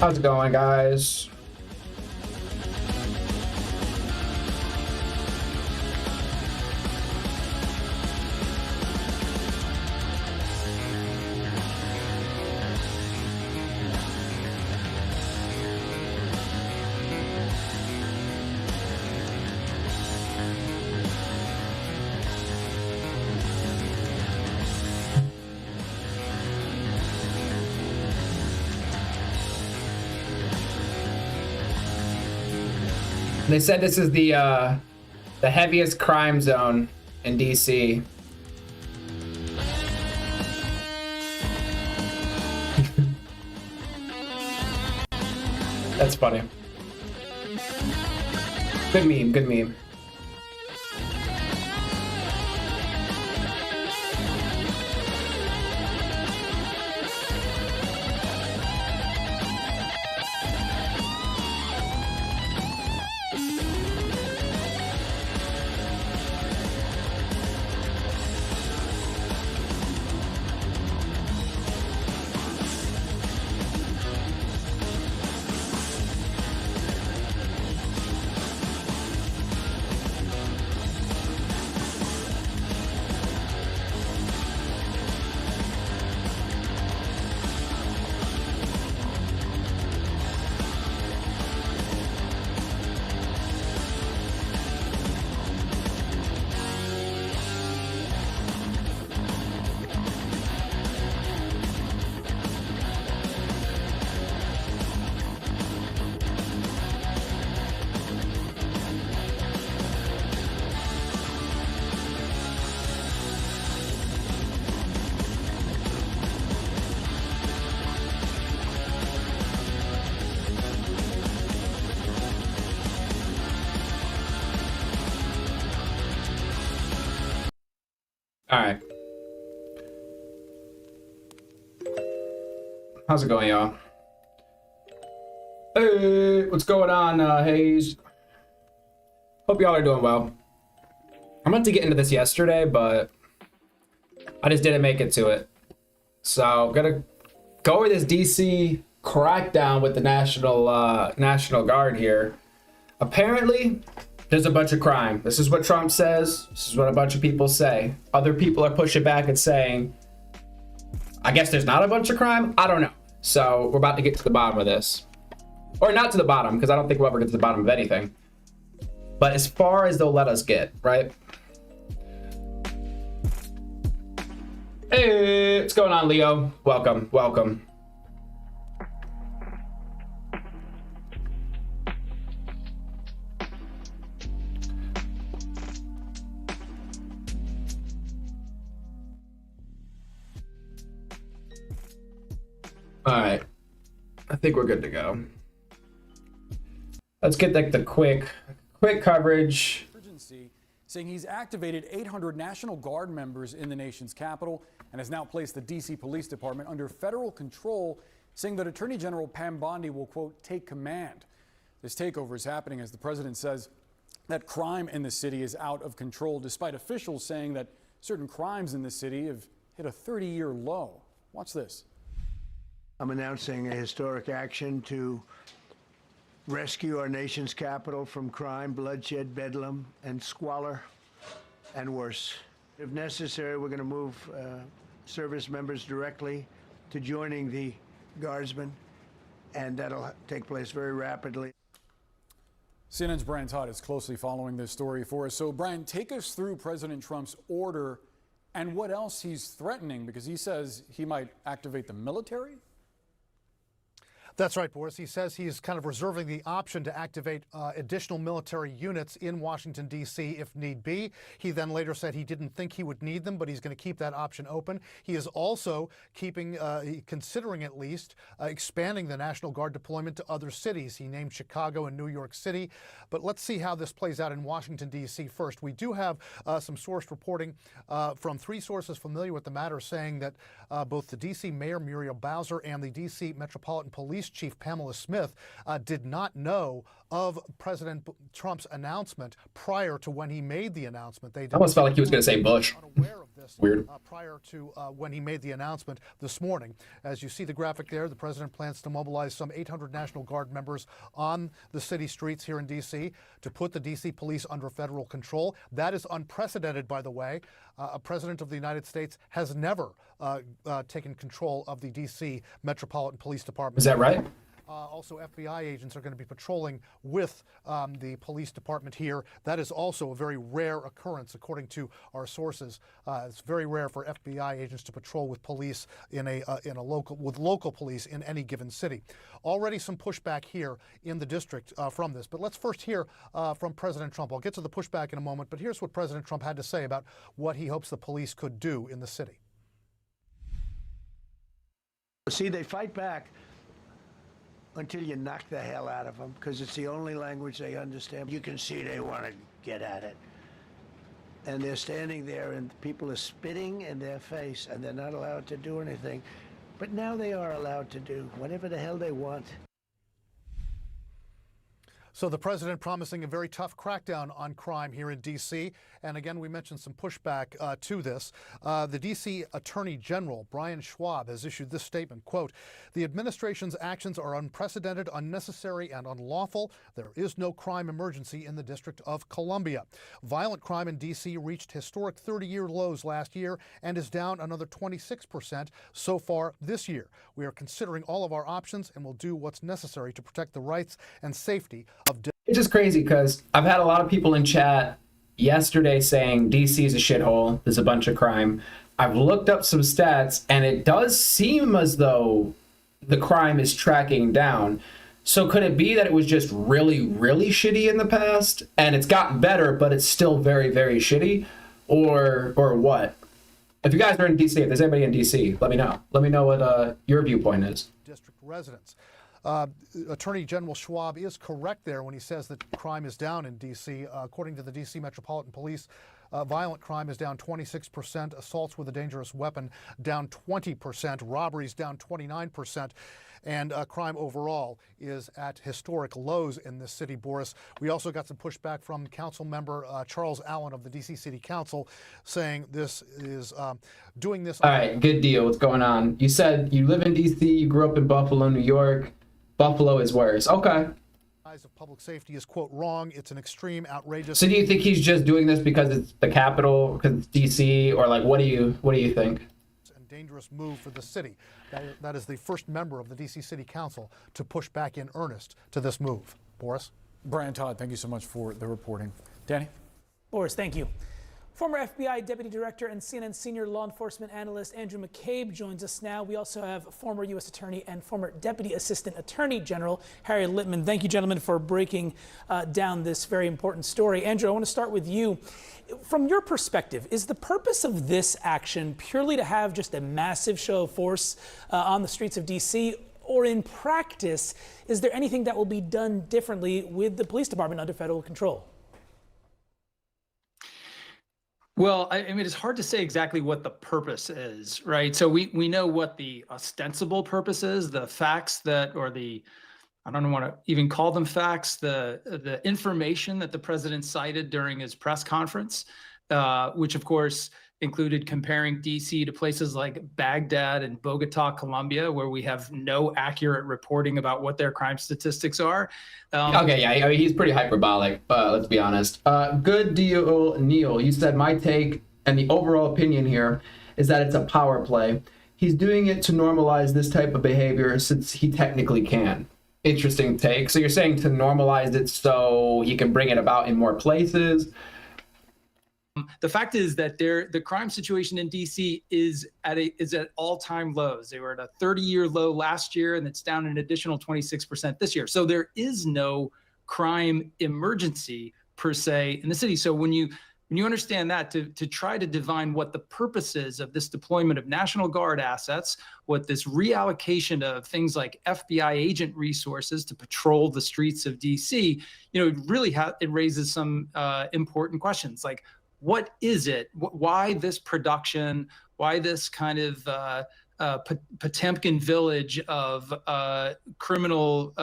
How's it going, guys? They said this is the heaviest crime zone in DC. That's funny. Good meme, good meme. All right. How's it going, y'all? Hey, what's going on, Hayes? Hope y'all are doing well. I meant to get into this yesterday, but I just didn't make it to it. So I'm gonna go over this DC crackdown with the National Guard here. Apparently, there's a bunch of crime. This is what Trump says. This is what a bunch of people say. Other people are pushing back and saying, I guess there's not a bunch of crime. I don't know. So we're about to get to the bottom of this. Or not to the bottom, because I don't think we'll ever get to the bottom of anything. But as far as they'll let us get, right? Hey, what's going on, Leo? Welcome, welcome. All right, I think we're good to go. Let's get like the quick coverage. Saying he's activated 800 National Guard members in the nation's capital and has now placed the D.C. Police Department under federal control, saying that Attorney General Pam Bondi will, quote, take command. This takeover is happening as the president says that crime in the city is out of control, despite officials saying that certain crimes in the city have hit a 30-year low. Watch this. I'm announcing a historic action to rescue our nation's capital from crime, bloodshed, bedlam, and squalor, and worse. If necessary, we're going to move service members directly to joining the Guardsmen, and that'll take place very rapidly. CNN's Brian Todd is closely following this story for us. So, Brian, take us through President Trump's order and what else he's threatening, because he says he might activate the military? That's right, Boris. He says he's kind of reserving the option to activate additional military units in Washington, D.C. if need be. He then later said he didn't think he would need them, but he's going to keep that option open. He is also considering at least expanding the National Guard deployment to other cities. He named Chicago and New York City. But let's see how this plays out in Washington, D.C. first. We do have some sourced reporting from three sources familiar with the matter saying that both the D.C. Mayor Muriel Bowser and the D.C. Metropolitan Police Chief Pamela Smith did not know of President Trump's announcement prior to when he made the announcement. They almost felt like he was going to say Bush. Unaware of this Weird. prior to when he made the announcement this morning. As you see the graphic there, the president plans to mobilize some 800 National Guard members on the city streets here in D.C. to put the D.C. police under federal control. That is unprecedented, by the way. A president of the United States has never taken control of the D.C. Metropolitan Police Department. Is that right? Also, FBI agents are going to be patrolling with the police department here. That is also a very rare occurrence, according to our sources. It's very rare for FBI agents to patrol with police in a local police in any given city. Already some pushback here in the district from this. But let's first hear from President Trump. I'll get to the pushback in a moment, but here's what President Trump had to say about what he hopes the police could do in the city. See, they fight back until you knock the hell out of them, because it's the only language they understand. You can see they want to get at it. And they're standing there and people are spitting in their face and they're not allowed to do anything. But now they are allowed to do whatever the hell they want. So the president promising a very tough crackdown on crime here in D.C. And again, we mentioned some pushback to this. The D.C. Attorney General, Brian Schwab, has issued this statement, quote, "The administration's actions are unprecedented, unnecessary, and unlawful. There is no crime emergency in the District of Columbia. Violent crime in D.C. reached historic 30-year lows last year and is down another 26% so far this year. We are considering all of our options and will do what's necessary to protect the rights and safety of..." It's just crazy because I've had a lot of people in chat yesterday saying DC is a shithole, there's a bunch of crime. I've looked up some stats and it does seem as though the crime is tracking down. So could it be that it was just really, really shitty in the past and it's gotten better, but it's still very, very shitty? Or what? If you guys are in DC, if there's anybody in DC, let me know. Let me know what your viewpoint is. District residents. Attorney General Schwab is correct there when he says that crime is down in D.C. According to the D.C. Metropolitan Police, violent crime is down 26%, assaults with a dangerous weapon down 20%, robberies down 29%, and crime overall is at historic lows in this city, Boris. We also got some pushback from Council Member Charles Allen of the D.C. City Council saying this is doing this. All right, good deal. What's going on? You said you live in D.C., you grew up in Buffalo, New York. Buffalo is worse. Okay. Of public safety is, quote, wrong. It's an extreme, outrageous. So do you think he's just doing this because it's the capital, because it's DC, or like what do you think? And dangerous move for the city. That is the first member of the DC City Council to push back in earnest to this move. Boris? Brian Todd, thank you so much for the reporting. Danny? Boris, thank you. Former FBI Deputy Director and CNN Senior Law Enforcement Analyst Andrew McCabe joins us now. We also have former U.S. Attorney and former Deputy Assistant Attorney General Harry Litman. Thank you, gentlemen, for breaking down this very important story. Andrew, I want to start with you. From your perspective, is the purpose of this action purely to have just a massive show of force on the streets of D.C., or in practice, is there anything that will be done differently with the police department under federal control? Well, I mean, it's hard to say exactly what the purpose is, right? So we know what the ostensible purpose is, the facts that, or the, I don't want to even call them facts, the information that the president cited during his press conference, which of course included comparing DC to places like Baghdad and Bogota, Colombia, where we have no accurate reporting about what their crime statistics are. Okay, yeah, I mean, he's pretty hyperbolic, let's be honest. Good deal, Neil. You said my take and the overall opinion here is that it's a power play. He's doing it to normalize this type of behavior since he technically can. Interesting take. So you're saying to normalize it so he can bring it about in more places? The fact is that the crime situation in DC is at all-time lows. They were at a 30-year low last year, and it's down an additional 26% this year. So there is no crime emergency per se in the city. So when you understand that, to try to divine what the purpose is of this deployment of National Guard assets, what this reallocation of things like FBI agent resources to patrol the streets of DC, it really it raises some important questions like, what is it? Why this production? Why this kind of Potemkin village of criminal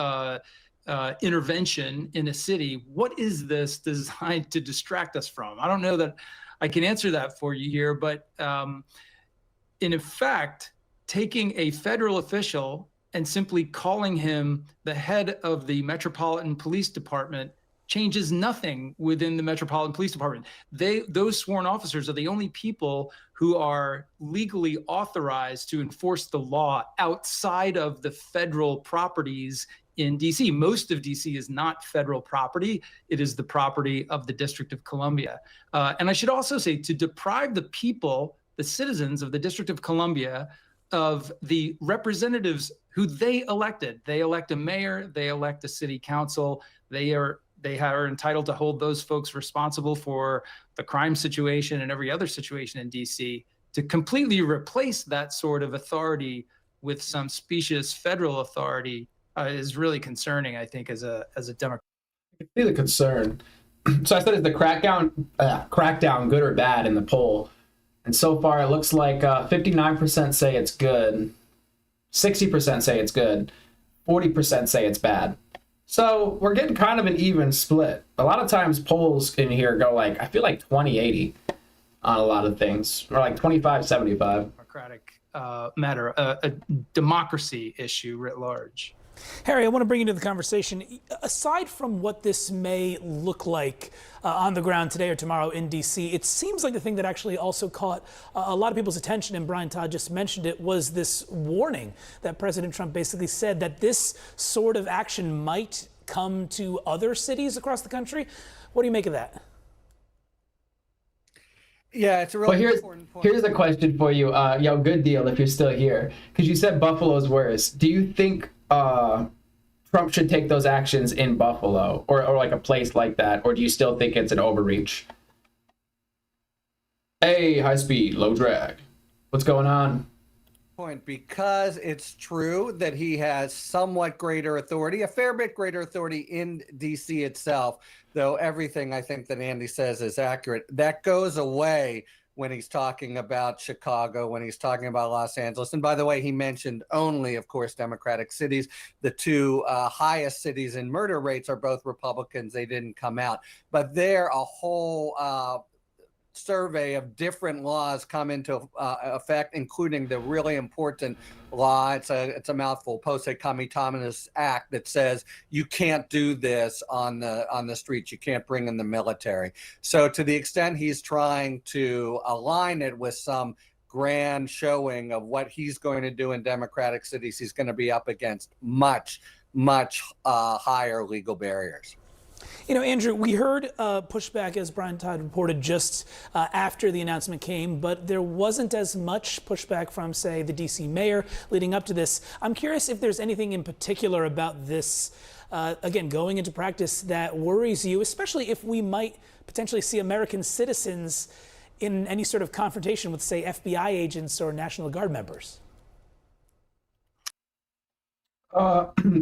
intervention in a city? What is this designed to distract us from? I don't know that I can answer that for you here. But in effect, taking a federal official and simply calling him the head of the Metropolitan Police Department changes nothing within the Metropolitan Police Department. Those sworn officers are the only people who are legally authorized to enforce the law outside of the federal properties in DC. Most of DC is not federal property. It is the property of the District of Columbia. And I should also say, to deprive the people, the citizens of the District of Columbia, of the representatives who they elected. They elect a mayor, they elect a city council. They are entitled to hold those folks responsible for the crime situation and every other situation in DC. To completely replace that sort of authority with some specious federal authority is really concerning, I think, as a Democrat. I see the concern. So I said, is the crackdown good or bad in the poll? And so far, it looks like 59% say it's good, 60% say it's good, 40% say it's bad. So we're getting kind of an even split. A lot of times polls in here go like, I feel like 20-80 on a lot of things, or like 25-75. Democratic matter, a democracy issue writ large. Harry, I want to bring you into the conversation. Aside from what this may look like on the ground today or tomorrow in D.C., it seems like the thing that actually also caught a lot of people's attention, and Brian Todd just mentioned it, was this warning that President Trump basically said that this sort of action might come to other cities across the country. What do you make of that? Yeah, it's a really important point. Here's a question for you. Good deal if you're still here. Because you said Buffalo's worse. Do you think Trump should take those actions in Buffalo or like a place like that? Or do you still think it's an overreach? Hey, high speed, low drag. What's going on? Because it's true that he has somewhat greater authority, a fair bit greater authority in DC itself, though everything I think that Andy says is accurate. That goes away when he's talking about Chicago, when he's talking about Los Angeles. And by the way, he mentioned only, of course, Democratic cities. The two highest cities in murder rates are both Republicans. They didn't come out. But there, a whole survey of different laws come into effect, including the really important law. It's a mouthful, Posse Comitatus Act, that says you can't do this on the streets. You can't bring in the military. So to the extent he's trying to align it with some grand showing of what he's going to do in Democratic cities, he's going to be up against much higher legal barriers. You know, Andrew, we heard pushback, as Brian Todd reported, just after the announcement came, but there wasn't as much pushback from, say, the D.C. mayor leading up to this. I'm curious if there's anything in particular about this, again, going into practice that worries you, especially if we might potentially see American citizens in any sort of confrontation with, say, FBI agents or National Guard members.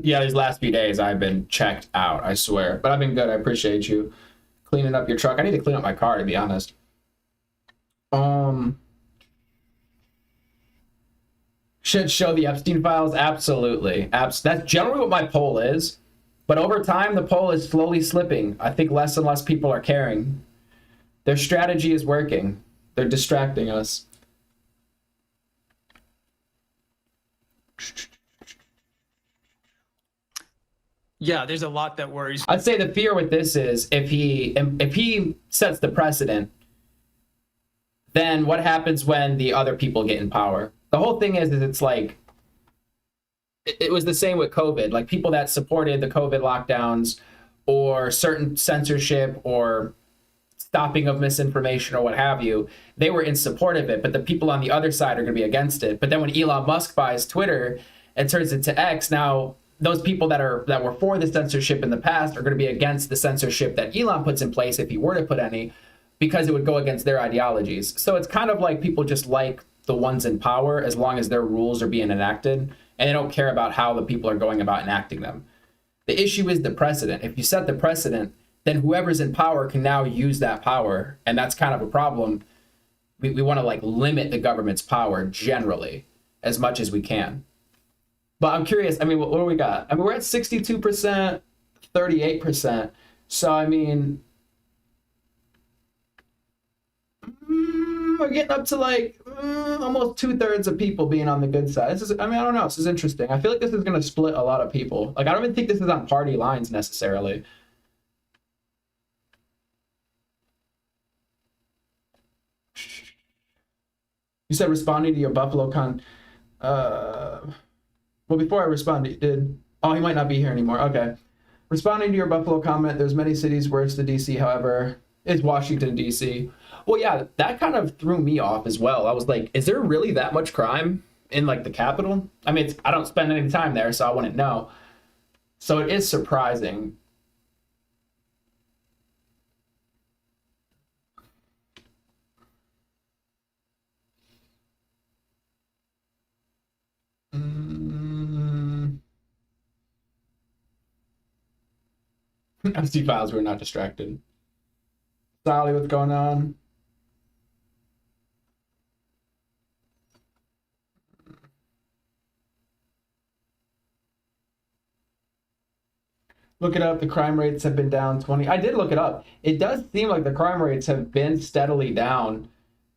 Yeah, these last few days I've been checked out, I swear. But I've been good. I appreciate you cleaning up your truck. I need to clean up my car, to be honest. Should show the Epstein files? Absolutely. That's generally what my poll is. But over time, the poll is slowly slipping. I think less and less people are caring. Their strategy is working. They're distracting us. Yeah, there's a lot that worries. I'd say the fear with this is if he sets the precedent, then what happens when the other people get in power? The whole thing is it's like, it was the same with COVID. Like people that supported the COVID lockdowns or certain censorship or stopping of misinformation or what have you, they were in support of it. But the people on the other side are going to be against it. But then when Elon Musk buys Twitter and turns it to X, now those people that were for the censorship in the past are going to be against the censorship that Elon puts in place, if he were to put any, because it would go against their ideologies. So it's kind of like people just like the ones in power as long as their rules are being enacted, and they don't care about how the people are going about enacting them. The issue is the precedent. If you set the precedent, then whoever's in power can now use that power, and that's kind of a problem. We want to like limit the government's power generally as much as we can. But I'm curious, I mean, what do we got? I mean, we're at 62%, 38%. So, I mean, we're getting up to like almost 2/3 of people being on the good side. This is, I mean, I don't know. This is interesting. I feel like this is going to split a lot of people. Like, I don't even think this is on party lines necessarily. You said responding to your Buffalo con. Well, before I respond, oh, he might not be here anymore. Okay. Responding to your Buffalo comment, there's many cities worse than DC, however, is Washington, DC. Well, yeah, that kind of threw me off as well. I was like, is there really that much crime in like the capital? I mean, I don't spend any time there, so I wouldn't know. So it is surprising. MC Files, we're not distracted. Sally, what's going on? Look it up. The crime rates have been down 20. I did look it up. It does seem like the crime rates have been steadily down,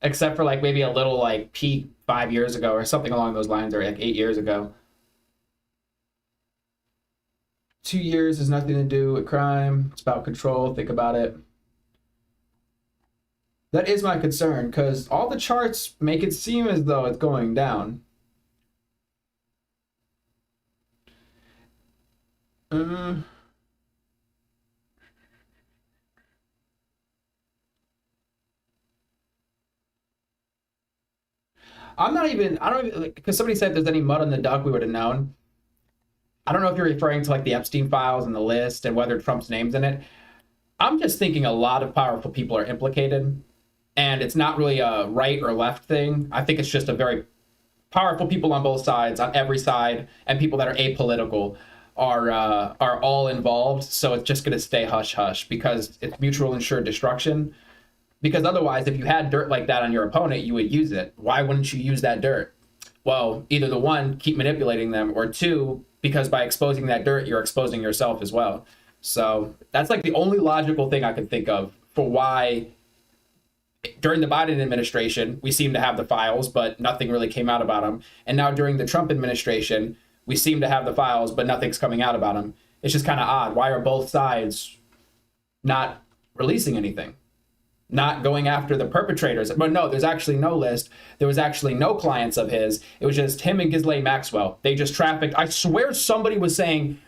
except for like maybe a little like peak 5 years ago or something along those lines, or like 8 years ago. 2 years has nothing to do with crime. It's about control. Think about it. That is my concern, because all the charts make it seem as though it's going down. I don't even, because somebody said if there's any mud on the duck, we would have known. I don't know if you're referring to like the Epstein files and the list and whether Trump's name's in it. I'm just thinking a lot of powerful people are implicated, and it's not really a right or left thing. I think it's just a very powerful people on both sides, on every side, and people that are apolitical are all involved. So it's just going to stay hush hush because it's mutual insured destruction. Because otherwise, if you had dirt like that on your opponent, you would use it. Why wouldn't you use that dirt? Well, either the one, keep manipulating them, or two, because by exposing that dirt, you're exposing yourself as well. So that's like the only logical thing I could think of for why during the Biden administration, we seem to have the files, but nothing really came out about them. And now during the Trump administration, we seem to have the files, but nothing's coming out about them. It's just kind of odd. Why are both sides not releasing anything? Not going after the perpetrators. But no, there's actually no list. There was actually no clients of his. It was just him and Ghislaine Maxwell. They just trafficked. I swear somebody was saying,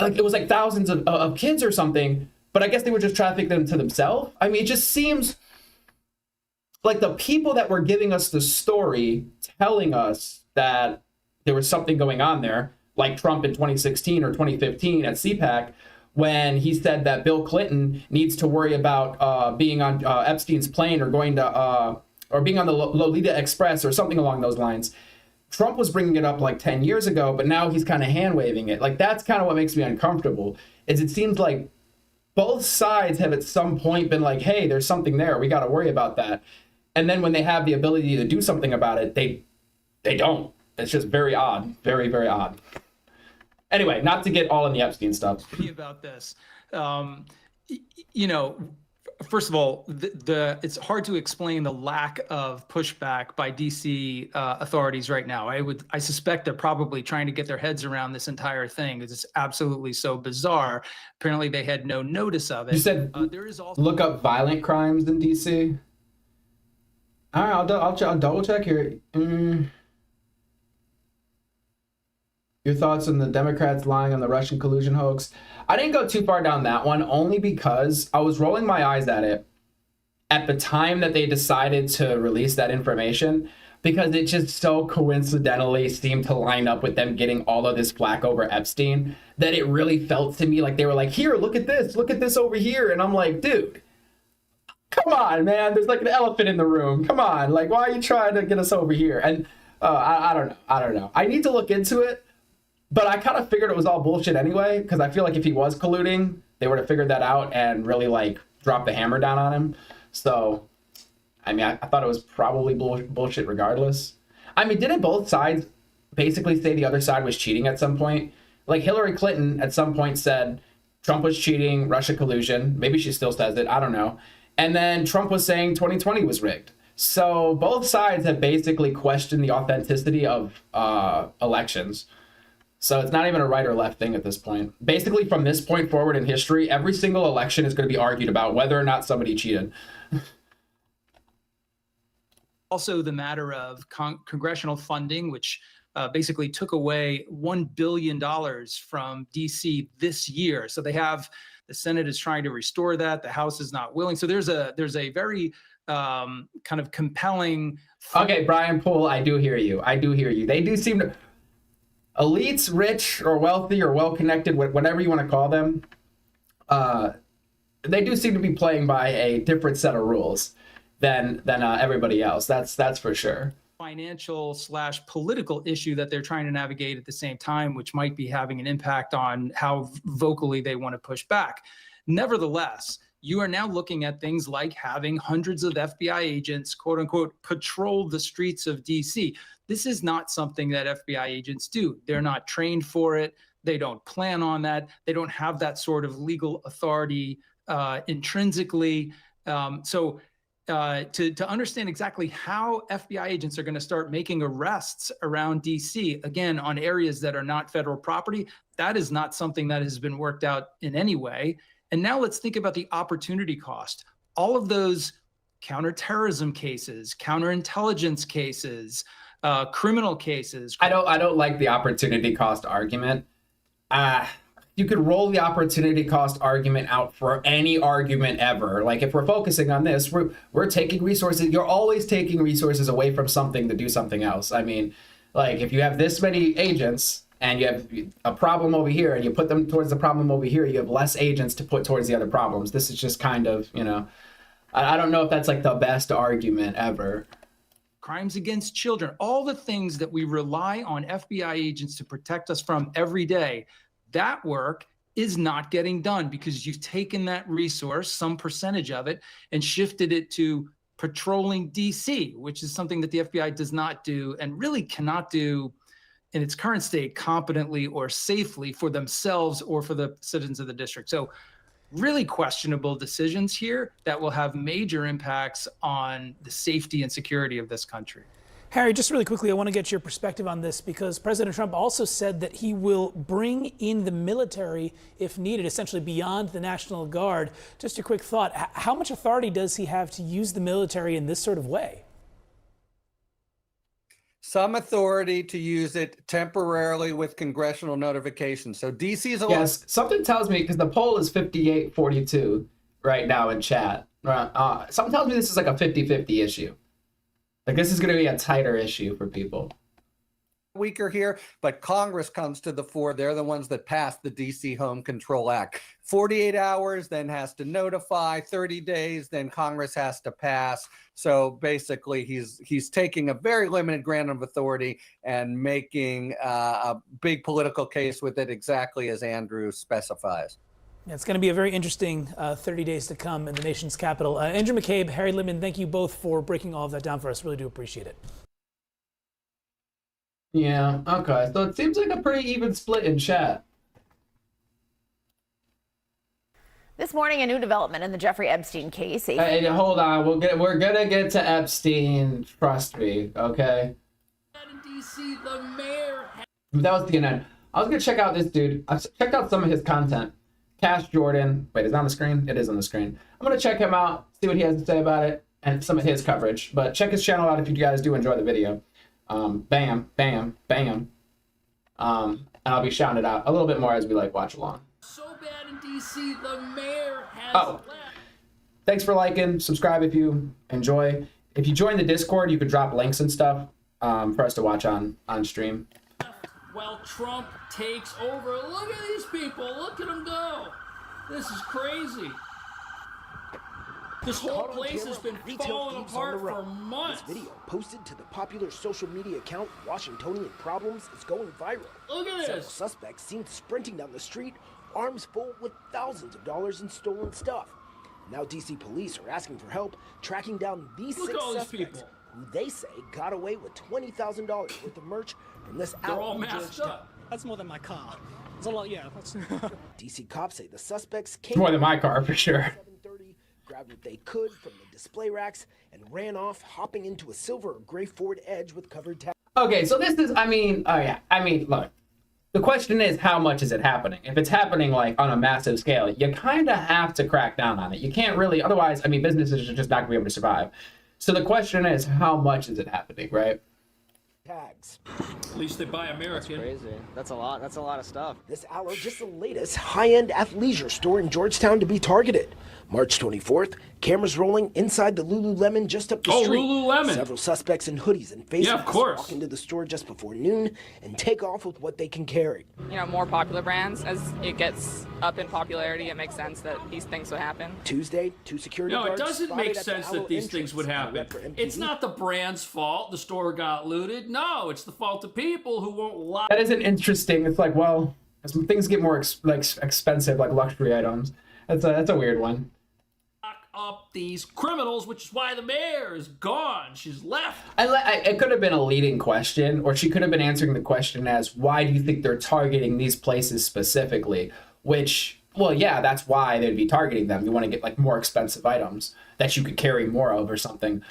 like, it was like thousands of kids or something, but I guess they would just traffic them to themselves. I mean, it just seems like the people that were giving us the story, telling us that there was something going on there, like Trump in 2016 or 2015 at CPAC, when he said that Bill Clinton needs to worry about being on Epstein's plane or going to or being on the Lolita Express or something along those lines. Trump was bringing it up like 10 years ago, but now he's kind of hand waving it. Like, that's kind of what makes me uncomfortable, is it seems like both sides have at some point been like, hey, there's something there. We got to worry about that. And then when they have the ability to do something about it, they don't. It's just very odd. Very, very odd. Anyway, not to get all in the Epstein stuff. About this, you know, first of all, it's hard to explain the lack of pushback by DC authorities right now. I suspect they're probably trying to get their heads around this entire thing because it's absolutely so bizarre. Apparently, they had no notice of it. You said there is also look up violent crimes in DC. All right, I'll double check here. Your thoughts on the Democrats lying on the Russian collusion hoax? I didn't go too far down that one, only because I was rolling my eyes at it at the time that they decided to release that information, because it just so coincidentally seemed to line up with them getting all of this flack over Epstein that it really felt to me like they were like, here, look at this over here. And I'm like, dude, come on, man. There's like an elephant in the room. Come on. Like, why are you trying to get us over here? And I don't know. I need to look into it. But I kind of figured it was all bullshit anyway, because I feel like if he was colluding, they would have figured that out and really like dropped the hammer down on him. So, I mean, I thought it was probably bullshit regardless. I mean, didn't both sides basically say the other side was cheating at some point? Like Hillary Clinton at some point said Trump was cheating, Russia collusion. Maybe she still says it. I don't know. And then Trump was saying 2020 was rigged. So both sides have basically questioned the authenticity of elections. So it's not even a right or left thing at this point. Basically, from this point forward in history, every single election is going to be argued about whether or not somebody cheated. Also, the matter of congressional funding, which basically took away $1 billion from DC this year. So the Senate is trying to restore that. The House is not willing. So there's a very kind of compelling. Okay, Brian Poole, I do hear you. They do seem to. Elites, rich or wealthy or well-connected, whatever you want to call them, they do seem to be playing by a different set of rules than everybody else. That's for sure. Financial/political issue that they're trying to navigate at the same time, which might be having an impact on how vocally they want to push back. Nevertheless, you are now looking at things like having hundreds of FBI agents, quote unquote, patrol the streets of DC. This is not something that FBI agents do. They're not trained for it. They don't plan on that. They don't have that sort of legal authority intrinsically. To understand exactly how FBI agents are going to start making arrests around DC, again, on areas that are not federal property, that is not something that has been worked out in any way. And now let's think about the opportunity cost. All of those counterterrorism cases, counterintelligence cases, criminal cases. I don't like the opportunity cost argument. You could roll the opportunity cost argument out for any argument ever. Like if we're focusing on this, we're taking resources. You're always taking resources away from something to do something else. I mean, like if you have this many agents and you have a problem over here and you put them towards the problem over here, you have less agents to put towards the other problems. This is just kind of, I don't know if that's like the best argument ever. Crimes against children, all the things that we rely on FBI agents to protect us from every day, that work is not getting done because you've taken that resource, some percentage of it, and shifted it to patrolling DC, which is something that the FBI does not do and really cannot do in its current state competently or safely for themselves or for the citizens of the district. So really questionable decisions here that will have major impacts on the safety and security of this country. Harry, just really quickly, I want to get your perspective on this because President Trump also said that he will bring in the military if needed, essentially beyond the National Guard. Just a quick thought, how much authority does he have to use the military in this sort of way? Some authority to use it temporarily with congressional notification. So DC's a Yes, something tells me, because the poll is 58-42 right now in chat. Something tells me this is like a 50-50 issue. Like this is going to be a tighter issue for people. weaker here, but Congress comes to the fore. They're the ones that passed the DC Home Control Act. 48 hours, then has to notify, 30 days, then Congress has to pass. So basically, he's taking a very limited grant of authority and making a big political case with it, exactly as Andrew specifies. Yeah, it's going to be a very interesting 30 days to come in the nation's capital. Andrew McCabe, Harry Littman, thank you both for breaking all of that down for us. Really do appreciate it. Yeah, okay. So it seems like a pretty even split in chat. This morning, a new development in the Jeffrey Epstein case. Hey, hold on. We're gonna get to Epstein. Trust me, okay? That was the end. I was gonna check out this dude. I checked out some of his content. Cash Jordan. Wait, is it on the screen? It is on the screen. I'm gonna check him out, see what he has to say about it, and some of his coverage. But check his channel out if you guys do enjoy the video. Bam, bam, bam. And I'll be shouting it out a little bit more as we watch along. So bad in DC, the mayor has left. Thanks for liking, subscribe if you enjoy. If you join the Discord, you could drop links and stuff for us to watch on stream. While Trump takes over. Look at these people. Look at them go. This is crazy. This whole place has been falling apart for months. This video, posted to the popular social media account Washingtonian Problems, is going viral. Look at Several this. suspects seen sprinting down the street, arms full with thousands of dollars in stolen stuff. Now DC police are asking for help tracking down these Look at 6 all these suspects, people. who they say got away with $20,000 worth of merch from this They're all outlet in masked Georgetown. up. That's more than my car. It's a lot, yeah. That's DC cops say the suspects came More than my car, for sure. 7:30, grabbed what they could from the display racks, and ran off, hopping into a silver or gray Ford Edge with covered tags. Okay, so this is, look, the question is, how much is it happening? If it's happening like on a massive scale, you kind of have to crack down on it. You can't really, otherwise, businesses are just not gonna be able to survive. So the question is, how much is it happening, right? Tags. At least they buy American. That's crazy. That's a lot. That's a lot of stuff. This Aloe, just the latest high-end athleisure store in Georgetown to be targeted. March 24th, cameras rolling inside the Lululemon just up the street. Lululemon. Several suspects in hoodies and face masks course. walk into the store just before noon and take off with what they can carry. You know, more popular brands, as it gets up in popularity, it makes sense that these things would happen. Tuesday, 2 security No, it guards doesn't spotted make at the sense Aloe that these entrance. things would happen. Rep for MPD. It's not the brand's fault the store got looted. No, it's the fault of people who won't lie. That isn't interesting. It's like, well, as things get more expensive, like luxury items, that's a weird one. Up these criminals, which is why the mayor is gone. She's left. It could have been a leading question, or she could have been answering the question as, why do you think they're targeting these places specifically? Which, well, yeah, that's why they'd be targeting them. You want to get like more expensive items that you could carry more of or something.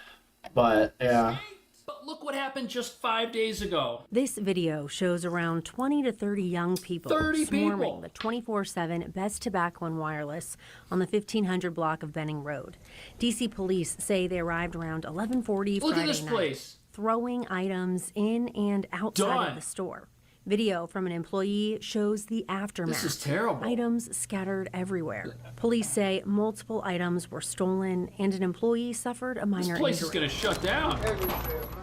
But yeah. But look what happened just 5 days ago. This video shows around 20 to 30 young people swarming the 24/7 Best Tobacco and Wireless on the 1500 block of Benning Road. DC police say they arrived around 11:40 Look Friday at this night, place. throwing items in and outside of the store. Video from an employee shows the aftermath. This is terrible. Items scattered everywhere. Police say multiple items were stolen and an employee suffered a minor This place injury. is going to shut down.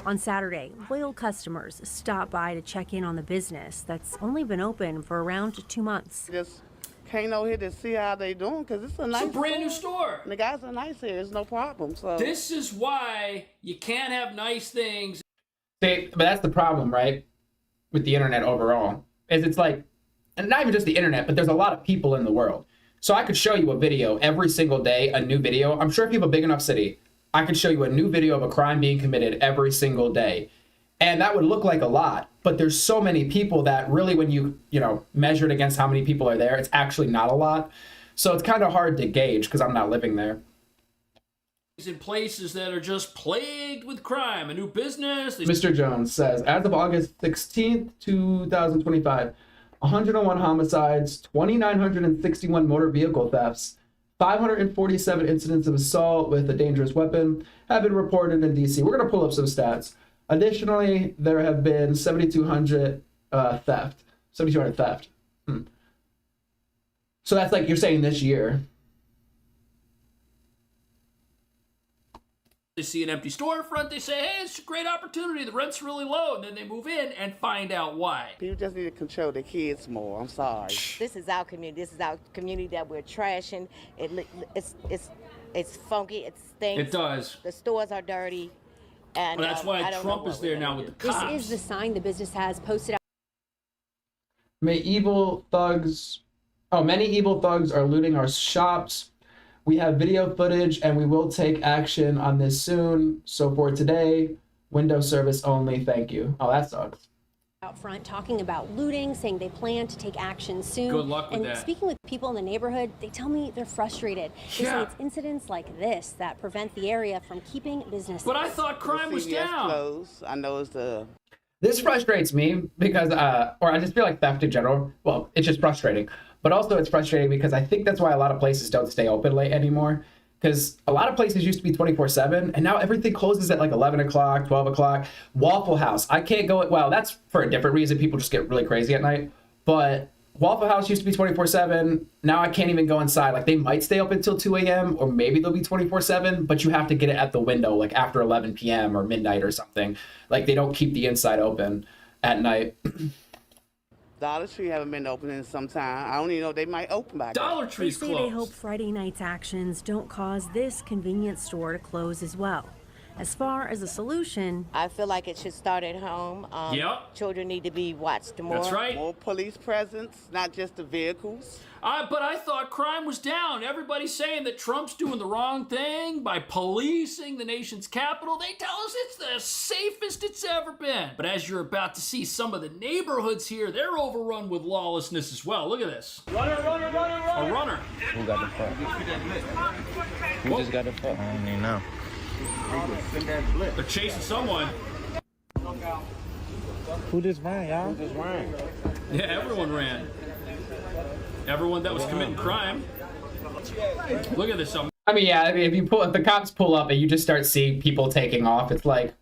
On Saturday, loyal customers stopped by to check in on the business that's only been open for around 2 months. Just came over here to see how they doing because it's a nice It's a brand new store. And the guys are nice here. It's no problem. So This is why you can't have nice things. See, but that's the problem, right? With the internet overall, is it's like, and not even just the internet, but there's a lot of people in the world. So I could show you a video every single day, a new video. I'm sure if you have a big enough city, I could show you a new video of a crime being committed every single day. And that would look like a lot, but there's so many people that really, when you measure it against how many people are there, it's actually not a lot. So it's kind of hard to gauge because I'm not living there. In places that are just plagued with crime, a new business. Mr. Jones says, as of August 16th, 2025, 101 homicides, 2,961 motor vehicle thefts, 547 incidents of assault with a dangerous weapon have been reported in DC. We're going to pull up some stats. Additionally, there have been 7,200 theft. So that's like you're saying this year. They see an empty storefront, they say, hey, it's a great opportunity, the rent's really low, and then they move in and find out why. people just need to control their kids more. I'm sorry. This is our community. This is our community that we're trashing. It's funky. It stinks. It does. The stores are dirty. And that's why Trump is there now with the cops. This is the sign the business has posted out. Many evil thugs are looting our shops. We have video footage and we will take action on this soon. So for today, window service only. Thank you. Oh, that sucks. Out front talking about looting, saying they plan to take action soon. Good luck with and that. Speaking with people in the neighborhood, they tell me they're frustrated. They say it's incidents like this that prevent the area from keeping business. But I thought crime was down. Closed. I know it's the. This frustrates me because, or I just feel like theft in general. Well, it's just frustrating. But also it's frustrating because I think that's why a lot of places don't stay open late anymore. Because a lot of places used to be 24/7, and now everything closes at like 11 o'clock, 12 o'clock. Waffle House, I can't go, well, that's for a different reason. People just get really crazy at night. But Waffle House used to be 24/7. Now I can't even go inside. Like they might stay open until 2 a.m. or maybe they'll be 24/7, but you have to get it at the window like after 11 p.m. or midnight or something. Like they don't keep the inside open at night. Dollar Tree haven't been open in some time. I don't even know if they might open back. Dollar Tree's closed. They say they hope Friday night's actions don't cause this convenience store to close as well. As far as a solution, I feel like it should start at home. Yep. Children need to be watched more. That's right. More police presence, not just the vehicles. But I thought crime was down. Everybody's saying that Trump's doing the wrong thing by policing the nation's capital. They tell us it's the safest it's ever been. But as you're about to see, some of the neighborhoods here, they're overrun with lawlessness as well. Look at this. Runner, runner, runner, runner. A runner. Who got the front? We just got a phone. I don't even know. They're chasing someone. Who just ran, y'all? Who just ran? Yeah, everyone ran. Everyone that was committing crime. Look at this. I mean, yeah, if the cops pull up and you just start seeing people taking off, it's like...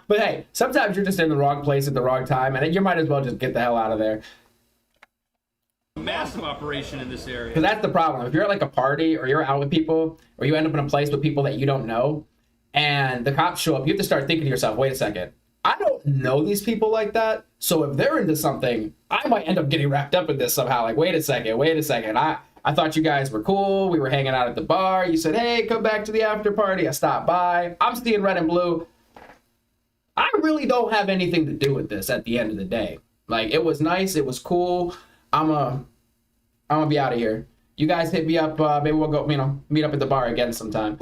But hey, sometimes you're just in the wrong place at the wrong time, and you might as well just get the hell out of there. Massive operation in this area. Because that's the problem. If you're at like a party, or you're out with people, or you end up in a place with people that you don't know, and the cops show up, you have to start thinking to yourself, wait a second, I don't know these people like that, so if they're into something, I might end up getting wrapped up in this somehow. Like, wait a second, I thought you guys were cool, we were hanging out at the bar, you said, hey, come back to the after party, I stopped by, I'm seeing red and blue. I really don't have anything to do with this at the end of the day. Like, it was nice, it was cool, I'm gonna be out of here. You guys hit me up, maybe we'll go, meet up at the bar again sometime.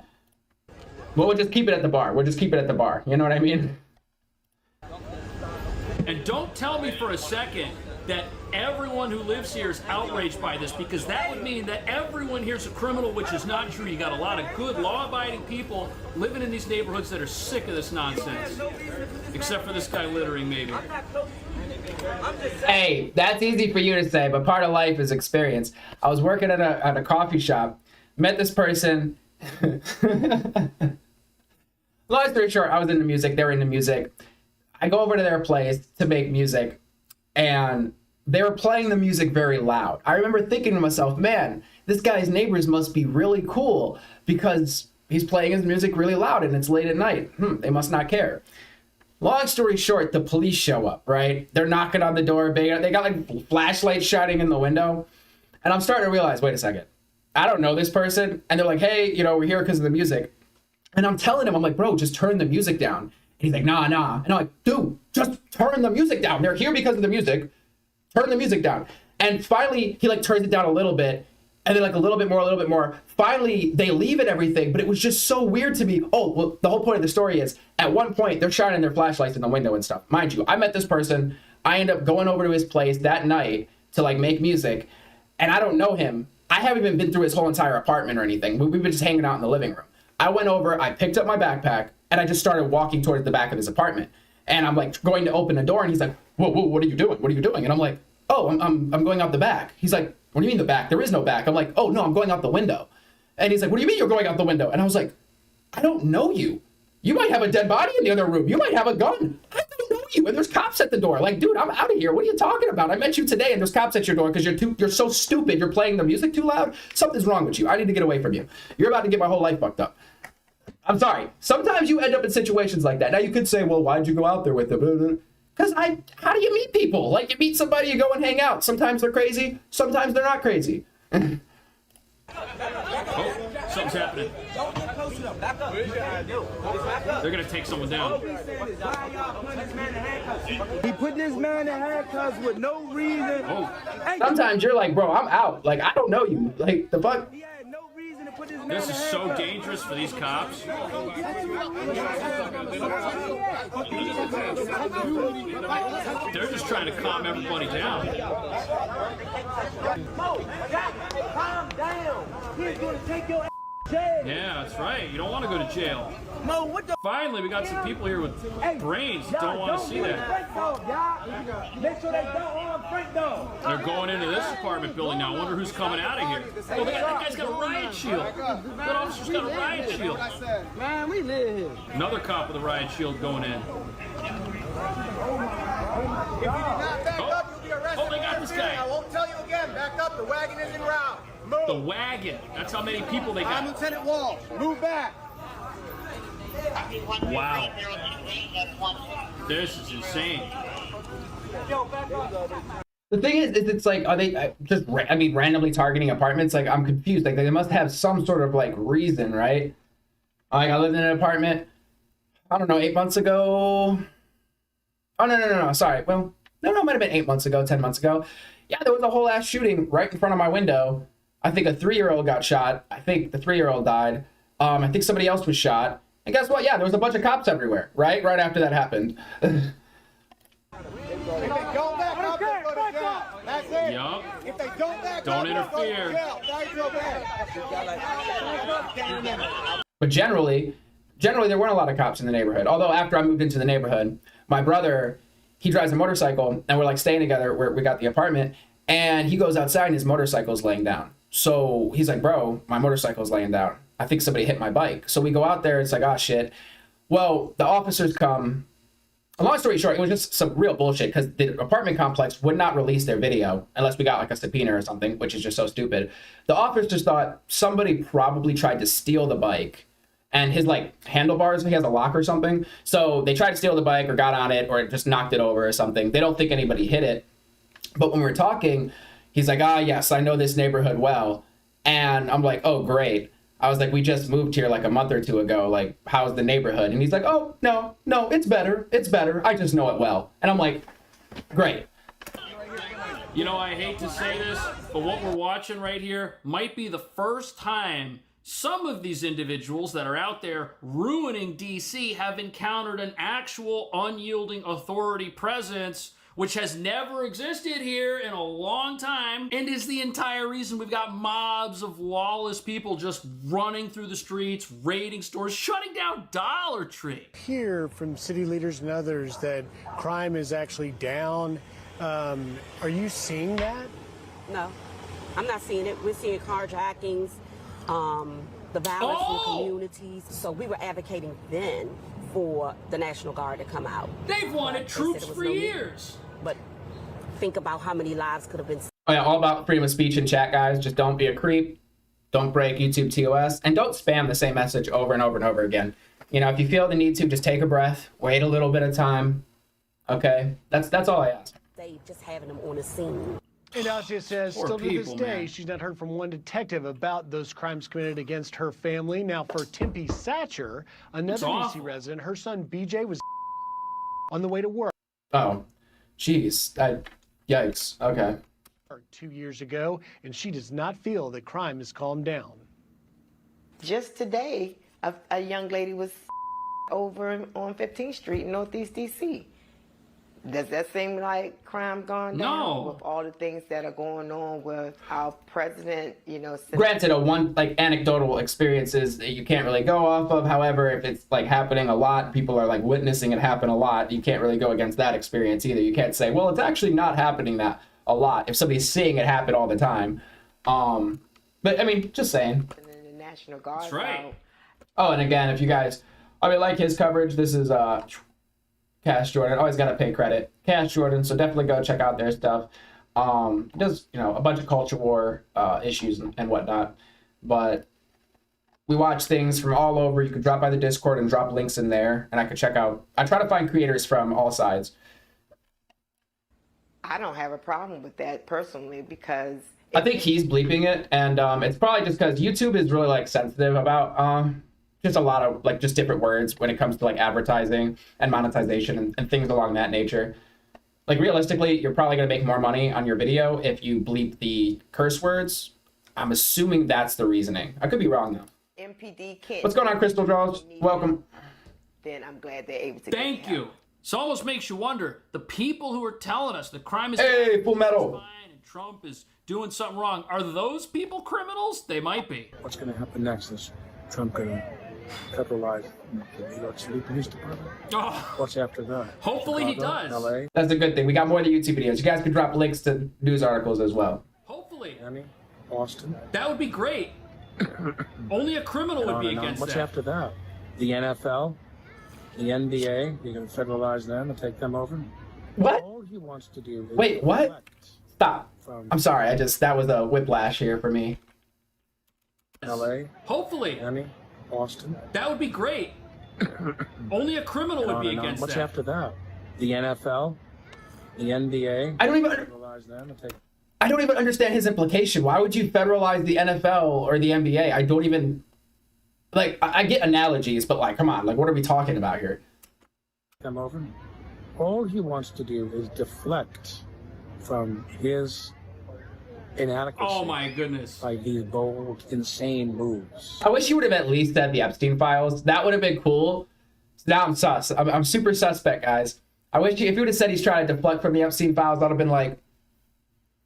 Well, we'll just keep it at the bar, you know what I mean? And don't tell me for a second that everyone who lives here is outraged by this, because that would mean that everyone here is a criminal, which is not true. You got a lot of good, law-abiding people living in these neighborhoods that are sick of this nonsense. Except for this guy littering, maybe. Hey, that's easy for you to say, but part of life is experience. I was working at a coffee shop, met this person. Long story short, I was into music, they were into music. I go over to their place to make music, and they were playing the music very loud. I remember thinking to myself, man, this guy's neighbors must be really cool because he's playing his music really loud and it's late at night. They must not care. Long story short, the police show up, right? They're knocking on the door. They got like flashlights shining in the window. And I'm starting to realize, wait a second, I don't know this person. And they're like, hey, we're here because of the music. And I'm telling him, I'm like, bro, just turn the music down. And he's like, nah. And I'm like, dude, just turn the music down. They're here because of the music. Turn the music down. And finally, he like turns it down a little bit. And then like a little bit more. Finally, they leave and everything. But it was just so weird to me. Oh, well, the whole point of the story is at one point, they're shining their flashlights in the window and stuff. Mind you, I met this person. I end up going over to his place that night to like make music. And I don't know him. I haven't even been through his whole entire apartment or anything. We've been just hanging out in the living room. I went over, I picked up my backpack, and I just started walking towards the back of his apartment. And I'm like going to open a door, and he's like, whoa, what are you doing? What are you doing? And I'm like, oh, I'm going out the back. He's like, what do you mean the back? There is no back. I'm like, oh, no, I'm going out the window. And he's like, what do you mean you're going out the window? And I was like, I don't know you. You might have a dead body in the other room. You might have a gun. I don't know you. And there's cops at the door. Like, dude, I'm out of here. What are you talking about? I met you today, and there's cops at your door because you're so stupid. You're playing the music too loud. Something's wrong with you. I need to get away from you. You're about to get my whole life fucked up. I'm sorry. Sometimes you end up in situations like that. Now you could say, well, why'd you go out there with them? Because how do you meet people? Like, you meet somebody, you go and hang out. Sometimes they're crazy. Sometimes they're not crazy. Oh, something's happening. They're going to take someone down. He put this man in handcuffs with no reason. Oh. Sometimes you're like, bro, I'm out. Like, I don't know you. Like, the fuck? This is so dangerous for these cops. They're just trying to calm everybody down. Calm down. He's going to take your ass to jail. Yeah, that's right. You don't want to go to jail. Mo, what the? Finally, we got some people here with brains that don't want to see that. Make sure they don't harm Frank dog. They're going into this apartment building now. I wonder who's coming out of here. Oh, that guy's got a riot shield. That officer's got a riot shield. Man, we live here. Another cop with a riot shield going in. Oh, they got this guy. I won't tell you again. Back up. The wagon is en route. The wagon. That's how many people they got. I'm Lieutenant Walsh. Move back. Wow. This is insane. The thing is it's like, are they just, randomly targeting apartments? Like, I'm confused. Like, they must have some sort of, like, reason, right? Like, I lived in an apartment, I don't know, 8 months ago. Oh, no, sorry. Well, no, it might have been 8 months ago, 10 months ago. Yeah, there was a whole ass shooting right in front of my window. I think a 3-year-old got shot. I think the 3-year-old died. I think somebody else was shot. And guess what? Yeah, there was a bunch of cops everywhere, right? Right after that happened. Go back up and go to jail. Back Yup. If they don't back Don't up, they'll go to interfere. jail. Thank you, man. But generally there weren't a lot of cops in the neighborhood. Although after I moved into the neighborhood, my brother, he drives a motorcycle, and we're like staying together where we got the apartment, and he goes outside and his motorcycle's laying down. So he's like, bro, my motorcycle's laying down. I think somebody hit my bike. So we go out there, it's like, oh shit. Well, the officers come. Long story short, it was just some real bullshit because the apartment complex would not release their video unless we got like a subpoena or something, which is just so stupid. The officers thought somebody probably tried to steal the bike, and his like handlebars, he has a lock or something. So they tried to steal the bike or got on it or just knocked it over or something. They don't think anybody hit it. But when we're talking, he's like, yes, I know this neighborhood well. And I'm like, oh, great. I was like, we just moved here like a month or two ago. Like, how's the neighborhood? And he's like, oh, no, it's better. It's better. I just know it well. And I'm like, great. You know, I hate to say this, but what we're watching right here might be the first time some of these individuals that are out there ruining DC have encountered an actual unyielding authority presence, which has never existed here in a long time, and is the entire reason we've got mobs of lawless people just running through the streets, raiding stores, shutting down Dollar Tree. Hear from city leaders and others that crime is actually down. Are you seeing that? No, I'm not seeing it. We're seeing carjackings, the violence in the communities. So we were advocating then for the National Guard to come out. They've wanted troops for years. But think about how many lives could have been. Oh yeah, all about freedom of speech in chat, guys. Just don't be a creep. Don't break YouTube TOS. And don't spam the same message over and over and over again. You know, if you feel the need to, just take a breath. Wait a little bit of time. Okay? That's all I ask. They just having them on the scene. And Asia says, Poor still to this people, day, man. she's not heard from one detective about those crimes committed against her family. Now, for Tempe Satcher, another DC resident, her son BJ was on the way to work. Oh, jeez. Yikes. Okay. 2 years ago, and she does not feel that crime has calmed down. Just today, a young lady was over on 15th Street in Northeast DC. Does that seem like crime gone down? No. With all the things that are going on with our president, you know. Granted, anecdotal experiences that you can't really go off of. However, if it's like happening a lot, people are like witnessing it happen a lot, you can't really go against that experience either. You can't say, well, it's actually not happening that a lot if somebody's seeing it happen all the time. But I mean, just saying. And then the National Guard. That's right. Out. Oh, and again, if you guys, like his coverage, this is Cash Jordan. Always gotta pay credit. Cash Jordan, so definitely go check out their stuff. He does, a bunch of culture war issues and whatnot. But we watch things from all over. You can drop by the Discord and drop links in there, and I could check out. I try to find creators from all sides. I don't have a problem with that personally because I think he's bleeping it, and it's probably just because YouTube is really like sensitive about just a lot of like just different words when it comes to like advertising and monetization and things along that nature. Like realistically, you're probably gonna make more money on your video if you bleep the curse words. I'm assuming that's the reasoning. I could be wrong though. MPD can't. What's going on, Crystal Draws? Welcome. Then I'm glad they're able to. Thank you. This almost makes you wonder, the people who are telling us the crime is Full Metal fine and Trump is doing something wrong, are those people criminals? They might be. What's going to happen next? Is Trump going to federalize the New York City Police Department? Oh, What's after that? hopefully he Chicago, does. LA, That's a good thing. We got more of the YouTube videos. You guys can drop links to news articles as well. Hopefully. Miami, Boston. That would be great. Only a criminal would be against What's that. after that? The NFL, the NBA, you're going to federalize them and take them over? What? All he wants to do is Wait, what? deflect Stop. from I'm sorry. That was a whiplash here for me. LA, Hopefully. Miami, Boston. That would be great. Only a criminal would be against What's that. after that? The NFL, the NBA. I don't even federalize them and take. I don't even understand his implication. Why would you federalize the NFL or the NBA? I don't even like. I get analogies, but like, come on, like, what are we talking about here? Come over. All he wants to do is deflect from his inadequacy. Oh my goodness. By these bold, insane moves. I wish you would have at least said the Epstein files. That would have been cool. Now I'm sus. I'm super suspect, guys. I wish if you would have said he's trying to deflect from the Epstein files, I'd have been like,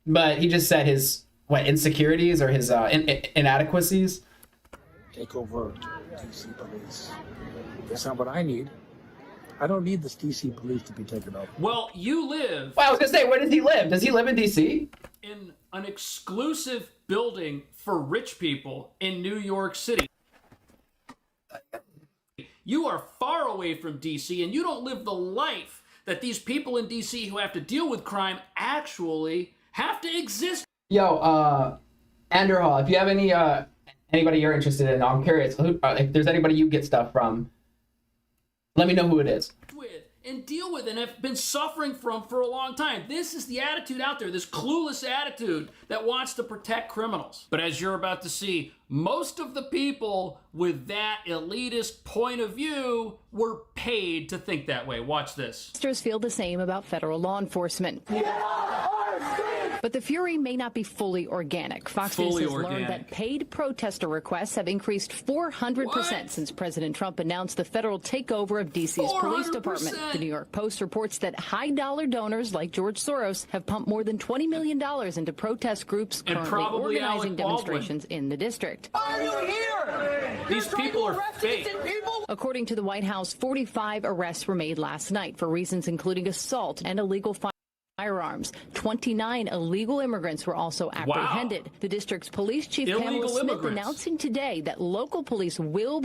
but he just said his insecurities or his inadequacies. Take over DC police. That's not what I need. I don't need this DC police to be taken over. Well, you live... Well, I was going to say, where does he live? Does he live in DC? In an exclusive building for rich people in New York City. You are far away from DC, and you don't live the life that these people in DC who have to deal with crime actually have to exist. Yo, Andrew Hall, if you have anybody you're interested in, I'm curious if there's anybody you get stuff from. Let me know who it is. And deal with and have been suffering from for a long time. This is the attitude out there, this clueless attitude that wants to protect criminals. But as you're about to see, most of the people with that elitist point of view were paid to think that way. Watch this. Protesters feel the same about federal law enforcement. But the fury may not be fully organic. Fox News has learned that paid protester requests have increased 400% since President Trump announced the federal takeover of DC's police department. The New York Post reports that high-dollar donors like George Soros have pumped more than $20 million into protest groups currently organizing demonstrations in the district. Are you here? These people are fake. According to the White House, 45 arrests were made last night for reasons including assault and illegal firearms. 29 illegal immigrants were also apprehended. Wow. The district's police chief, Pamela Smith, announcing today that local police will...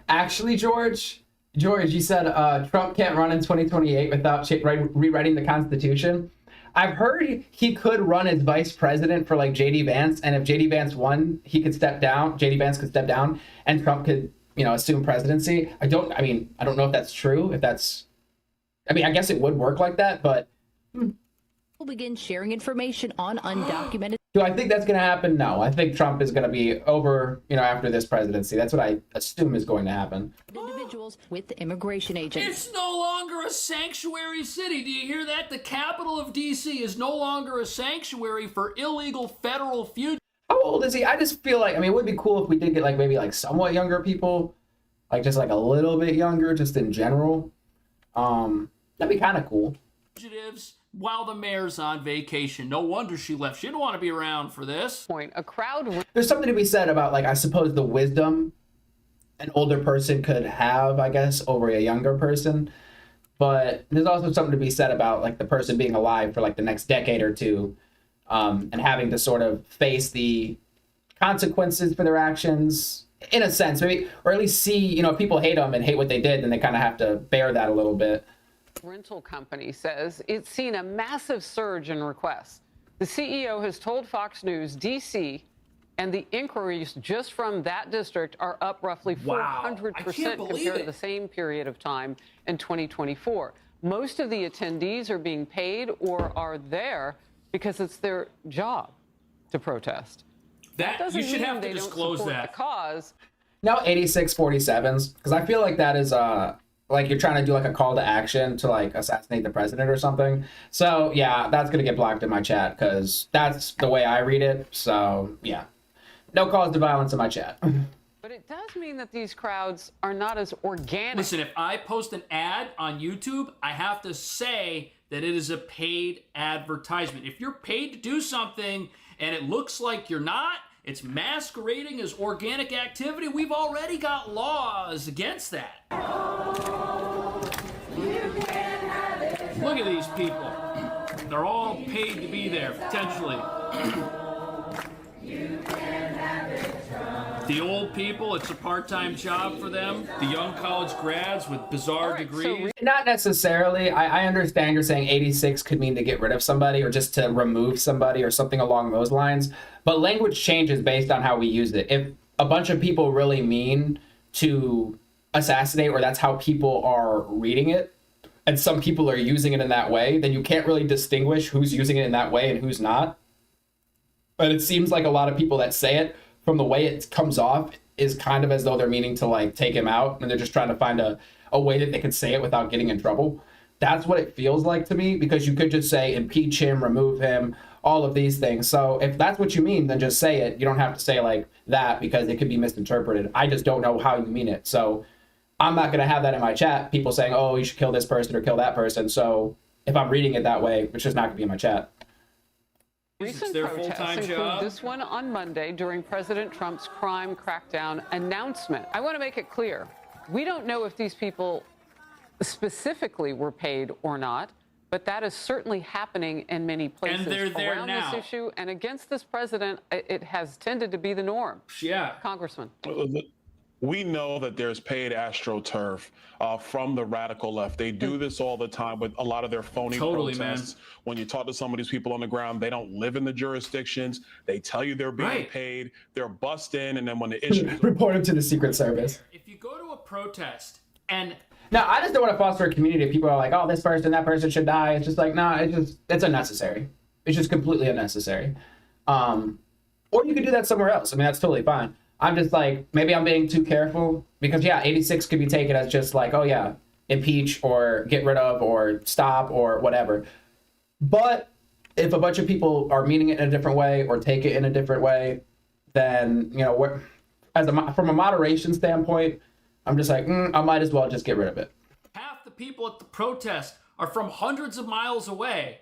Actually, George, you said Trump can't run in 2028 without rewriting the Constitution. I've heard he could run as vice president for like J.D. Vance, and if J.D. Vance won, he could step down. J.D. Vance could step down, and Trump could, assume presidency. I don't know if that's true. I guess it would work like that, but... will begin sharing information on undocumented. Do I think that's going to happen? No. I think Trump is going to be over, after this presidency. That's what I assume is going to happen. Individuals with immigration agents. It's no longer a sanctuary city. Do you hear that? The capital of DC is no longer a sanctuary for illegal federal fugitives. How old is he? I just feel like, it would be cool if we did get maybe somewhat younger people, just a little bit younger, just in general. That'd be kind of cool. Fugitives. While the mayor's on vacation. No wonder she left. She didn't want to be around for this. There's something to be said about, I suppose the wisdom an older person could have, I guess, over a younger person. But there's also something to be said about, the person being alive for, the next decade or two, and having to sort of face the consequences for their actions, in a sense, maybe, or at least see, if people hate them and hate what they did, then they kind of have to bear that a little bit. Rental company says it's seen a massive surge in requests. The CEO has told Fox News DC and the inquiries just from that district are up roughly 400% compared to the same period of time in 2024. Most of the attendees are being paid or are there because it's their job to protest. That doesn't you should mean have to they disclose don't support that. The cause. Now 8647s, because I feel like that is you're trying to do a call to action to assassinate the president or something. So yeah, that's gonna get blocked in my chat because that's the way I read it. So yeah, no calls to violence in my chat. But it does mean that these crowds are not as organic. Listen, if I post an ad on YouTube, I have to say that it is a paid advertisement. If you're paid to do something and it looks like you're not, it's masquerading as organic activity. We've already got laws against that. Look at these people. They're all paid to be there, potentially. The old people, it's a part-time job for them. The young college grads with bizarre degrees. Not necessarily. I understand you're saying 86 could mean to get rid of somebody or just to remove somebody or something along those lines. But language changes based on how we use it. If a bunch of people really mean to assassinate, or that's how people are reading it, and some people are using it in that way, then you can't really distinguish who's using it in that way and who's not. But it seems like a lot of people that say it, from the way it comes off, is kind of as though they're meaning to take him out, and they're just trying to find a way that they can say it without getting in trouble. That's what it feels like to me, because you could just say impeach him, remove him, all of these things. So if that's what you mean, then just say it. You don't have to say that because it could be misinterpreted. I just don't know how you mean it. So I'm not going to have that in my chat, people saying, oh, you should kill this person or kill that person. So if I'm reading it that way, it's just not going to be in my chat. Recent their protests full-time include job. this one on Monday during President Trump's crime crackdown announcement. I want to make it clear, we don't know if these people specifically were paid or not, but that is certainly happening in many places And they're there around now. this issue. And against this president, it has tended to be the norm. Yeah. Congressman. We know that there's paid AstroTurf from the radical left. They do this all the time with a lot of their phony protests. When you talk to some of these people on the ground, they don't live in the jurisdictions. They tell you they're being paid. They're bussed in, and then when the issue report them to the Secret Service. If you go to a protest and No, I just don't want to foster a community. People are like, oh, this person, that person should die. It's just like, nah, it's unnecessary. It's just completely unnecessary. Or you could do that somewhere else. I mean, that's totally fine. I'm just like, maybe I'm being too careful because, yeah, 86 could be taken as just like, oh, yeah, impeach or get rid of or stop or whatever. But if a bunch of people are meaning it in a different way or take it in a different way, then, you know, from a moderation standpoint, I'm just like, I might as well just get rid of it. half the people at the protest are from hundreds of miles away,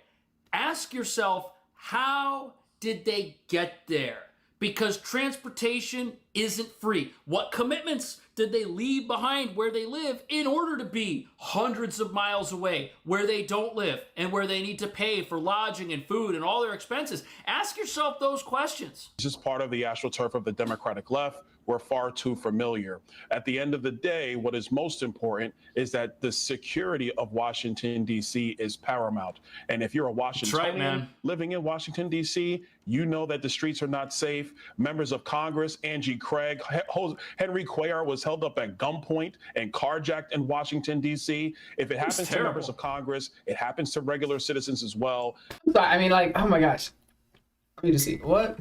ask yourself, how did they get there? Because transportation isn't free. What commitments did they leave behind where they live in order to be hundreds of miles away where they don't live and where they need to pay for lodging and food and all their expenses? Ask yourself those questions. It's just part of the AstroTurf of the Democratic left. We're far too familiar. At the end of the day, what is most important is that the security of Washington, D.C. is paramount. And if you're a Washingtonian living in Washington, D.C., you know that the streets are not safe. Members of Congress, Angie Craig, Henry Cuellar was held up at gunpoint and carjacked in Washington, D.C. If it happens to members of Congress, it happens to regular citizens as well. I mean, like, oh my gosh. Let me just see. What?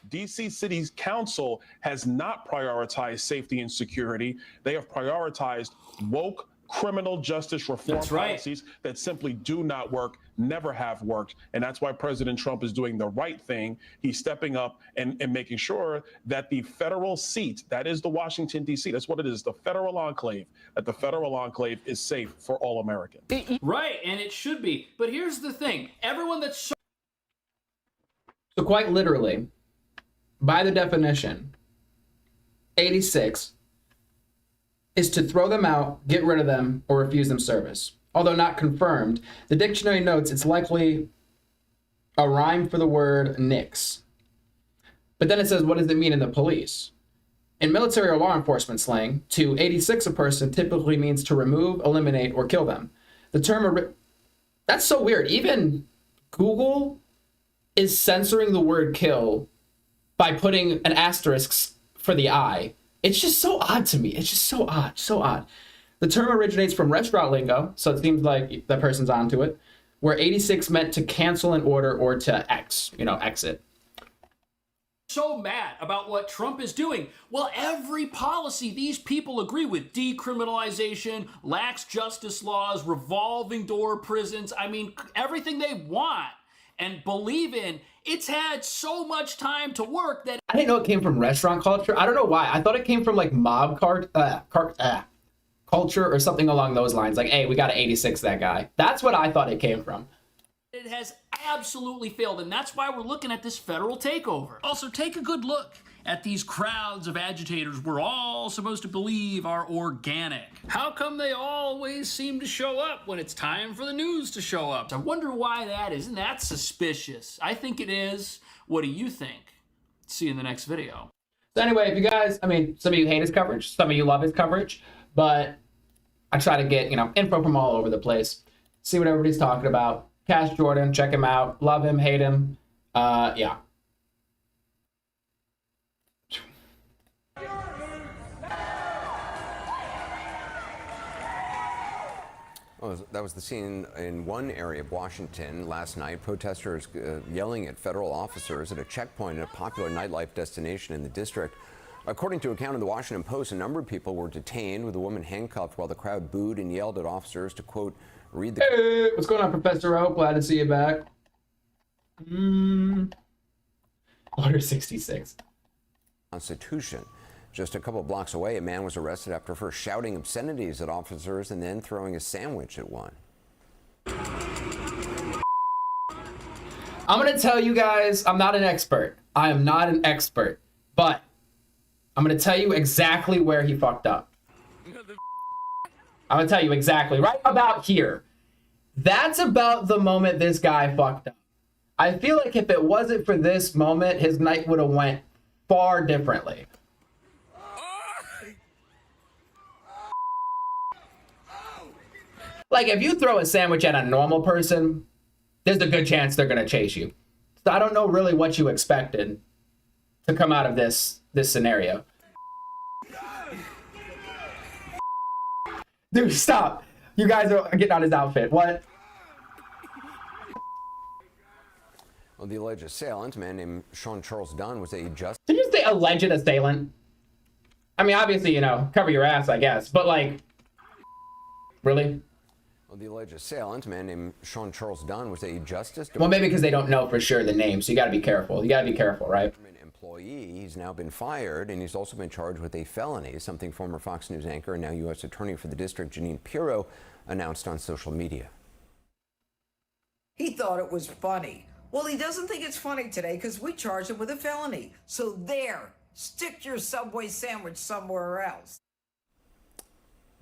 DC City's council has not prioritized safety and security. They have prioritized woke criminal justice reform policies that simply do not work, never have worked. And that's why President Trump is doing the right thing. He's stepping up and making sure that the federal seat, that is the Washington, D.C., that's what it is, the federal enclave, that the federal enclave is safe for all Americans. Right, and it should be. But here's the thing. Everyone that's So quite literally, by the definition, 86 is to throw them out, get rid of them, or refuse them service. Although not confirmed, the dictionary notes it's likely a rhyme for the word nix. But then it says, what does it mean in the police? In military or law enforcement slang, to 86 a person typically means to remove, eliminate, or kill them. The term, that's so weird. Even Google is censoring the word kill by putting an asterisk for the I. It's just so odd to me. It's just so odd. The term originates from restaurant lingo, so it seems like that person's onto it, where 86 meant to cancel an order or to exit. so mad about what Trump is doing. Well, every policy these people agree with, decriminalization, lax justice laws, revolving door prisons, I mean, everything they want and believe in, it's had so much time to work that... I didn't know it came from restaurant culture. I don't know why. I thought it came from like mob culture or something along those lines. Like, hey, we got to 86 that guy. That's what I thought it came from. It has absolutely failed, and that's why we're looking at this federal takeover. Also, take a good look at these crowds of agitators we're all supposed to believe are organic. How come they always seem to show up when it's time for the news to show up? I wonder why that is. Isn't that suspicious? I think it is. What do you think? See you in the next video. So anyway, if you guys, I mean, some of you hate his coverage, some of you love his coverage, but I try to get, info from all over the place. See what everybody's talking about. Cash Jordan, check him out. Love him, hate him. Yeah. Well, that was the scene in one area of Washington last night. Protesters yelling at federal officers at a checkpoint at a popular nightlife destination in the district. According to an account in the Washington Post, a number of people were detained with a woman handcuffed while the crowd booed and yelled at officers to, quote, read the... Hey, what's going on, Professor O? Glad to see you back. Order 66. Constitution. Just a couple of blocks away, a man was arrested after first shouting obscenities at officers and then throwing a sandwich at one. I'm going to tell you guys, I'm not an expert. I am not an expert. But I'm going to tell you exactly where he fucked up. I'm going to tell you exactly. Right about here. That's about the moment this guy fucked up. I feel like if it wasn't for this moment, his night would have went far differently. Like, if you throw a sandwich at a normal person, there's a good chance they're going to chase you. So I don't know really what you expected to come out of this scenario. Dude, stop. You guys are getting on his outfit. What? Well, the alleged assailant, a man named Sean Charles Dunn, was a just... Did you say alleged assailant? I mean, obviously, you know, cover your ass, I guess. But, like, really? Well, the alleged assailant, a man named Sean Charles Dunn, was a justice... Well, maybe because they don't know for sure the name, so you got to be careful. You got to be careful, right? Employee. He's now been fired, and he's also been charged with a felony, something former Fox News anchor and now U.S. Attorney for the district, Jeanine Pirro, announced on social media. He thought it was funny. Well, he doesn't think it's funny today because we charged him with a felony. So there, stick your Subway sandwich somewhere else.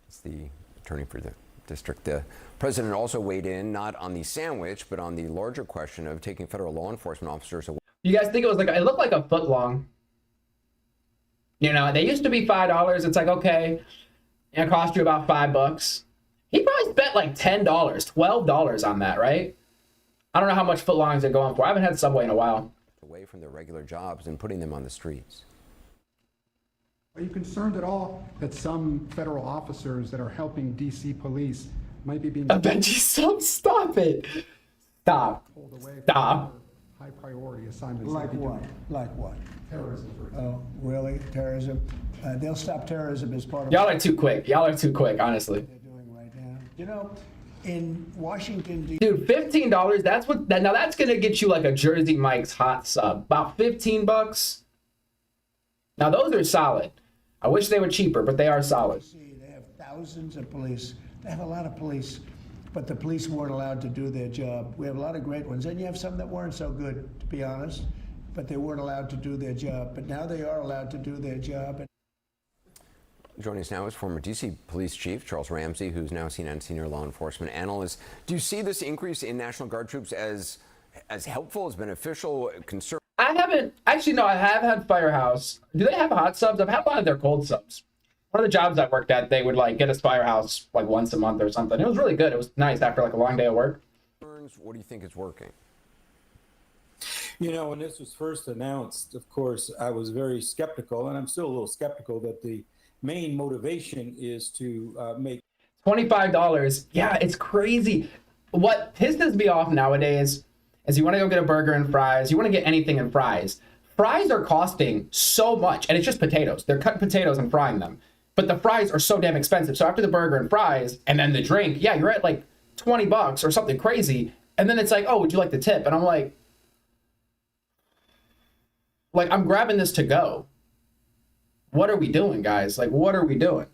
It's the attorney for the district. The president also weighed in not on the sandwich, but on the larger question of taking federal law enforcement officers away. You guys think it was like, it looked like a foot long. You know, they used to be $5. It's like, okay, it cost you about $5. He probably spent like $10, $12 on that, right? I don't know how much footlongs they're going for. I haven't had Subway in a while. Away from their regular jobs and putting them on the streets. Are you concerned at all that some federal officers that are helping DC police might be being... I bet you stop it. Stop. Stop. High priority assignments. Like what? Like what? Terrorism, for example. Oh, really? Terrorism? They'll stop terrorism as part of... Y'all are too quick. Y'all are too quick, honestly. They're doing right now. You know, in Washington, D.C. Dude, $15, that's what... Now that's going to get you like a Jersey Mike's hot sub. About $15. Now those are solid. I wish they were cheaper, but they are solid. They have thousands of police. They have a lot of police. But the police weren't allowed to do their job. We have a lot of great ones. And you have some that weren't so good, to be honest. But they weren't allowed to do their job. But now they are allowed to do their job. Joining us now is former D.C. Police Chief Charles Ramsey, who's now CNN senior law enforcement analyst. Do you see this increase in National Guard troops as helpful, as beneficial, concern? I haven't, actually, no, I have had Firehouse. Do they have hot subs? I've had a lot of their cold subs. One of the jobs I worked at, they would like get us Firehouse like once a month or something. It was really good. It was nice after like a long day of work. What do you think is working? You know, when this was first announced, of course, I was very skeptical, and I'm still a little skeptical that the main motivation is to make $25. Yeah, it's crazy. What pisses me off nowadays is you want to go get a burger and fries. You want to get anything in fries. Fries are costing so much, and it's just potatoes. They're cutting potatoes and frying them. But the fries are so damn expensive. So after the burger and fries, and then the drink, yeah, you're at like $20 or something crazy. And then it's like, oh, would you like the tip? And I'm like, I'm grabbing this to go. What are we doing, guys? Like, what are we doing?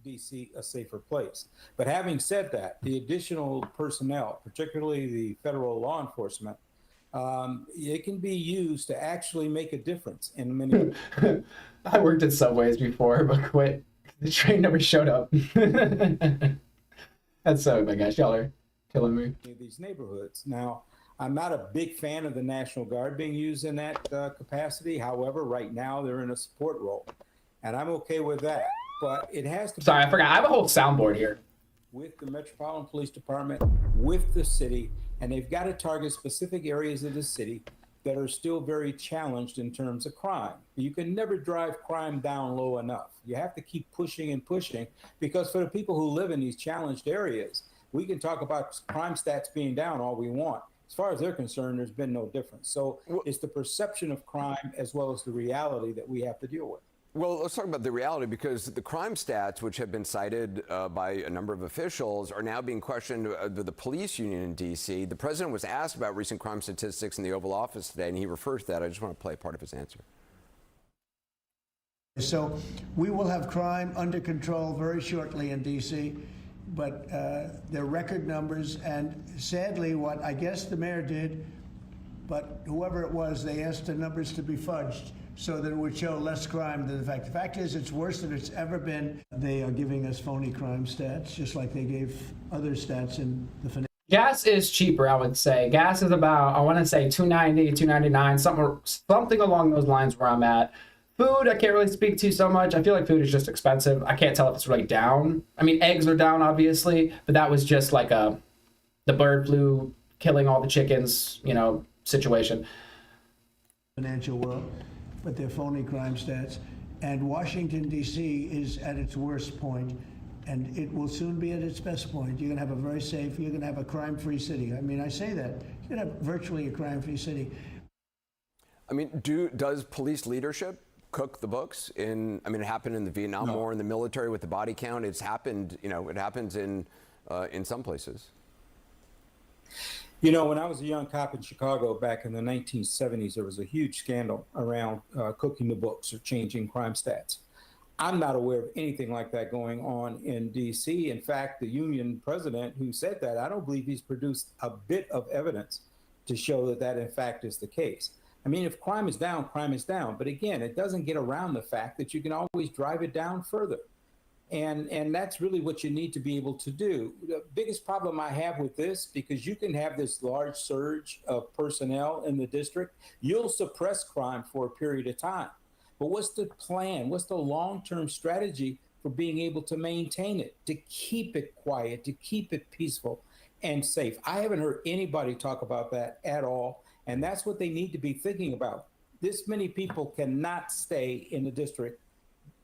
DC a safer place. But having said that, the additional personnel, particularly the federal law enforcement, it can be used to actually make a difference in many. I worked at Subways before, but quit. The train never showed up. That's so, my gosh, y'all are killing me. These neighborhoods. Now, I'm not a big fan of the National Guard being used in that capacity. However, right now they're in a support role, and I'm okay with that. But it has to. Sorry, I forgot. I have a whole soundboard here. With the Metropolitan Police Department, with the city, and they've got to target specific areas of the city that are still very challenged in terms of crime. You can never drive crime down low enough. You have to keep pushing and pushing, because for the people who live in these challenged areas, we can talk about crime stats being down all we want. As far as they're concerned, there's been no difference. So it's the perception of crime as well as the reality that we have to deal with. Well, let's talk about the reality, because the crime stats, which have been cited by a number of officials, are now being questioned by the police union in D.C. The president was asked about recent crime statistics in the Oval Office today, and he referred to that. I just want to play part of his answer. So we will have crime under control very shortly in D.C., but they're record numbers. And sadly, what I guess the mayor did, but whoever it was, they asked the numbers to be fudged so that it would show less crime than the fact. The fact is, it's worse than it's ever been. They are giving us phony crime stats, just like they gave other stats in the financial. Gas is cheaper, I would say. Gas is about, I want to say $2.90, $2.99, something along those lines where I'm at. Food, I can't really speak to so much. I feel like food is just expensive. I can't tell if it's really down. I mean, eggs are down, obviously, but that was just like the bird flu killing all the chickens, you know, situation. Financial world, but they're phony crime stats. And Washington, D.C. is at its worst point, and it will soon be at its best point. You're going to have a very safe, you're going to have a crime-free city. I mean, I say that. You're going to have virtually a crime-free city. I mean, does police leadership cook the books? I mean, it happened in the Vietnam War in the military with the body count. It's happened, you know, it happens in some places. You know, when I was a young cop in Chicago back in the 1970s, there was a huge scandal around cooking the books or changing crime stats. I'm not aware of anything like that going on in D.C. In fact, the union president who said that, I don't believe he's produced a bit of evidence to show that that in fact is the case. I mean, if crime is down, crime is down. But again, it doesn't get around the fact that you can always drive it down further. And that's really what you need to be able to do. The biggest problem I have with this, because you can have this large surge of personnel in the district, you'll suppress crime for a period of time. But what's the plan? What's the long-term strategy for being able to maintain it, to keep it quiet, to keep it peaceful and safe? I haven't heard anybody talk about that at all. And that's what they need to be thinking about. This many people cannot stay in the district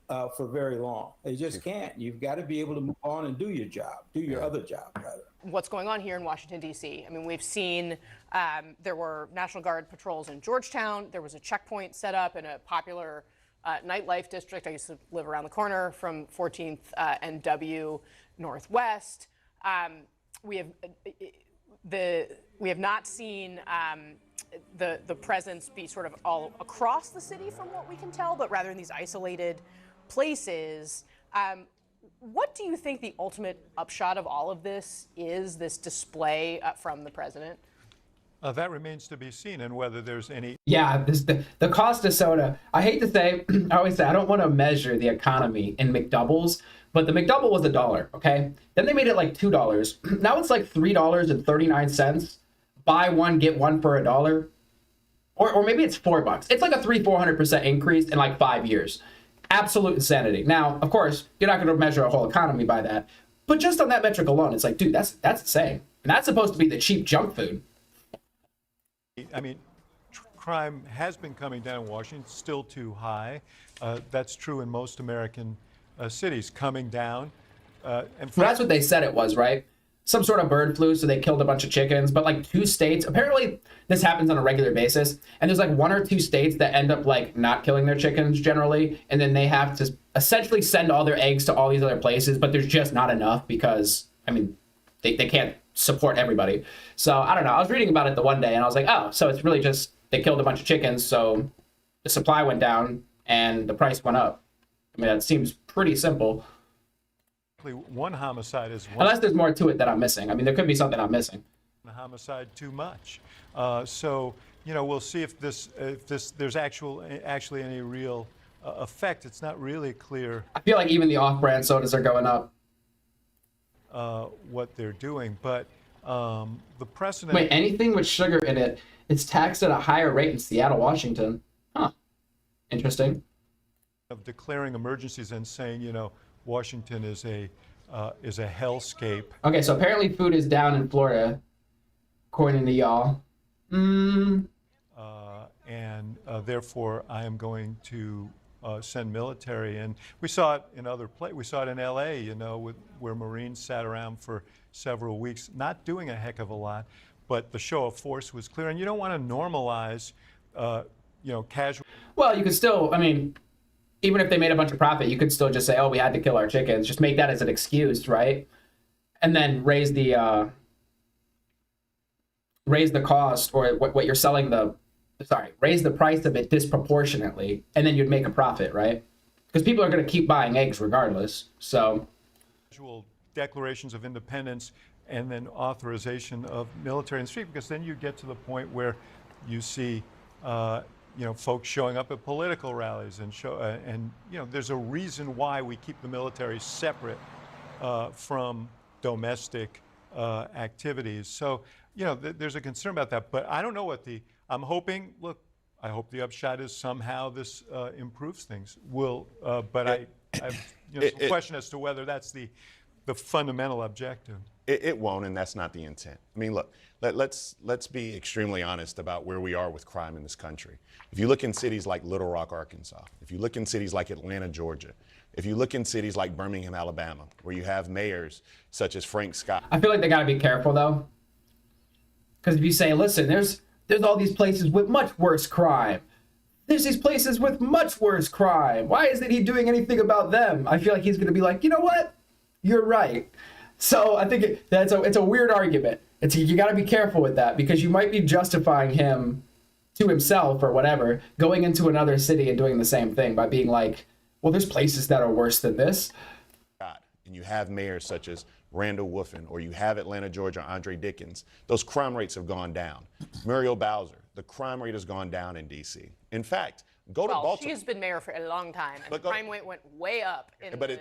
for very long. They just can't. You've got to be able to move on and do your job, do your other job, rather. What's going on here in Washington, D.C.? I mean, we've seen there were National Guard patrols in Georgetown. There was a checkpoint set up in a popular nightlife district. I used to live around the corner from 14th and W Northwest. We have not seen the presence be sort of all across the city from what we can tell, but rather in these isolated places. What do you think the ultimate upshot of all of this is, this display from the president? That remains to be seen, and whether there's any... Yeah, the cost of soda. I hate to say, I always say, I don't want to measure the economy in McDoubles, but the McDouble was $1, okay? Then they made it like $2. Now it's like $3.39. Buy one, get one for $1. Or maybe it's $4. It's like a 300-400% increase in like 5 years. Absolute insanity. Now, of course, you're not going to measure a whole economy by that, but just on that metric alone, it's like, dude, that's insane. And that's supposed to be the cheap junk food. I mean, crime has been coming down in Washington, still too high. That's true in most American cities, coming down. Well, that's what they said it was, right? Some sort of bird flu, so they killed a bunch of chickens. But like 2 states, apparently this happens on a regular basis, and there's like 1 or 2 states that end up like not killing their chickens generally, and then they have to essentially send all their eggs to all these other places, but there's just not enough because, I mean, they can't support everybody. So I don't know. I was reading about it the one day, and I was like, oh, so it's really just they killed a bunch of chickens, so the supply went down and the price went up. I mean, that seems pretty simple. One homicide is one. Unless there's more to it that I'm missing. I mean, there could be something I'm missing. A homicide too much. So, you know, we'll see if there's actually any real effect. It's not really clear. I feel like even the off-brand sodas are going up. What they're doing, but the precedent. Wait, anything with sugar in it, it's taxed at a higher rate in Seattle, Washington. Huh. Interesting. Of declaring emergencies and saying, you know, Washington is a hellscape. Okay, so apparently food is down in Florida, according to y'all. Therefore, I am going to send military in. We saw it in other places. We saw it in L.A., you know, where Marines sat around for several weeks, not doing a heck of a lot, but the show of force was clear. And you don't want to normalize, you know, casual. Well, you could still, I mean, even if they made a bunch of profit, you could still just say, oh, we had to kill our chickens. Just make that as an excuse, right? And then raise the cost, or what you're selling raise the price of it disproportionately, and then you'd make a profit, right? because people are going to keep buying eggs regardless. So declarations of independence and then authorization of military in the street, because then you get to the point where you see folks showing up at political rallies and there's a reason why we keep the military separate from domestic activities. So there's a concern about that, but I don't know what I'm hoping. Look, I hope the upshot is somehow this improves things. But I have some question as to whether that's the fundamental objective. It won't, and that's not the intent. I mean, look, let's be extremely honest about where we are with crime in this country. If you look in cities like Little Rock, Arkansas, if you look in cities like Atlanta, Georgia, if you look in cities like Birmingham, Alabama, where you have mayors such as Frank Scott. I feel like they got to be careful, though. Because if you say, listen, there's all these places with much worse crime. There's these places with much worse crime. Why isn't he doing anything about them? I feel like he's going to be like, you know what? You're right. So I think it's a weird argument. You got to be careful with that, because you might be justifying him to himself or whatever, going into another city and doing the same thing by being like, well, there's places that are worse than this. And you have mayors such as Randall Woofin, or you have Atlanta, Georgia, Andre Dickens. Those crime rates have gone down. Muriel Bowser, the crime rate has gone down in D.C. In fact, go to Baltimore. She has been mayor for a long time, and the crime rate went way up during the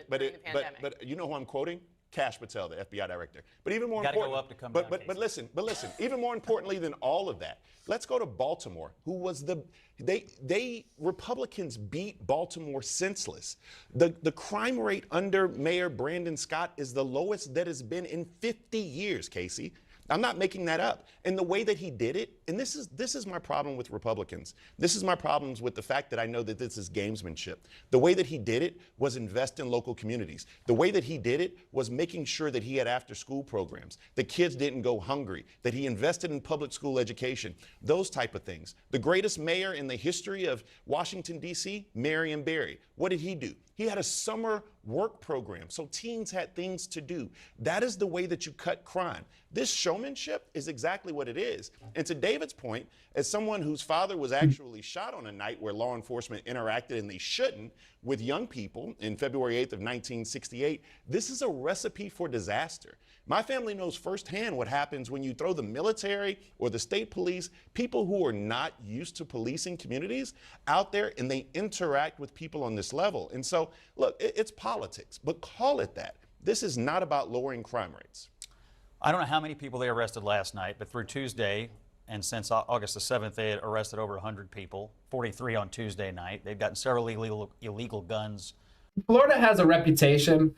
pandemic. But you know who I'm quoting? Cash Patel, the FBI director. But even more important, go up to come down, but listen, even more importantly than all of that, let's go to Baltimore, who was Republicans beat Baltimore senseless. The crime rate under Mayor Brandon Scott is the lowest that has been in 50 years, Casey. I'm not making that up. And the way that he did it, and this is my problem with Republicans. This is my problems with the fact that I know that this is gamesmanship. The way that he did it was invest in local communities. The way that he did it was making sure that he had after-school programs, that kids didn't go hungry, that he invested in public school education, those type of things. The greatest mayor in the history of Washington, D.C., Marion Barry. What did he do? He had a summer work program, so teens had things to do. That is the way that you cut crime. This showmanship is exactly what it is. And to David's point, as someone whose father was actually shot on a night where law enforcement interacted, and they shouldn't, with young people in February 8th of 1968, this is a recipe for disaster. My family knows firsthand what happens when you throw the military or the state police, people who are not used to policing communities, out there, and they interact with people on this level. And so, look, it's politics, but call it that. This is not about lowering crime rates. I don't know how many people they arrested last night, but through Tuesday, and since August the 7th, they had arrested over 100 people, 43 on Tuesday night. They've gotten several illegal guns. Florida has a reputation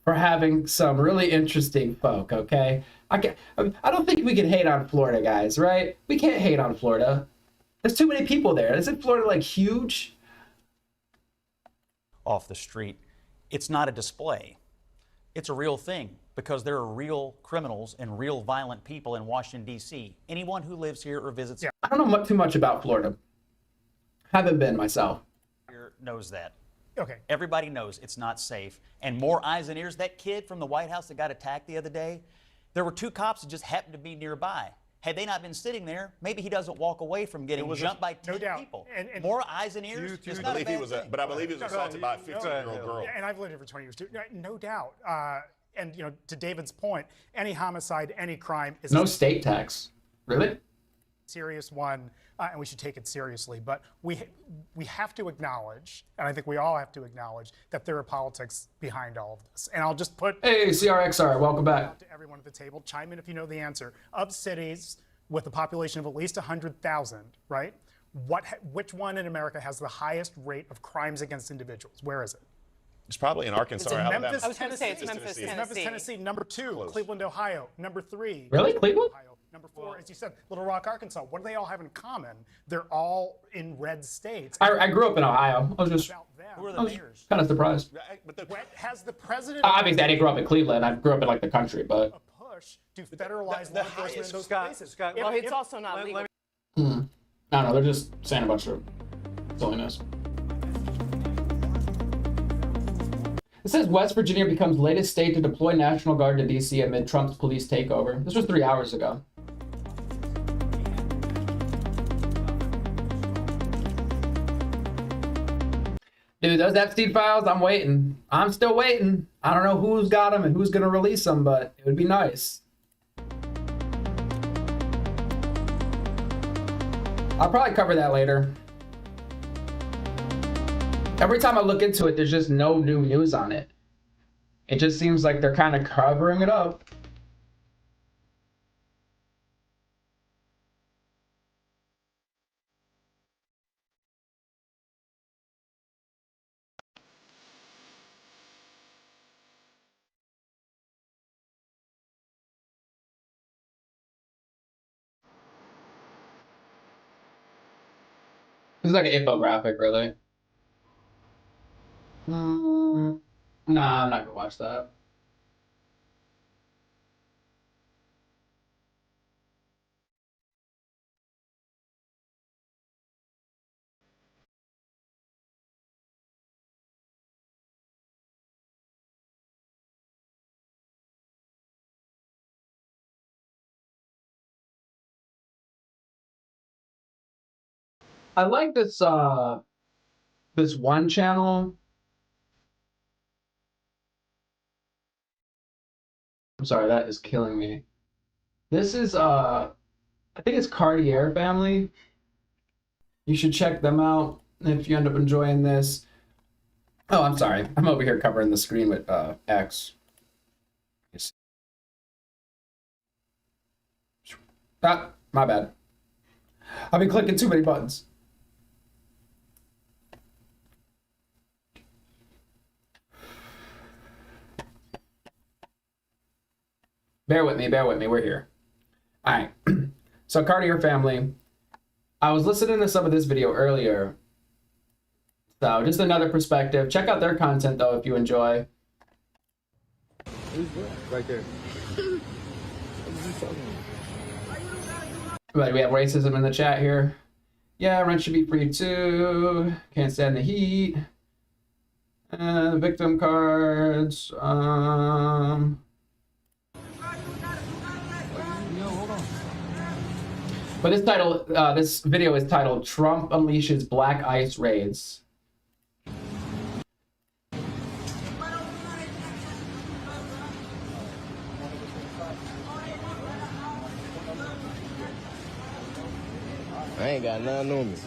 for having some really interesting folk, okay? I don't think we can hate on Florida, guys, right? We can't hate on Florida. There's too many people there. Isn't Florida, like, huge? Off the street. It's not a display. It's a real thing, because there are real criminals and real violent people in Washington, D.C. Anyone who lives here or visits I don't know too much about Florida. Haven't been myself. here knows that. Okay. Everybody knows it's not safe. And more eyes and ears. That kid from the White House that got attacked the other day, there were two cops that just happened to be nearby. Had they not been sitting there, maybe he doesn't walk away from getting jumped by 10 people. And more eyes and ears. I believe he was assaulted by a 15-year-old girl. And I've lived here for 20 years too. No doubt. And to David's point, any homicide, any crime is no state tax. Really? Serious one, and we should take it seriously. But we have to acknowledge, and I think we all have to acknowledge, that there are politics behind all of this. And I'll just put hey, CRXR, welcome back. To everyone at the table, chime in if you know the answer. Of cities with a population of at least 100,000, right? Which one in America has the highest rate of crimes against individuals? Where is it? It's probably in Arkansas. It's in Alabama. Memphis, I was going to say it's Tennessee. Memphis, Tennessee. Number 2, Cleveland, Ohio. Number 3. Really? Cleveland? Ohio. Number 4, as you said, Little Rock, Arkansas. What do they all have in common? They're all in red states. I grew up in Ohio. I was just kind of surprised. Has the president... Obviously, I didn't grow up in Cleveland. I grew up in like the country, but... push to federalize law enforcement in those places. Well, it's also not legal. I don't know. They're just saying a bunch of silliness. It says West Virginia becomes latest state to deploy National Guard to D.C. amid Trump's police takeover. This was 3 hours ago. Dude, those Epstein files, I'm waiting. I'm still waiting. I don't know who's got them and who's going to release them, but it would be nice. I'll probably cover that later. Every time I look into it, there's just no new news on it. It just seems like they're kind of covering it up. It's like an infographic, really. Nah, I'm not gonna watch that. I like this this one channel. I'm sorry, that is killing me. This is I think it's Cartier Family. You should check them out if you end up enjoying this. Oh, I'm sorry. I'm over here covering the screen with X. Ah, my bad. I've been clicking too many buttons. Bear with me, we're here. All right, so Cartier Family. I was listening to some of this video earlier. So just another perspective. Check out their content though if you enjoy. Who's that? Right there. But we have racism in the chat here. Yeah, rent should be free too. Can't stand the heat. Victim cards. But this title, this video is titled "Trump Unleashes Black Ice Raids." I ain't got nothing on me.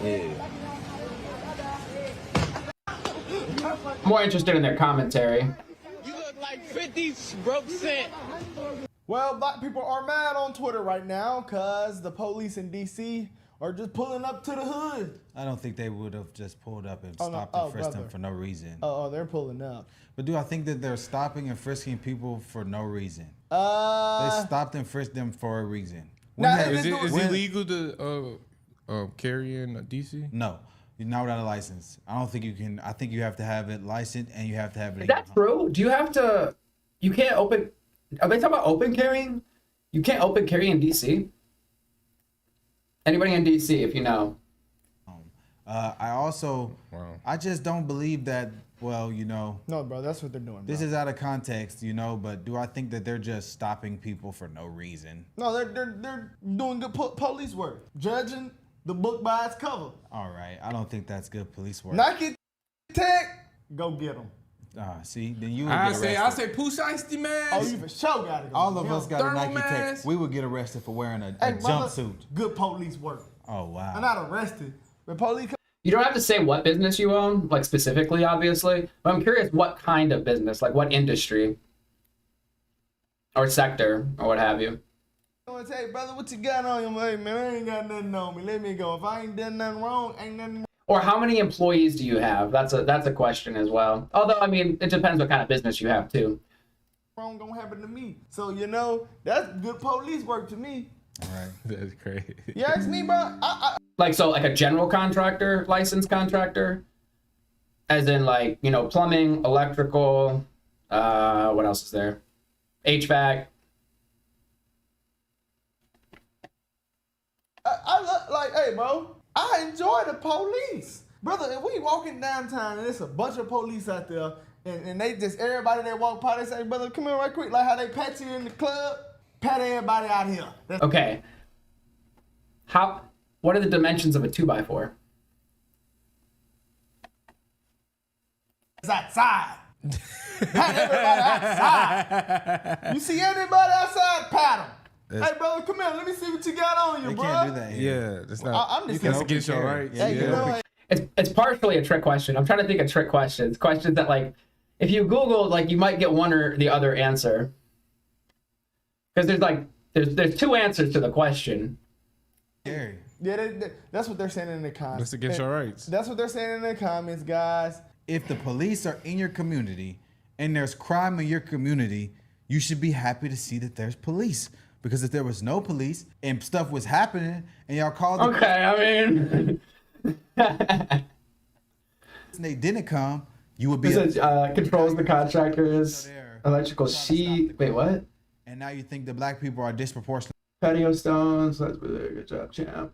Yeah. More interested in their commentary. You look like 50 broke cent. Well, black people are mad on Twitter right now because the police in D.C. are just pulling up to the hood. I don't think they would have just pulled up and stopped and frisked them for no reason. Oh, they're pulling up. But do I think that they're stopping and frisking people for no reason? They stopped and frisked them for a reason. Is it legal to carry in DC? No, you're not without a license. I don't think you can. I think you have to have it licensed and you have to have it. Is that true? Do you have to? You can't open. Are they talking about open carrying? You can't open carry in DC. Anybody in DC, if you know. I also, I just don't believe that. Well, you know. No, bro, that's what they're doing. This is out of context, you know. But do I think that they're just stopping people for no reason? No, they're doing good police work, judging the book by its cover. All right, I don't think that's good police work. Nike Tech, go get them. See, then you would I get say arrested. Pooh Shiesty mask. Oh, you for sure gotta go. All of us got a Thermal Nike Tech. mask. We would get arrested for wearing a Hey, brother, jumpsuit. good police work. Oh wow. I'm not arrested, but police. You don't have to say what business you own, like specifically, obviously. But I'm curious what kind of business, like what industry or sector or what have you. I want to say, brother, what you got on you? Hey, man, I ain't got nothing on me. Let me go. If I ain't done nothing wrong, ain't nothing. Or how many employees do you have? That's a question as well. Although, I mean, it depends what kind of business you have too. Wrong gonna happen to me. So, you know, that's good police work to me. All right. That's crazy. You ask me, bro? Like, so like a general contractor, licensed contractor? As in like, you know, plumbing, electrical, what else is there? HVAC. I look like, hey, bro, I enjoy the police. Brother, if we walking downtown and there's a bunch of police out there and they just, everybody that walk by, they say, brother, come here right quick. Like how they pat you in the club, pat everybody out here. Okay. What are the dimensions of a 2x4? outside. Pat everybody outside. You see anybody outside? Pat them. Hey, brother, come here. Let me see what you got on you, They bro. can't do that here. Yeah, that's not. I'm just That's saying. against your rights. Hey, you know, It's partially a trick question. I'm trying to think of trick questions. Questions that, like, if you Google, like, you might get one or the other answer. Because there's two answers to the question. Yeah, that's what they're saying in the comments. That's against your rights. That's what they're saying in the comments, guys. If the police are in your community and there's crime in your community, you should be happy to see that there's police. Because if there was no police and stuff was happening and y'all called the Okay, I mean... and they didn't come, you would be... This is, controls the contractors, electrical sheet... Wait, what? And now you think the black people are disproportionate. Patio stones. That's really good job, champ.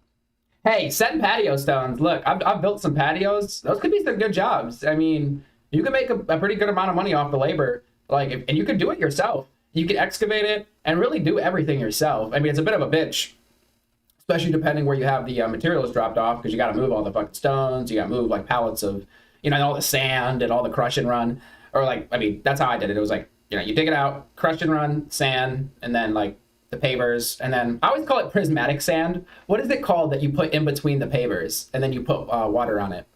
Hey, setting patio stones. Look, I've built some patios. Those could be some good jobs. I mean, you can make a pretty good amount of money off the labor. Like, and you can do it yourself. You can excavate it and really do everything yourself. I mean, it's a bit of a bitch, especially depending where you have the materials dropped off, because you got to move all the fucking stones. You got to move like pallets of, all the sand and all the crush and run. Or like, I mean, that's how I did it. It was like, you dig it out, crush and run, sand, and then like the pavers. And then I always call it prismatic sand. What is it called that you put in between the pavers and then you put water on it?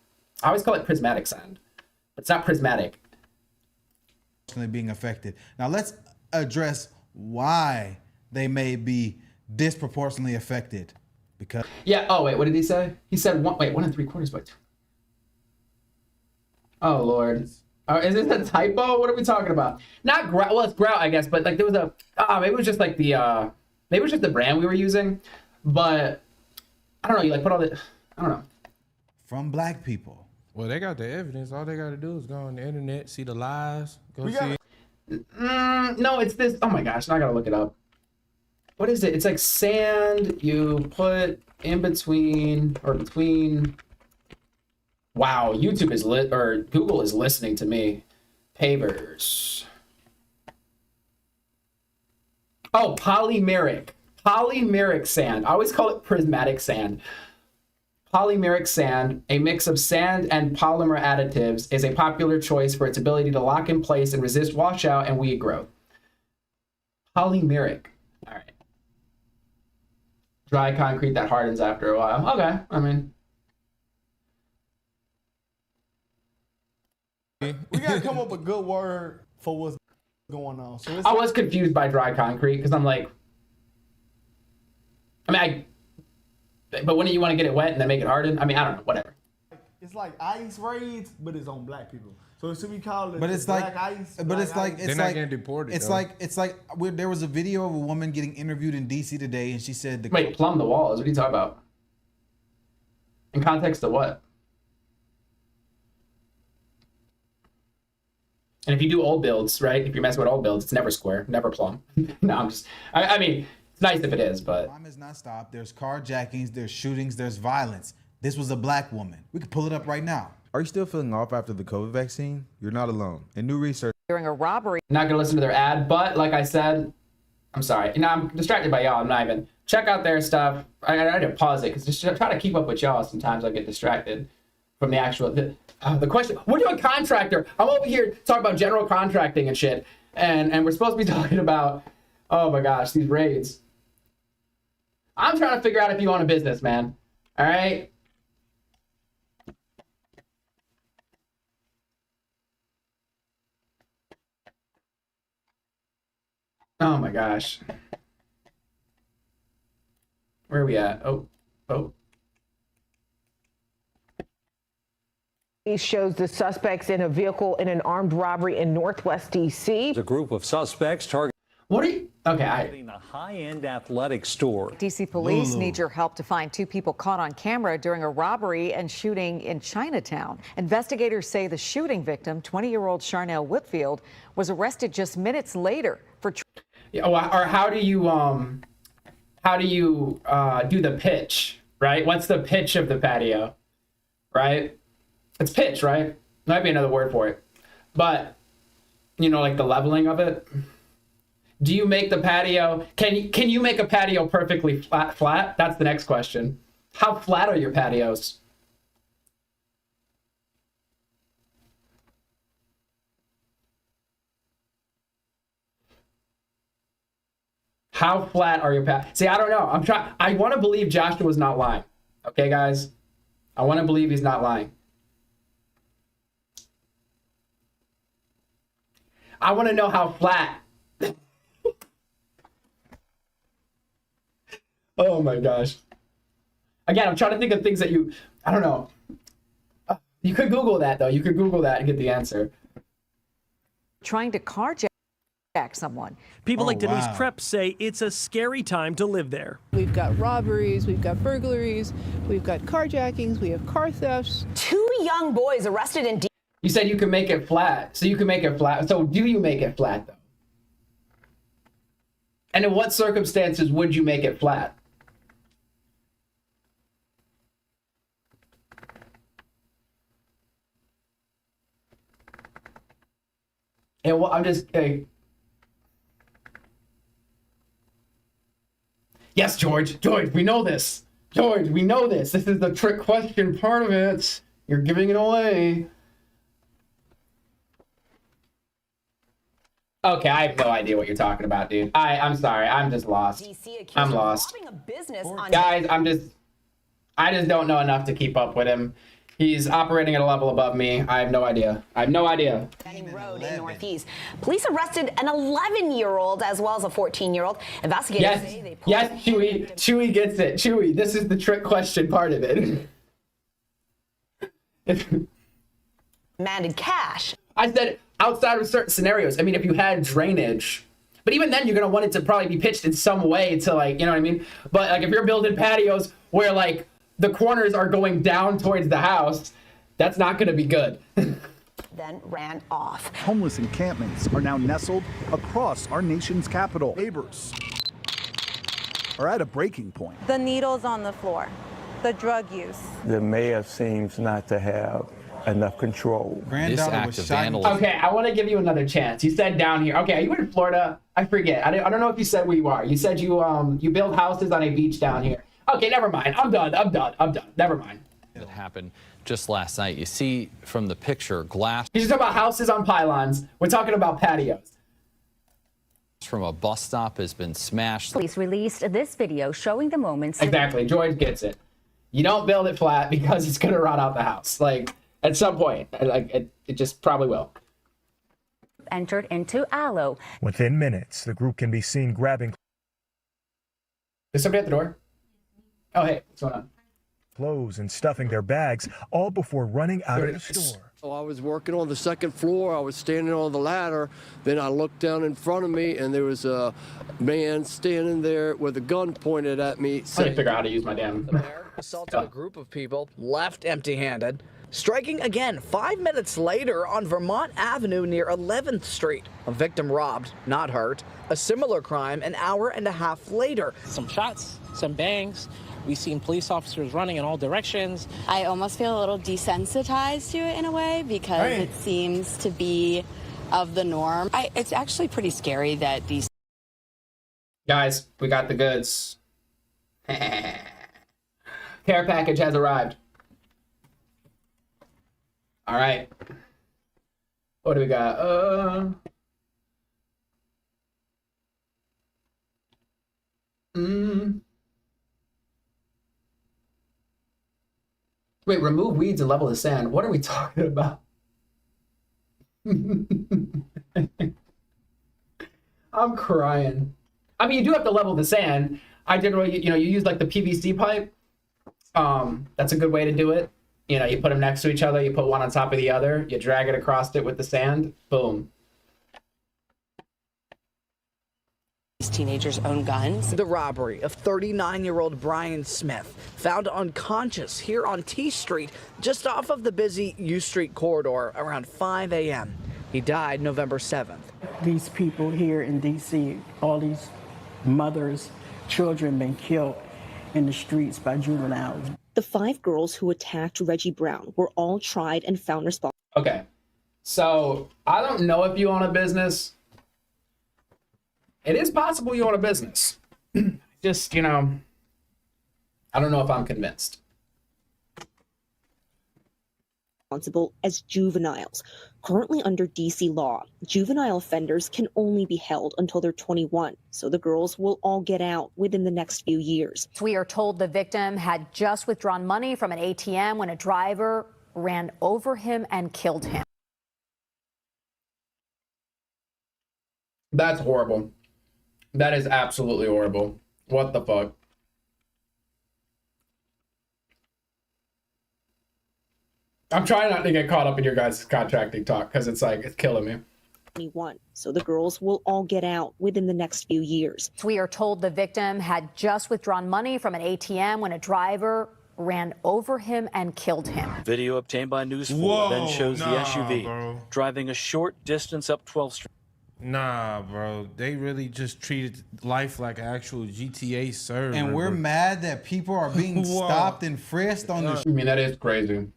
I always call it prismatic sand. It's not prismatic. Being affected. Now let's address why they may be disproportionately affected. Because oh wait, what did he say? He said 1 3/4 by 2. Oh Lord. Is this a typo? What are we talking about? Not grout. Well, it's grout, I guess, but like there was maybe it was just like maybe it was just the brand we were using, but I don't know. You like put all the, I don't know. From black people. Well, they got the evidence. All they got to do is go on the internet, see the lies, go see. No, it's this. Oh my gosh, now I gotta look it up. What is it? It's like sand you put in between or between. Wow, YouTube is Google is listening to me. Pavers. Oh, polymeric. Polymeric sand. I always call it prismatic sand. Polymeric sand, a mix of sand and polymer additives, is a popular choice for its ability to lock in place and resist washout and weed growth. Polymeric. All right. Dry concrete that hardens after a while. Okay, I mean. We gotta come up with a good word for what's going on. So I was confused by dry concrete because I'm like, but when do you want to get it wet and then make it harden? I mean, I don't know, whatever. It's like ice raids, but it's on black people. So it should be called but it's black like, ice. But it's like, they're not getting deported. It's like there was a video of a woman getting interviewed in DC today, and she said, "Wait, plumb the walls? What are you talking about? In context of what?" And if you do old builds, right? If you're messing with old builds, it's never square, never plumb. No, I'm just. I mean, it's nice if it is, but. Crime has not stopped. There's carjackings, there's shootings, there's violence. This was a black woman. We could pull it up right now. Are you still feeling off after the COVID vaccine? You're not alone. In new research during a robbery. Not gonna listen to their ad, but like I said, I'm sorry. I'm distracted by y'all. I'm not even. Check out their stuff. I had to pause it because just try to keep up with y'all. Sometimes I get distracted from the actual. The question. We're doing contractor. I'm over here talking about general contracting and shit, and we're supposed to be talking about. Oh my gosh, these raids. I'm trying to figure out if you own a business, man. All right. Oh my gosh. Where are we at? Oh. Shows the suspects in a vehicle in an armed robbery in Northwest D.C. A group of suspects targeting. What are you? Okay. A high-end athletic store. D.C. police need your help to find two people caught on camera during a robbery and shooting in Chinatown. Investigators say the shooting victim, 20-year-old Charnel Whitfield, was arrested just minutes later for. Yeah, or how do you do the pitch, right? What's the pitch of the patio, right? It's pitch, right? Might be another word for it, but like the leveling of it. Do you make the patio? Can you make a patio perfectly flat? That's the next question. How flat are your patios? How flat are your pads? See, I don't know. I want to believe Joshua's not lying. Okay, guys? I want to believe he's not lying. I want to know how flat. Oh my gosh. Again, I'm trying to think of things that I don't know. You could Google that, though. You could Google that and get the answer. Trying to carjack someone. People like Denise Krepp say it's a scary time to live there. We've got robberies, we've got burglaries, we've got carjackings, we have car thefts. 2 young boys arrested in You said you can make it flat. So you can make it flat. So do you make it flat, though? And in what circumstances would you make it flat? And what I'm just Yes, George. George, we know this. George, we know this. This is the trick question part of it. You're giving it away. Okay, I have no idea what you're talking about, dude. I'm sorry. I'm just lost. I'm lost. Guys, I just don't know enough to keep up with him. He's operating at a level above me. I have no idea. I have no idea. Road in Northeast. Police arrested an 11-year-old as well as a 14-year-old. Investigators say they pulled Chewy gets it. Chewy, this is the trick question part of it. demanded cash. I said outside of certain scenarios. I mean, if you had drainage, but even then you're going to want it to probably be pitched in some way to, like, you know what I mean? But like if you're building patios where like the corners are going down towards the house, that's not going to be good. Then ran off. Homeless encampments are now nestled across our nation's capital. Neighbors are at a breaking point. The needles on the floor, the drug use. The mayor seems not to have enough control. Okay, I want to give you another chance. You said down here. Okay, are you in Florida? I forget. I don't know if you said where you are. You said you build houses on a beach down here. Okay, never mind. I'm done. Never mind. That happened just last night. You see from the picture, glass. He's talking about houses on pylons. We're talking about patios. From a bus stop has been smashed. Police released this video showing the moments. Exactly. George gets it. You don't build it flat because it's going to rot out the house. Like, at some point, like it just probably will. Entered into Aloe. Within minutes, the group can be seen grabbing. Is somebody at the door? Oh, hey, what's going on? Clothes and stuffing their bags, all before running out of the store. So I was working on the second floor. I was standing on the ladder. Then I looked down in front of me, and there was a man standing there with a gun pointed at me. I need to figure out how to use my damn. The mayor assaulted a group of people, left empty-handed, striking again 5 minutes later on Vermont Avenue near 11th Street. A victim robbed, not hurt. A similar crime an hour and a half later. Some shots, some bangs. We've seen police officers running in all directions. I almost feel a little desensitized to it in a way because it seems to be of the norm. It's actually pretty scary that these Guys, we got the goods. Care package has arrived. All right. What do we got? Wait, remove weeds and level the sand. What are we talking about? I'm crying. I mean, you do have to level the sand. I generally, you use like the PVC pipe. That's a good way to do it. You put them next to each other. You put one on top of the other. You drag it across it with the sand. Boom. Teenagers own guns. The robbery of 39-year-old Brian Smith, found unconscious here on T Street, just off of the busy U Street corridor around 5 a.m. He died November 7th. These people here in D.C., all these mothers, children been killed in the streets by juveniles. The 5 girls who attacked Reggie Brown were all tried and found responsible. Okay, so I don't know if you own a business. It is possible you own a business. Just, I don't know if I'm convinced. responsible as juveniles. Currently under DC law, juvenile offenders can only be held until they're 21, so the girls will all get out within the next few years. We are told the victim had just withdrawn money from an ATM when a driver ran over him and killed him. That's horrible. That is absolutely horrible. What the fuck? I'm trying not to get caught up in your guys' contracting talk because it's like, it's killing me. 21, so the girls will all get out within the next few years. We are told the victim had just withdrawn money from an ATM when a driver ran over him and killed him. Video obtained by News 4 then shows the SUV driving a short distance up 12th Street. Nah, bro. They really just treated life like an actual GTA server. And we're mad that people are being stopped and frisked on the I mean, that is crazy.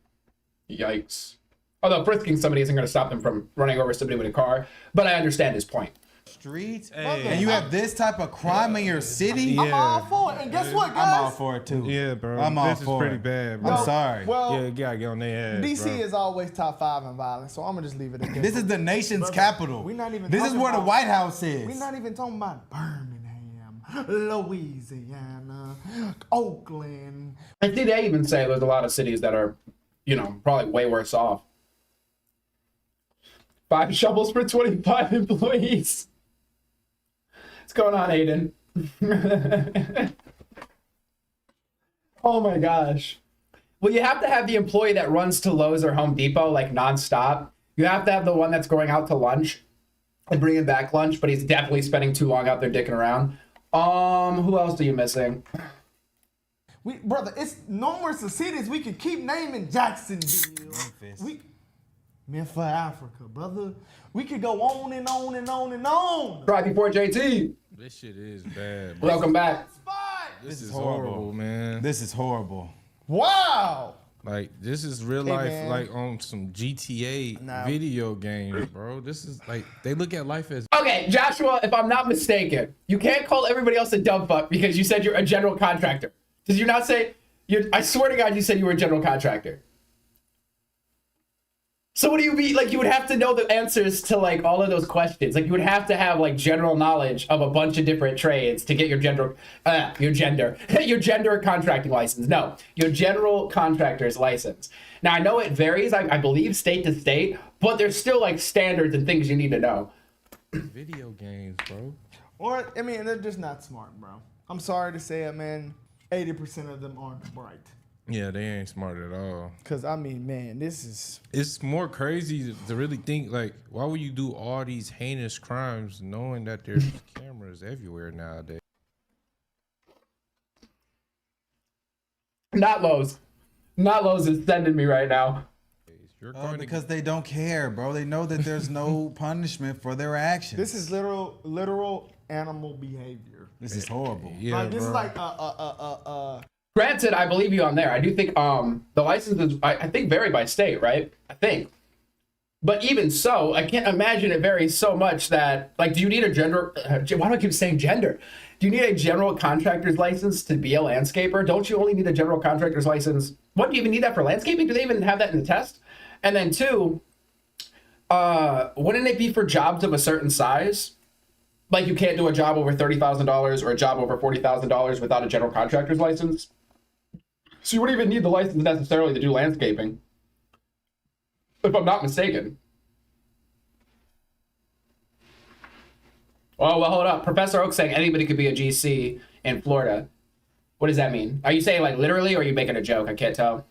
Yikes. Although frisking somebody isn't going to stop them from running over somebody with a car, but I understand his point. Streets, and you have this type of crime in your city. I'm all for it, and guess what, guys? I'm all for it too. Yeah, bro. I'm all this for is pretty it. bad, bro. I'm sorry. Well, yeah, you gotta get on their ass. DC bro. is always top 5 in violence, so I'm gonna just leave it at that. This is the nation's capital. We're not even. This is where the White House is. We're not even talking about Birmingham, Louisiana, Oakland. I think they even say there's a lot of cities that are, you know, probably way worse off. 5 shovels for 25 employees. What's going on, Aiden? Oh my gosh. Well, you have to have the employee that runs to Lowe's or Home Depot like nonstop. You have to have the one that's going out to lunch and bringing back lunch, but he's definitely spending too long out there dicking around. Who else are you missing? Brother, it's numerous of cities we could keep naming. Jacksonville. Memphis, Africa, brother. We could go on and on and on and on. Right before JT. This shit is bad, bro. Welcome back. This is horrible, man. This is horrible. Wow. Like, this is real life, like on some GTA video games, bro. This is like, they look at life as... Okay, Joshua, if I'm not mistaken, you can't call everybody else a dumb fuck because you said you're a general contractor. Did you not say... I swear to God, you said you were a general contractor. So what do you mean? Like, you would have to know the answers to, like, all of those questions. Like, you would have to have, like, general knowledge of a bunch of different trades to get your gender contracting license. No, your general contractor's license. Now, I know it varies, I believe, state to state, but there's still, like, standards and things you need to know. Video games, bro. Or, I mean, they're just not smart, bro. I'm sorry to say it, man. 80% of them aren't bright. Yeah, they ain't smart at all. Cause I mean, man, this is... It's more crazy to really think, like, why would you do all these heinous crimes knowing that there's cameras everywhere nowadays? Not Lowe's. Not Lowe's is sending me right now. Because they don't care, bro. They know that there's no punishment for their actions. This is literal animal behavior. This is horrible. Yeah, like, this is like Granted, I believe you on there. I do think the licenses, I think, vary by state, right? I think. But even so, I can't imagine it varies so much that, like, do you need a gender... why do I keep saying gender? Do you need a general contractor's license to be a landscaper? Don't you only need a general contractor's license? What, do you even need that for landscaping? Do they even have that in the test? And then 2, wouldn't it be for jobs of a certain size? Like, you can't do a job over $30,000 or a job over $40,000 without a general contractor's license? So you wouldn't even need the license necessarily to do landscaping, if I'm not mistaken. Oh, well, hold up. Professor Oak saying anybody could be a GC in Florida. What does that mean? Are you saying, like, literally, or are you making a joke? I can't tell.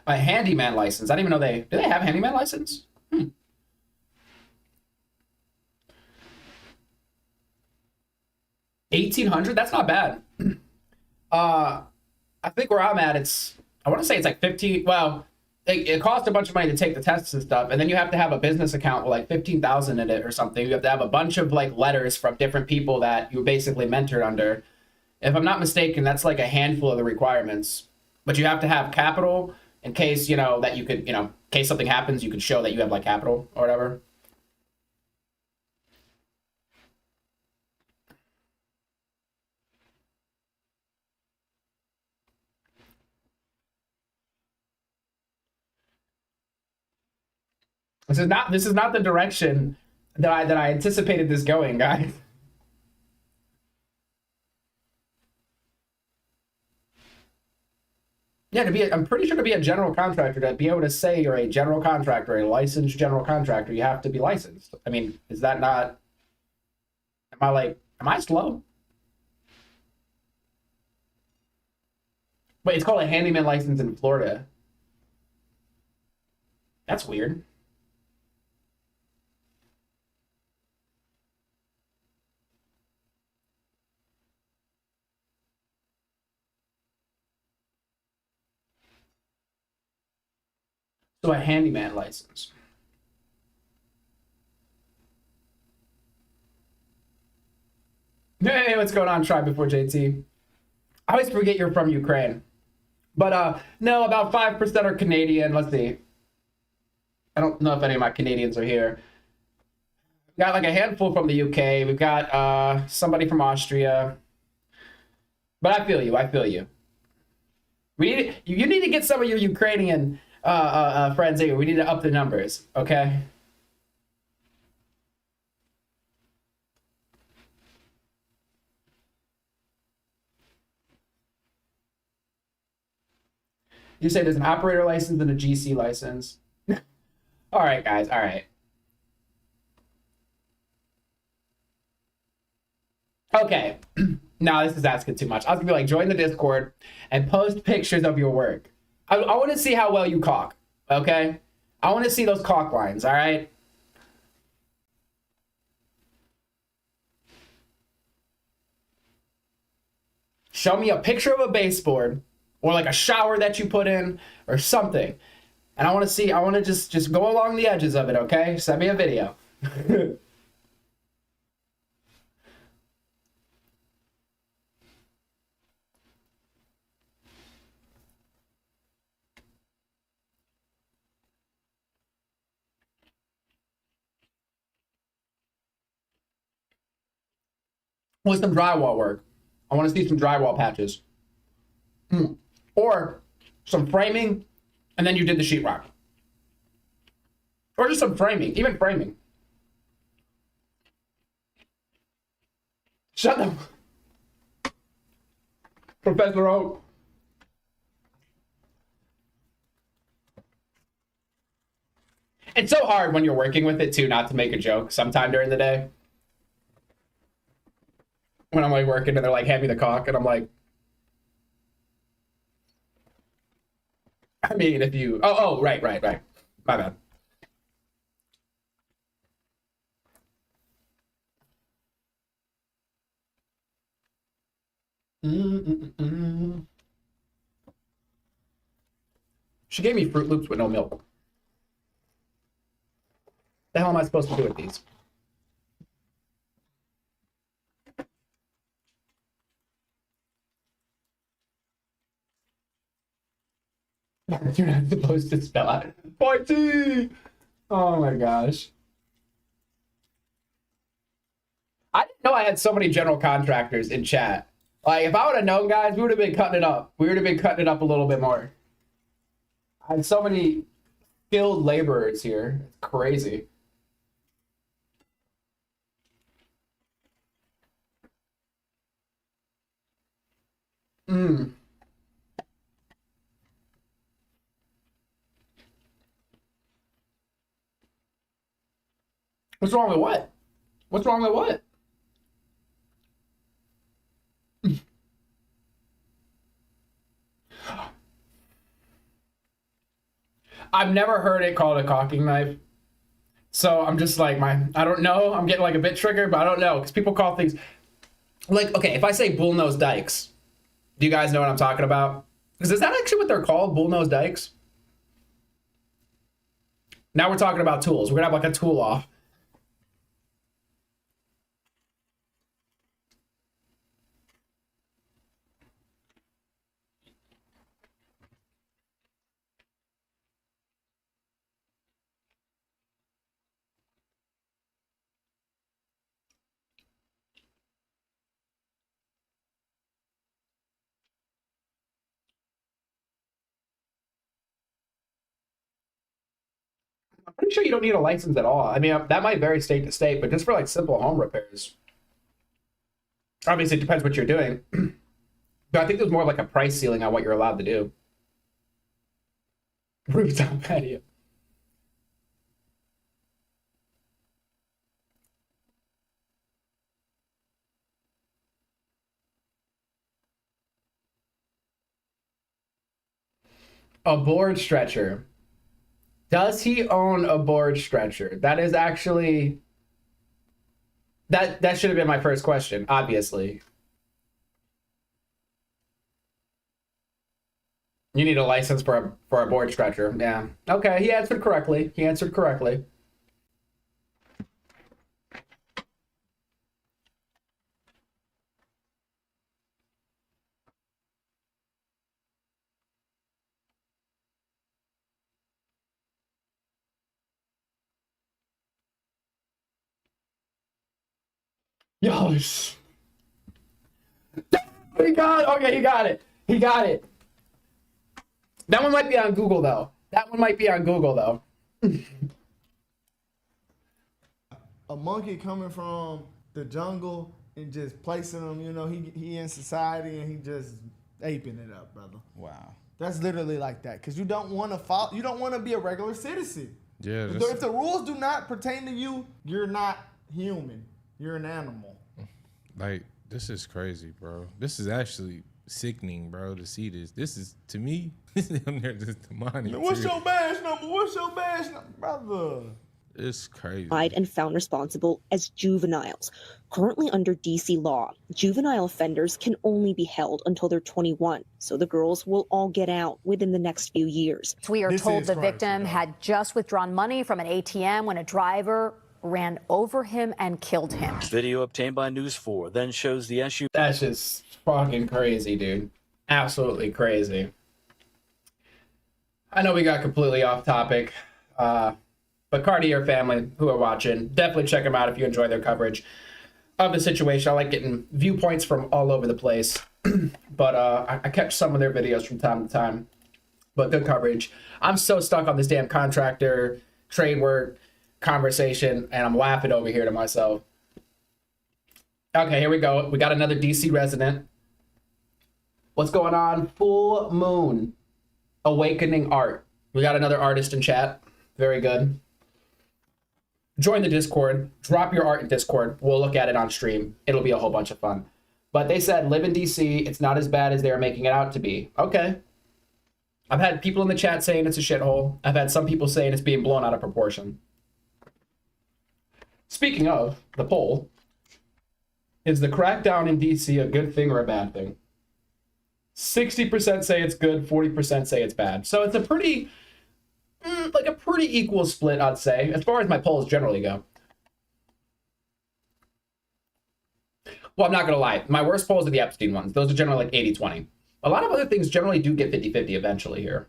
A handyman license. I didn't even know do they have handyman license? 1,800? That's not bad. I think where I'm at, I want to say it's like 15. Well, it costs a bunch of money to take the tests and stuff, and then you have to have a business account with like 15,000 in it or something. You have to have a bunch of like letters from different people that you basically mentored under. If I'm not mistaken, that's like a handful of the requirements. But you have to have capital in case, that you could, in case something happens, you could show that you have like capital or whatever. This is not the direction that I anticipated this going, guys. Yeah, I'm pretty sure to be a general contractor, to be able to say you're a general contractor, a licensed general contractor, you have to be licensed. I mean, is that not? Am I slow? Wait, it's called a handyman license in Florida. That's weird. So a handyman license. Hey, what's going on, Try Before JT? I always forget you're from Ukraine. But no, about 5% are Canadian. Let's see. I don't know if any of my Canadians are here. We've got like a handful from the UK. We've got somebody from Austria. But I feel you. I feel you. You need to get some of your Ukrainian friends here. We need to up the numbers, okay? You say there's an operator license and a GC license. All right, guys. All right. Okay. Now this is asking too much. I was gonna be like, join the Discord and post pictures of your work. I want to see how well you caulk. Okay. I want to see those caulk lines. All right. Show me a picture of a baseboard or like a shower that you put in or something. And I want to just go along the edges of it, okay? Send me a video. With some drywall work. I want to see some drywall patches. Or some framing, and then you did the sheetrock. Or just some framing, even framing. Shut up. Professor Oak. It's so hard when you're working with it, too, not to make a joke sometime during the day. When I'm like working and they're like, hand me the caulk, and I'm like, I mean, if you, right. My bad. She gave me Fruit Loops with no milk. The hell am I supposed to do with these? You're not supposed to spell out. Boy T! Oh my gosh. I didn't know I had so many general contractors in chat. Like, if I would have known, guys, we would have been cutting it up. We would have been cutting it up a little bit more. I had so many skilled laborers here. It's crazy. What's wrong with what? What's wrong with what? I've never heard it called a caulking knife. So I'm just like, I don't know. I'm getting like a bit triggered, but I don't know. Because people call things like, okay, if I say bullnose dikes, do you guys know what I'm talking about? Because is that actually what they're called? Bullnose dikes? Now we're talking about tools. We're gonna have like a tool off. pretty sure you don't need a license at all. I mean, that might vary state to state, but just for like simple home repairs. Obviously, it depends what you're doing. But I think there's more like a price ceiling on what you're allowed to do. Rooftop patio. A board stretcher. Does he own a board stretcher? That is actually... That should have been my first question, obviously. You need a license for a board stretcher. Yeah. Okay, he answered correctly. He answered correctly. Yes. He got it. Okay, he got it. He got it. That one might be on Google, though. That one might be on Google, though. A monkey coming from the jungle and just placing him, you know, he in society and he just aping it up, brother. Wow. That's literally like that. Because you don't want to follow, you don't want to be a regular citizen. Yeah. If the rules do not pertain to you, you're not human. You're an animal. Like, this is crazy, bro. This is actually sickening, bro, to see this. This is, to me, just demonic. What's your badge number? What's your badge number, brother? It's crazy. And found responsible as juveniles. Currently under DC law, juvenile offenders can only be held until they're 21. So the girls will all get out within the next few years. We are told the victim had just withdrawn money from an ATM when a driver ran over him and killed him. Video obtained by News 4 then shows the SUV. That's just fucking crazy, dude. Absolutely crazy. I know we got completely off topic, but Cartier family who are watching, definitely check them out if you enjoy their coverage of the situation. I like getting viewpoints from all over the place, but I catch some of their videos from time to time, but good coverage. I'm so stuck on this damn contractor trade work conversation, and I'm laughing over here to myself. Okay, here we go. We got another DC resident. What's going on? Full Moon Awakening Art. We got another artist in chat. Very good. Join the Discord. Drop your art in Discord. We'll look at it on stream. It'll be a whole bunch of fun. But they said, live in DC. It's not as bad as they're making it out to be. Okay. I've had people in the chat saying it's a shithole. I've had some people saying it's being blown out of proportion. Speaking of the poll, is the crackdown in DC a good thing or a bad thing? 60% say it's good, 40% say it's bad. So it's a pretty, like a pretty equal split, I'd say, as far as my polls generally go. Well, I'm not going to lie. My worst polls are the Epstein ones. Those are generally like 80-20. A lot of other things generally do get 50-50 eventually here.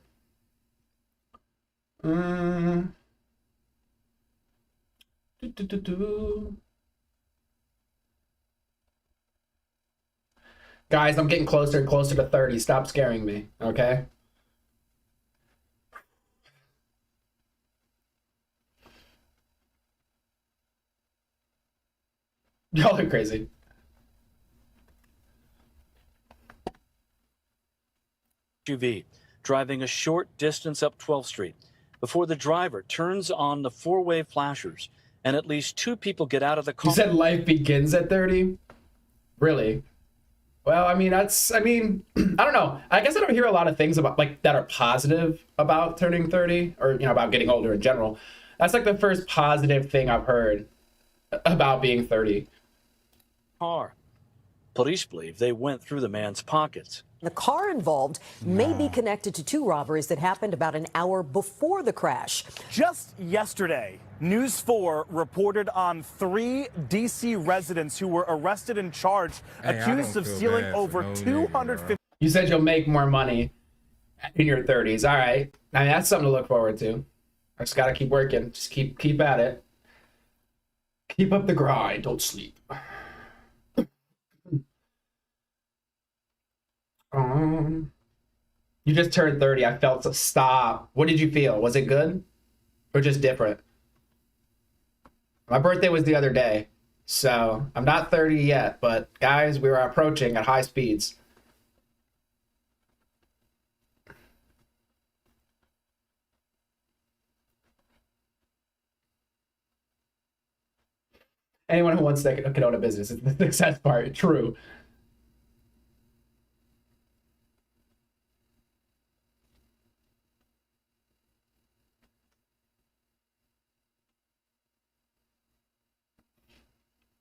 Guys, I'm getting closer and closer to 30. Stop scaring me, okay? Y'all are crazy. SUV driving a short distance up 12th Street before the driver turns on the four-way flashers and at least two people get out of the car. You said life begins at 30? Really? Well, I mean, I don't know. I guess I don't hear a lot of things about like that are positive about turning 30 or, you know, about getting older in general. That's like the first positive thing I've heard about being 30. Car. Police believe they went through the man's pockets. The car involved may be connected to two robberies that happened about an hour before the crash. Just yesterday, News 4 reported on 3 D.C. residents who were arrested and charged, accused of stealing over $250. You said you'll make more money in your 30s. All right. I mean, that's something to look forward to. I just got to keep working. Just keep at it. Keep up the grind. Don't sleep. You just turned 30. I felt so. Stop. What did you feel? Was it good? or just different. My birthday was the other day, so I'm not 30 yet, but guys, we were approaching at high speeds. Anyone who wants to can own a business is the success part. True.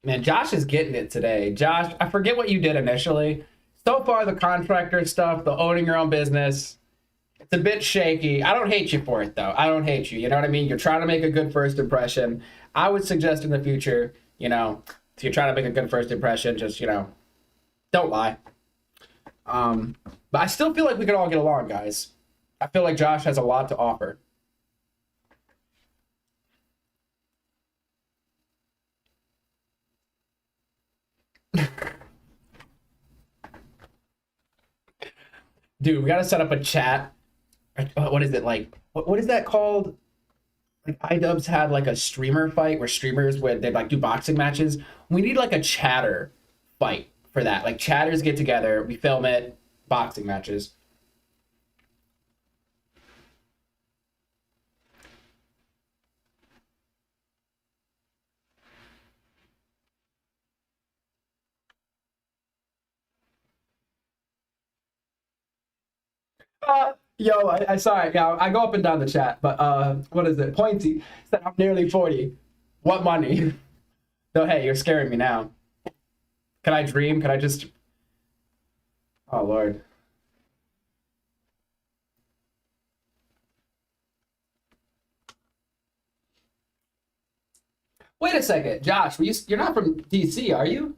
Man, Josh is getting it today. Josh, I forget what you did initially. So far, the contractor stuff, the owning your own business, it's a bit shaky. I don't hate you for it, though. I don't hate you. You know what I mean? You're trying to make a good first impression. I would suggest in the future, you know, if you're trying to make a good first impression, just, you know, don't lie. But I still feel like we could all get along, guys. I feel like Josh has a lot to offer. Dude, we gotta set up a chat. What is it like? What is that called? Like iDubbbz had like a streamer fight where streamers would they'd like do boxing matches. We need like a chatter fight for that. Like chatters get together, we film it, boxing matches. Yo, I saw it. Yeah, I go up and down the chat, but what is it? Pointy said I'm nearly 40. What money? So hey, you're scaring me now. Can I dream? Can I just? Oh Lord. Wait a second, Josh. You're not from DC, are you?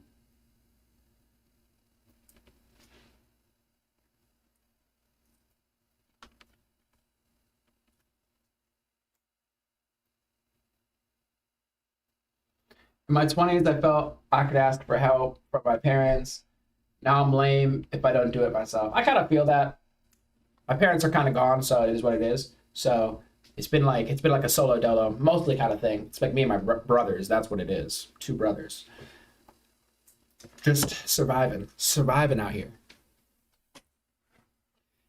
In my 20s, I felt I could ask for help from my parents. Now I'm lame if I don't do it myself. I kind of feel that. My parents are kind of gone, so it is what it is. So it's been like a solo dolo, mostly kind of thing. It's like me and my brothers. That's what it is. 2 brothers. Just surviving out here.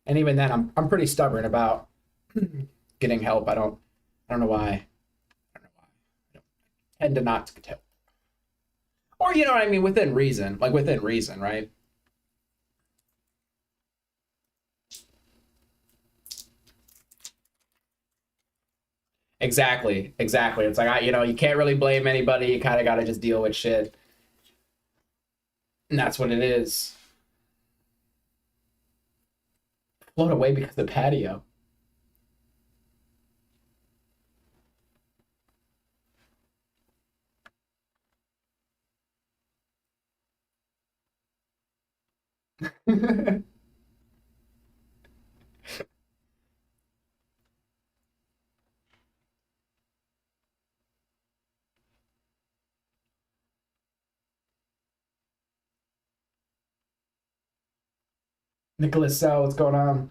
And even then, I'm pretty stubborn about getting help. I don't know why. I tend to not get help. Or, you know what I mean, within reason. Like, within reason, right? Exactly. It's like, you can't really blame anybody. You kind of got to just deal with shit. And that's what it is. Float away because of the patio. Nicholas Sell, what's going on?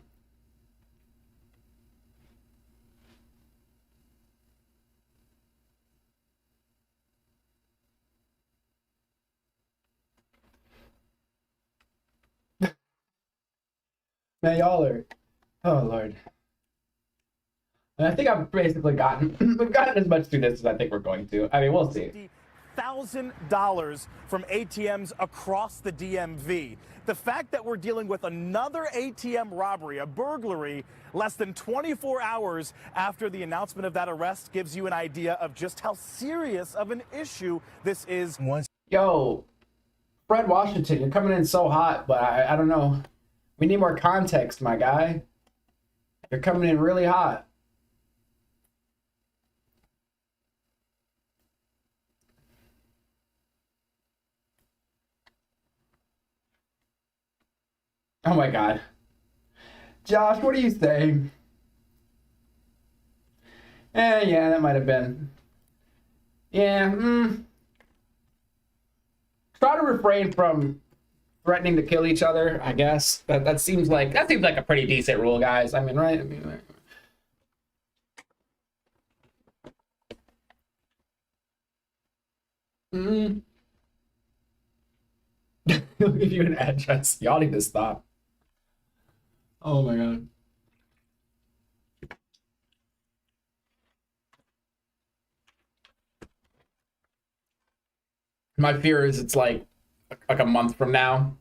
Man, y'all are, oh Lord. And I think I've basically we've gotten as much through this as I think we're going to. I mean, we'll see. $1,000 from ATMs across the DMV. The fact that we're dealing with another ATM robbery, a burglary, less than 24 hours after the announcement of that arrest gives you an idea of just how serious of an issue this is. Yo, Fred Washington, you're coming in so hot, but I don't know. We need more context, my guy. You're coming in really hot. Oh my God. Josh, what are you saying? Yeah, that might have been. Yeah, Try to refrain from threatening to kill each other, I guess. That seems like a pretty decent rule, guys. I mean, right? I mean, Mm. He'll give you an address. Y'all need to stop. Oh my god. My fear is it's like a month from now.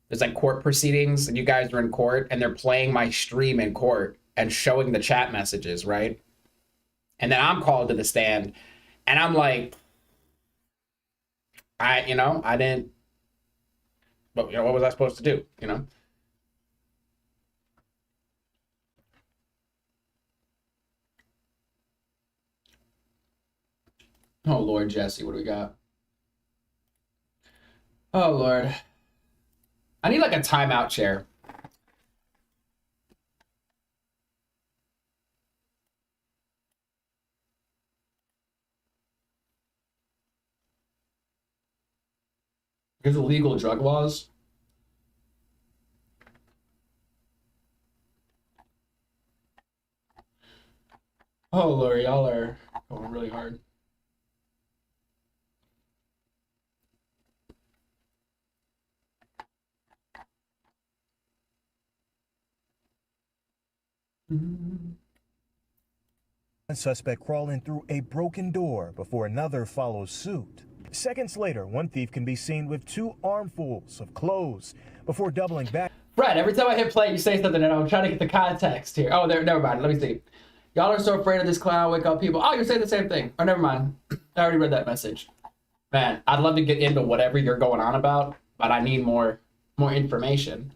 There's like court proceedings and you guys are in court and they're playing my stream in court and showing the chat messages, right? And then I'm called to the stand and I'm like, I didn't, but what was I supposed to do, Oh Lord, Jesse, what do we got? Oh Lord. I need like a timeout chair. There's illegal drug laws. Oh Lord, y'all are going really hard. One suspect crawling through a broken door before another follows suit. Seconds later, one thief can be seen with 2 armfuls of clothes before doubling back. Fred, every time I hit play, you say something, and I'm trying to get the context here. Oh, never mind. Let me see. Y'all are so afraid of this clown, wake up people. Oh, you're saying the same thing. Oh, never mind. I already read that message. Man, I'd love to get into whatever you're going on about, but I need more information.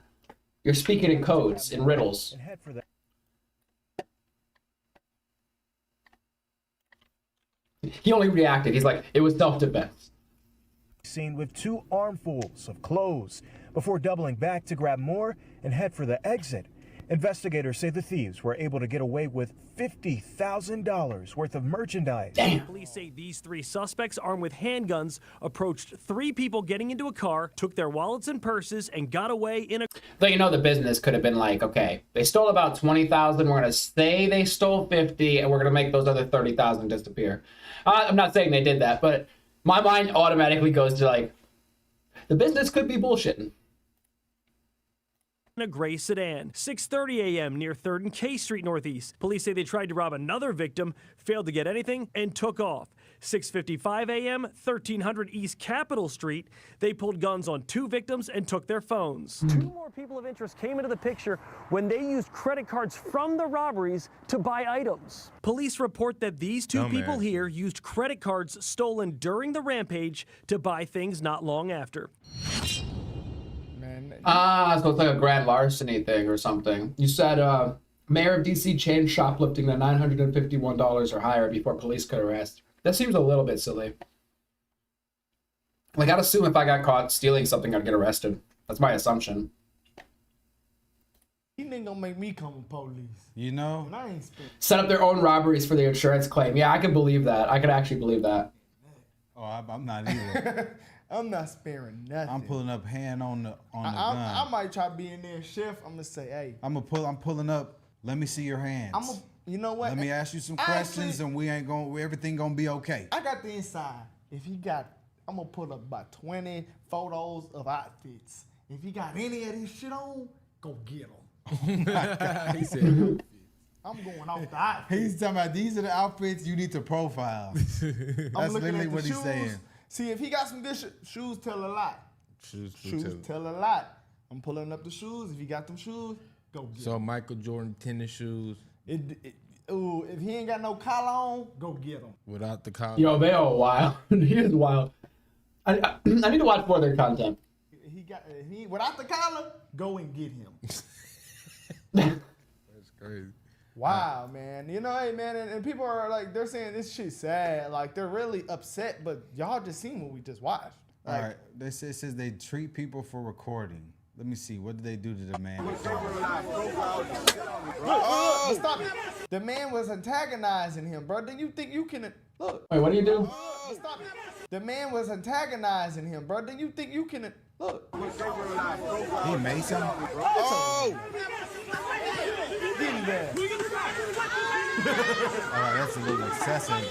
You're speaking in codes, in riddles. He only reacted. He's like, it was self-defense. Seen with 2 armfuls of clothes before doubling back to grab more and head for the exit. Investigators say the thieves were able to get away with $50,000 worth of merchandise. Damn. Police say these 3 suspects armed with handguns approached 3 people getting into a car, took their wallets and purses, and got away in a... So the business could have been like, okay, they stole about 20,000. We're going to say they stole 50, and we're going to make those other 30,000 disappear. I'm not saying they did that, but my mind automatically goes to like, the business could be bullshitting. A gray sedan. 6:30 a.m. near 3rd and K Street Northeast. Police say they tried to rob another victim, failed to get anything, and took off. 6:55 a.m., 1300 East Capitol Street. They pulled guns on 2 victims and took their phones. 2 more people of interest came into the picture when they used credit cards from the robberies to buy items. Police report that these 2 people here used credit cards stolen during the rampage to buy things not long after. So it's like a grand larceny thing or something. You said mayor of DC changed shoplifting to $951 or higher before police could arrest. That seems a little bit silly. Like, I'd assume if I got caught stealing something, I'd get arrested. That's my assumption. He ain't gonna make me call the police. And I ain't Set up their own robberies for the insurance claim. Yeah, I could believe that. I could actually believe that. Oh, I'm not either. I'm not sparing nothing. I'm pulling up hand on the gun. I might try to be in there, chef. I'm gonna say, hey. I'm pulling up. Let me see your hands. You know what? Let me ask you some questions, and everything gonna be okay. I got the inside. I'm gonna put up about 20 photos of outfits. If you got any of this shit on, go get them. Oh my God. He said, I'm going off the outfits. He's talking about these are the outfits you need to profile. That's literally what he's saying. See, if he got some good shoes, tell a lot. Shoes tell a lot. I'm pulling up the shoes. If he got them shoes, go get them. So Michael Jordan tennis shoes. If he ain't got no collar on, go get them. Without the collar. Yo, they are wild. He is wild. I need to watch more of their content. Without the collar, go and get him. That's crazy. Wow, man. Hey, man, and people are like, they're saying this shit's sad. Like, they're really upset, but y'all just seen what we just watched. All right. It says they treat people for recording. Let me see. What did they do to the man? Stop it. The man was antagonizing him, bro. Do you think you can... Look. Wait, what do you do? Stop it. The man was antagonizing him, bro. Do you think you can... Look. He made something? Oh! Get him there. All right, that's a little excessive.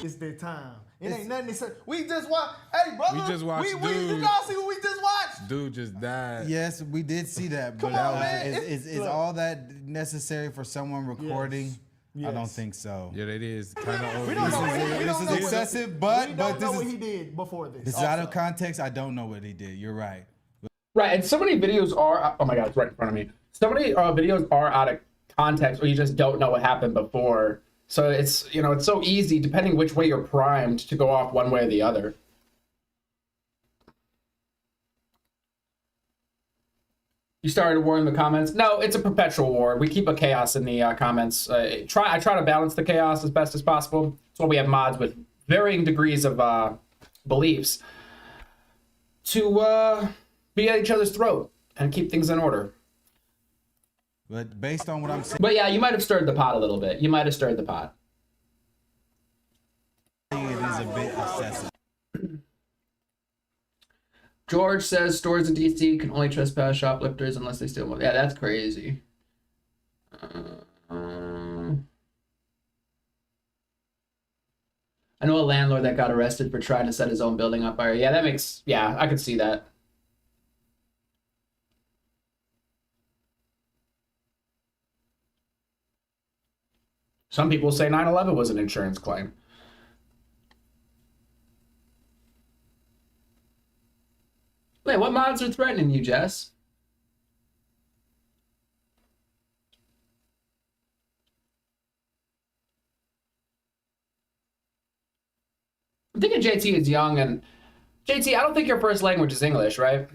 It's their time. It ain't nothing to say. We just watched. Hey, brother. We just watched You dude. y'all see what we just watched? Dude just died. Yes, we did see that, but Come on, man. is all that necessary for someone recording? Yes. I don't think so. Yeah, it is kind of We over. don't know. This is excessive, but we don't know this what is he did before this. this is out of context. I don't know what he did. You're right. Right, and so many videos are. Oh my god, it's right in front of me. So many videos are out of context, or you just don't know what happened before. So it's it's so easy, depending which way you're primed, to go off one way or the other. You started a war in the comments? No, it's a perpetual war. We keep a chaos in the comments. I try to balance the chaos as best as possible. That's why we have mods with varying degrees of beliefs to be at each other's throat and keep things in order. But based on what I'm saying, But yeah, you might have stirred the pot a little bit. You might have stirred the pot. it is a bit excessive. George says stores in DC can only trespass shoplifters unless they steal money. Yeah, that's crazy. I know a landlord that got arrested for trying to set his own building on fire. Yeah, I could see that. Some people say 9/11 was an insurance claim. Wait, what mods are threatening you, Jess? I'm thinking JT is young, and JT, I don't think your first language is English, right?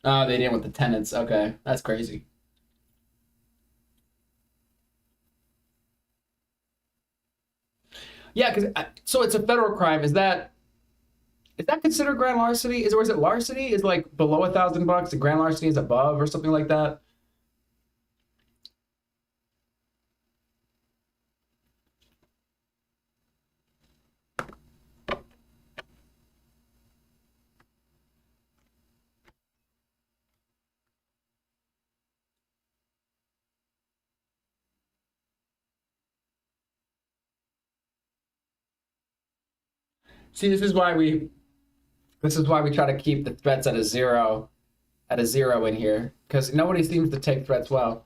Oh, they didn't with the tenants. Okay, that's crazy. Yeah, because so it's a federal crime. Is that considered grand larceny? Or is it larceny? Is like below $1,000, and grand larceny is above, or something like that? See, this is why we try to keep the threats at a zero in here, because nobody seems to take threats well.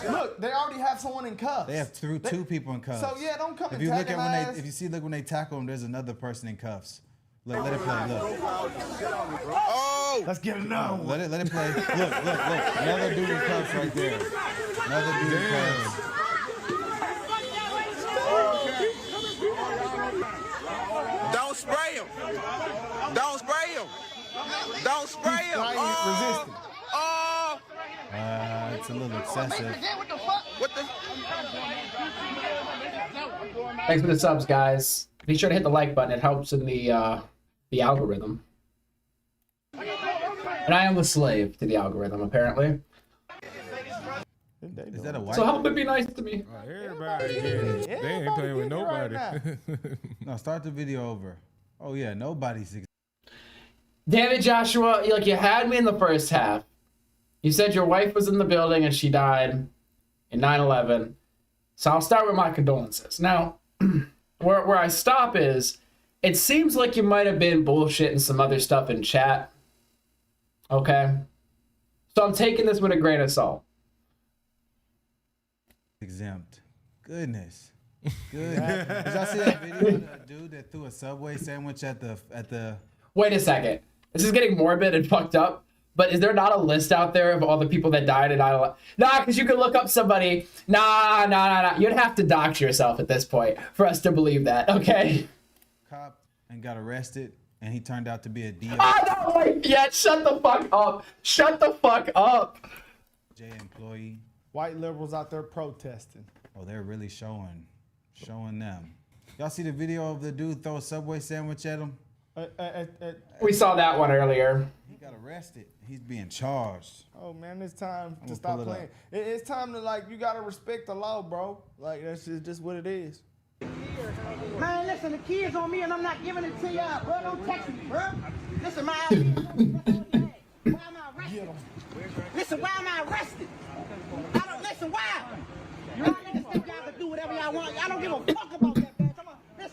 Look, they already have someone in cuffs. They have two people in cuffs. So yeah, don't come If and you look antagonize. at when they tackle him, there's another person in cuffs. Let it play. Look. Oh, let's get another one. Let it play. Look. Another dude in cuffs right there. Another dude in cuffs. Don't spray him. Don't spray him. Don't spray him. Resisting. Oh. It's a little excessive. What the? Thanks for the subs, guys. Be sure to hit the like button. It helps in the algorithm. And I am a slave to the algorithm, apparently. Is that a white? So help it be nice to me. Everybody here. They ain't playing with nobody. No, start the video over. Oh yeah, nobody's. Damn it, Joshua! Like, you had me in the first half. You said your wife was in the building and she died in 9/11. So I'll start with my condolences. Now, where I stop is, it seems like you might have been bullshitting some other stuff in chat. Okay? So I'm taking this with a grain of salt. Exempt. Goodness. Did y'all see that video of that dude that threw a Subway sandwich at the? Wait a second. This is getting morbid and fucked up. But is there not a list out there of all the people that died in 9/11? Nah, because you could look up somebody. Nah. You'd have to dox yourself at this point for us to believe that, okay? Cop and got arrested, and he turned out to be a DO. Ah, no, wait, yeah, shut the fuck up. Shut the fuck up. J employee. White liberals out there protesting. Oh, they're really showing them. Y'all see the video of the dude throw a Subway sandwich at him? We saw that one earlier. He got arrested. He's being charged. Oh man, it's time to stop playing. It's time to, you gotta respect the law, bro. Like, that's just what it is. Man, listen, the kid's on me and I'm not giving it to y'all, bro. Don't text me, bro. Listen, why am I arrested? Listen, why am I arrested? I don't give a fuck about that, man.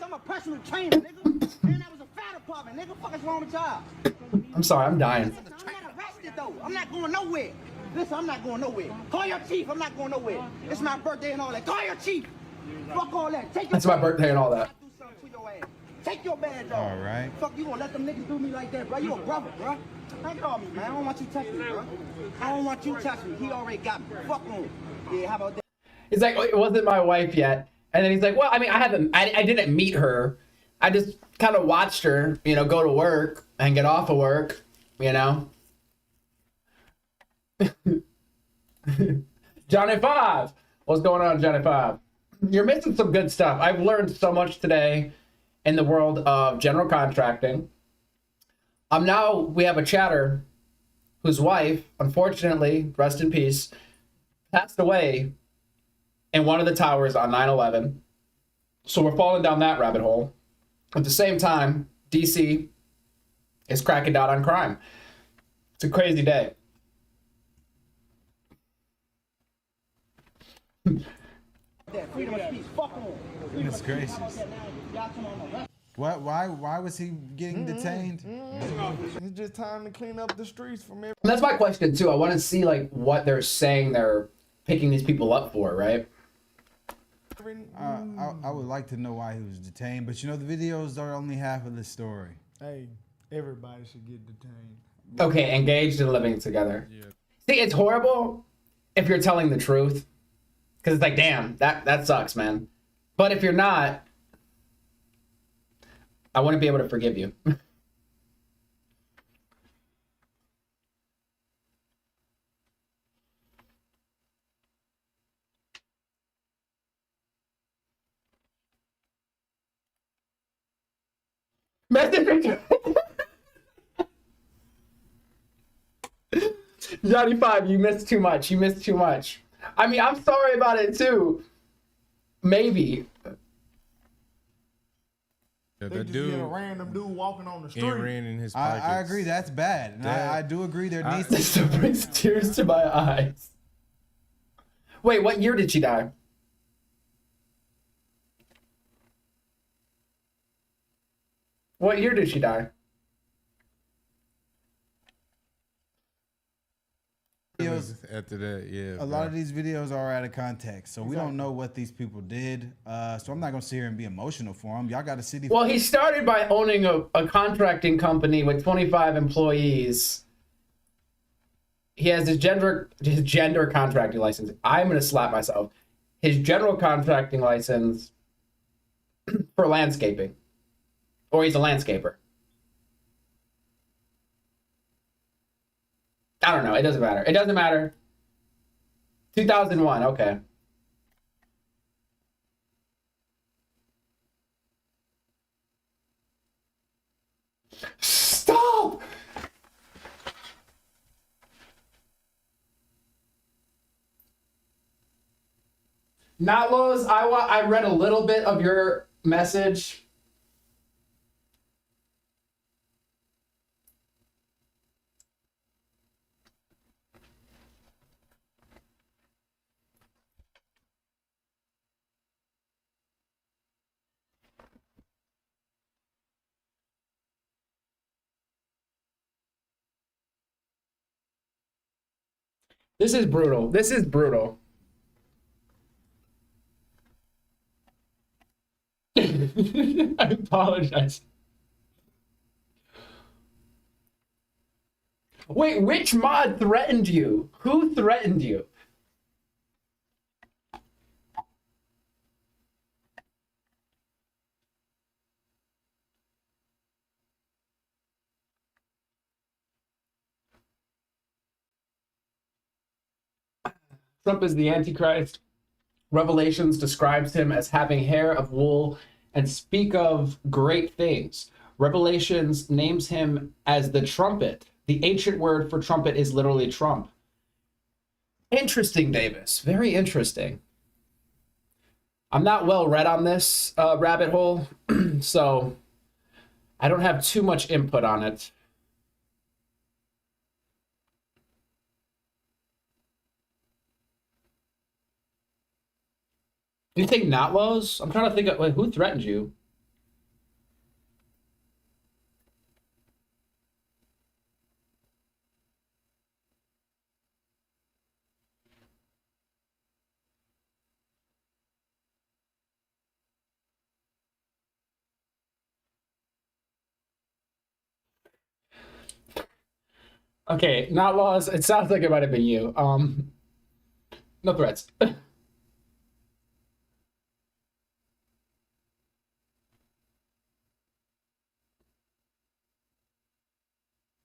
I'm a personal trainer, nigga. And I was a fire department, nigga. Fuck is wrong with y'all? I'm sorry, I'm dying. I'm not arrested, though. I'm not going nowhere. Listen, I'm not going nowhere. Call your chief. I'm not going nowhere. It's my birthday and all that. Call your chief. Fuck all that. Take your It's my birthday and all that. Take your badge off. All right. Fuck, you gonna let them niggas do me like that, bro? You a brother, bro. Don't call me, man. I don't want you touching me, bro. I don't want you touching me. He already got me. Fuck him. Yeah, how about that? He's like, it wasn't my wife yet. And then he's like, well, I mean, I didn't meet her. I just kind of watched her, you know, go to work and get off of work, you know. Johnny Five. What's going on, Johnny Five? You're missing some good stuff. I've learned so much today in the world of general contracting. Now we have a chatter whose wife, unfortunately, rest in peace, passed away in one of the towers on 9/11. So we're falling down that rabbit hole. At the same time, DC is cracking down on crime. It's a crazy day. Freedom of speech. Fuck him. Goodness gracious. Why was he getting detained? It's just time to clean up the streets from every. And that's my question too. I want to see like what they're saying they're picking these people up for, right? I would like to know why he was detained, but you know the videos are only half of the story. Hey, everybody should get detained. Okay, engaged and living together. Yeah. See, it's horrible if you're telling the truth. Because it's like, damn, that sucks, man. But if you're not, I wouldn't be able to forgive you. Johnny Five, you missed too much. You missed too much. I mean, I'm sorry about it too. Maybe. Yeah, They that just dude get a random dude walking on the street. ain't ran in his pockets. I agree, that's bad. And I do agree there needs This still brings tears to my eyes. Wait, what year did she die? What year did she die? videos after that, yeah. A lot of these videos are out of context, so we don't know what these people did. So I'm not gonna sit here and be emotional for them. Y'all got to see these. Well, he started by owning a contracting company with 25 employees. He has his gender contracting license. I'm gonna slap myself. His general contracting license for landscaping, or he's a landscaper. I don't know. It doesn't matter. It doesn't matter. 2001. Okay. Stop! Notlos, I read a little bit of your message. This is brutal. This is brutal. I apologize. Wait, which mod threatened you? Who threatened you? Trump is the Antichrist. Revelations describes him as having hair of wool and speak of great things. Revelations names him as the trumpet. The ancient word for trumpet is literally trump. Interesting, Davis. Very interesting. I'm not well read on this rabbit hole, so I don't have too much input on it. You think not Lowe's? I'm trying to think of, wait, who threatened you? Okay, not Laws. It sounds like it might have been you. No threats.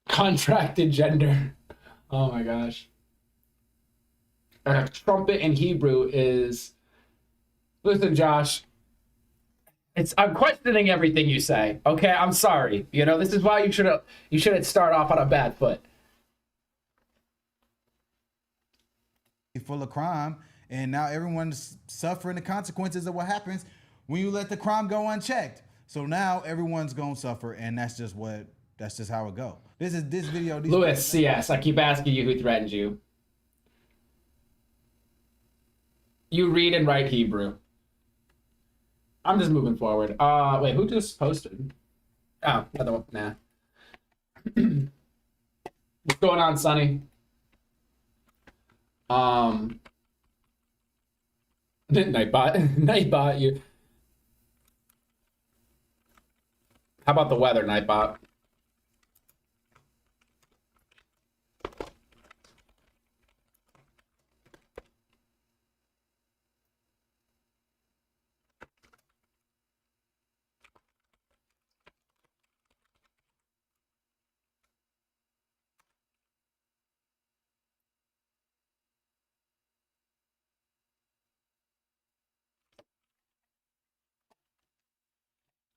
Contracted gender. Oh my gosh. Trumpet in Hebrew is. Listen, Josh. I'm questioning everything you say. Okay, I'm sorry. You know, this is why you shouldn't start off on a bad foot. Full of crime, and now everyone's suffering the consequences of what happens when you let the crime go unchecked. So now everyone's gonna suffer, and that's just how it go. This video. Lewis, CS, I keep asking you who threatened you. You read and write Hebrew. I'm just moving forward. Wait, who just posted? Oh, another one. Nah. What's going on, Sonny? Nightbot, you. How about the weather, Nightbot?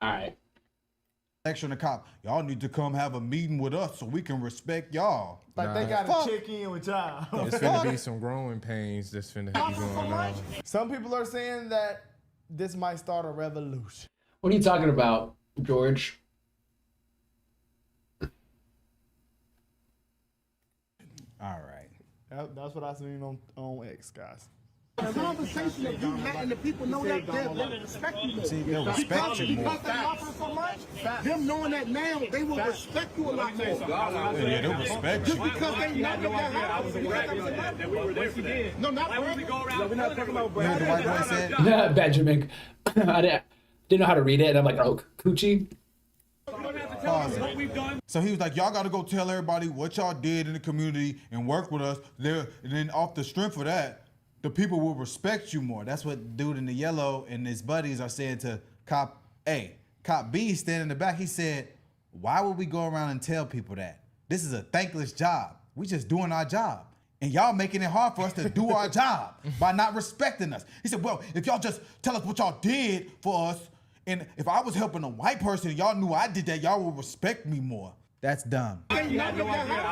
All right. Section of cop, y'all need to come have a meeting with us so we can respect y'all. Like they gotta check in with y'all. It's finna be some growing pains that's finna be going on. Some people are saying that this might start a revolution. What are you talking about, George? All right. That's what I seen on X, guys. The conversation of you letting the people know that they'll respect you more. See, they'll respect you more. Because they offer so much, them knowing that now, they will respect you a lot more. Yeah, they'll respect you. Just because they know that happens. That we were there for that. No, not Why would we go around? We're not talking about You know what the white boy said? Benjamin. I didn't know how to read it, and I'm like, oh, coochie. So he was like, y'all got to go tell everybody what y'all did in the community and work with us there. And then off the strength of that, the people will respect you more. That's what dude in the yellow and his buddies are saying to cop A. Cop B standing in the back, he said, why would we go around and tell people that? This is a thankless job. We just doing our job. And y'all making it hard for us to do our job by not respecting us. He said, well, if y'all just tell us what y'all did for us, and if I was helping a white person and y'all knew I did that, y'all would respect me more. That's dumb. I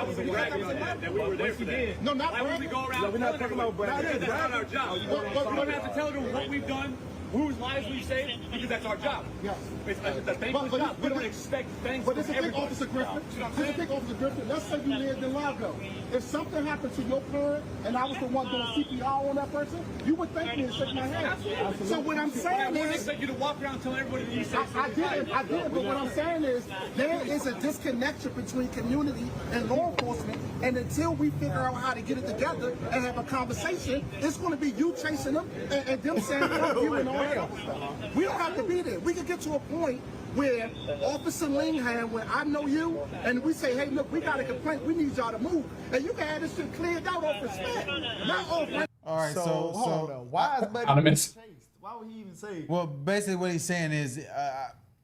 was that we were there for that. No, not why would we go around? We're not talking about bragging. That's not our job. We don't have to tell them what we've done, whose lives we've saved, because that's our job. Yes. It's a thankless job. We don't expect thanks But from this is everybody. Officer Griffin. This is Officer Griffin. Let's say you lived in Largo. If something happened to your parent and I was the one doing CPR on that person, you would thank me and shake my hand. So what I'm saying I wouldn't is, expect you to walk around telling everybody that you saved. I did. But what I'm saying is, there is a disconnection between community and law enforcement, and until we figure out how to get it together and have a conversation, it's going to be you chasing them and them saying fuck you and all that other stuff. We don't have to be there. We can get to a point where Officer Lingham, when I know you, and we say, hey, look, we got a complaint, we need y'all to move. And you can have this shit cleared out off respect. Not off. All right, So, hold on. Why is Buddy Anonymous. chased? Why would he even say? Well, basically what he's saying is,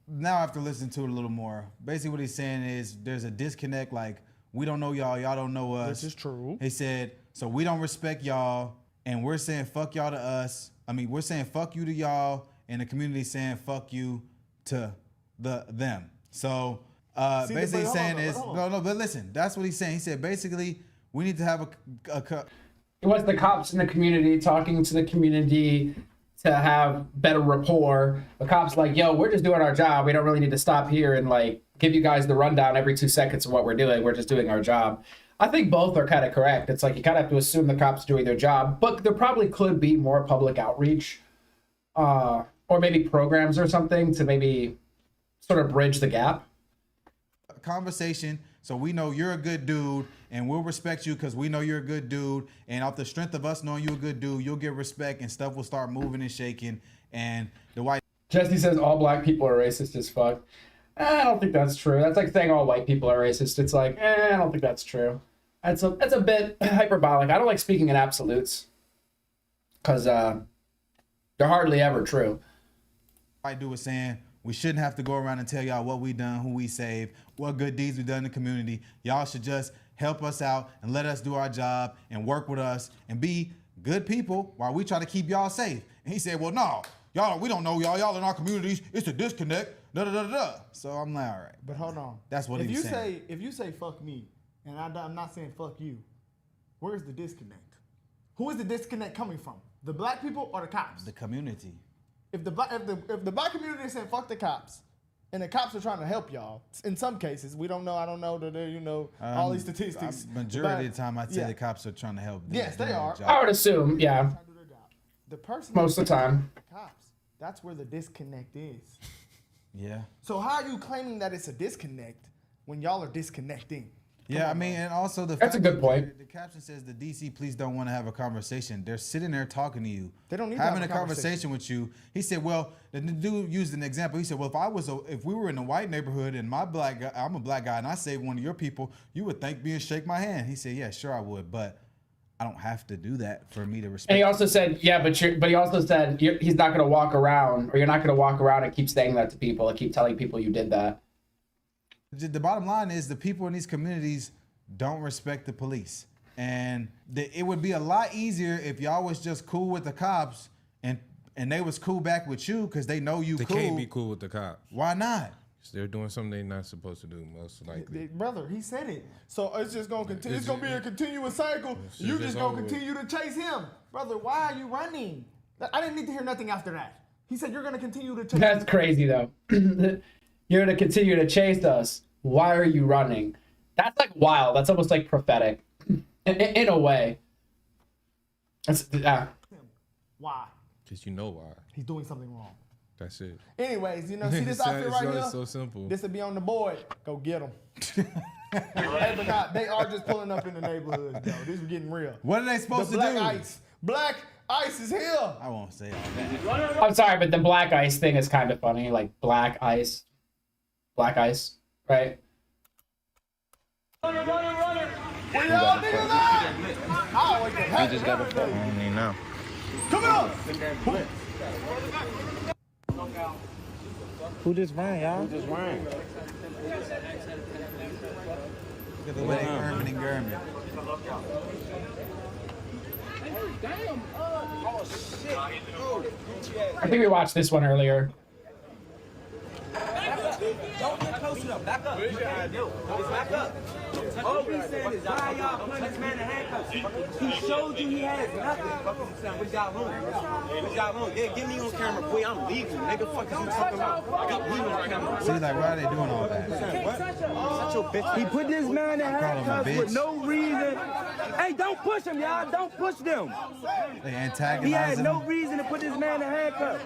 now I have to listen to it a little more. Basically what he's saying is there's a disconnect, like, we don't know y'all, y'all don't know us. This is true. He said, so we don't respect y'all, and we're saying fuck y'all to us. I mean, we're saying fuck you to y'all, and the community saying fuck you to them. So basically saying is, no, but listen, that's what he's saying. He said, basically, we need to have a It was the cops in the community talking to the community to have better rapport. The cops like, yo, we're just doing our job. We don't really need to stop here and like give you guys the rundown every 2 seconds of what we're doing. We're just doing our job. I think both are kind of correct. It's like you kind of have to assume the cops are doing their job, but there probably could be more public outreach or maybe programs or something to maybe sort of bridge the gap. Conversation, so we know you're a good dude, and we'll respect you because we know you're a good dude. And off the strength of us knowing you're a good dude, you'll get respect, and stuff will start moving and shaking. And the white Jesse says all black people are racist as fuck. I don't think that's true. That's like saying all white people are racist. It's like, I don't think that's true. That's a bit hyperbolic. I don't like speaking in absolutes because they're hardly ever true. white dude was saying we shouldn't have to go around and tell y'all what we done, who we saved, what good deeds we done in the community. Y'all should just help us out and let us do our job and work with us and be good people while we try to keep y'all safe. And he said, well, no, y'all, we don't know y'all. Y'all in our communities, it's a disconnect. Da, da, da, da. So I'm like, all right. But hold on. That's what he was saying. If you say fuck me, and I'm not saying fuck you, where's the disconnect? Who is the disconnect coming from? The black people or the cops? The community. If the black community is saying fuck the cops, and the cops are trying to help y'all, in some cases, we don't know. I don't know that all these statistics. Majority of the time, I'd say the cops are trying to help. Yes, they are. I would assume, yeah. The person most of the time. The cops. That's where the disconnect is. Yeah. So how are you claiming that it's a disconnect when y'all are disconnecting? Yeah, I mean, and also that's a good point. The caption says the DC police don't want to have a conversation. They're sitting there talking to you. They don't need having to have a conversation with you. He said, well, the dude used an example. He said, well, if we were in a white neighborhood and I'm a black guy and I saved one of your people, you would thank me and shake my hand. He said, yeah, sure I would, but I don't have to do that for me to respect. And he also said, yeah, but he also said he's not going to walk around, or you're not going to walk around and keep saying that to people and keep telling people you did that. The bottom line is the people in these communities don't respect the police. And it would be a lot easier if y'all was just cool with the cops and they was cool back with you because they know you They cool. can't be cool with the cops. Why not? They're doing something they're not supposed to do, most likely. Brother, he said it. So it's just going to continue. It's going to be a continuous cycle. You just going to continue to chase him. Brother, why are you running? I didn't need to hear nothing after that. He said you're going to continue to chase That's crazy, though. You're going to continue to chase us. Why are you running? That's like wild. That's almost like prophetic in a way. Why? Because you know why. He's doing something wrong. That's it. Anyways, see this outfit right here? It's so simple. This will be on the board. Go get them. Hey, but not, they are just pulling up in the neighborhoods, though. This is getting real. What are they supposed to black do? Ice. Black ice is here. I won't say all that. I'm sorry, but the black ice thing is kind of funny. Like black ice, right? Runner. Where y'all niggas at? We just got a phone. I don't even know. Come on. Who just ran, y'all? Who just ran? Look at the way they German and German. Damn. Oh, shit. I think we watched this one earlier. Don't get close enough. Back up. Back up. All we saying is why y'all putting this man in handcuffs. He showed you he has nothing. What y'all want? Yeah, get me on camera, boy. I'm legal. Nigga, fuck is you talking about? Get me on camera. See, like, why are they doing all that? Shut your bitch. He put this man in handcuffs with no reason. Hey, don't push him, y'all. Don't push them. They antagonize He had him. no reason to put this man in handcuffs.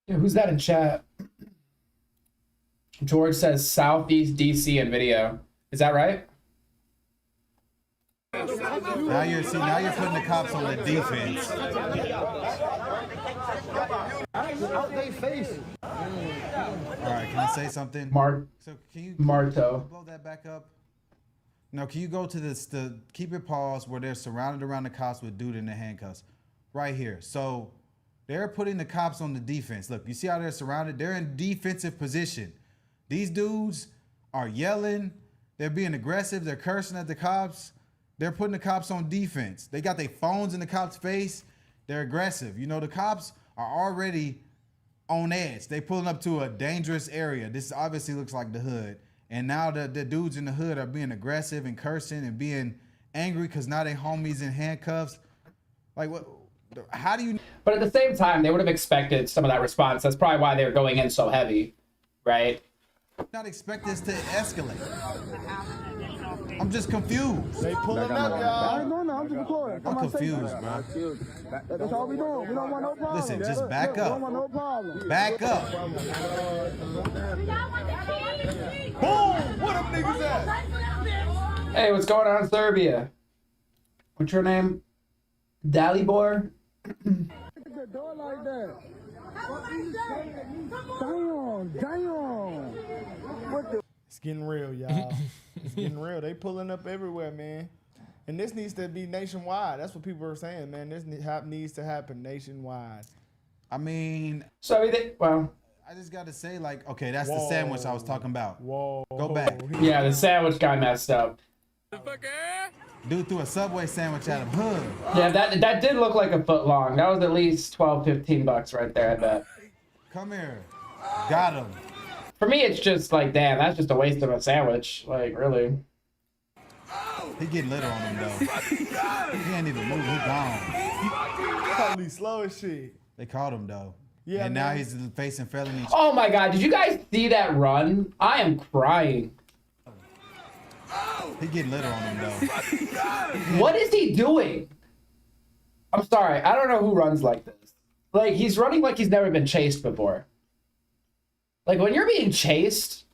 Yeah, who's that in chat? George says Southeast DC in video. Is that right? Now you're putting the cops on the defense. Out they face. All right, can I say something? So can you Marto. blow that back up? No, can you go to the keep it paused where they're surrounded around the cops with dude in the handcuffs? Right here. So they're putting the cops on the defense. Look, you see how they're surrounded? They're in defensive position. These dudes are yelling. They're being aggressive. They're cursing at the cops. They're putting the cops on defense. They got their phones in the cops' face. They're aggressive. You know, the cops are already on edge. They pulling up to a dangerous area. This obviously looks like the hood. And now the dudes in the hood are being aggressive and cursing and being angry because now they homies in handcuffs. Like, what? How do you... But at the same time, they would have expected some of that response. That's probably why they were going in so heavy, right? Not expect this to escalate. I'm just confused. They pulling up, y'all. I ain't doing that. I'm just recording. I'm confused, bro. That's all we doing. We don't want no problem. Listen, just back up. We don't want no problem. Back up. Boom! What up, niggas at? Hey, what's going on in Serbia? What's your name? Dalibor? The door like that. Damn. What the? It's getting real, y'all. It's getting real. They pulling up everywhere, man. And this needs to be nationwide. That's what people are saying, man. This needs to happen nationwide. I mean, so well, I just got to say, like, okay, that's the sandwich I was talking about. Whoa. Go back. Yeah, the sandwich guy messed up. Dude threw a Subway sandwich at him. Hood. Yeah, that did look like a foot long. That was at least $12-15 right there, I bet. Come here. Got him. For me, it's just like, damn, that's just a waste of a sandwich. Like, really. He getting lit on him, though. He ain't even moving. He gone. Police slow as shit. They caught him, though. Yeah, and man. now he's facing felony. Oh my God, did you guys see that run? I am crying. He getting lit on him, though. What is he doing? I'm sorry, I don't know who runs like this. Like, he's running like he's never been chased before. Like, when you're being chased,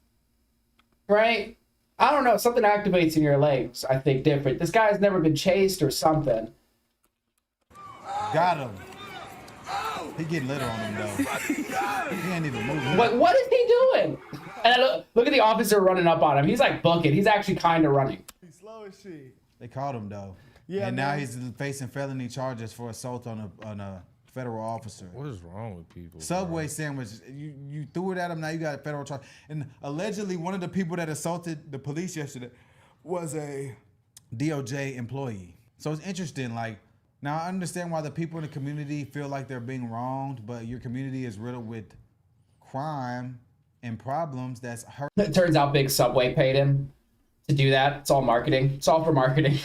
right? I don't know, something activates in your legs, I think, different. This guy's never been chased or something. Got him. He getting lit on him, though. He ain't even moving. What is he doing? And look at the officer running up on him. He's like booking. He's actually kind of running. He's slow as shit. They caught him, though. Yeah, and now man. he's facing felony charges for assault on a federal officer. What is wrong with people? Subway sandwich. You threw it at him. Now you got a federal charge. And allegedly, one of the people that assaulted the police yesterday was a DOJ employee. So it's interesting. Like, now I understand why the people in the community feel like they're being wronged, but your community is riddled with crime and problems that's hurt. It turns out Big Subway paid him to do that. It's all marketing. It's all for marketing.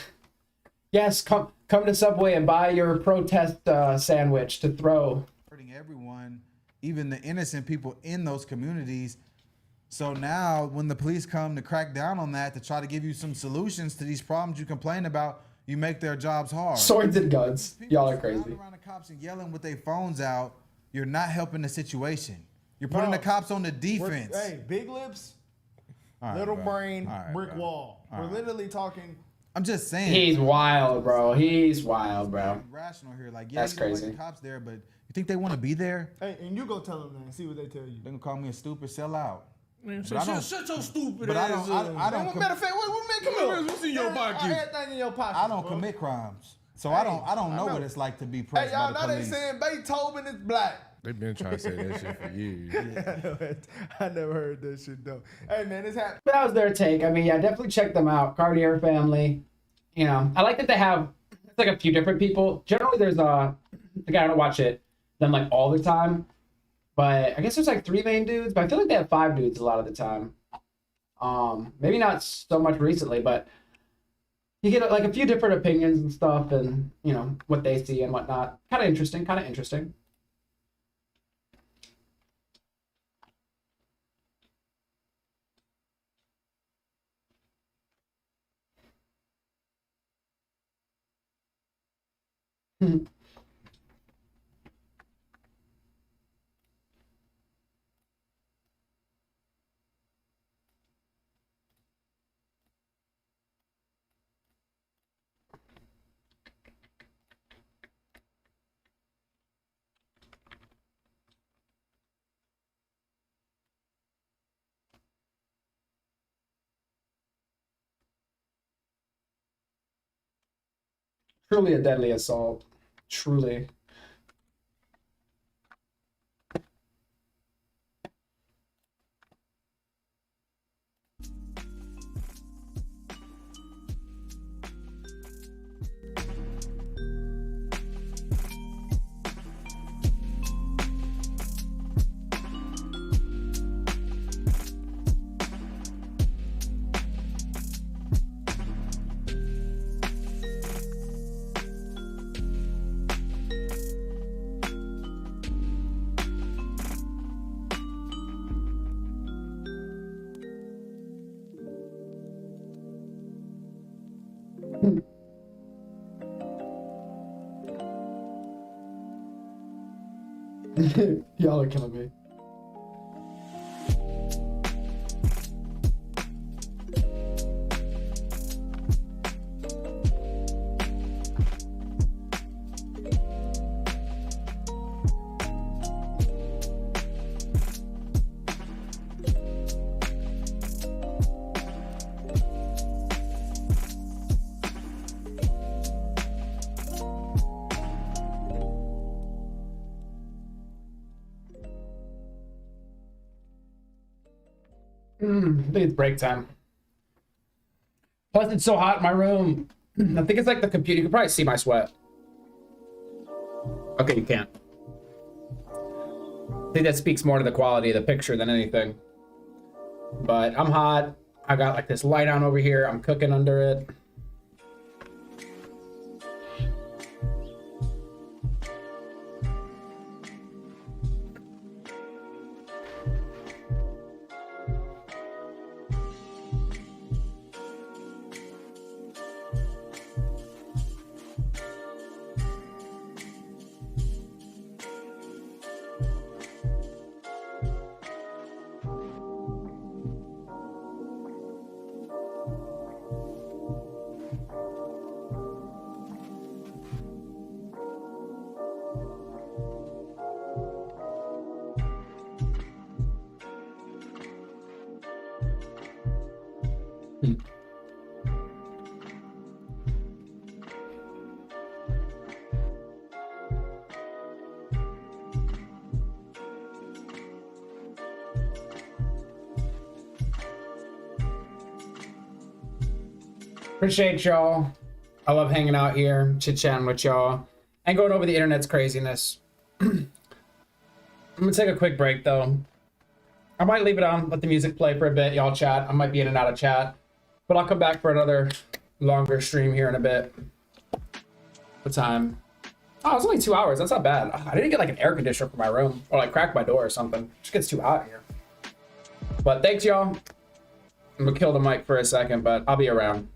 Yes, come to Subway and buy your protest sandwich to throw. Hurting everyone, even the innocent people in those communities. So now when the police come to crack down on that to try to give you some solutions to these problems you complain about, you make their jobs hard. Swords and guns. Y'all are crazy. Around the cops and yelling with their phones out, you're not helping the situation. You're putting the cops on the defense. Hey, big lips, All little right, brain, All right, brick bro. wall. All We're right. literally talking. I'm just saying. He's wild, bro. He's wild, bro. Rational here, like yeah, That's you know, like, crazy. the cops there, but you think they want to be there? Hey, and you go tell them that and see what they tell you. They gonna call me a stupid sellout. Man, But I don't- shut your stupid but I ass don't. I don't. Matter of fact, come here. What's in your pocket? Everything in your pocket. I don't commit crimes, so I don't. I don't know what it's like to be Hey, pressed y'all by know the they police. saying Beethoven is black. They've been trying to say that shit for years. I never heard that shit though. Hey man, it's happening. That was their take. I mean, yeah, definitely check them out. Cartier family. You know, I like that they have, it's like a few different people. Generally, there's again, I don't watch them like all the time. But I guess there's like 3 main dudes, but I feel like they have 5 dudes a lot of the time. Maybe not so much recently, but you get like a few different opinions and stuff and, you know, what they see and whatnot. Kind of interesting. Truly a deadly assault. Truly. Y'all are killing me. I think it's break time. Plus, it's so hot in my room. I think it's like the computer. You can probably see my sweat. Okay, you can't. I think that speaks more to the quality of the picture than anything. But I'm hot. I got like this light on over here. I'm cooking under it. Appreciate y'all. I love hanging out here, chit-chatting with y'all, and going over the internet's craziness. I'm gonna take a quick break though. I might leave it on, let the music play for a bit, y'all chat. I might be in and out of chat, but I'll come back for another longer stream here in a bit. What time? Oh, it's only 2 hours. That's not bad. I didn't get like an air conditioner for my room, or like crack my door or something. It just gets too hot here. But thanks, y'all. I'm gonna kill the mic for a second, but I'll be around.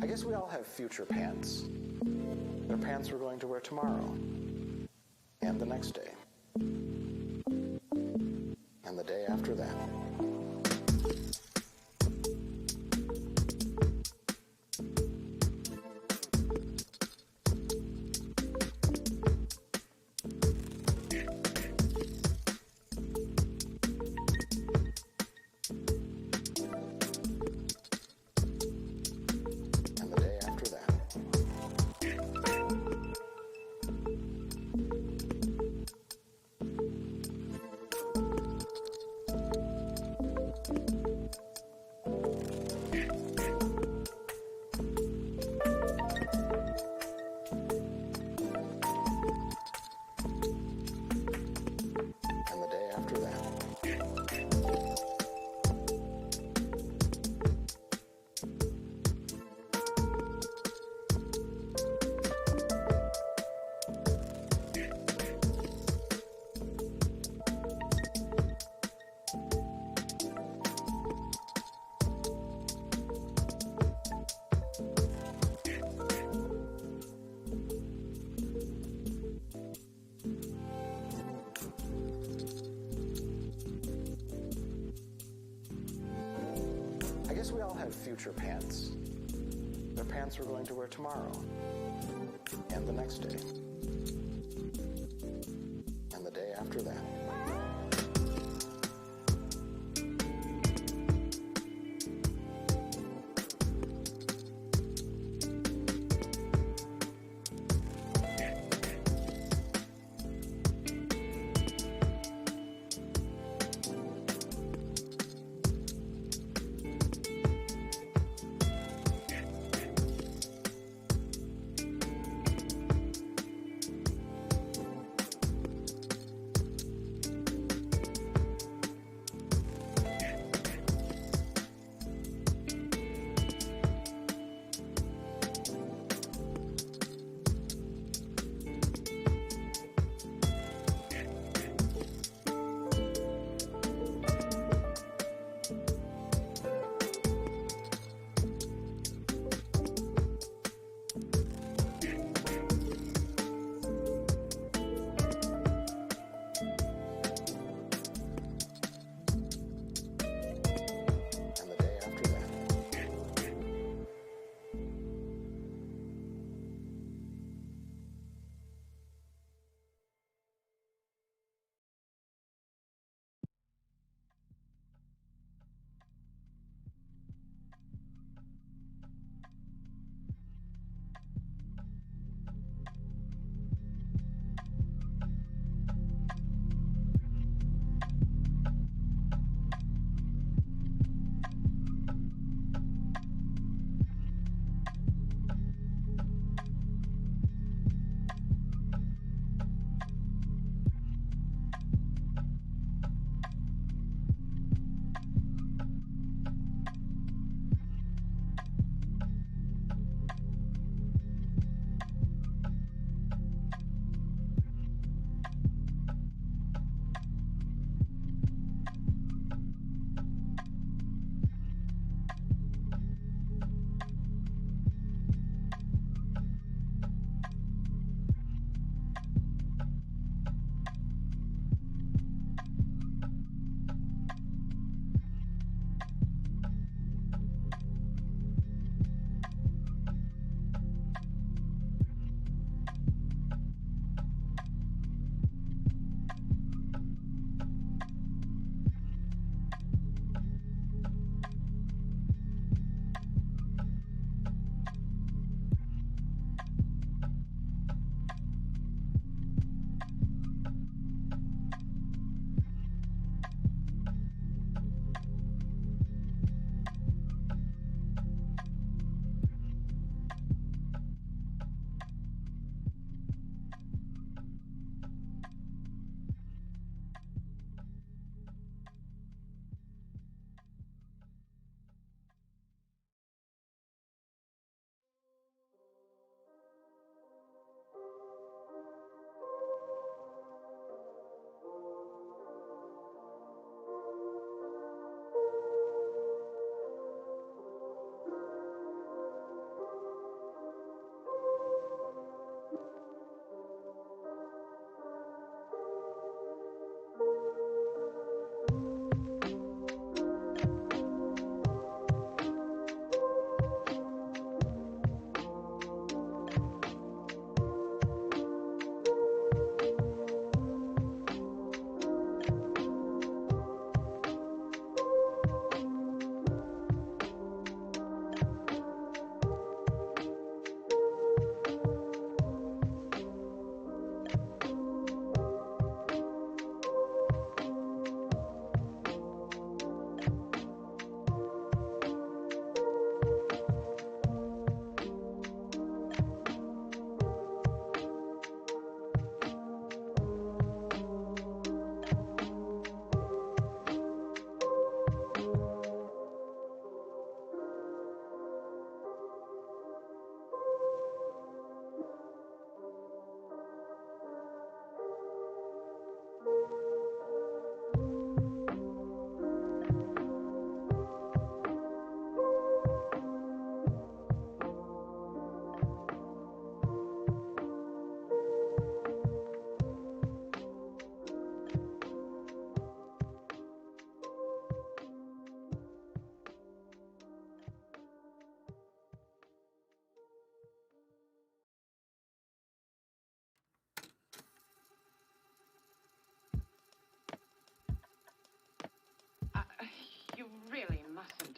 I guess we all have future pants. They're pants we're going to wear tomorrow, and the next day, and the day after that. I guess we all have future pants. They're pants we're going to wear tomorrow, and the next day, and the day after that.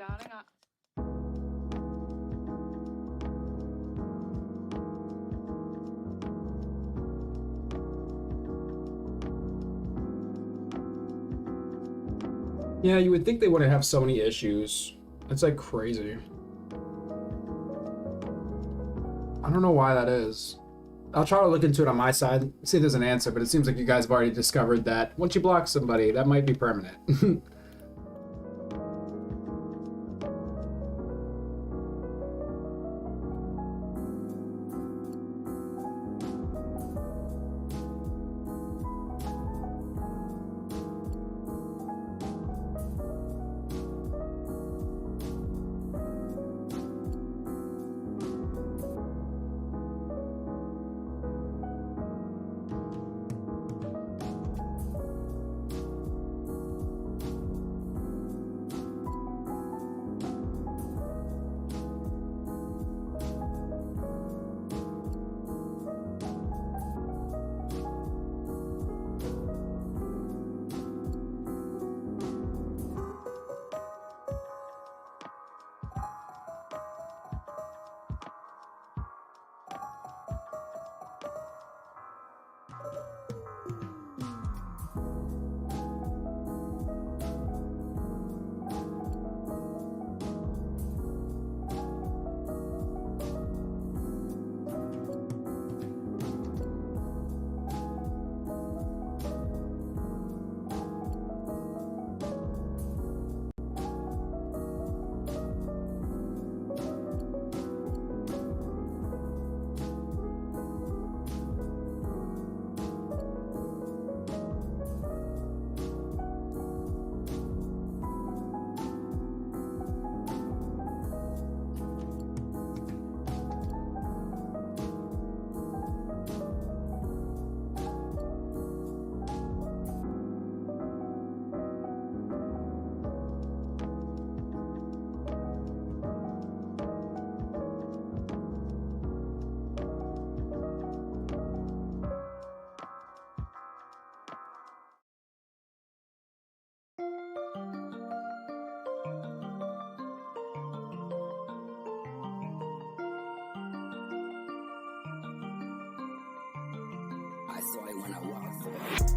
starting up. Yeah, you would think they wouldn't have so many issues. It's like crazy. I don't know why that is. I'll try to look into it on my side, see if there's an answer, but it seems like you guys have already discovered that once you block somebody, that might be permanent. I saw it when I walked through.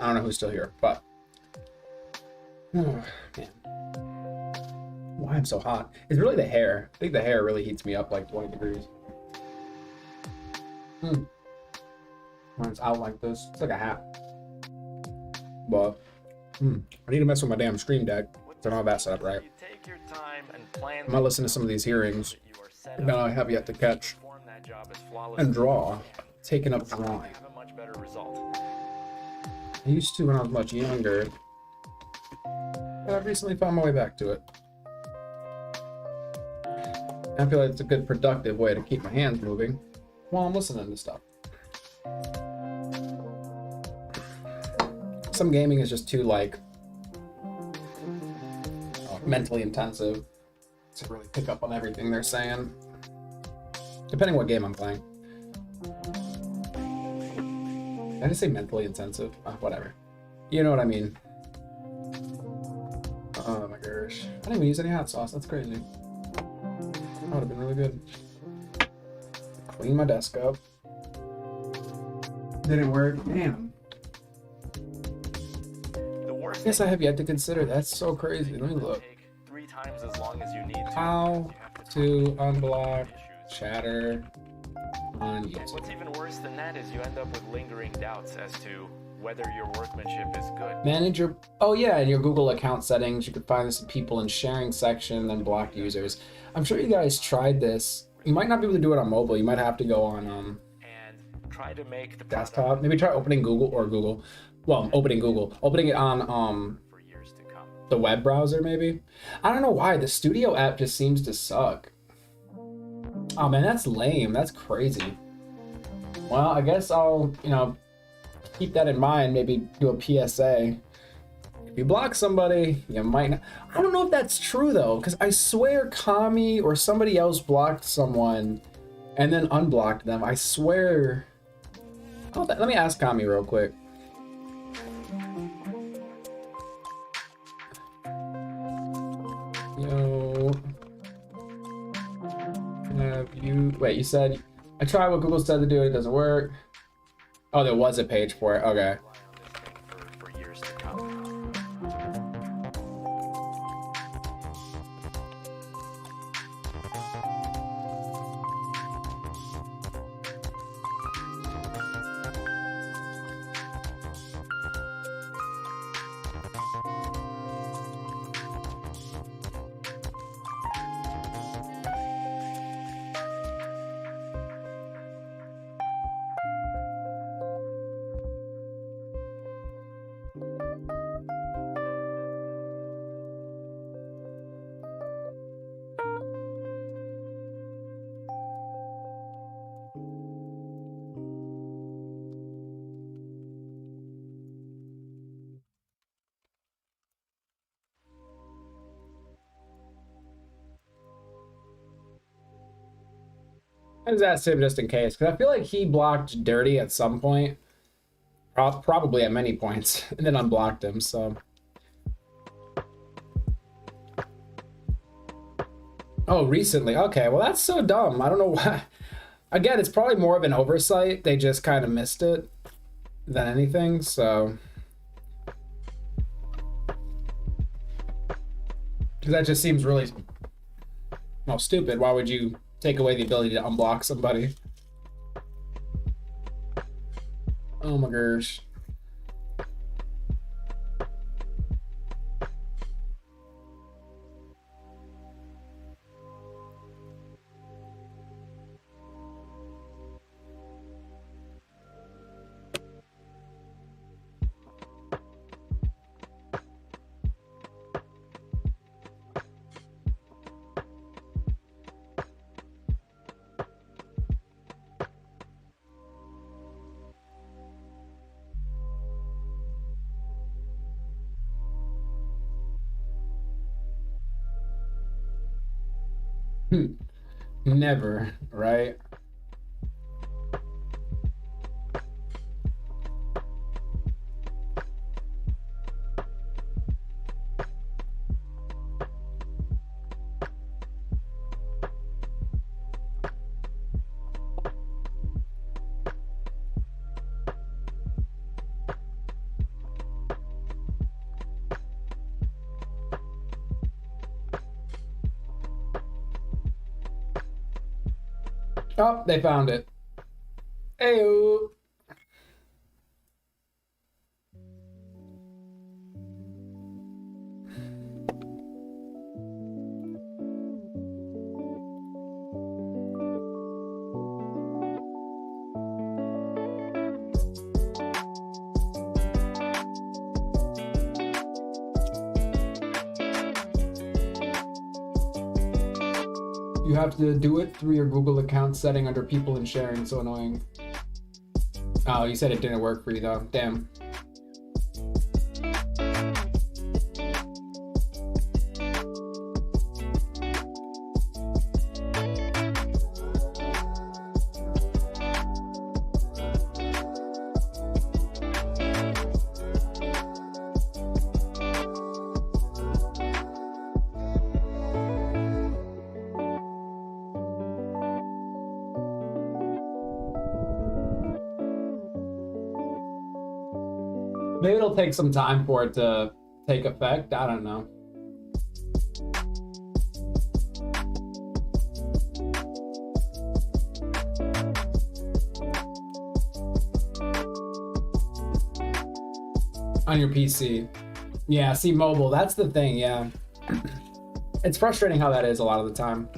I don't know who's still here, but oh, man, why I'm so hot? It's really the hair. I think the hair really heats me up like 20 degrees. When it's out like this, it's like a hat. But I need to mess with my damn Stream Deck. So I don't have that set up right. I might listen to some of these hearings that I have yet to catch and draw. Taking up drawing. I used to when I was much younger, but I've recently found my way back to it. I feel like it's a good productive way to keep my hands moving while I'm listening to stuff. Some gaming is just too like mentally intensive to really pick up on everything they're saying, depending what game I'm playing. Did I just say mentally intensive? Whatever. You know what I mean. Oh my gosh. I didn't even use any hot sauce. That's crazy. That would have been really good. Clean my desk up. Didn't work. Damn. I guess I have yet to consider. That's so crazy. Let me look. 3 times as long as you need to. How to unblock chatter on And YouTube. what's even worse than that is you end up with lingering doubts as to whether your workmanship is good. Manage your, oh yeah, in your Google account settings, you can find this in people in sharing section, then block users. I'm sure you guys tried this. You might not be able to do it on mobile. You might have to go on And try to make the desktop. Maybe try opening Google or Google. Well, opening Google. Opening it on the web browser maybe. I don't know why. The Studio app just seems to suck. Oh man, that's lame. That's crazy. Well, I guess I'll, keep that in mind. Maybe do a PSA. If you block somebody, you might not. I don't know if that's true though, because I swear Kami or somebody else blocked someone and then unblocked them. I swear. Oh, let me ask Kami real quick. Yo. Have you... Wait, you said... I tried what Google said to do, it doesn't work. Oh, there was a page for it. Okay. for years to come. I just asked him just in case, because I feel like he blocked Dirty at some point. Probably at many points, and then unblocked him, so. Oh, recently. Okay, well, that's so dumb. I don't know why. Again, it's probably more of an oversight. They just kind of missed it than anything, so. Because that just seems really, well, stupid. Why would you take away the ability to unblock somebody? Oh my gosh. Never, right? Oh, they found it. Heyo. You have to do it through your Google account setting under people and sharing. So annoying. Oh, you said it didn't work for you though. Damn. Maybe it'll take some time for it to take effect. I don't know. On your PC. Yeah, see, mobile, that's the thing, yeah. It's frustrating how that is a lot of the time.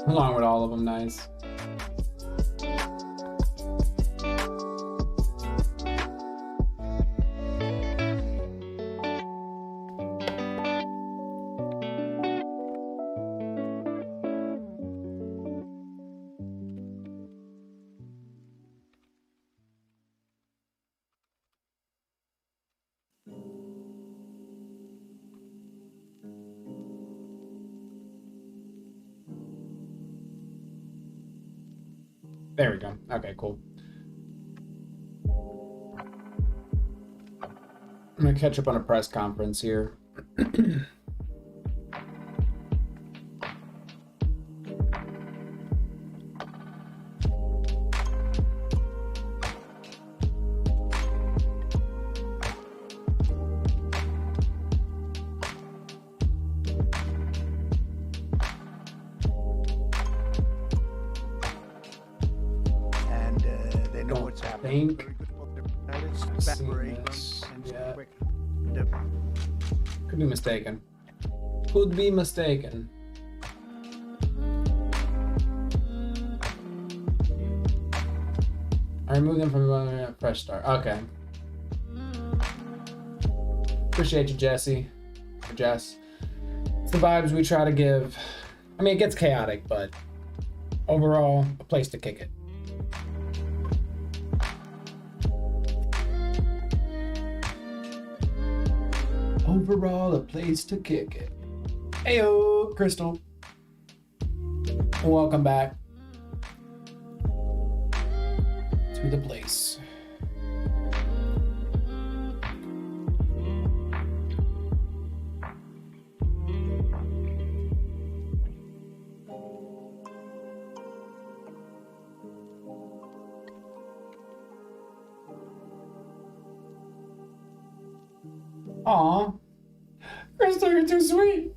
Along with all of them, nice. There we go. Okay, cool. I'm gonna catch up on a press conference here. Could be mistaken. Could be mistaken. I removed them from a fresh start. Okay. Appreciate you, Jesse. Or Jess. It's the vibes we try to give. I mean, it gets chaotic, but overall, a place to kick it. Overall, a place to kick it. Heyo, Crystal. Welcome back to the place. Aw. Crystal, you're too sweet.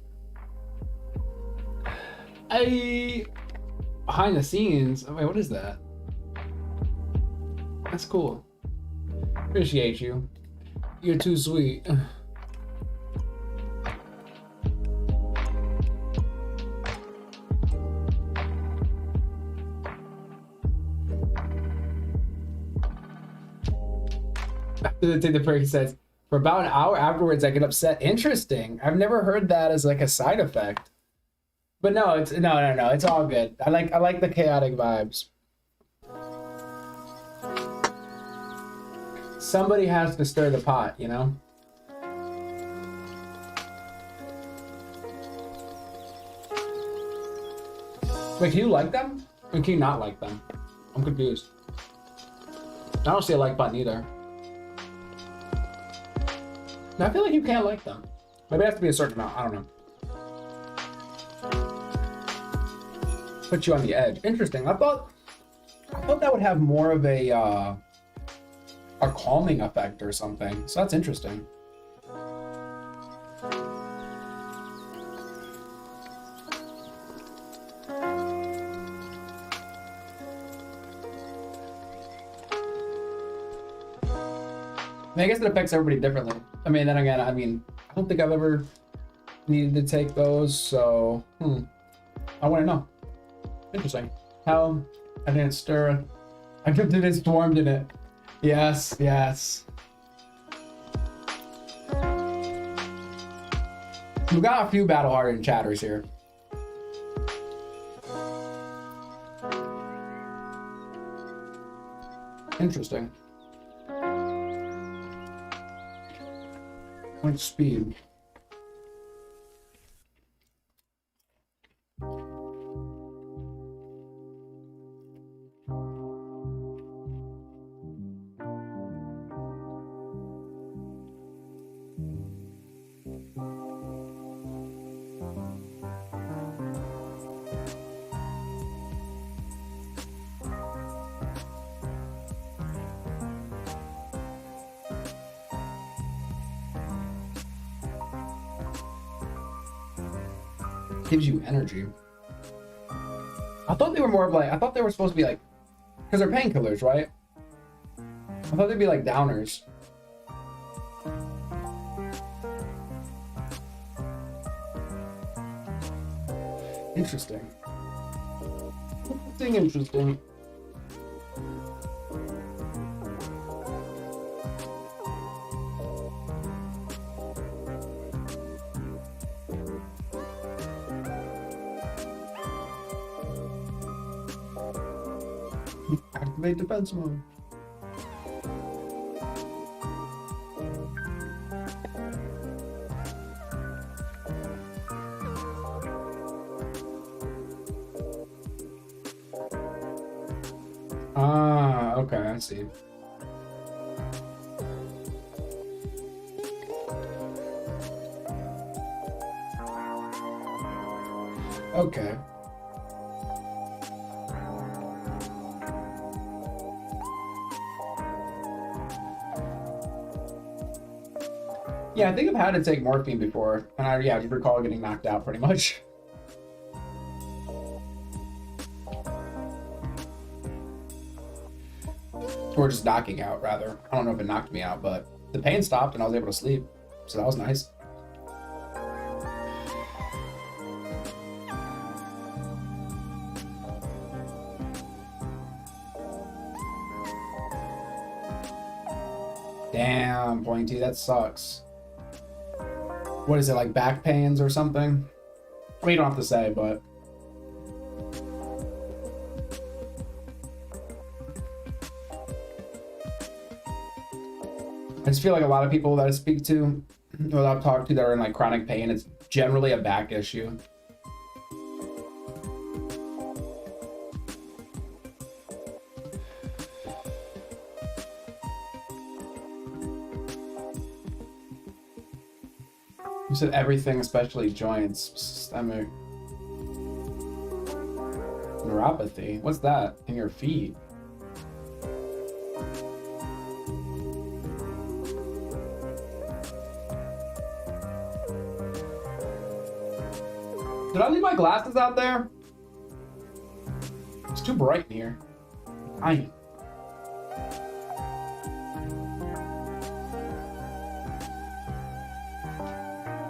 Behind the scenes. Wait, what is that? That's cool. Appreciate you. You're too sweet. After the break says, for about an hour afterwards, I get upset. Interesting. I've never heard that as like a side effect. But no, it's no. It's all good. I like the chaotic vibes. Somebody has to stir the pot, you know? Wait, can you like them? Or can you not like them? I'm confused. I don't see a like button either. I feel like you can't like them. Maybe it has to be a certain amount. I don't know. Put you on the edge. Interesting. I thought that would have more of a calming effect or something. So that's interesting. I guess it affects everybody differently. I mean, then again, I don't think I've ever needed to take those, so I want to know. Interesting. How I didn't stir. I kept it stormed in it. Yes, yes. We've got a few battle-hardened chatters here. Interesting. Point speed. Gives you energy. I thought they were more of like, I thought they were supposed to be like, because they're painkillers, right? I thought they'd be like downers. Interesting. Interesting. Activate defense mode. Ah, okay, I see. Okay. Yeah, I think I've had to take morphine before, and I recall getting knocked out pretty much. Or just knocking out, rather. I don't know if it knocked me out, but the pain stopped and I was able to sleep, so that was nice. Damn, Pointy, that sucks. What is it, like back pains or something? I mean, you don't have to say, but... I just feel like a lot of people that I speak to, or that I've talked to that are in like chronic pain, it's generally a back issue. You said everything, especially joints, stomach. Neuropathy? What's that? In your feet? Did I leave my glasses out there? It's too bright in here. I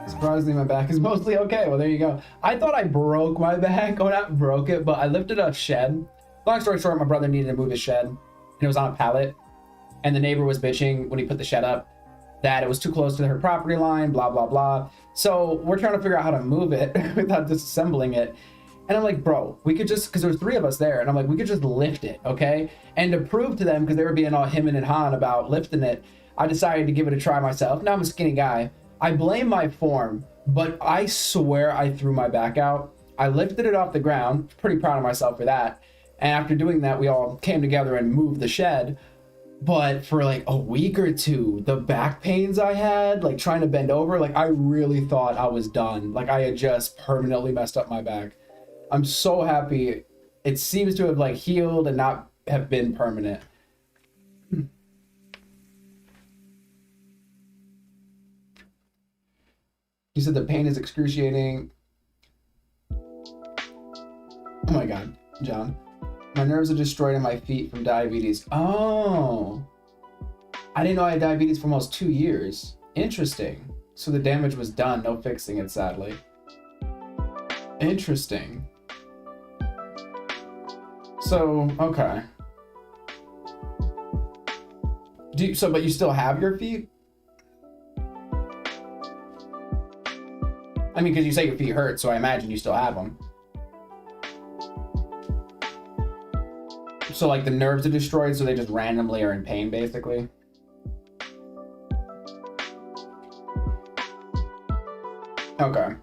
Surprisingly, my back is mostly okay. Well, there you go. I thought I broke my back. Oh, not broke it, but I lifted a shed. Long story short, my brother needed to move his shed, and it was on a pallet. And the neighbor was bitching when he put the shed up that it was too close to her property line, blah, blah, blah. So we're trying to figure out how to move it without disassembling it. And I'm like, bro, we could just, because there was 3 of us there, and I'm like, we could just lift it, okay? And to prove to them, because they were being all him and Han about lifting it, I decided to give it a try myself. Now I'm a skinny guy. I blame my form, but I swear I threw my back out. I lifted it off the ground, pretty proud of myself for that. And after doing that, we all came together and moved the shed. But for like a week or two, the back pains I had, like trying to bend over, like I really thought I was done. Like I had just permanently messed up my back. I'm so happy it seems to have like healed and not have been permanent. You said the pain is excruciating. Oh my God, John. My nerves are destroyed in my feet from diabetes. Oh. I didn't know I had diabetes for almost 2 years. Interesting. So the damage was done, no fixing it, sadly. Interesting. So, okay. But you still have your feet? I mean, because you say your feet hurt, so I imagine you still have them. So like the nerves are destroyed, so they just randomly are in pain, basically. Okay.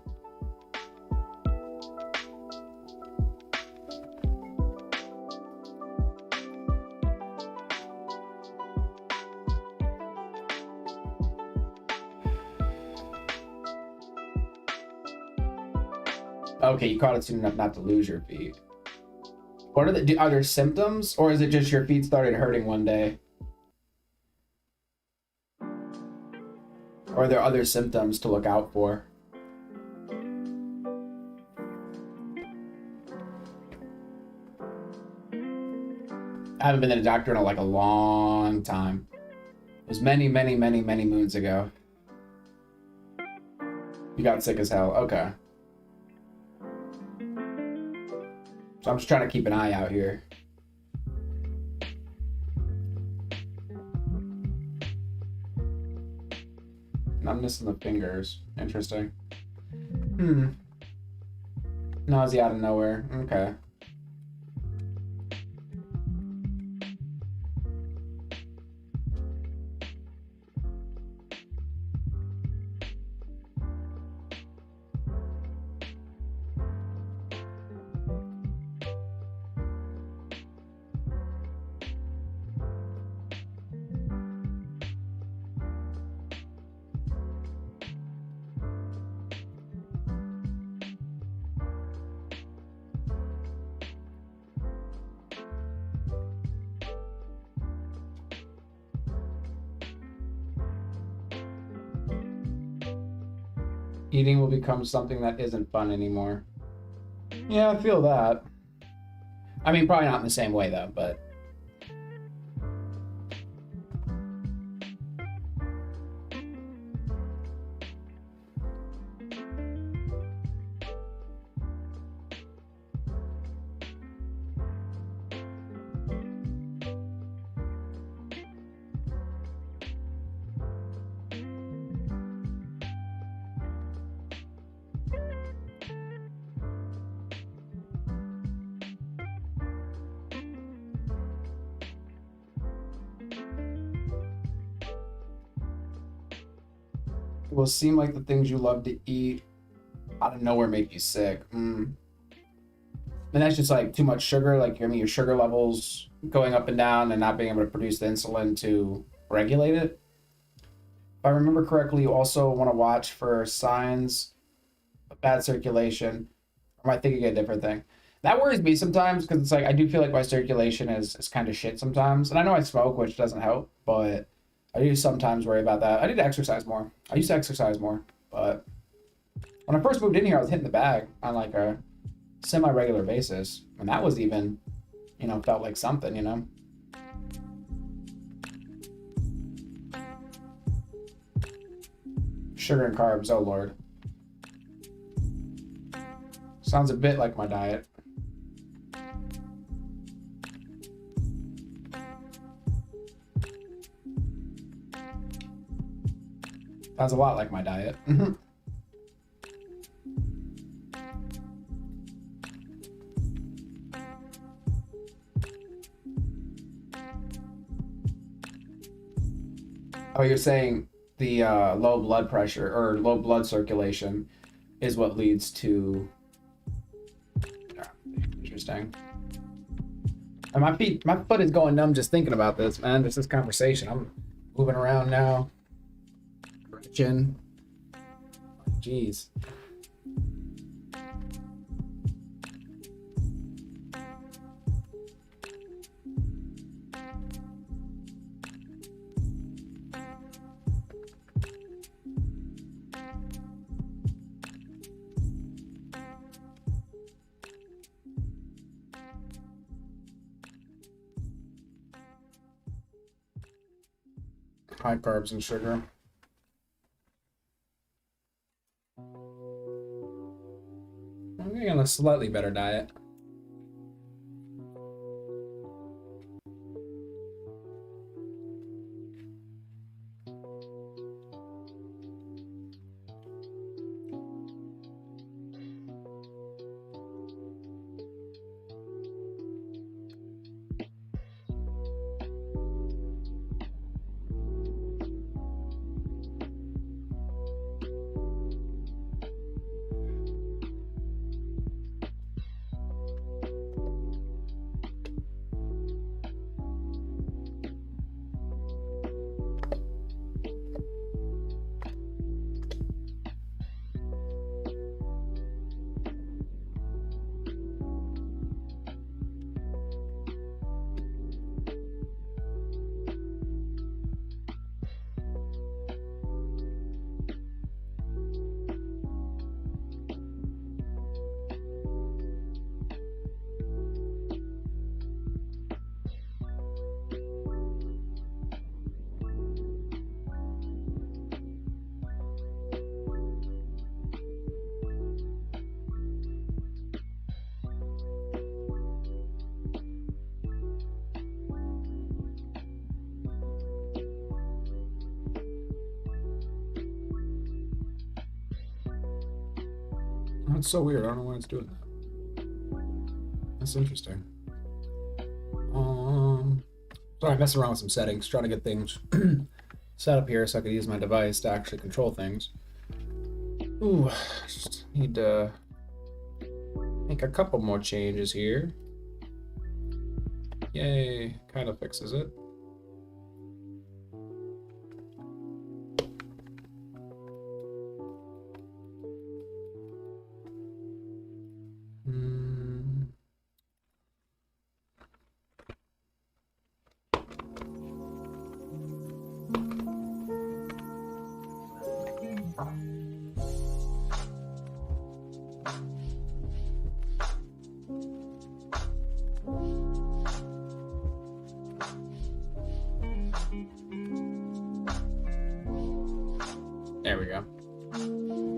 Okay, you caught it soon enough not to lose your feet. What are are there symptoms, or is it just your feet started hurting one day? Or are there other symptoms to look out for? I haven't been to a doctor in like a long time. It was many, many, many, many moons ago. You got sick as hell. Okay. So I'm just trying to keep an eye out here. Numbness in the fingers. Interesting. Nausea out of nowhere. Okay. Eating will become something that isn't fun anymore. Yeah, I feel that. I mean, probably not in the same way though, but... will seem like the things you love to eat out of nowhere make you sick. And that's just like too much sugar. Like, I mean, your sugar levels going up and down and not being able to produce the insulin to regulate it. If I remember correctly, you also want to watch for signs of bad circulation. Or am I thinking a different thing? That worries me sometimes because it's like, I do feel like my circulation is kind of shit sometimes. And I know I smoke, which doesn't help, but I do sometimes worry about that. I need to exercise more. I used to exercise more, but when I first moved in here, I was hitting the bag on like a semi-regular basis. And that was even, you know, felt like something, you know? Sugar and carbs, oh Lord. Sounds a bit like my diet. Sounds a lot like my diet. Oh, you're saying the low blood pressure or low blood circulation is what leads to... Interesting. And my foot is going numb just thinking about this, man. Just this conversation. I'm moving around now. Chin. Jeez. High carbs and sugar. I'm getting on a slightly better diet. That's so weird. I don't know why it's doing that. That's interesting. Sorry, I'm messing around with some settings, trying to get things set up here so I can use my device to actually control things. Ooh, just need to make a couple more changes here. Yay, kind of fixes it. There we go.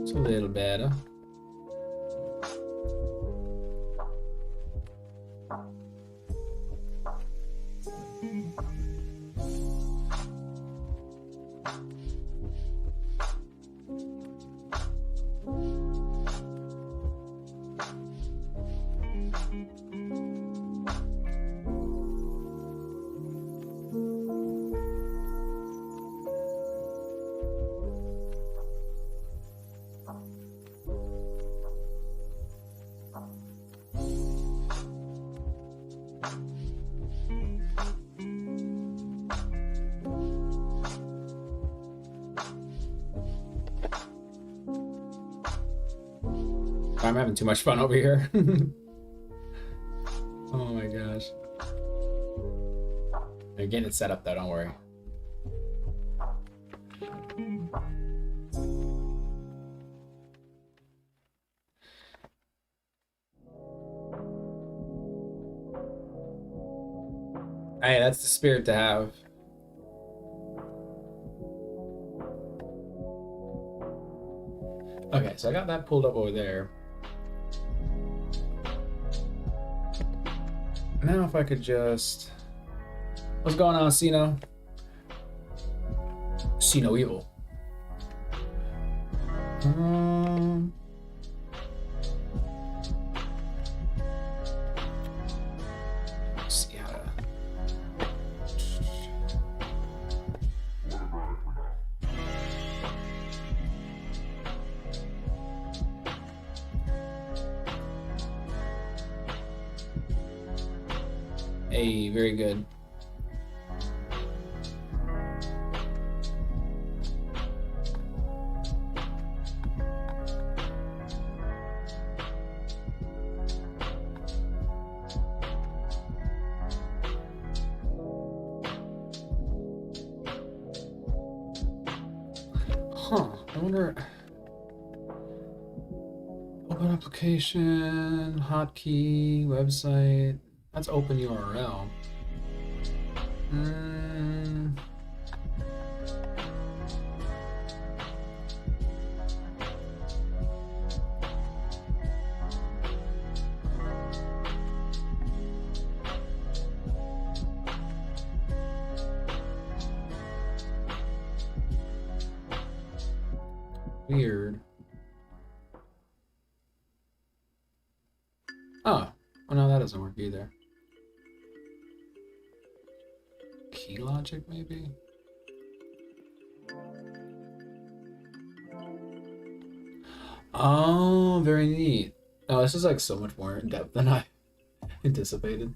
It's a little better. I'm having too much fun over here. Oh my gosh. They're getting it set up though, don't worry. Hey, that's the spirit to have. Okay, so I got that pulled up over there. Now if I could just... What's going on, Sino? See no evil. Let's see how to... Hey, very good. Huh, I wonder. Open application, hotkey, website. That's open URL. Weird. Oh, well, no, that doesn't work either. Key logic, maybe? Oh, very neat. Oh, this is like so much more in depth than I anticipated.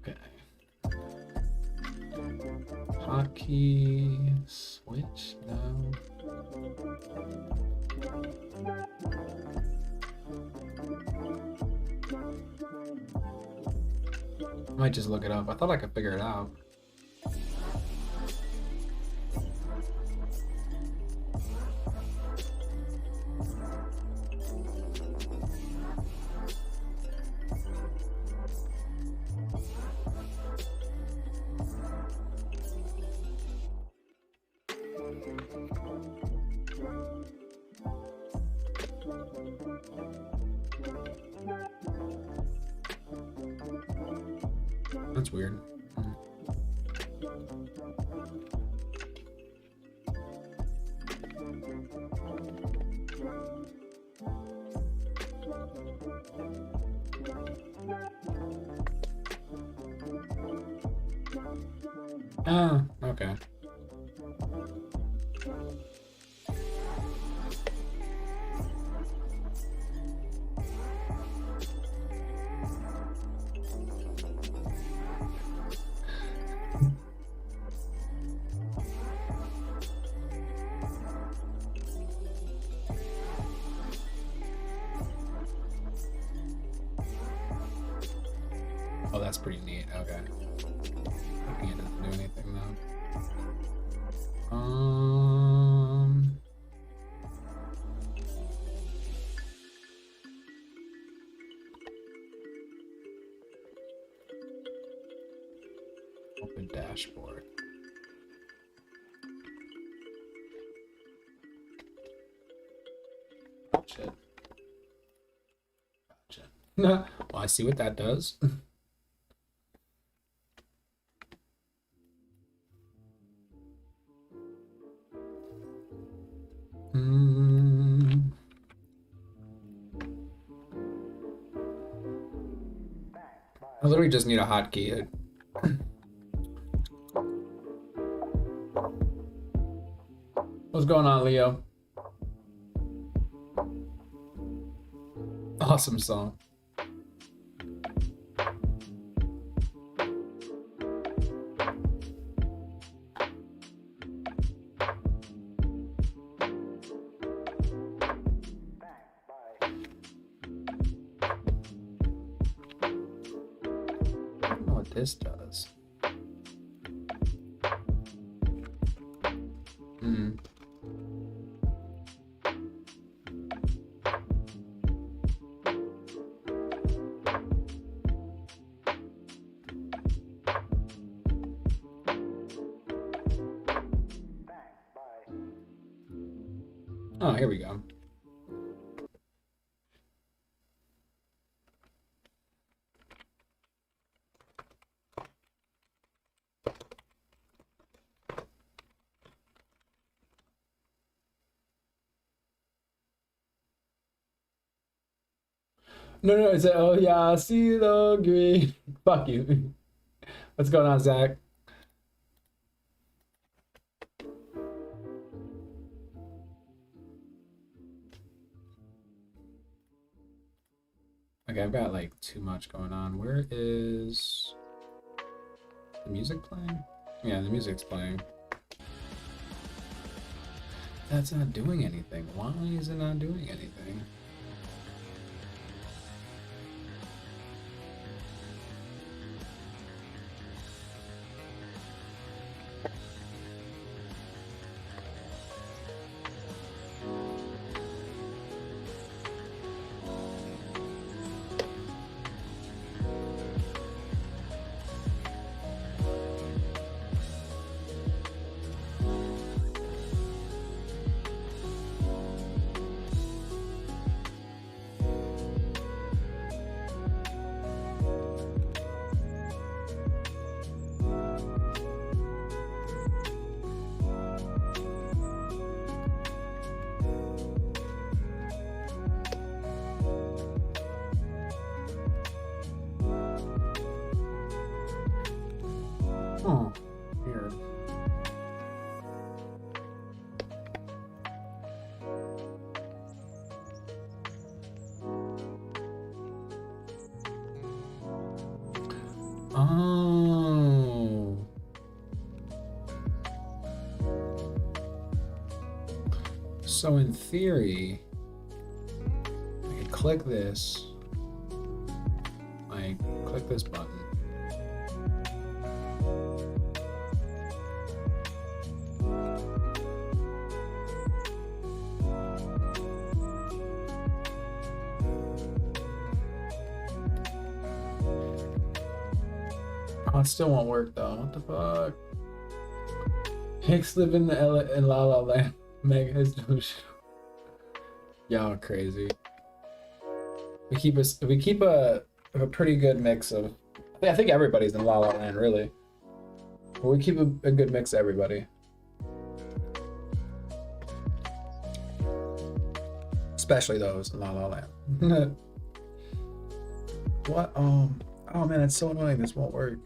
Okay. Hotkey switch? No. I might just look it up. I thought I could figure it out. That's weird. Oh, okay. Oh, that's pretty neat. Okay. I can't do anything though. Open dashboard. Shit. Gotcha. Well, I see what that does. I literally just need a hotkey. What's going on, Leo? Awesome song. This does. Oh, here we go. No, it's a, oh yeah, I see the green. Fuck you. What's going on, Zach? Okay, I've got like too much going on. Where is the music playing? Yeah, the music's playing. That's not doing anything. Why is it not doing anything? Oh, weird. Oh. So in theory, I can click this. I click this button. Oh, it still won't work though. What the fuck? Hicks live in the in La La Land. Meg is delusional. Y'all crazy. We keep a pretty good mix of. I think everybody's in La La Land really. But we keep a good mix of everybody. Especially those in La La Land. What? Oh man, that's so annoying. This won't work.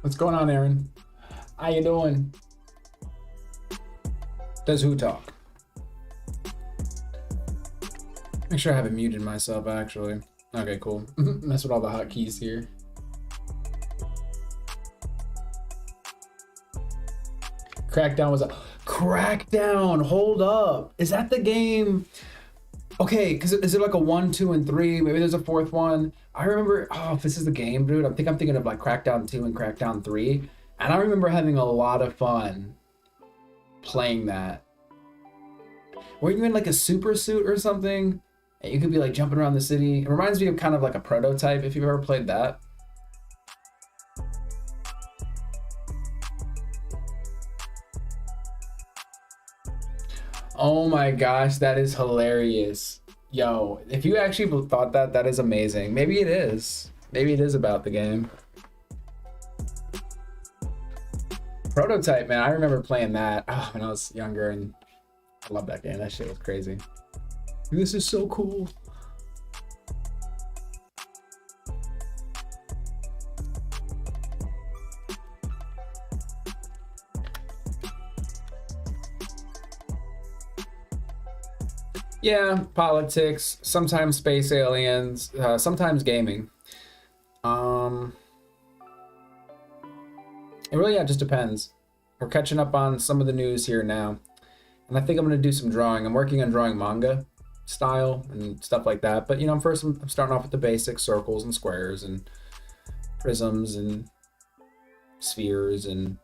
What's going on, Aaron? How you doing? Does who talk? Make sure I haven't muted myself, actually. Okay, cool. Mess with all the hotkeys here. Crackdown was a Crackdown. Hold up, is that the game? Okay, because is it like a 1, 2, and 3? Maybe there's a fourth one. I remember. Oh, if this is the game, dude. I'm thinking of like Crackdown 2 and Crackdown 3, and I remember having a lot of fun playing that. Were you in like a super suit or something? And you could be like jumping around the city. It reminds me of kind of like a Prototype, if you've ever played that. Oh my gosh, that is hilarious. Yo, if you actually thought that, that is amazing. Maybe it is. Maybe it is about the game. Prototype, man, I remember playing that when I was younger, and I love that game. That shit was crazy. This is so cool. Yeah, politics, sometimes space aliens, sometimes gaming. It really, yeah, just depends. We're catching up on some of the news here now. And I think I'm going to do some drawing. I'm working on drawing manga style and stuff like that. But, you know, first I'm starting off with the basic circles and squares and prisms and spheres and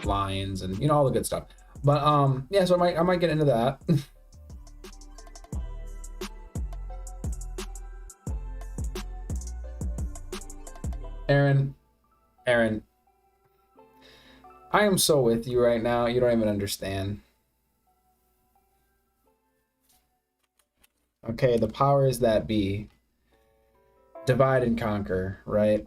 lines and, you know, all the good stuff. But, yeah, so I might get into that. Aaron, I am so with you right now. You don't even understand. Okay, the powers that be. Divide and conquer, right?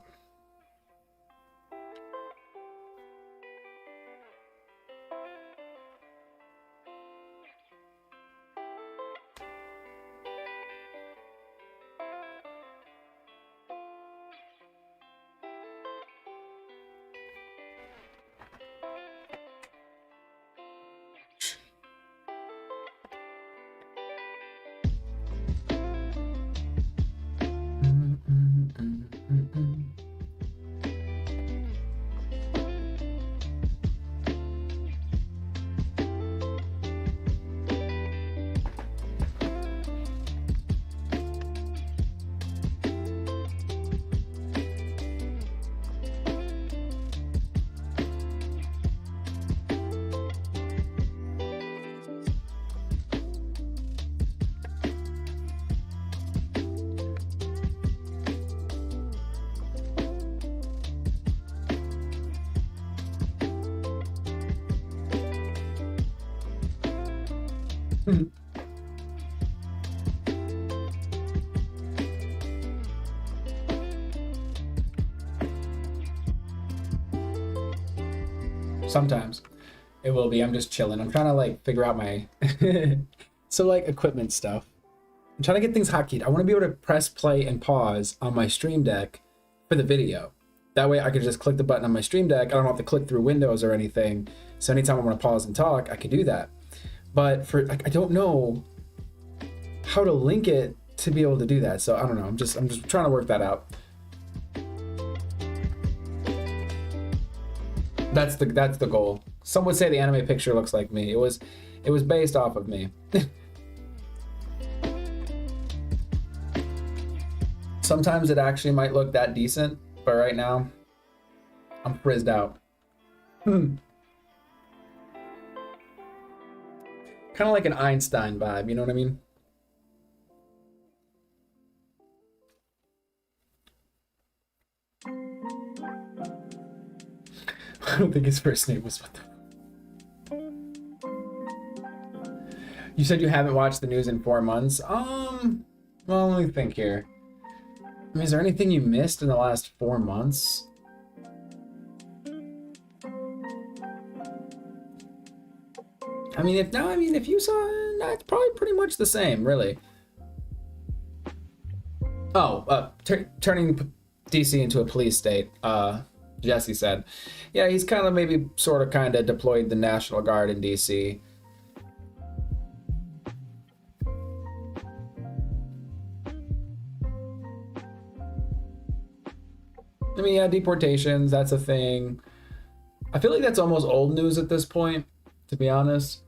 Sometimes it will be. I'm just chilling. I'm trying to like figure out my so like equipment stuff. I'm trying to get things hotkeyed. I want to be able to press play and pause on my Stream Deck for the video. That way I can just click the button on my Stream Deck. I don't have to click through windows or anything. So anytime I want to pause and talk, I can do that. But for I don't know how to link it to be able to do that. So I don't know. I'm just trying to work that out. That's the goal. Some would say the anime picture looks like me. It was based off of me. Sometimes it actually might look that decent, but right now I'm frizzed out. Kind of like an Einstein vibe, you know what I mean? I don't think his first name was what the... You said you haven't watched the news in 4 months? Well, let me think here. I mean, is there anything you missed in the last 4 months? I mean, if you saw, it's probably pretty much the same, really. Oh, turning DC into a police state, Jesse said. Yeah, he's kind of maybe sort of kind of deployed the National Guard in DC. I mean, yeah, deportations, that's a thing. I feel like that's almost old news at this point, to be honest.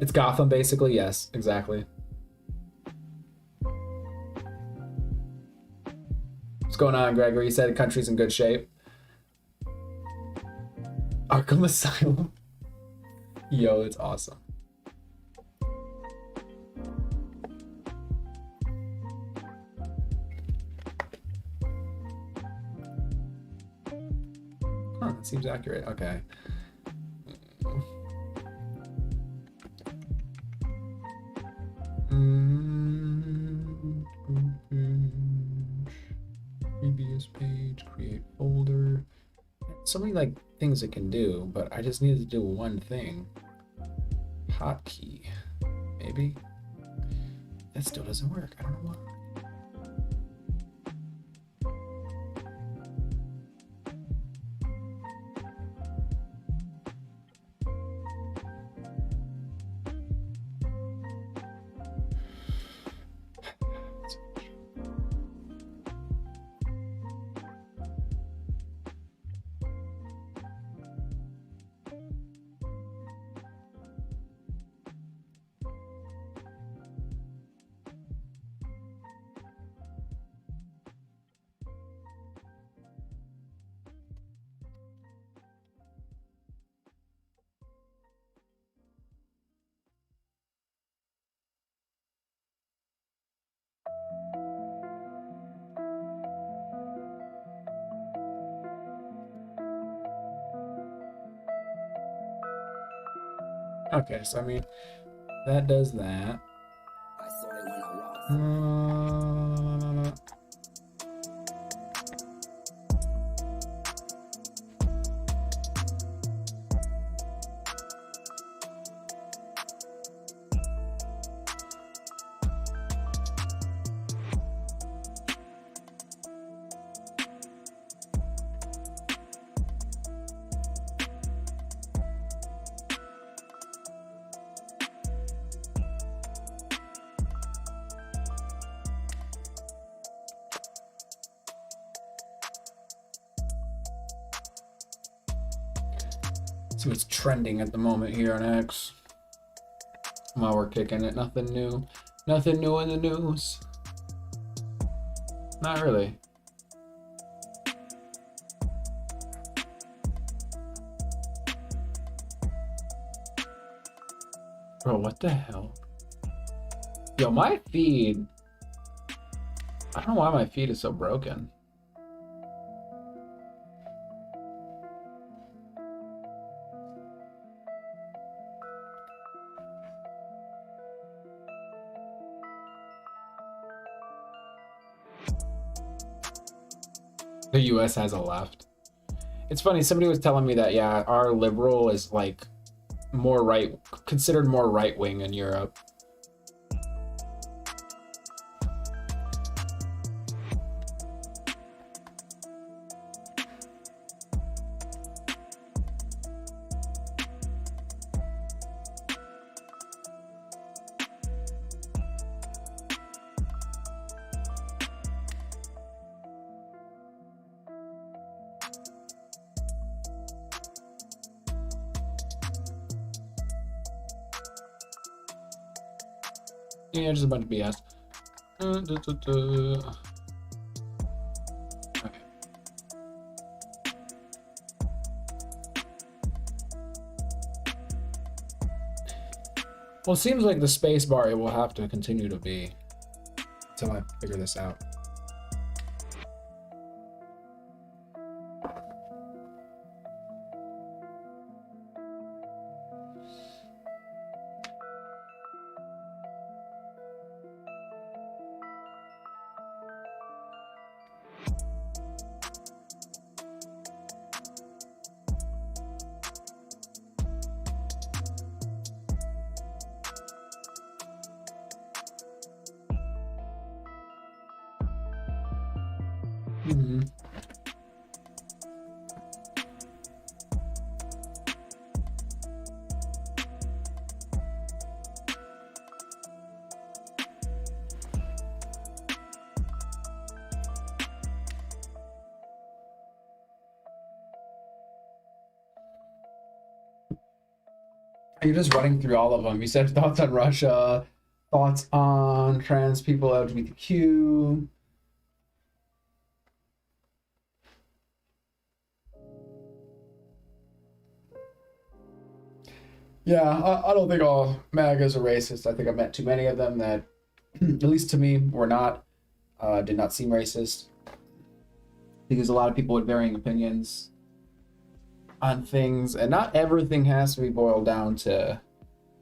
It's Gotham, basically. Yes, exactly. What's going on, Gregory? You said the country's in good shape. Arkham Asylum. Yo, it's awesome. Huh, that seems accurate. Okay. Previous page, create folder. So many like things it can do, but I just needed to do one thing. Hotkey, maybe. That still doesn't work. I don't know why. Okay, so I mean, that does that. See what's trending at the moment here on X. While we're kicking it, nothing new. Nothing new in the news. Not really. Bro, what the hell? Yo, my feed. I don't know why my feed is so broken. The US has a left. It's funny, somebody was telling me that, yeah, our liberal is like more right, considered more right wing in Europe. Yeah, just a bunch of BS. Okay. Well, it seems like the space bar it will have to continue to be until I figure this out. You're just running through all of them. You said thoughts on Russia, thoughts on trans people, LGBTQ. Yeah, I don't think all MAGAs are racist. I think I met too many of them that, at least to me, were not, did not seem racist. Because a lot of people with varying opinions on things, and not everything has to be boiled down to,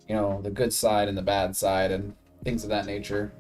you know, the good side and the bad side and things of that nature.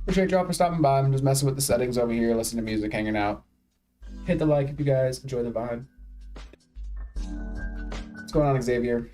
Appreciate y'all for stopping by. I'm just messing with the settings over here, listening to music, hanging out. Hit the like if you guys enjoy the vibe. What's going on, Xavier?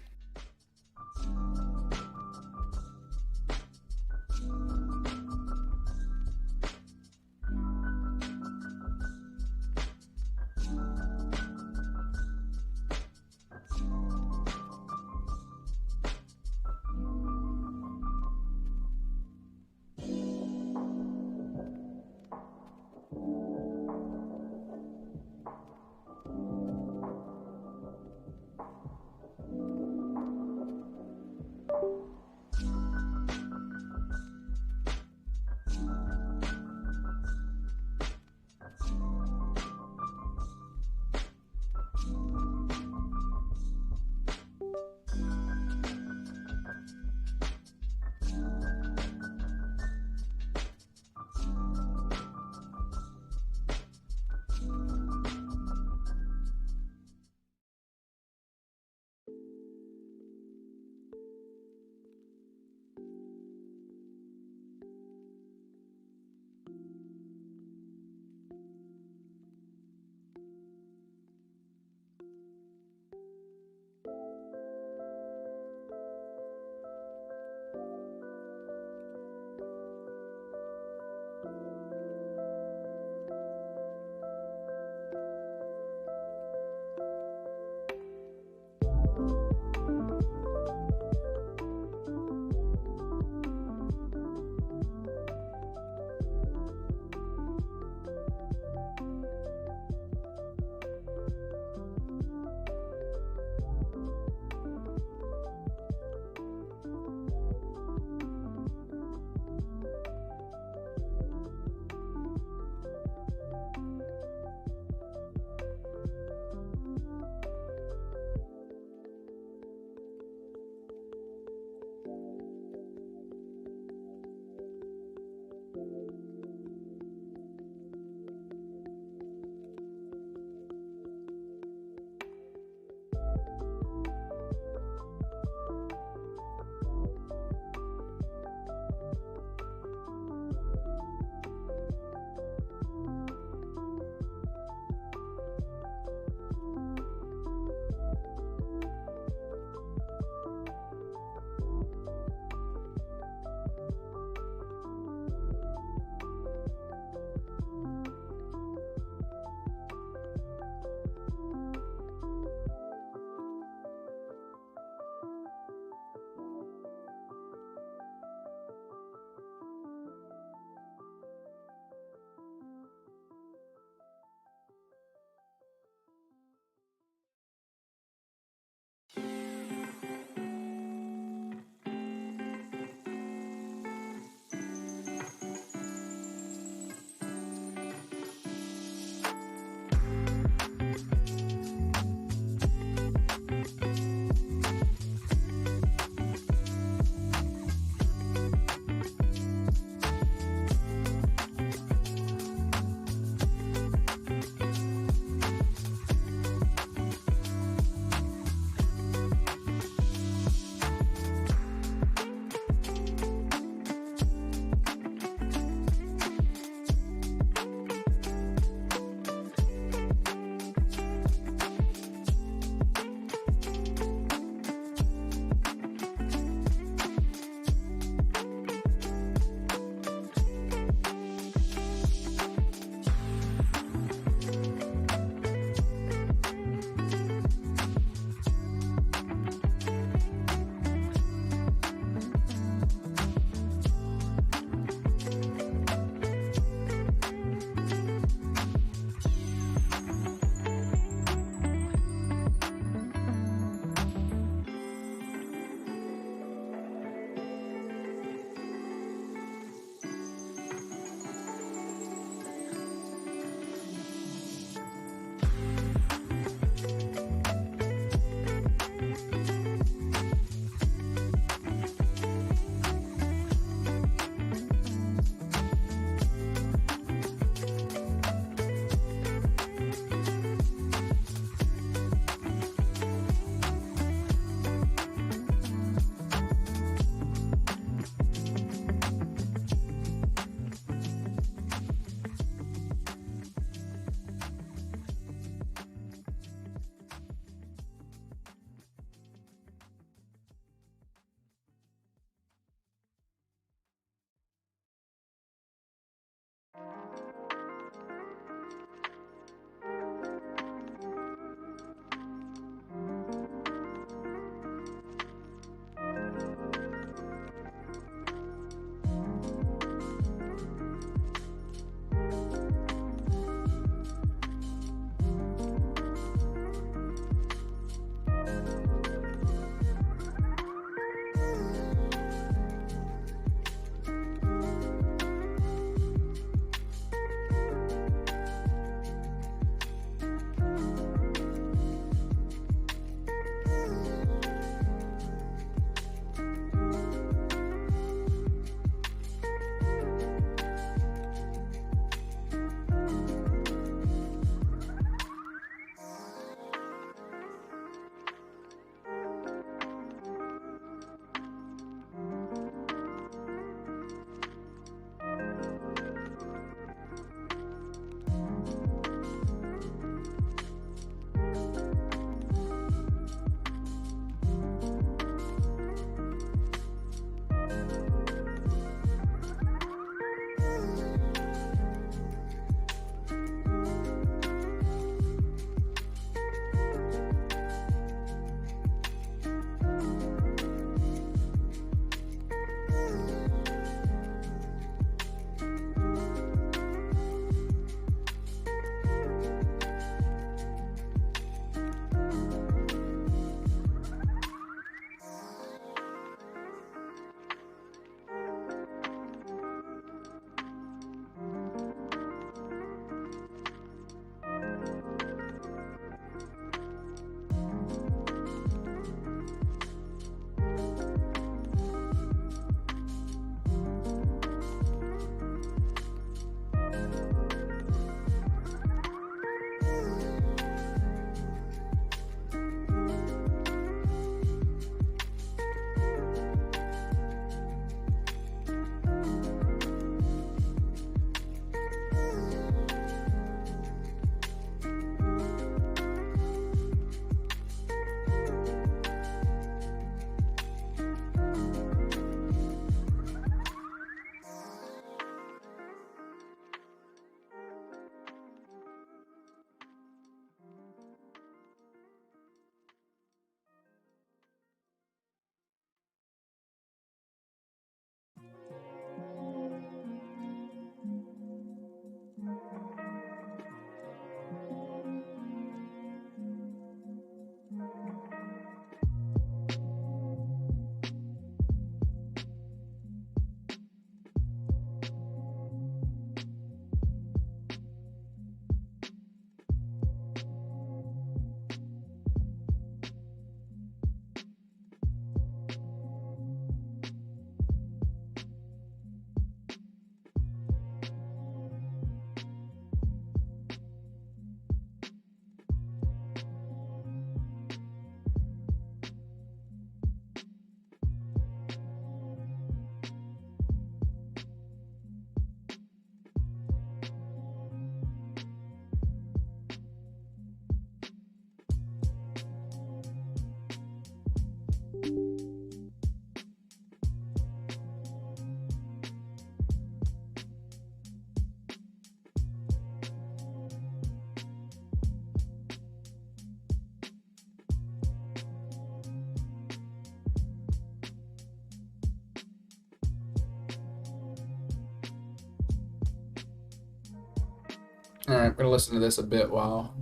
Alright, I'm gonna listen to this a bit while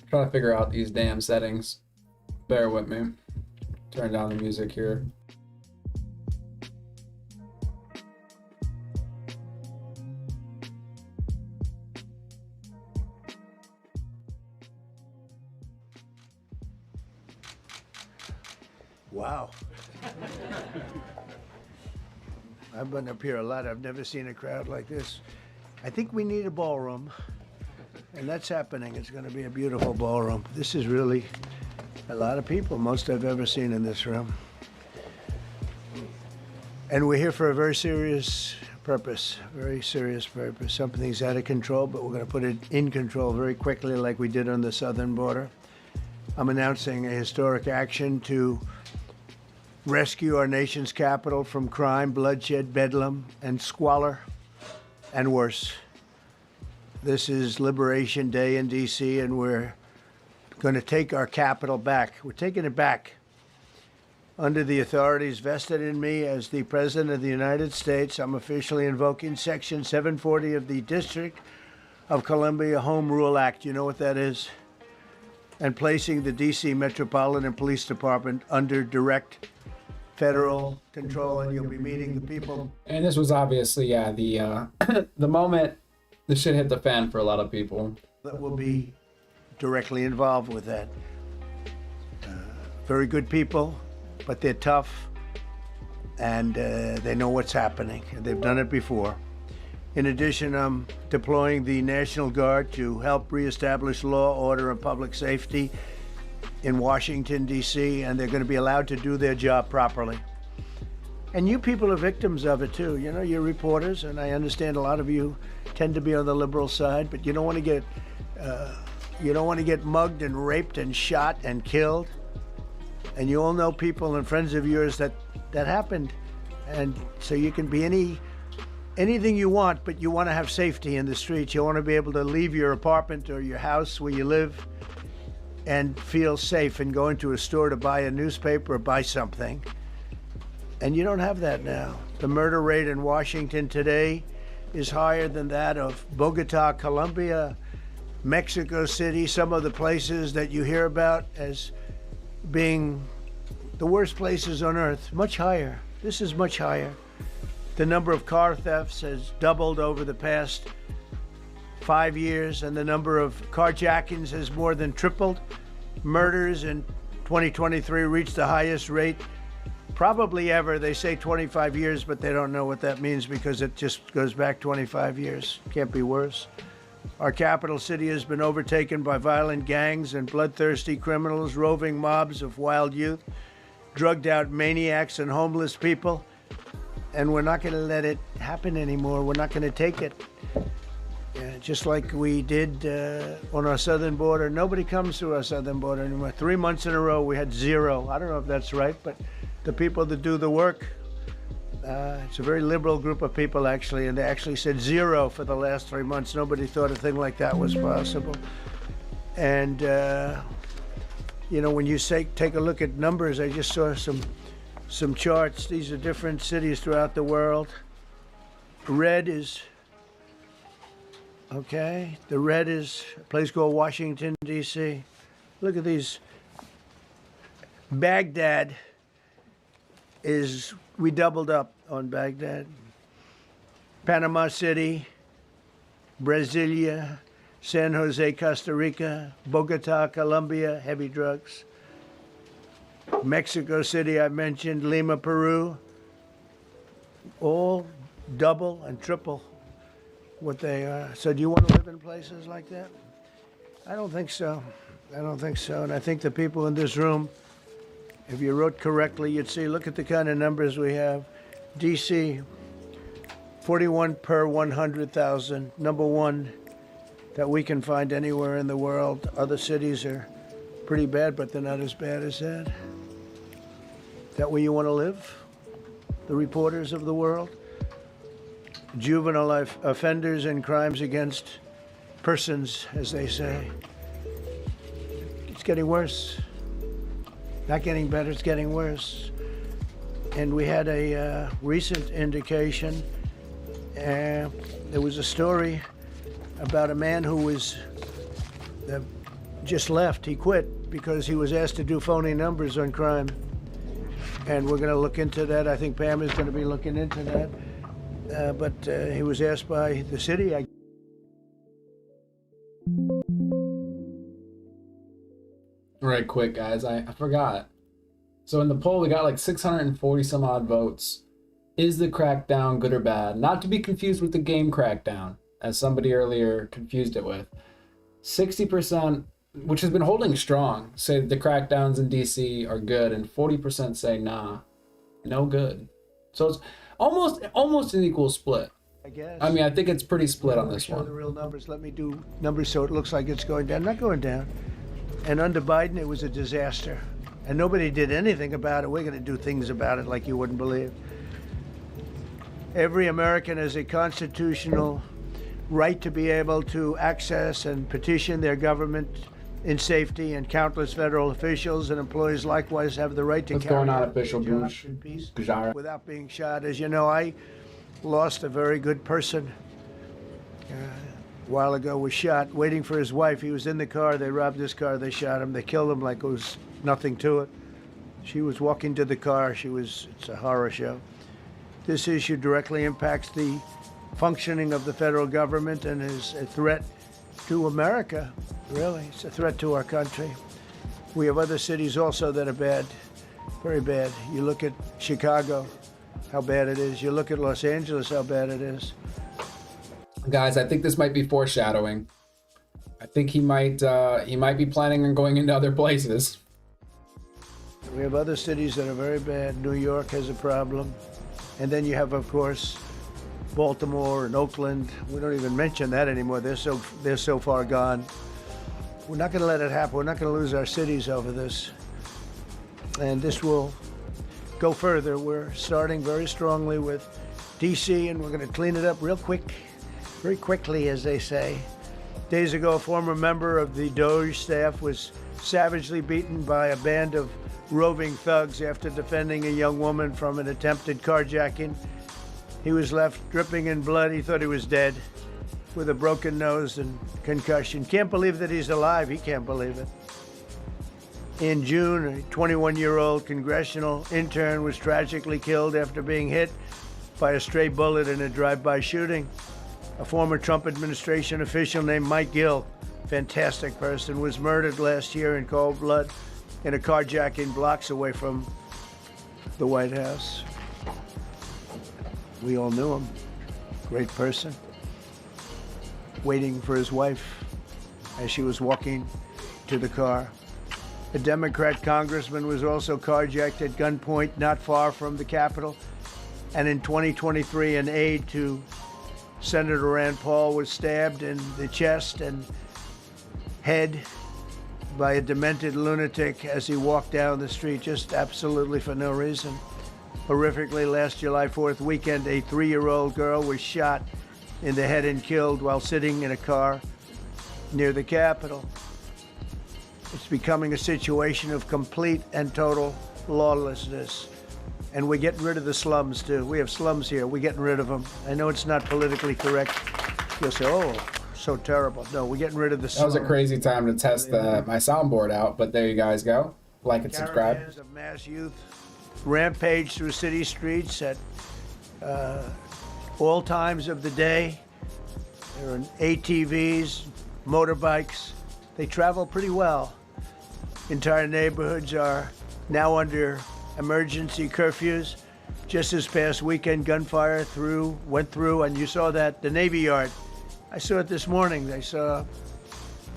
trying to figure out these damn settings. Bear with me. Turn down the music here. Wow. I've been up here a lot. I've never seen a crowd like this. I think we need a ballroom, and that's happening. It's going to be a beautiful ballroom. This is really a lot of people, most I've ever seen in this room. And we're here for a very serious purpose, very serious purpose. Something's out of control, but we're going to put it in control very quickly like we did on the southern border. I'm announcing a historic action to rescue our nation's capital from crime, bloodshed, bedlam, and squalor, and worse. This is Liberation Day in D.C., and we're going to take our capital back. We're taking it back under the authorities vested in me as the President of the United States. I'm officially invoking Section 740 of the District of Columbia Home Rule Act. You know what that is? And placing the D.C. Metropolitan Police Department under direct federal control, and you'll be meeting the people. And this was obviously, yeah, the the moment the shit hit the fan for a lot of people. That will be directly involved with that. Very good people, but they're tough, and they know what's happening. They've done it before. In addition, I'm deploying the National Guard to help reestablish law, order, and public safety in Washington, D.C., and they're going to be allowed to do their job properly. And you people are victims of it, too. You know, you're reporters, and I understand a lot of you tend to be on the liberal side, but you don't want to get mugged and raped and shot and killed. And you all know people and friends of yours that happened. And so you can be anything you want, but you want to have safety in the streets. You want to be able to leave your apartment or your house where you live and feel safe and go into a store to buy a newspaper or buy something. And you don't have that now. The murder rate in Washington today is higher than that of Bogota, Colombia, Mexico City, some of the places that you hear about as being the worst places on earth. Much higher. This is much higher. The number of car thefts has doubled over the past 5 years, and the number of carjackings has more than tripled. Murders in 2023 reached the highest rate probably ever. They say 25 years, but they don't know what that means because it just goes back 25 years. Can't be worse. Our capital city has been overtaken by violent gangs and bloodthirsty criminals, roving mobs of wild youth, drugged out maniacs and homeless people. And we're not going to let it happen anymore. We're not going to take it. Just like we did on our southern border. Nobody comes to our southern border anymore. 3 months in a row, we had zero. I don't know if that's right, but the people that do the work, it's a very liberal group of people, actually, and they actually said zero for the last 3 months. Nobody thought a thing like that was possible. And, you know, when you take a look at numbers, I just saw some charts. These are different cities throughout the world. Red is... Okay, the red is a place called Washington, D.C. Look at these. Baghdad we doubled up on Baghdad. Panama City, Brasilia, San Jose, Costa Rica, Bogota, Colombia, heavy drugs. Mexico City, I mentioned, Lima, Peru, all double and triple what they are. So do you want to live in places like that? I don't think so. I don't think so. And I think the people in this room, if you wrote correctly, you'd see, look at the kind of numbers we have. D.C., 41 per 100,000, number one that we can find anywhere in the world. Other cities are pretty bad, but they're not as bad as that. Is that where you want to live? The reporters of the world? Juvenile offenders and crimes against persons, as they say. It's getting worse. Not getting better, it's getting worse. And we had a recent indication. There was a story about a man who was just left. He quit because he was asked to do phony numbers on crime. And we're going to look into that. I think Pam is going to be looking into that. But he was asked by the city. All right, quick, guys. I forgot. So in the poll, we got like 640 some odd votes. Is the crackdown good or bad? Not to be confused with the game Crackdown, as somebody earlier confused it with. 60%, which has been holding strong, say that the crackdowns in DC are good, and 40% say nah, no good. So it's almost an equal split. I guess. I mean, I think it's pretty split on this show one. The real numbers. Let me do numbers so it looks like it's going down. Not going down. And under Biden, it was a disaster. And nobody did anything about it. We're going to do things about it like you wouldn't believe. Every American has a constitutional right to be able to access and petition their government in safety, and countless federal officials and employees likewise have the right to What's carry going on, out their official jobs Bush? in peace Gajara. without being shot. As you know, I lost a very good person a while ago, was shot waiting for his wife. He was in the car. They robbed his car. They shot him. They killed him like it was nothing to it. She was walking to the car. It's a horror show. This issue directly impacts the functioning of the federal government and is a threat to America, really. It's a threat to our country. We have other cities also that are bad, very bad. You look at Chicago, how bad it is. You look at Los Angeles, how bad it is. Guys, I think this might be foreshadowing. I think he might be planning on going into other places. We have other cities that are very bad. New York has a problem. And then you have, of course, Baltimore and Oakland. We don't even mention that anymore. They're so far gone. We're not going to let it happen. We're not going to lose our cities over this. And this will go further. We're starting very strongly with D.C., and we're going to clean it up real quick, very quickly, as they say. Days ago, a former member of the Doge staff was savagely beaten by a band of roving thugs after defending a young woman from an attempted carjacking. He was left dripping in blood. He thought he was dead, with a broken nose and concussion. Can't believe that he's alive. He can't believe it. In June, a 21-year-old congressional intern was tragically killed after being hit by a stray bullet in a drive-by shooting. A former Trump administration official named Mike Gill, fantastic person, was murdered last year in cold blood in a carjacking blocks away from the White House. We all knew him. Great person. Waiting for his wife as she was walking to the car. A Democrat congressman was also carjacked at gunpoint not far from the Capitol. And in 2023, an aide to Senator Rand Paul was stabbed in the chest and head by a demented lunatic as he walked down the street, just absolutely for no reason. Horrifically, last July 4th weekend, a 3-year-old girl was shot in the head and killed while sitting in a car near the Capitol. It's becoming a situation of complete and total lawlessness. And we're getting rid of the slums, too. We have slums here. We're getting rid of them. I know it's not politically correct. You'll say, oh, so terrible. No, we're getting rid of the slums. That was a crazy time to test my soundboard out, but there you guys go. Like and subscribe. Caravans of mass youth rampage through city streets at all times of the day. There are ATVs, motorbikes. They travel pretty well. Entire neighborhoods are now under emergency curfews. Just this past weekend, gunfire went through, and you saw that, the Navy Yard. I saw it this morning. They saw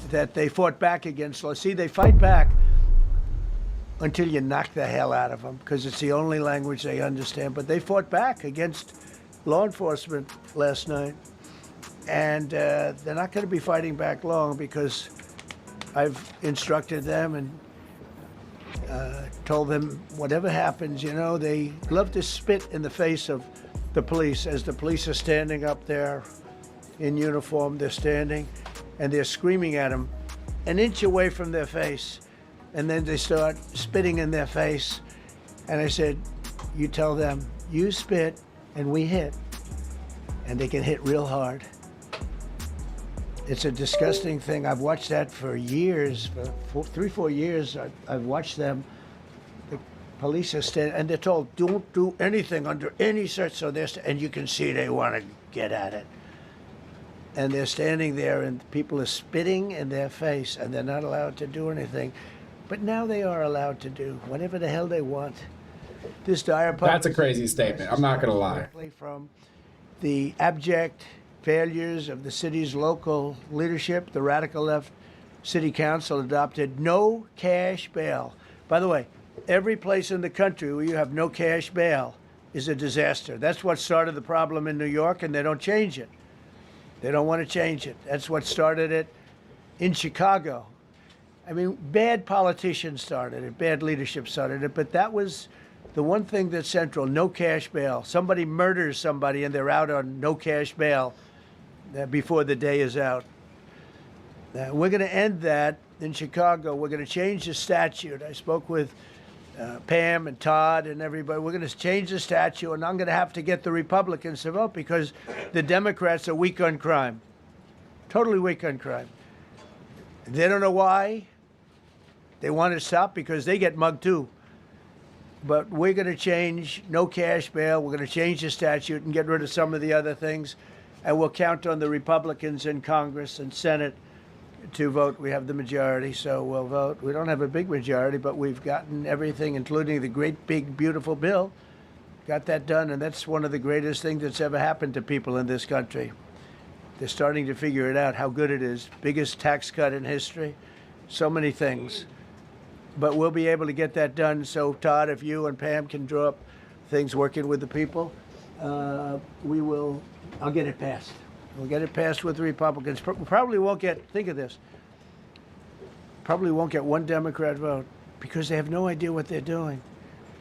that they fought back against law. See, they fight back until you knock the hell out of them, because it's the only language they understand. But they fought back against law enforcement last night. And they're not going to be fighting back long, because I've instructed them and told them whatever happens, you know, they love to spit in the face of the police. As the police are standing up there in uniform, they're standing and they're screaming at them an inch away from their face. And then they start spitting in their face. And I said, you tell them, you spit and we hit. And they can hit real hard. It's a disgusting thing. I've watched that for years, for 3-4 years. I've watched them. The police are standing, and they're told, don't do anything under any search. So and you can see they want to get at it. And they're standing there, and people are spitting in their face, and they're not allowed to do anything. But now they are allowed to do whatever the hell they want. This dire That's a crazy statement. I'm not going to lie. From the abject failures of the city's local leadership, the radical left city council adopted no cash bail. By the way, every place in the country where you have no cash bail is a disaster. That's what started the problem in New York, and they don't change it. They don't want to change it. That's what started it in Chicago. I mean, bad politicians started it, bad leadership started it, but that was the one thing that's central, no cash bail. Somebody murders somebody and they're out on no cash bail before the day is out. We're going to end that in Chicago. We're going to change the statute. I spoke with Pam and Todd and everybody. We're going to change the statute, and I'm going to have to get the Republicans to vote because the Democrats are weak on crime, totally weak on crime. They don't know why. They want to stop because they get mugged too. But we're going to change no cash bail. We're going to change the statute and get rid of some of the other things. And we'll count on the Republicans in Congress and Senate to vote. We have the majority, so we'll vote. We don't have a big majority, but we've gotten everything, including the great, big, beautiful bill. Got that done, and that's one of the greatest things that's ever happened to people in this country. They're starting to figure it out, how good it is. Biggest tax cut in history. So many things. But we'll be able to get that done. So, Todd, if you and Pam can draw up things working with the people, we will. I'll get it passed. We'll get it passed with the Republicans. Probably won't get, think of this, probably won't get one Democrat vote because they have no idea what they're doing.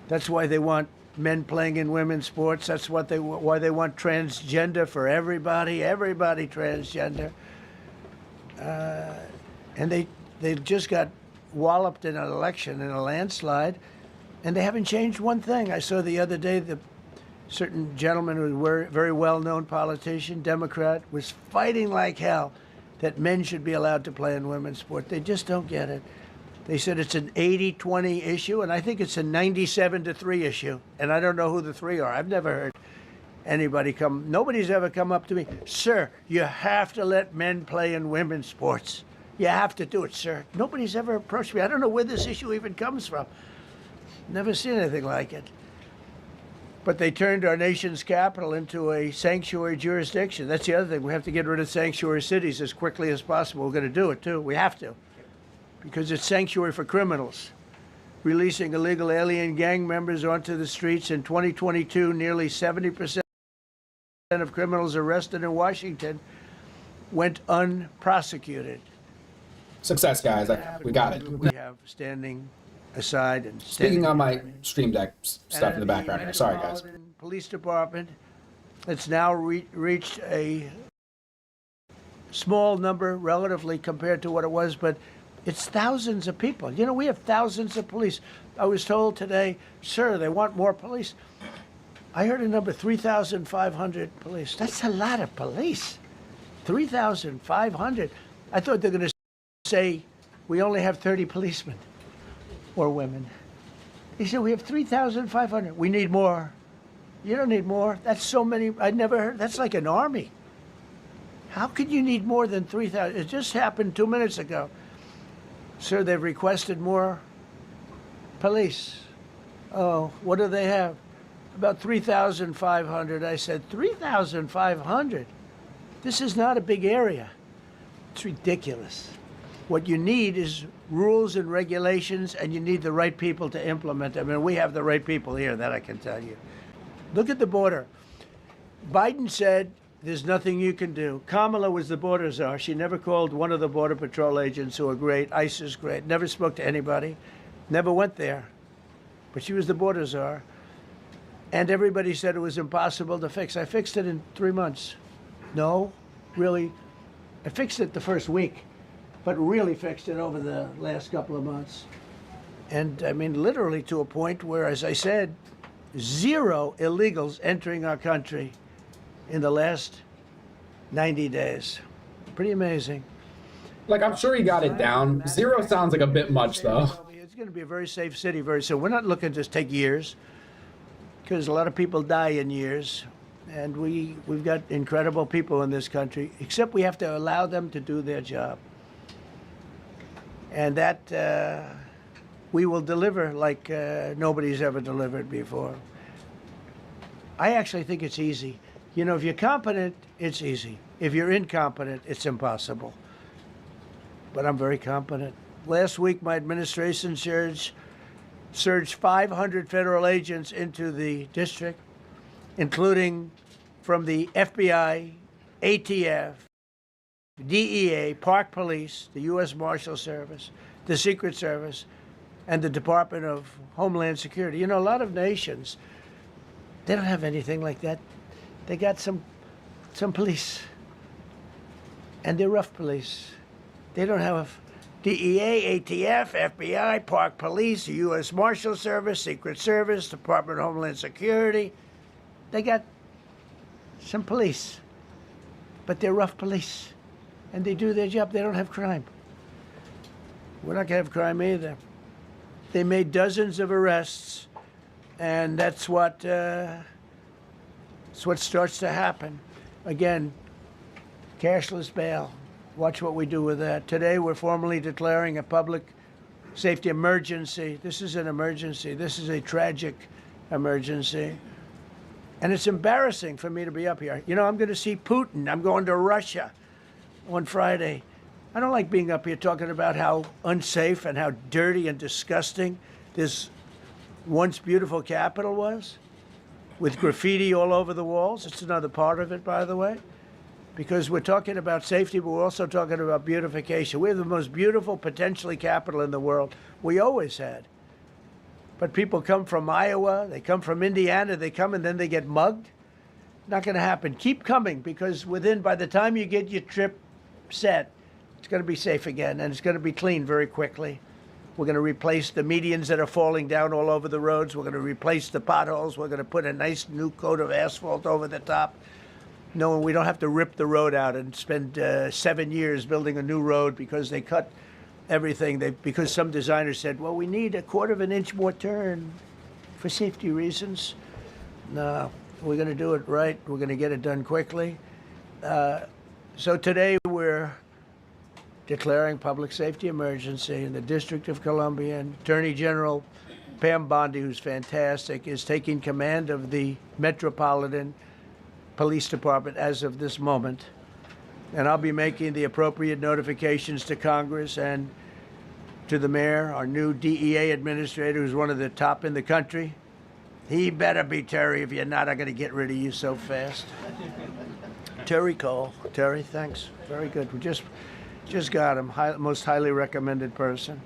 That's why they want men playing in women's sports. That's why they want transgender for everybody transgender. And they just got walloped in an election, in a landslide, and they haven't changed one thing. I saw the other day the certain gentleman who was a very well-known politician, Democrat, was fighting like hell that men should be allowed to play in women's sport. They just don't get it. They said it's an 80-20 issue, and I think it's a 97-3 issue. And I don't know who the three are. I've never heard anybody nobody's ever come up to me, sir, you have to let men play in women's sports. You have to do it, sir. Nobody's ever approached me. I don't know where this issue even comes from. Never seen anything like it. But they turned our nation's capital into a sanctuary jurisdiction. That's the other thing. We have to get rid of sanctuary cities as quickly as possible. We're going to do it, too. We have to. Because it's sanctuary for criminals. Releasing illegal alien gang members onto the streets in 2022, nearly 70% of criminals arrested in Washington went unprosecuted. Success, guys. We got it. We have standing aside and speaking on my Stream Deck stuff in the background here. Sorry, guys. Police department. It's now reached a small number relatively compared to what it was, but it's thousands of people. You know, we have thousands of police. I was told today, sir, they want more police. I heard a number, 3,500 police. That's a lot of police. 3,500. I thought they were going to say we only have 30 policemen or women. He said we have 3,500. We need more. You don't need more. That's so many. I never heard. That's like an army. How could you need more than 3,000? It just happened 2 minutes ago. Sir, they've requested more police. Oh, what do they have? About 3,500. I said, 3,500? This is not a big area. It's ridiculous. What you need is rules and regulations, and you need the right people to implement them. And we have the right people here, that I can tell you. Look at the border. Biden said, there's nothing you can do. Kamala was the border czar. She never called one of the Border Patrol agents who are great. ICE is great. Never spoke to anybody. Never went there. But she was the border czar. And everybody said it was impossible to fix. I fixed it in 3 months. No, really. I fixed it the first week, but really fixed it over the last couple of months. And I mean, literally to a point where, as I said, 0 illegals entering our country in the last 90 days. Pretty amazing. Like, I'm sure he got it down. 0 sounds like a bit much, though. It's going to be a very safe city very soon. We're not looking to take years, because a lot of people die in years. And we've got incredible people in this country, except we have to allow them to do their job. And that we will deliver like nobody's ever delivered before. I actually think it's easy. You know, if you're competent, it's easy. If you're incompetent, it's impossible. But I'm very competent. Last week, my administration surged 500 federal agents into the district, including from the FBI, ATF, DEA, Park Police, the U.S. Marshal Service, the Secret Service, and the Department of Homeland Security. You know, a lot of nations, they don't have anything like that. They got some police, and they're rough police. They don't have DEA, ATF, FBI, Park Police, the U.S. Marshal Service, Secret Service, Department of Homeland Security. They got some police, but they're rough police, and they do their job. They don't have crime. We're not going to have crime either. They made dozens of arrests, and that's what starts to happen. Again, cashless bail. Watch what we do with that. Today, we're formally declaring a public safety emergency. This is an emergency. This is a tragic emergency. And it's embarrassing for me to be up here. You know, I'm going to see Putin. I'm going to Russia on Friday. I don't like being up here talking about how unsafe and how dirty and disgusting this once beautiful capital was, with graffiti all over the walls. It's another part of it, by the way, because we're talking about safety, but we're also talking about beautification. We have the most beautiful, potentially, capital in the world. We always had. But people come from Iowa, they come from Indiana, they come and then they get mugged. Not going to happen. Keep coming, because by the time you get your trip set, it's going to be safe again, and it's going to be clean very quickly. We're going to replace the medians that are falling down all over the roads. We're going to replace the potholes. We're going to put a nice new coat of asphalt over the top. No, we don't have to rip the road out and spend 7 years building a new road because they cut everything. Because some designer said, well, we need a 1/4 of an inch more turn for safety reasons. No, we're going to do it right. We're going to get it done quickly. So today we're declaring public safety emergency in the District of Columbia. And Attorney General Pam Bondi, who's fantastic, is taking command of the Metropolitan Police Department as of this moment. And I'll be making the appropriate notifications to Congress and to the mayor, our new DEA administrator, who's one of the top in the country. He better be Terry. If you're not, I'm going to get rid of you so fast. Terry Cole. Terry, thanks. Very good. We just got him. Most highly recommended person.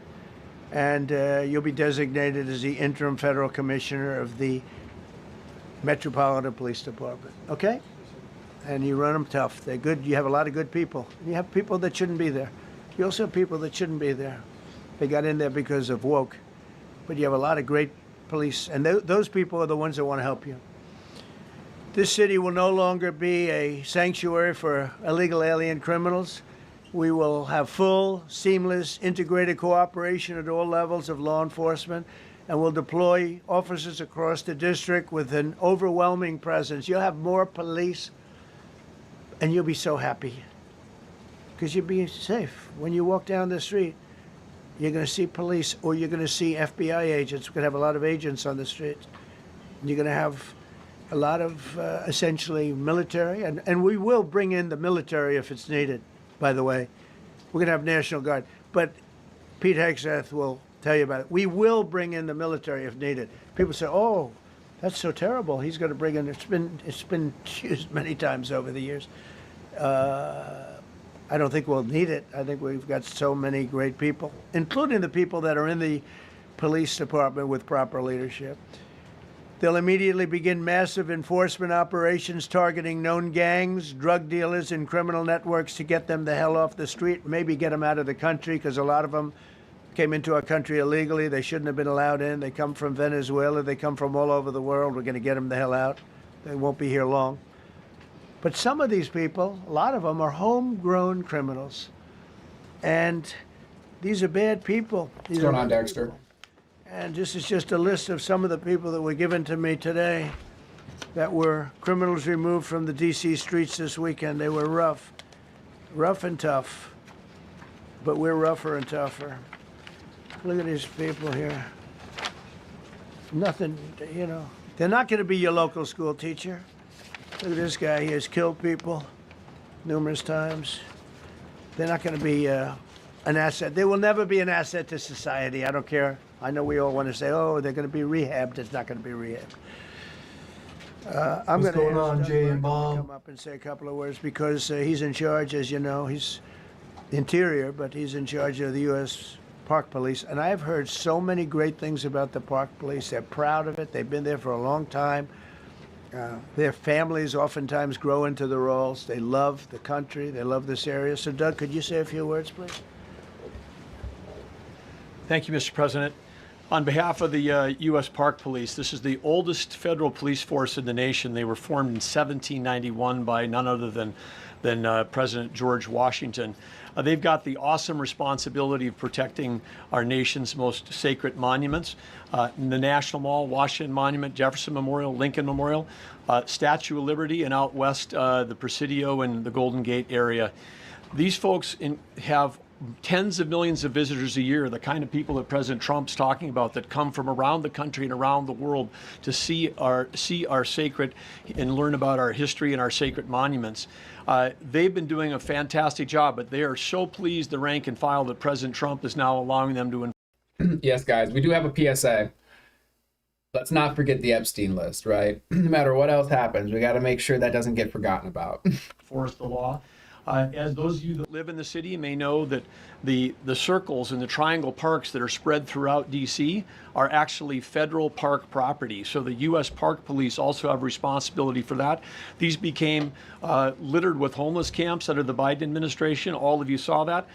And you'll be designated as the interim federal commissioner of the Metropolitan Police Department. Okay? And you run them tough. They're good. You have a lot of good people. You have people that shouldn't be there. You also have people that shouldn't be there. They got in there because of woke. But you have a lot of great police. And those people are the ones that want to help you. This city will no longer be a sanctuary for illegal alien criminals. We will have full, seamless, integrated cooperation at all levels of law enforcement, and we'll deploy officers across the district with an overwhelming presence. You'll have more police, and you'll be so happy because you'll be safe. When you walk down the street, you're going to see police, or you're going to see FBI agents. We're going to have a lot of agents on the streets. And you're going to have a lot of essentially military, and we will bring in the military if it's needed, by the way. We're going to have National Guard, but Pete Hegseth will tell you about it. We will bring in the military if needed. People say, oh, that's so terrible. He's going to bring in, it's been used many times over the years. I don't think we'll need it. I think we've got so many great people, including the people that are in the police department with proper leadership. They'll immediately begin massive enforcement operations targeting known gangs, drug dealers, and criminal networks to get them the hell off the street, maybe get them out of the country, because a lot of them came into our country illegally. They shouldn't have been allowed in. They come from Venezuela. They come from all over the world. We're going to get them the hell out. They won't be here long. But some of these people, a lot of them, are homegrown criminals. And these are bad people. What's going on, Dexter? And this is just a list of some of the people that were given to me today that were criminals removed from the D.C. streets this weekend. They were rough and tough, but we're rougher and tougher. Look at these people here. Nothing, you know. They're not going to be your local school teacher. Look at this guy. He has killed people numerous times. They're not going to be an asset. They will never be an asset to society. I don't care. I know we all want to say, oh, they're going to be rehabbed. It's not going to be rehabbed. I'm going to ask Jay and Bob to come up and say a couple of words because he's in charge, as you know. He's Interior, but he's in charge of the U.S. Park Police. And I've heard so many great things about the Park Police. They're proud of it. They've been there for a long time. Their families oftentimes grow into the roles. They love the country. They love this area. So, Doug, could you say a few words, please? Thank you, Mr. President. On behalf of the U.S. Park Police, this is the oldest federal police force in the nation. They were formed in 1791 by none other than President George Washington. They've got the awesome responsibility of protecting our nation's most sacred monuments. The National Mall, Washington Monument, Jefferson Memorial, Lincoln Memorial, Statue of Liberty, and out west, the Presidio and the Golden Gate area. These folks have tens of millions of visitors a year, the kind of people that President Trump's talking about that come from around the country and around the world to see our sacred and learn about our history and our sacred monuments. They've been doing a fantastic job, but they are so pleased, the rank and file, that President Trump is now allowing them to. Yes, guys, we do have a PSA. Let's not forget the Epstein list, right? No matter what else happens, we got to make sure that doesn't get forgotten about. Enforce the law. As those of you that live in the city may know that the circles and the triangle parks that are spread throughout D.C. are actually federal park property. So the U.S. Park Police also have responsibility for that. These became littered with homeless camps under the Biden administration. All of you saw that.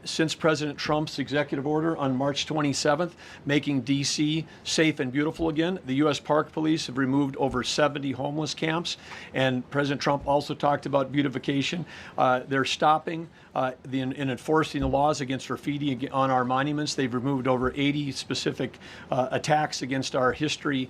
Since President Trump's executive order on March 27th, making D.C. safe and beautiful again, the U.S. Park Police have removed over 70 homeless camps. And President Trump also talked about beautification. They're stopping and enforcing the laws against graffiti on our monuments. They've removed over 80 specific attacks against our history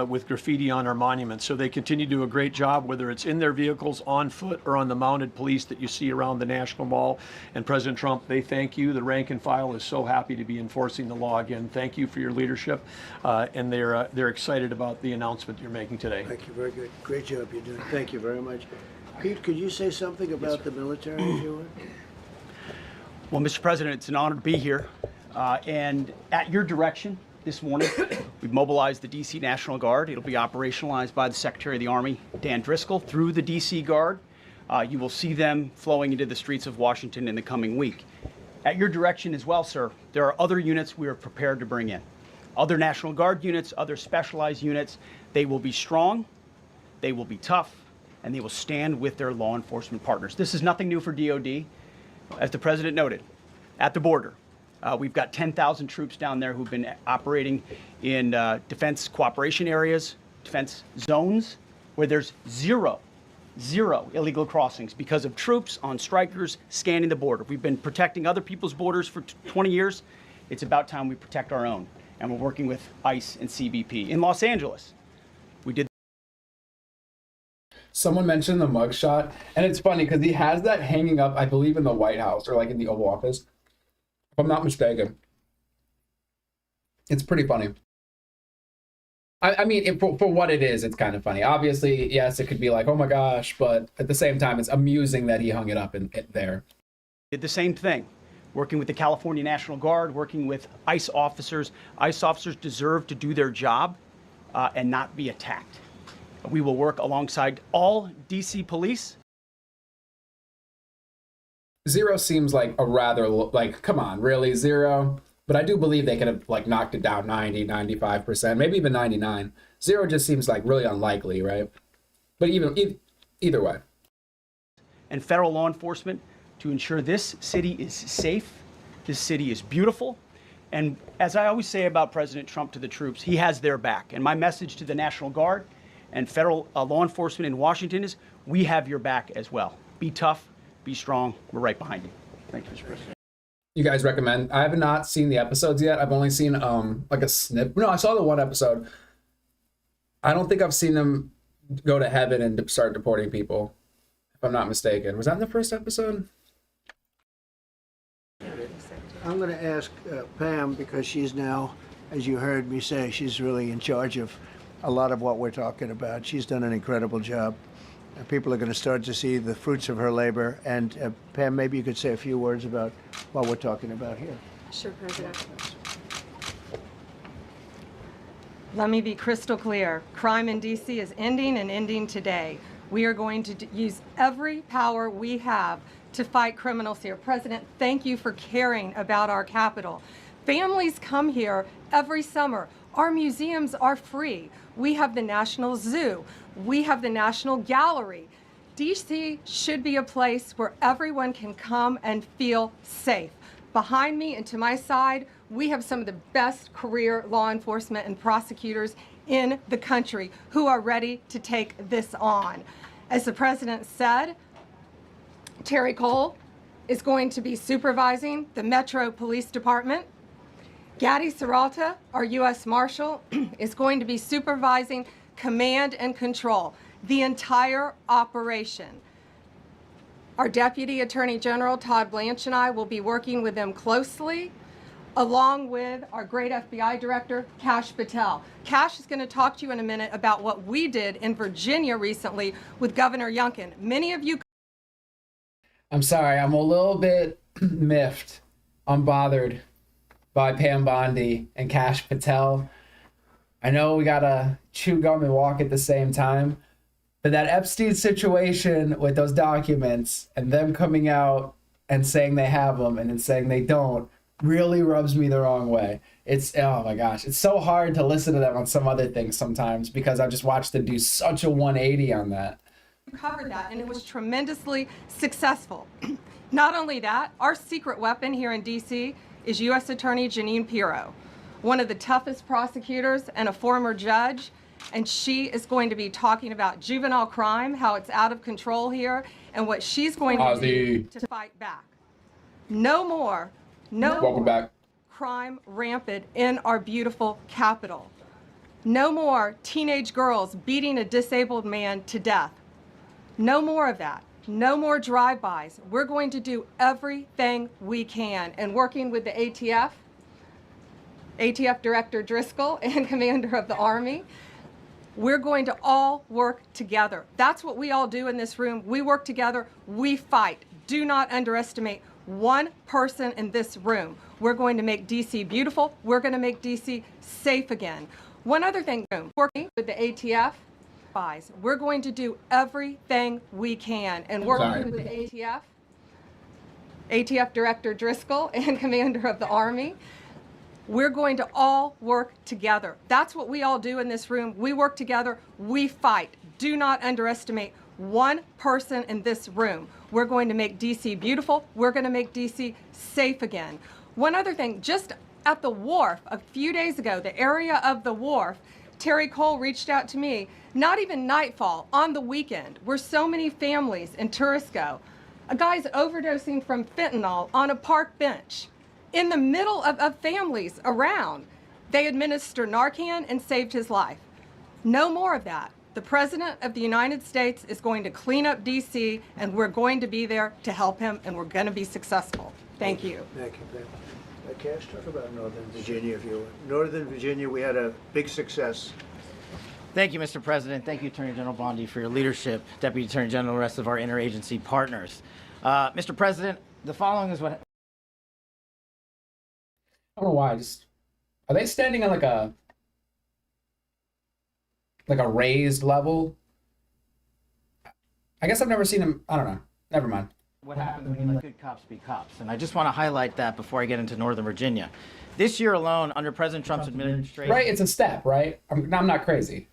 with graffiti on our monuments. So they continue to do a great job, whether it's in their vehicles, on foot, or on the mounted police that you see around the National Mall. And President Trump, they thank you. The rank and file is so happy to be enforcing the law again. Thank you for your leadership. And they're excited about the announcement you're making today. Thank you. Very good. Great job you're doing. Thank you very much. Pete, could you say something about the military, if you would? Well, Mr. President, it's an honor to be here. And at your direction this morning, we've mobilized the D.C. National Guard. It'll be operationalized by the Secretary of the Army, Dan Driscoll, through the D.C. Guard. You will see them flowing into the streets of Washington in the coming week. At your direction as well, sir, there are other units we are prepared to bring in. Other National Guard units, other specialized units. They will be strong, they will be tough, and they will stand with their law enforcement partners. This is nothing new for DOD. As the President noted, at the border, we've got 10,000 troops down there who've been operating in defense cooperation areas, defense zones, where there's zero illegal crossings because of troops on strikers scanning the border. We've been protecting other people's borders for 20 years. It's about time we protect our own. And we're working with ICE and CBP. In Los Angeles, we did. Someone mentioned the mugshot, and it's funny because he has that hanging up, I believe, in the White House or like in the Oval Office, if I'm not mistaken. It's pretty funny. I mean, for what it is, it's kind of funny. Obviously, yes, it could be like, oh my gosh, but at the same time, it's amusing that he hung it up in there. Did the same thing, working with the California National Guard, working with ICE officers. ICE officers deserve to do their job and not be attacked. We will work alongside all DC police. Zero seems like a rather, like, come on, really, Zero? But I do believe they could have, like, knocked it down 90, 95%, maybe even 99. Zero just seems, like, really unlikely, right? But either way. And federal law enforcement to ensure this city is safe, this city is beautiful. And as I always say about President Trump to the troops, he has their back. And my message to the National Guard and federal law enforcement in Washington is we have your back as well. Be tough, be strong. We're right behind you. Thank you, Mr. President. You guys recommend? I have not seen the episodes yet. I've only seen like a snip. No, I saw the one episode. I don't think I've seen them go to heaven and start deporting people, if I'm not mistaken. Was that in the first episode? I'm going to ask Pam, because she's now, as you heard me say, she's really in charge of a lot of what we're talking about. She's done an incredible job. People are going to start to see the fruits of her labor. And Pam, maybe you could say a few words about what we're talking about here. Sure, President. Let me be crystal clear. Crime in D.C. is ending and ending today. We are going to use every power we have to fight criminals here. President, thank you for caring about our capital. Families come here every summer. Our museums are free. We have the National Zoo. We have the National Gallery. DC should be a place where everyone can come and feel safe. Behind me and to my side, we have some of the best career law enforcement and prosecutors in the country who are ready to take this on. As the president said, Terry Cole is going to be supervising the Metro Police Department. Gaddy Serralta, our U.S. Marshal, is going to be supervising command and control, the entire operation. Our Deputy Attorney General, Todd Blanche, and I will be working with them closely, along with our great FBI Director, Kash Patel. Kash is going to talk to you in a minute about what we did in Virginia recently with Governor Youngkin. Many of you... I'm sorry, I'm a little bit miffed. I'm bothered by Pam Bondi and Kash Patel. I know we gotta chew gum and walk at the same time, but that Epstein situation with those documents and them coming out and saying they have them and then saying they don't really rubs me the wrong way. It's, oh my gosh, it's so hard to listen to them on some other things sometimes because I've just watched them do such a 180 on that. Covered that, and it was tremendously successful. Not only that, our secret weapon here in D.C. is U.S. Attorney Jeanine Pirro, one of the toughest prosecutors and a former judge, and she is going to be talking about juvenile crime, how it's out of control here, and what she's going to do to fight back. No more crime rampant in our beautiful capital. No more teenage girls beating a disabled man to death. No more of that. No more drive-bys. We're going to do everything we can. And working with the ATF Director Driscoll and Commander of the Army, we're going to all work together. That's what we all do in this room. We work together. We fight. Do not underestimate one person in this room. We're going to make D.C. beautiful. We're going to make D.C. safe again. One other thing, working with the ATF, we're going to do everything we can. And working with the ATF Director Driscoll and Commander of the Army, we're going to all work together. That's what we all do in this room. We work together. We fight. Do not underestimate one person in this room. We're going to make D.C. beautiful. We're going to make D.C. safe again. One other thing, just at the wharf a few days ago, the area of the wharf, Terry Cole reached out to me, not even nightfall, on the weekend, where so many families in tourists go. A guy's overdosing from fentanyl on a park bench. In the middle of families around, they administer Narcan and saved his life. No more of that. The President of the United States is going to clean up D.C., and we're going to be there to help him, and we're going to be successful. Thank you. Thank you, Pam. Cash, talk about Northern Virginia, if you will. Northern Virginia, we had a big success. Thank you, Mr. President. Thank you, Attorney General Bondi, for your leadership, Deputy Attorney General, and the rest of our interagency partners. Mr. President, the following is what... I don't know why. Are they standing on like a raised level? I guess I've never seen them. I don't know. Never mind. What happens when you let good cops be cops? And I just want to highlight that before I get into Northern Virginia. This year alone, under President Trump's administration... Right, it's a step, right? I'm not crazy.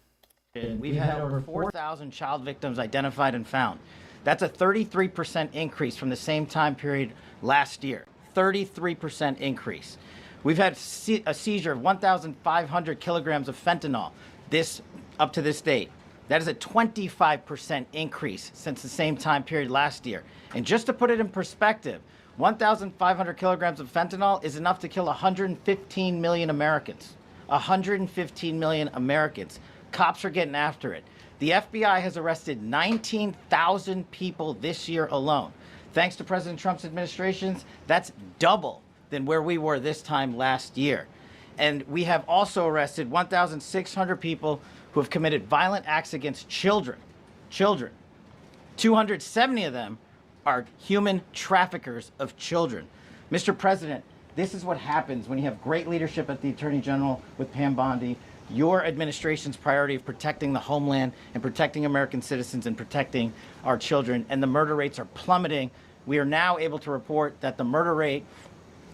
We've had over 4,000 child victims identified and found. That's a 33% increase from the same time period last year. 33% increase. We've had a seizure of 1,500 kilograms of fentanyl up to this date. That is a 25% increase since the same time period last year. And just to put it in perspective, 1,500 kilograms of fentanyl is enough to kill 115 million Americans. 115 million Americans. Cops are getting after it. The FBI has arrested 19,000 people this year alone. Thanks to President Trump's administrations, that's double than where we were this time last year. And we have also arrested 1,600 people who have committed violent acts against children. Children. 270 of them are human traffickers of children. Mr. President, this is what happens when you have great leadership at the Attorney General with Pam Bondi, your administration's priority of protecting the homeland and protecting American citizens and protecting our children, and the murder rates are plummeting. We are now able to report that the murder rate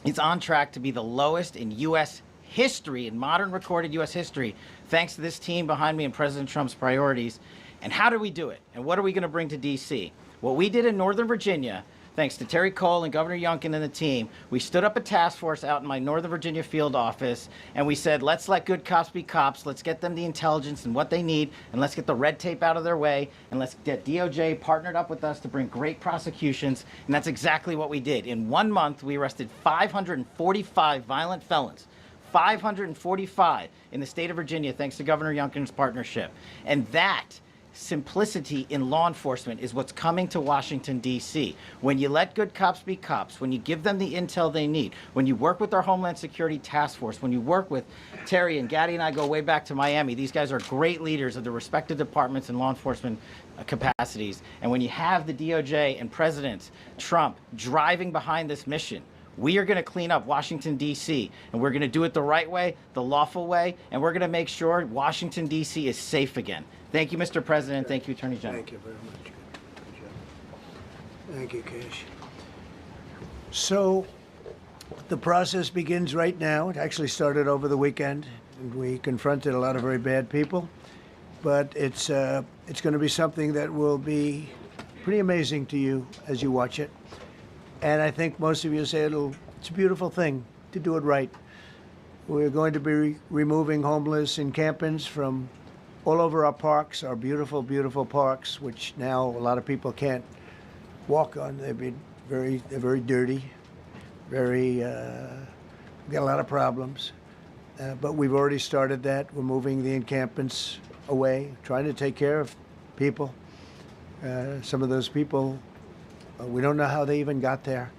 is on track to be the lowest in U.S. history, in modern recorded U.S. history, thanks to this team behind me and President Trump's priorities. And how do we do it? And what are we going to bring to D.C.? What we did in Northern Virginia, thanks to Terry Cole and Governor Youngkin and the team, we stood up a task force out in my Northern Virginia field office, and we said, let's let good cops be cops, let's get them the intelligence and what they need, and let's get the red tape out of their way, and let's get DOJ partnered up with us to bring great prosecutions, and that's exactly what we did. In 1 month, we arrested 545 violent felons. 545 in the state of Virginia, thanks to Governor Youngkin's partnership. And that simplicity in law enforcement is what's coming to Washington, D.C. When you let good cops be cops, when you give them the intel they need, when you work with our Homeland Security Task Force, when you work with Terry and Gaddy and I go way back to Miami, these guys are great leaders of the respective departments and law enforcement capacities. And when you have the DOJ and President Trump driving behind this mission, we are going to clean up Washington, D.C., and we're going to do it the right way, the lawful way, and we're going to make sure Washington, D.C. is safe again. Thank you, Mr. President. Thank you, Attorney General. Thank you very much. Good job. Thank you, Cash. So the process begins right now. It actually started over the weekend, and we confronted a lot of very bad people. But it's going to be something that will be pretty amazing to you as you watch it. And I think most of you say it's a beautiful thing to do it right. We're going to be removing homeless encampments from all over our parks, our beautiful, beautiful parks, which now a lot of people can't walk on. They're very dirty, we got a lot of problems. But we've already started that. We're moving the encampments away, trying to take care of people. Some of those people, we don't know how they even got there.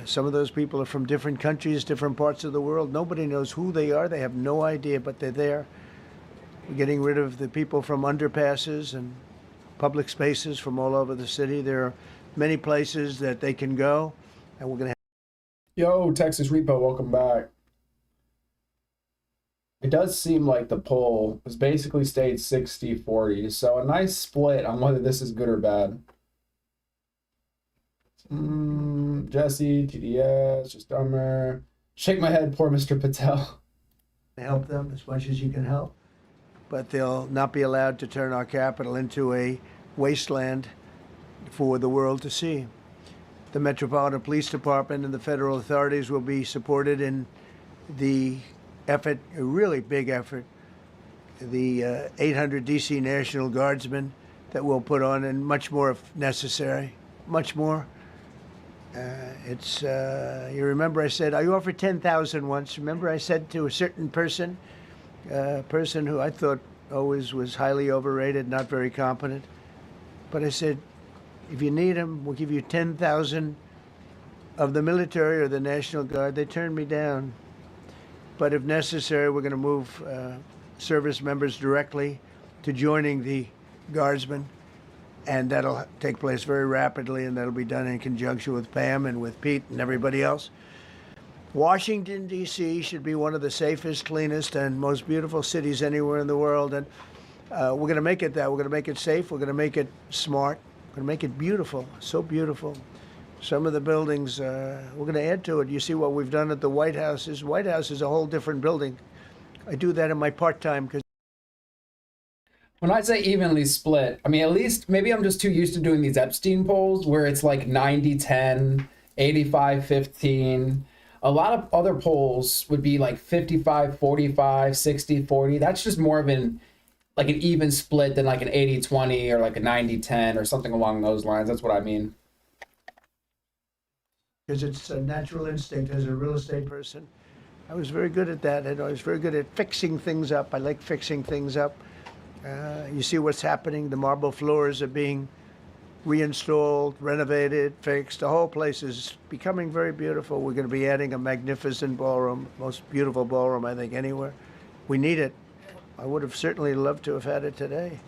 Some of those people are from different countries, different parts of the world. Nobody knows who they are. They have no idea, but they're there. We're getting rid of the people from underpasses and public spaces from all over the city. There are many places that they can go, and we're going to Yo, Texas Repo, welcome back. It does seem like the poll has basically stayed 60-40, so a nice split on whether this is good or bad. Jesse, TDS, just dumber. Shake my head, poor Mr. Patel. help them as much as you can help. But they'll not be allowed to turn our capital into a wasteland for the world to see. The Metropolitan Police Department and the federal authorities will be supported in the effort, a really big effort, the 800 DC National Guardsmen that we'll put on, and much more if necessary, much more. You remember I said, I offered 10,000 once. Remember I said to a certain person, person who I thought always was highly overrated, not very competent. But I said, if you need them, we'll give you 10,000 of the military or the National Guard. They turned me down. But if necessary, we're going to move service members directly to joining the Guardsmen. And that'll take place very rapidly, and that'll be done in conjunction with Pam and with Pete and everybody else. Washington, D.C. should be one of the safest, cleanest, and most beautiful cities anywhere in the world. And we're going to make it that. We're going to make it safe. We're going to make it smart. We're going to make it beautiful, so beautiful. Some of the buildings, we're going to add to it. You see what we've done at the White House. This White House is a whole different building. I do that in my part-time because when I say evenly split, I mean, at least maybe I'm just too used to doing these Epstein polls where it's like 90-10, 85-15. A lot of other polls would be like 55-45, 60-40. That's just more of an like an even split than like an 80-20 or like a 90-10 or something along those lines. That's what I mean. Because it's a natural instinct as a real estate person. I was very good at that, and I was very good at fixing things up. I like fixing things up. You see what's happening. The marble floors are being reinstalled, renovated, fixed. The whole place is becoming very beautiful. We're going to be adding a magnificent ballroom, most beautiful ballroom, I think, anywhere. We need it. I would have certainly loved to have had it today.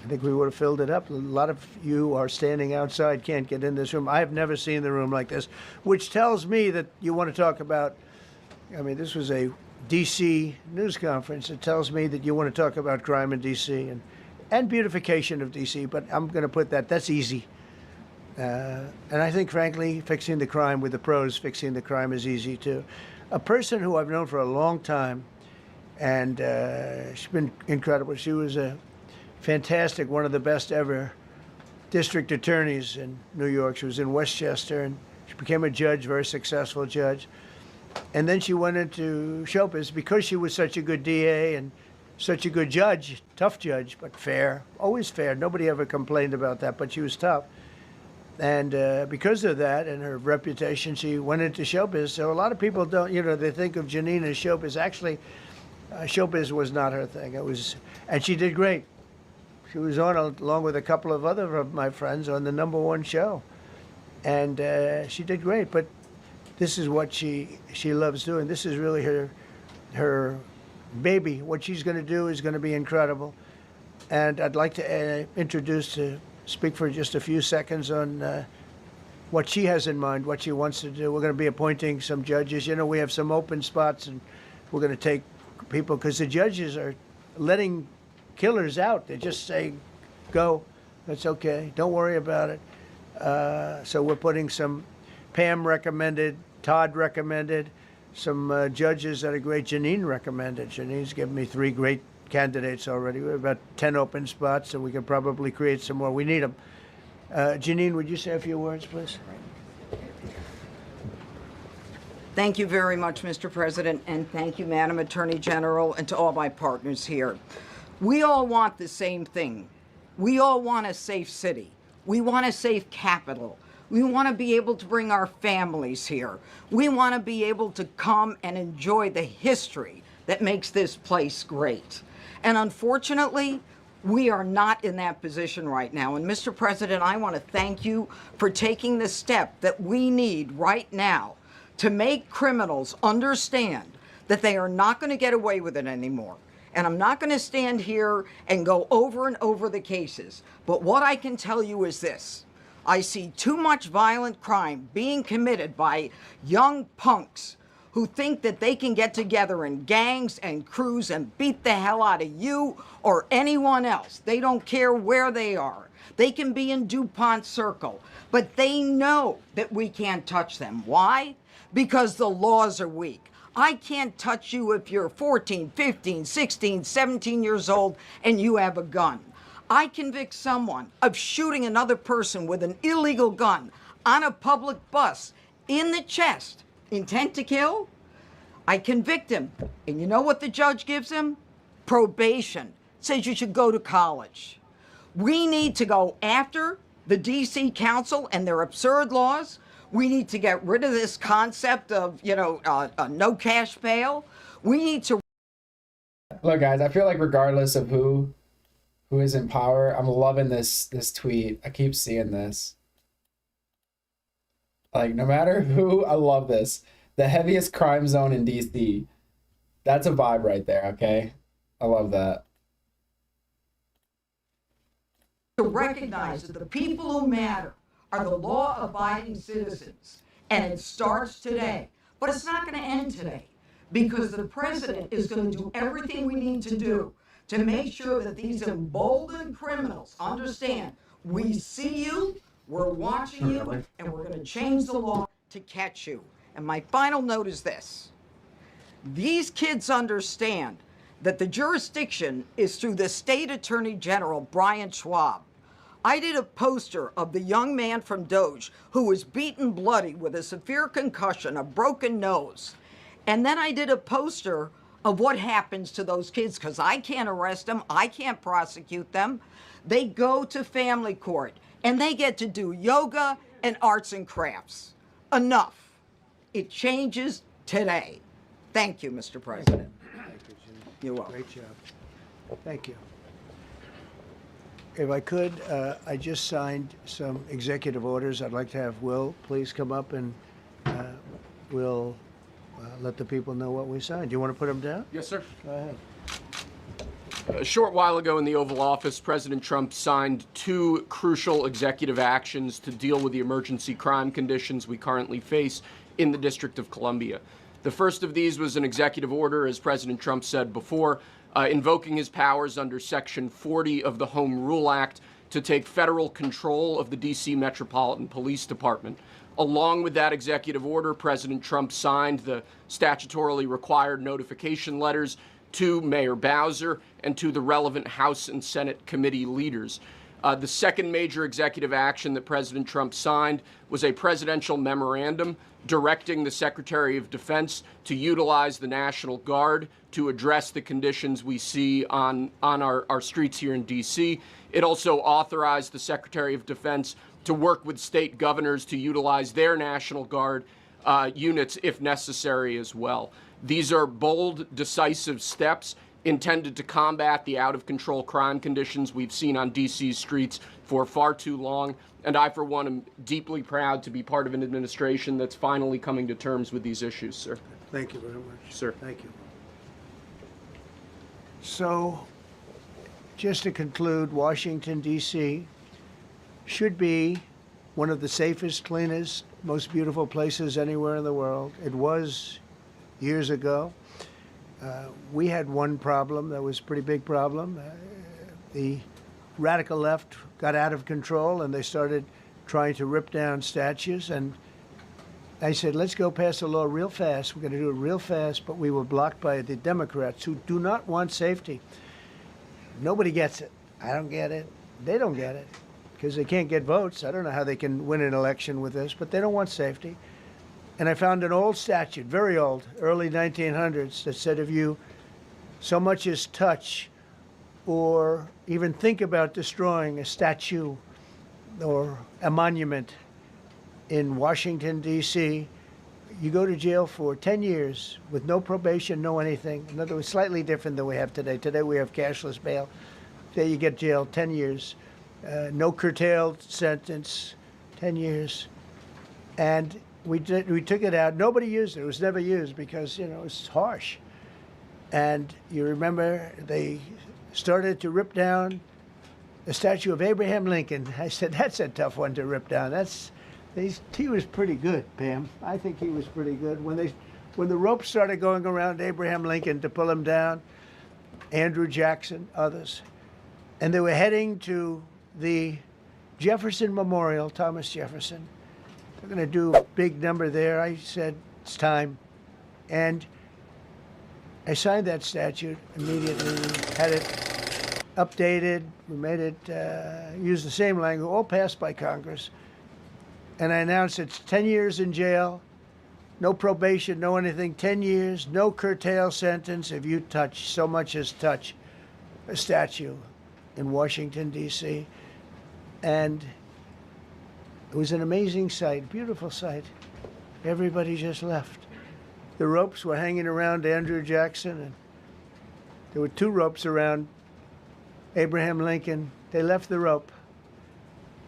I think we would have filled it up. A lot of you are standing outside, can't get in this room. I have never seen the room like this, which tells me that you want to talk about, I mean, this was a D.C. news conference. It tells me that you want to talk about crime in D.C. and beautification of D.C., but I'm going to put that's easy. And I think, frankly, fixing the crime with the pros, fixing the crime is easy, too. A person who I've known for a long time, and she's been incredible. She was a fantastic, one of the best ever district attorneys in New York. She was in Westchester, and she became a judge, very successful judge. And then she went into showbiz because she was such a good DA and such a good judge, tough judge, but fair, always fair. Nobody ever complained about that, but she was tough. And because of that and her reputation, she went into showbiz. So a lot of people don't, they think of Janine as showbiz. Actually, showbiz was not her thing. And she did great. She was on, along with a couple of other of my friends, on the #1 show. And she did great, but this is what she loves doing. This is really her baby. What she's going to do is going to be incredible. And I'd like to speak for just a few seconds on what she has in mind, what she wants to do. We're going to be appointing some judges. We have some open spots, and we're going to take people, because the judges are letting killers out. They just say, go, that's okay, don't worry about it. So we're putting some, Pam recommended, Todd recommended, some judges that are great. Janine recommended. Janine's given me 3 great candidates already. We have about 10 open spots, and we can probably create some more. We need them. Janine, would you say a few words, please? Thank you very much, Mr. President, and thank you, Madam Attorney General, and to all my partners here. We all want the same thing. We all want a safe city. We want a safe capital. We want to be able to bring our families here. We want to be able to come and enjoy the history that makes this place great. And unfortunately, we are not in that position right now. And Mr. President, I want to thank you for taking the step that we need right now to make criminals understand that they are not going to get away with it anymore. And I'm not going to stand here and go over and over the cases. But what I can tell you is this. I see too much violent crime being committed by young punks who think that they can get together in gangs and crews and beat the hell out of you or anyone else. They don't care where they are. They can be in DuPont Circle, but they know that we can't touch them. Why? Because the laws are weak. I can't touch you if you're 14, 15, 16, 17 years old and you have a gun. I convict someone of shooting another person with an illegal gun on a public bus in the chest, intent to kill. I convict him. And you know what the judge gives him? Probation. Says you should go to college. We need to go after the DC Council and their absurd laws. We need to get rid of this concept of, no cash bail. We need to. Look, guys, I feel like regardless of who is in power, I'm loving this tweet. I keep seeing this. Like, no matter who, I love this. The heaviest crime zone in DC. That's a vibe right there, okay? I love that. To recognize that the people who matter are the law-abiding citizens, and it starts today. But it's not going to end today, because the president is going to do everything we need to do to make sure that these emboldened criminals understand we see you, we're watching you, and we're going to change the law to catch you. And my final note is this. These kids understand that the jurisdiction is through the State Attorney General, Brian Schwab. I did a poster of the young man from Doge who was beaten bloody with a severe concussion, a broken nose. And then I did a poster of what happens to those kids, because I can't arrest them, I can't prosecute them. They go to family court and they get to do yoga and arts and crafts. Enough. It changes today. Thank you, Mr. President. Thank you, Jim. You're welcome. Great job. Thank you. If I could, I just signed some executive orders. I'd like to have Will please come up and we'll let the people know what we signed. Do you want to put them down? Yes, sir. Go ahead. A short while ago in the Oval Office, President Trump signed 2 crucial executive actions to deal with the emergency crime conditions we currently face in the District of Columbia. The first of these was an executive order, as President Trump said before, invoking his powers under Section 40 of the Home Rule Act to take federal control of the D.C. Metropolitan Police Department. Along with that executive order, President Trump signed the statutorily required notification letters to Mayor Bowser and to the relevant House and Senate committee leaders. The second major executive action that President Trump signed was a presidential memorandum directing the Secretary of Defense to utilize the National Guard to address the conditions we see on our streets here in D.C. It also authorized the Secretary of Defense to work with state governors to utilize their National Guard units if necessary as well. These are bold, decisive steps intended to combat the out-of-control crime conditions we've seen on D.C.'s streets for far too long. And I, for one, am deeply proud to be part of an administration that's finally coming to terms with these issues, sir. Thank you very much. Sir. Thank you. So, just to conclude, Washington, D.C. should be one of the safest, cleanest, most beautiful places anywhere in the world. It was years ago. We had one problem that was a pretty big problem. The radical left got out of control and they started trying to rip down statues. And I said, let's go pass a law real fast. We're going to do it real fast. But we were blocked by the Democrats who do not want safety. Nobody gets it. I don't get it. They don't get it because they can't get votes. I don't know how they can win an election with this, but they don't want safety. And I found an old statute, very old, early 1900s, that said if you so much as touch or even think about destroying a statue or a monument in Washington, D.C., you go to jail for 10 years with no probation, no anything. In other words, slightly different than we have today. Today we have cashless bail. There you get jailed 10 years. No curtailed sentence, 10 years. And we took it out. Nobody used it. It was never used because, you know, it's harsh. And you remember they started to rip down the statue of Abraham Lincoln. I said, that's a tough one to rip down. He was pretty good, Pam. I think he was pretty good. When the rope started going around Abraham Lincoln to pull him down, Andrew Jackson, others, and they were heading to the Jefferson Memorial, Thomas Jefferson. They're going to do a big number there. I said, it's time. And I signed that statute immediately, had it updated. We made it use the same language, all passed by Congress. And I announced it's 10 years in jail, no probation, no anything, 10 years, no curtail sentence if you touch, so much as touch a statue in Washington, D.C. And it was an amazing sight, beautiful sight. Everybody just left. The ropes were hanging around Andrew Jackson, and there were 2 ropes around Abraham Lincoln. They left the rope,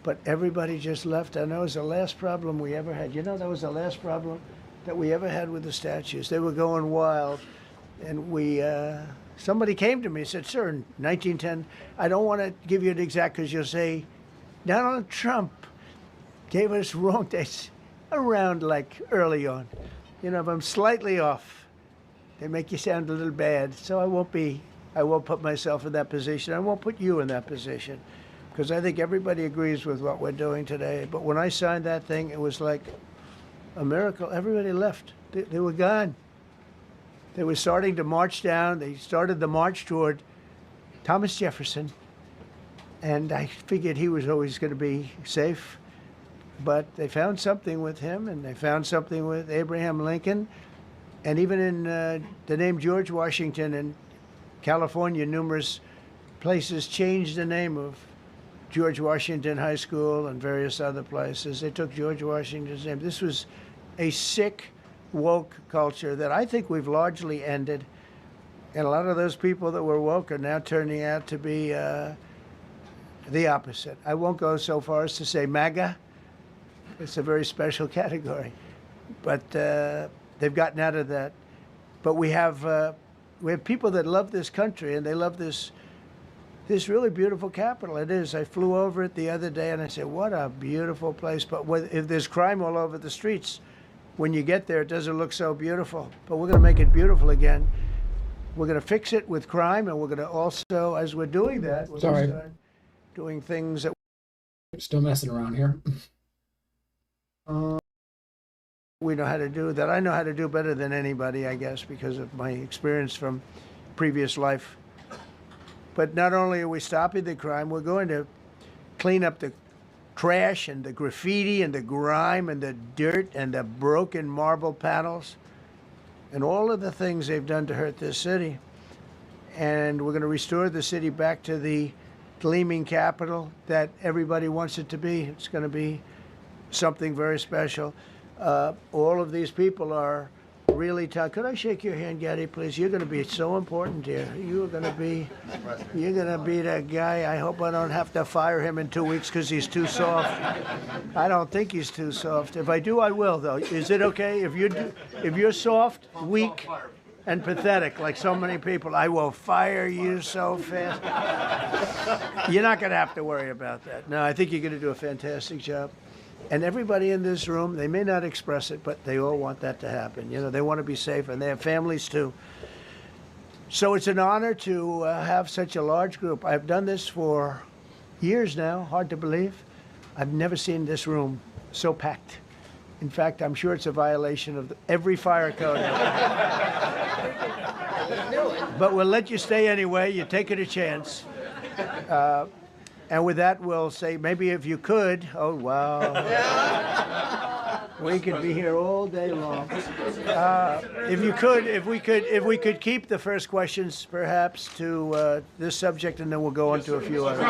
but everybody just left. And that was the last problem we ever had. You know, that was the last problem that we ever had with the statues. They were going wild, and somebody came to me and said, sir, in 1910, I don't want to give you an exact because you'll say, Donald Trump gave us wrong dates around like early on. You know, if I'm slightly off, they make you sound a little bad. So I won't put myself in that position. I won't put you in that position because I think everybody agrees with what we're doing today. But when I signed that thing, it was like a miracle. Everybody left. They were gone. They were starting to march down. They started the march toward Thomas Jefferson. And I figured he was always going to be safe. But they found something with him, and they found something with Abraham Lincoln. And even in the name George Washington in California, numerous places changed the name of George Washington High School and various other places. They took George Washington's name. This was a sick, woke culture that I think we've largely ended. And a lot of those people that were woke are now turning out to be the opposite. I won't go so far as to say MAGA. It's a very special category. But they've gotten out of that. But we have people that love this country, and they love this really beautiful capital. It is. I flew over it the other day, and I said, what a beautiful place. But if there's crime all over the streets, when you get there, it doesn't look so beautiful. But we're going to make it beautiful again. We're going to fix it with crime, and we're going to also, as we're doing that, we're going to start doing things that... Still messing around here. We know how to do that. I know how to do better than anybody, I guess, because of my experience from previous life. But not only are we stopping the crime, we're going to clean up the trash and the graffiti and the grime and the dirt and the broken marble panels and all of the things they've done to hurt this city. And we're going to restore the city back to the gleaming capital that everybody wants it to be. It's going to be something very special. All of these people are really tough. Could I shake your hand, Gaddy, please? You're going to be so important here. You're going to be that guy. I hope I don't have to fire him in 2 weeks because he's too soft. I don't think he's too soft. If I do, I will, though. Is it okay? If you're soft, weak, and pathetic, like so many people, I will fire you so fast. You're not going to have to worry about that. No, I think you're going to do a fantastic job. And everybody in this room, they may not express it, but they all want that to happen. You know, they want to be safe, and they have families too. So it's an honor to have such a large group. I've done this for years now, hard to believe. I've never seen this room so packed. In fact, I'm sure it's a violation of every fire code. But we'll let you stay anyway. You're taking a chance. And with that, we'll say, maybe if you could, oh, wow. We could be here all day long. If we could keep the first questions, perhaps, to this subject, and then we'll go on to a few others.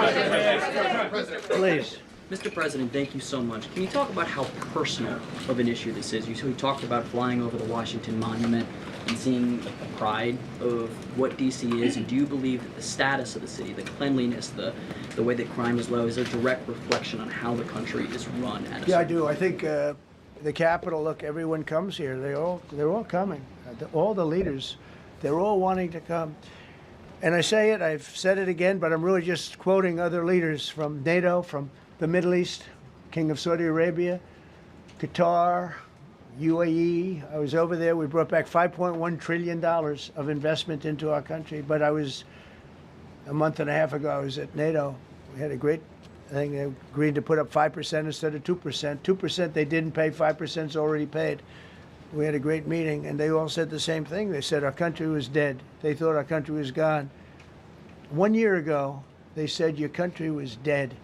Please. Mr. President, thank you so much. Can you talk about how personal of an issue this is? We talked about flying over the Washington Monument and seeing the pride of what D.C. is, and do you believe that the status of the city, the cleanliness, the way that crime is low, is a direct reflection on how the country is run? Yeah, I do. I think the Capitol, look, everyone comes here. They're all coming. All the leaders, they're all wanting to come. And I say it, I've said it again, but I'm really just quoting other leaders from NATO, from the Middle East, King of Saudi Arabia, Qatar, UAE. I was over there. We brought back $5.1 trillion of investment into our country. But a month and a half ago, I was at NATO. We had a great thing. They agreed to put up 5% instead of 2%. 2% they didn't pay, 5% is already paid. We had a great meeting, and they all said the same thing. They said our country was dead. They thought our country was gone. 1 year ago, they said your country was dead.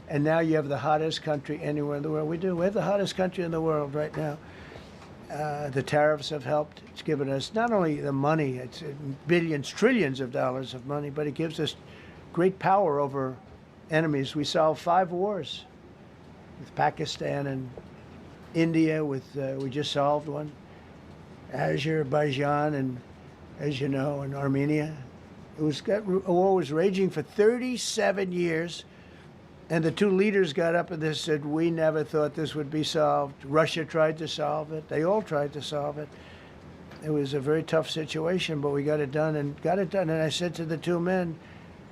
And now you have the hottest country anywhere in the world. We do. We have the hottest country in the world right now. The tariffs have helped. It's given us not only the money, it's billions, trillions of dollars of money, but it gives us great power over enemies. We solved 5 wars with Pakistan and India. We just solved one. Azerbaijan and, as you know, and Armenia. A war was raging for 37 years. And the 2 leaders got up and they said, we never thought this would be solved. Russia tried to solve it. They all tried to solve it. It was a very tough situation, but we got it done and got it done. And I said to the 2 men,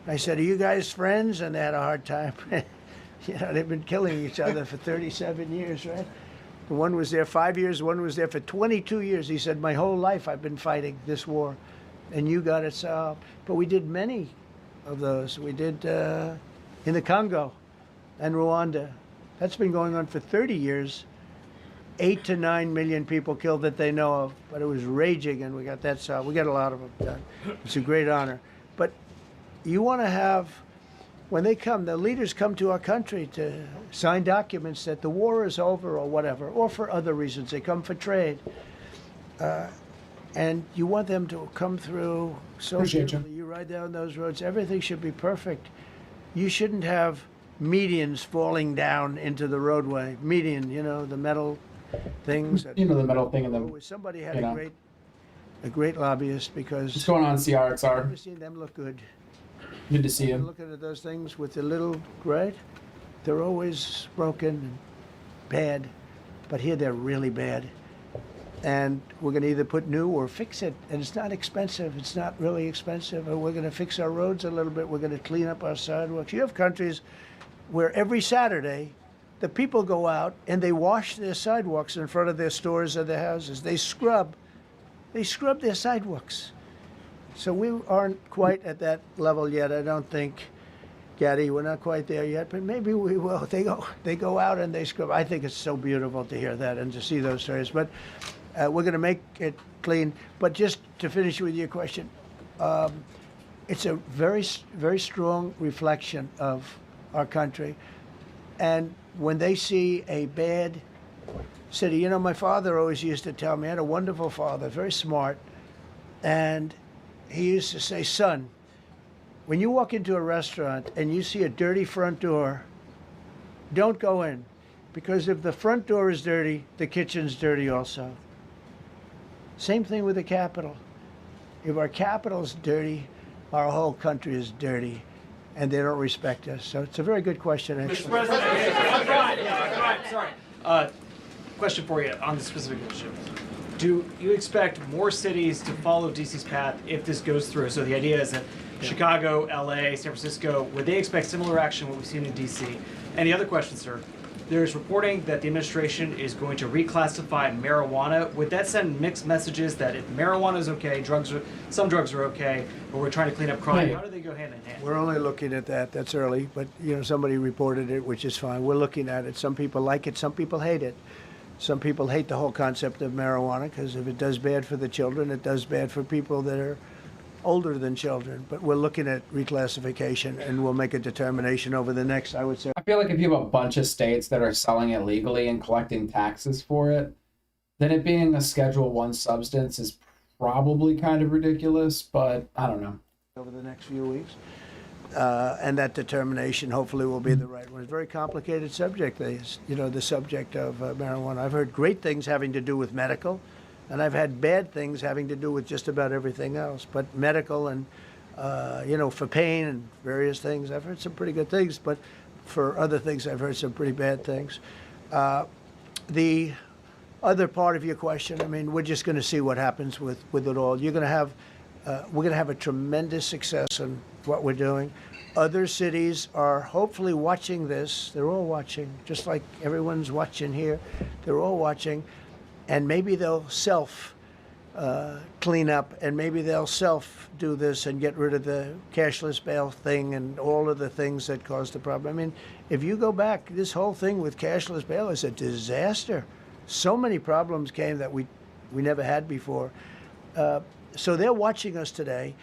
I said, are you guys friends? And they had a hard time. You know, they've been killing each other for 37 years, right? One was there 5 years, one was there for 22 years. He said, my whole life I've been fighting this war, and you got it solved. But we did many of those. We did in the Congo and Rwanda. That's been going on for 30 years. 8 to 9 million people killed that they know of, but it was raging, and we got that solved. We got a lot of them done. It's a great honor. But you want to have, when they come, the leaders come to our country to sign documents that the war is over or whatever, or for other reasons. They come for trade. and you want them to come through so Appreciate you. beautifully. You ride down those roads, everything should be perfect. You shouldn't have medians falling down into the roadway. Median, the metal things. The metal thing in the. Somebody had a great lobbyist because. What's going on, CRXR? I've seen them look good. Good to see you. Looking at those things with the little, right? They're always broken and bad, but here they're really bad. And we're going to either put new or fix it. And it's not expensive. It's not really expensive. And we're going to fix our roads a little bit. We're going to clean up our sidewalks. You have countries where every Saturday, the people go out and they wash their sidewalks in front of their stores or their houses. They scrub their sidewalks. So we aren't quite at that level yet. I don't think, Gaddy, we're not quite there yet, but maybe we will. They go out and they scrub. I think it's so beautiful to hear that and to see those stories. But we're going to make it clean. But just to finish with your question, it's a very, very strong reflection of our country. And when they see a bad city, my father always used to tell me, I had a wonderful father, very smart, and he used to say, son, when you walk into a restaurant and you see a dirty front door, don't go in, because if the front door is dirty, the kitchen's dirty also. Same thing with the Capitol. If our Capitol's dirty, our whole country is dirty, and they don't respect us. So it's a very good question, actually. Mr. President, sorry. Question for you on the specific issue. Do you expect more cities to follow DC's path if this goes through? So the idea is that Chicago, LA, San Francisco, would they expect similar action what we've seen in DC? And the other question, sir, there's reporting that the administration is going to reclassify marijuana. Would that send mixed messages that if marijuana is okay, some drugs are okay, but we're trying to clean up crime? How do they go hand in hand? We're only looking at that. That's early, but somebody reported it, which is fine. We're looking at it. Some people like it. Some people hate it. Some people hate the whole concept of marijuana because if it does bad for the children, it does bad for people that are older than children. But we're looking at reclassification, and we'll make a determination over the next, I would say. I feel like if you have a bunch of states that are selling it legally and collecting taxes for it, then it being a Schedule I substance is probably kind of ridiculous, but I don't know. Over the next few weeks. And that determination hopefully will be the right one. It's a very complicated subject, the subject of marijuana. I've heard great things having to do with medical, and I've had bad things having to do with just about everything else. But medical and, for pain and various things, I've heard some pretty good things. But for other things, I've heard some pretty bad things. The other part of your question, we're just going to see what happens with it all. We're going to have a tremendous success in what we're doing. Other cities are hopefully watching this. They're all watching, just like everyone's watching here. They're all watching. And maybe they'll clean up, and maybe they'll do this and get rid of the cashless bail thing and all of the things that caused the problem. If you go back, this whole thing with cashless bail is a disaster. So many problems came that we never had before. So they're watching us today,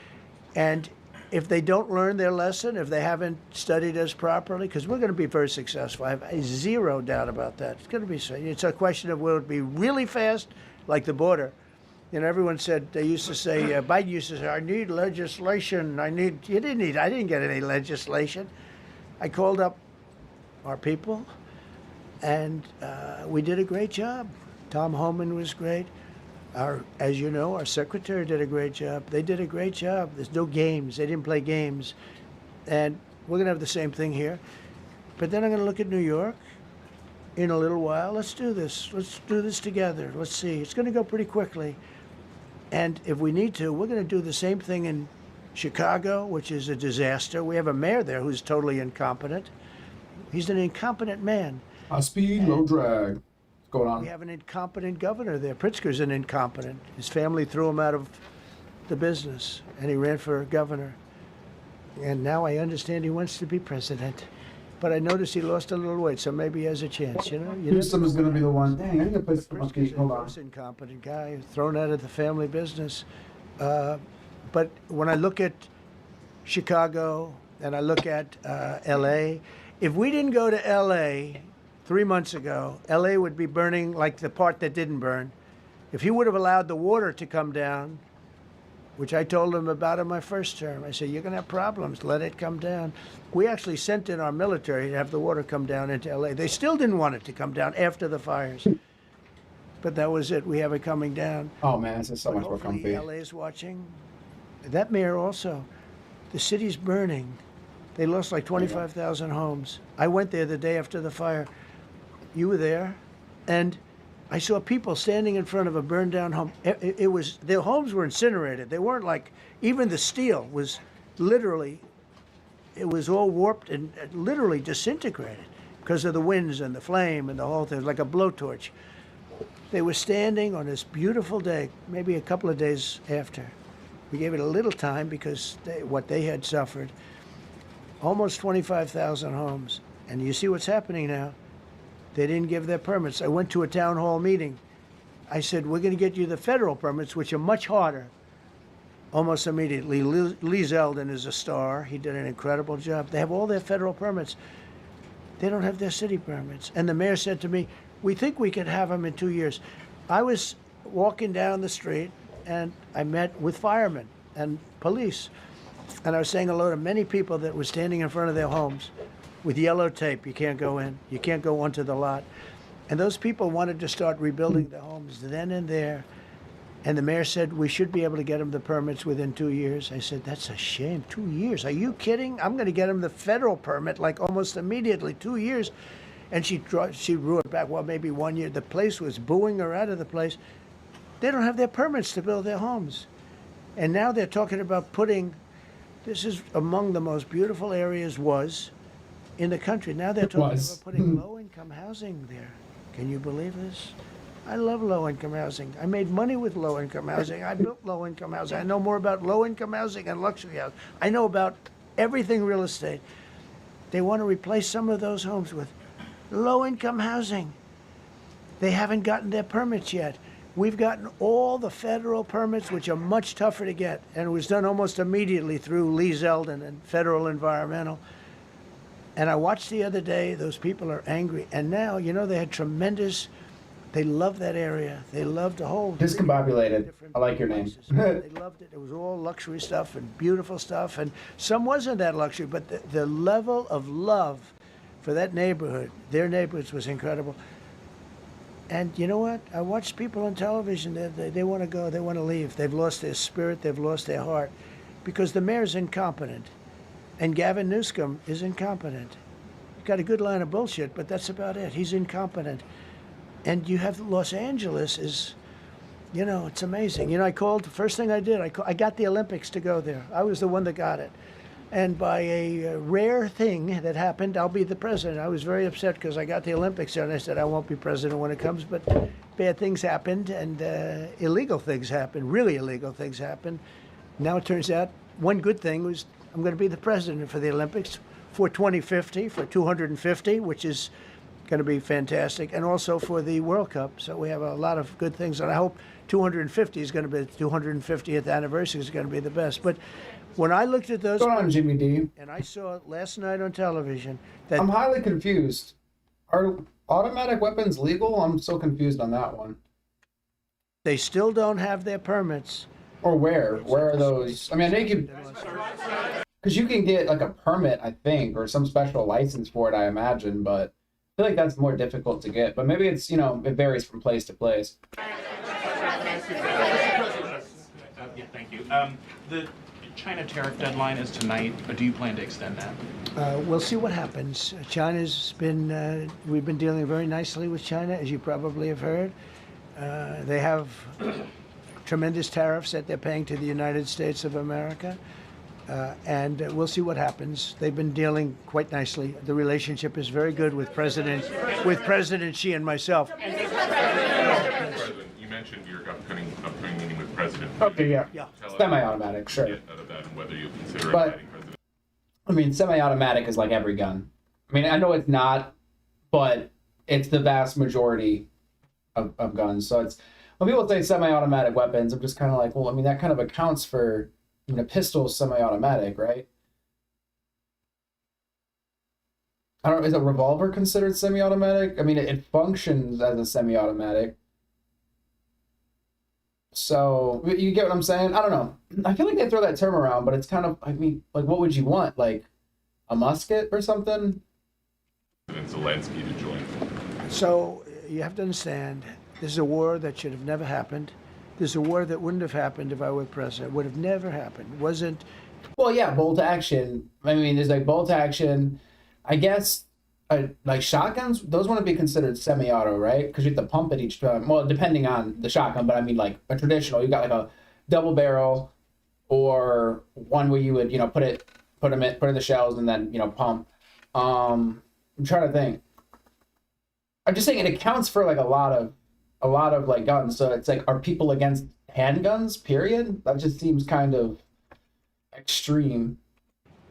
and if they don't learn their lesson, if they haven't studied us properly, because we're going to be very successful. I have zero doubt about that. It's going to be. It's a question of will it be really fast, like the border. Everyone said, they used to say, Biden used to say, I need legislation. I didn't get any legislation. I called up our people, and we did a great job. Tom Homan was great. As you know, our secretary did a great job. They did a great job. There's no games. They didn't play games. And we're going to have the same thing here. But then I'm going to look at New York in a little while. Let's do this. Let's do this together. Let's see. It's going to go pretty quickly. And if we need to, we're going to do the same thing in Chicago, which is a disaster. We have a mayor there who's totally incompetent. He's an incompetent man. High speed, low drag. Going on. We have an incompetent governor there. Pritzker's an incompetent. His family threw him out of the business, and he ran for governor. And now I understand he wants to be president. But I noticed he lost a little weight, so maybe he has a chance. Newsom is going to be the one. Dang, I need to play some monkey. Hold on. He's an incompetent guy, thrown out of the family business. But when I look at Chicago and I look at L.A., if we didn't go to L.A. 3 months ago, L.A. would be burning like the part that didn't burn. If he would have allowed the water to come down, which I told him about in my first term, I said, you're going to have problems. Let it come down. We actually sent in our military to have the water come down into L.A. They still didn't want it to come down after the fires. But that was it. We have it coming down. Oh, man, this is so much more Hopefully comfy. LA is watching. That mayor also. The city's burning. They lost like 25,000 homes. I went there the day after the fire. You were there. And I saw people standing in front of a burned down home. It was, their homes were incinerated. They weren't like, even the steel was literally, it was all warped and literally disintegrated because of the winds and the flame and the whole thing. It was like a blowtorch. They were standing on this beautiful day, maybe a couple of days after. We gave it a little time because what they had suffered. Almost 25,000 homes. And you see what's happening now. They didn't give their permits. I went to a town hall meeting. I said, we're going to get you the federal permits, which are much harder. Almost immediately. Lee Zeldin is a star. He did an incredible job. They have all their federal permits. They don't have their city permits. And the mayor said to me, we think we could have them in 2 years. I was walking down the street and I met with firemen and police. And I was saying hello to many people that were standing in front of their homes with yellow tape. You can't go in. You can't go onto the lot. And those people wanted to start rebuilding the homes then and there. And the mayor said, we should be able to get them the permits within 2 years. I said, that's a shame. 2 years? Are you kidding? I'm going to get them the federal permit like almost immediately. 2 years. And she drew it back. Well, maybe 1 year. The place was booing her out of the place. They don't have their permits to build their homes. And now they're talking about putting, this is among the most beautiful areas in the country. Now they're talking about putting low-income housing there. Can you believe this? I love low-income housing. I made money with low-income housing. I built low-income housing. I know more about low-income housing and luxury housing. I know about everything real estate. They want to replace some of those homes with low-income housing. They haven't gotten their permits yet. We've gotten all the federal permits, which are much tougher to get, and it was done almost immediately through Lee Zeldin and Federal Environmental. And I watched the other day, those people are angry. And now, you know, they had tremendous, they loved that area. They loved the whole. Discombobulated. I like your name. They loved it. It was all luxury stuff and beautiful stuff. And some wasn't that luxury, but the level of love for that neighborhood, their neighborhoods, was incredible. And you know what? I watched people on television, they want to go, they want to leave. They've lost their spirit, they've lost their heart. Because the mayor's incompetent. And Gavin Newsom is incompetent. He's got a good line of bullshit, but that's about it. He's incompetent. And you have Los Angeles is, you know, it's amazing. You know, I called, the first thing I did, I got the Olympics to go there. I was the one that got it. And by a rare thing that happened, I'll be the president. I was very upset because I got the Olympics there, and I said I won't be president when it comes, but bad things happened, and illegal things happened, really illegal things happened. Now it turns out one good thing was I'm going to be the president for the Olympics for 2050, for 250, which is going to be fantastic, and also for the World Cup. So we have a lot of good things, and I hope 250 is going to be, the 250th anniversary is going to be the best. But when I looked at those, what's going on, Jimmy D? And I saw last night on television that I'm highly confused. Are automatic weapons legal? I'm so confused on that one. They still don't have their permits. Or where? Where are those? I mean, I know you can, because you can get like a permit, I think, or some special license for it, I imagine, but I feel like that's more difficult to get. But maybe it's, you know, it varies from place to place. Yeah, thank you. The China tariff deadline is tonight. Do you plan to extend that? We'll see what happens. China's been, we've been dealing very nicely with China, as you probably have heard. They have tremendous tariffs that they're paying to the United States of America. And we'll see what happens. They've been dealing quite nicely. The relationship is very good with President Xi and myself. President, you mentioned your upcoming meeting with President. Okay, yeah. Semi-automatic, sure. About whether you consider But, inviting President. I mean, semi-automatic is like every gun. I mean, I know it's not, but it's the vast majority of guns. So it's, when people say semi-automatic weapons, I'm just kind of like, well, I mean, that kind of accounts for, I mean, a pistol is semi-automatic, right? I don't know, is a revolver considered semi-automatic? I mean, it functions as a semi-automatic. So you get what I'm saying? I don't know. I feel like they throw that term around, but it's kind of, I mean, like, what would you want? Like a musket or something? President Zelensky to join. So you have to understand, this is a war that should have never happened. This is a war that wouldn't have happened if I were president. Would have never happened. It wasn't. Well, yeah, bolt action. I mean, there's like bolt action. I guess like shotguns, those wouldn't be considered semi-auto, right? Because you have to pump it each time. Well, depending on the shotgun, but I mean, like a traditional, you got like a double barrel, or one where you would, you know, put in the shells and then, you know, pump. I'm trying to think. I'm just saying it accounts for like a lot of like guns. So it's like, are people against handguns? Period. That just seems kind of extreme.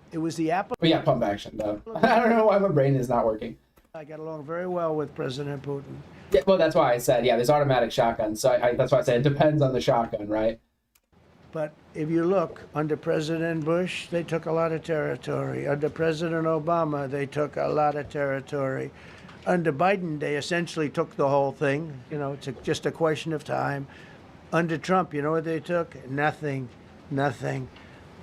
It was the apple. But yeah, pump action though. I don't know why my brain is not working. I got along very well with President Putin. Yeah, well, that's why I said, yeah, there's automatic shotguns. So that's why I said it depends on the shotgun, right? But if you look, under President Bush, they took a lot of territory. Under President Obama, they took a lot of territory. Under Biden, they essentially took the whole thing. You know, it's just a question of time. Under Trump, you know what they took? Nothing.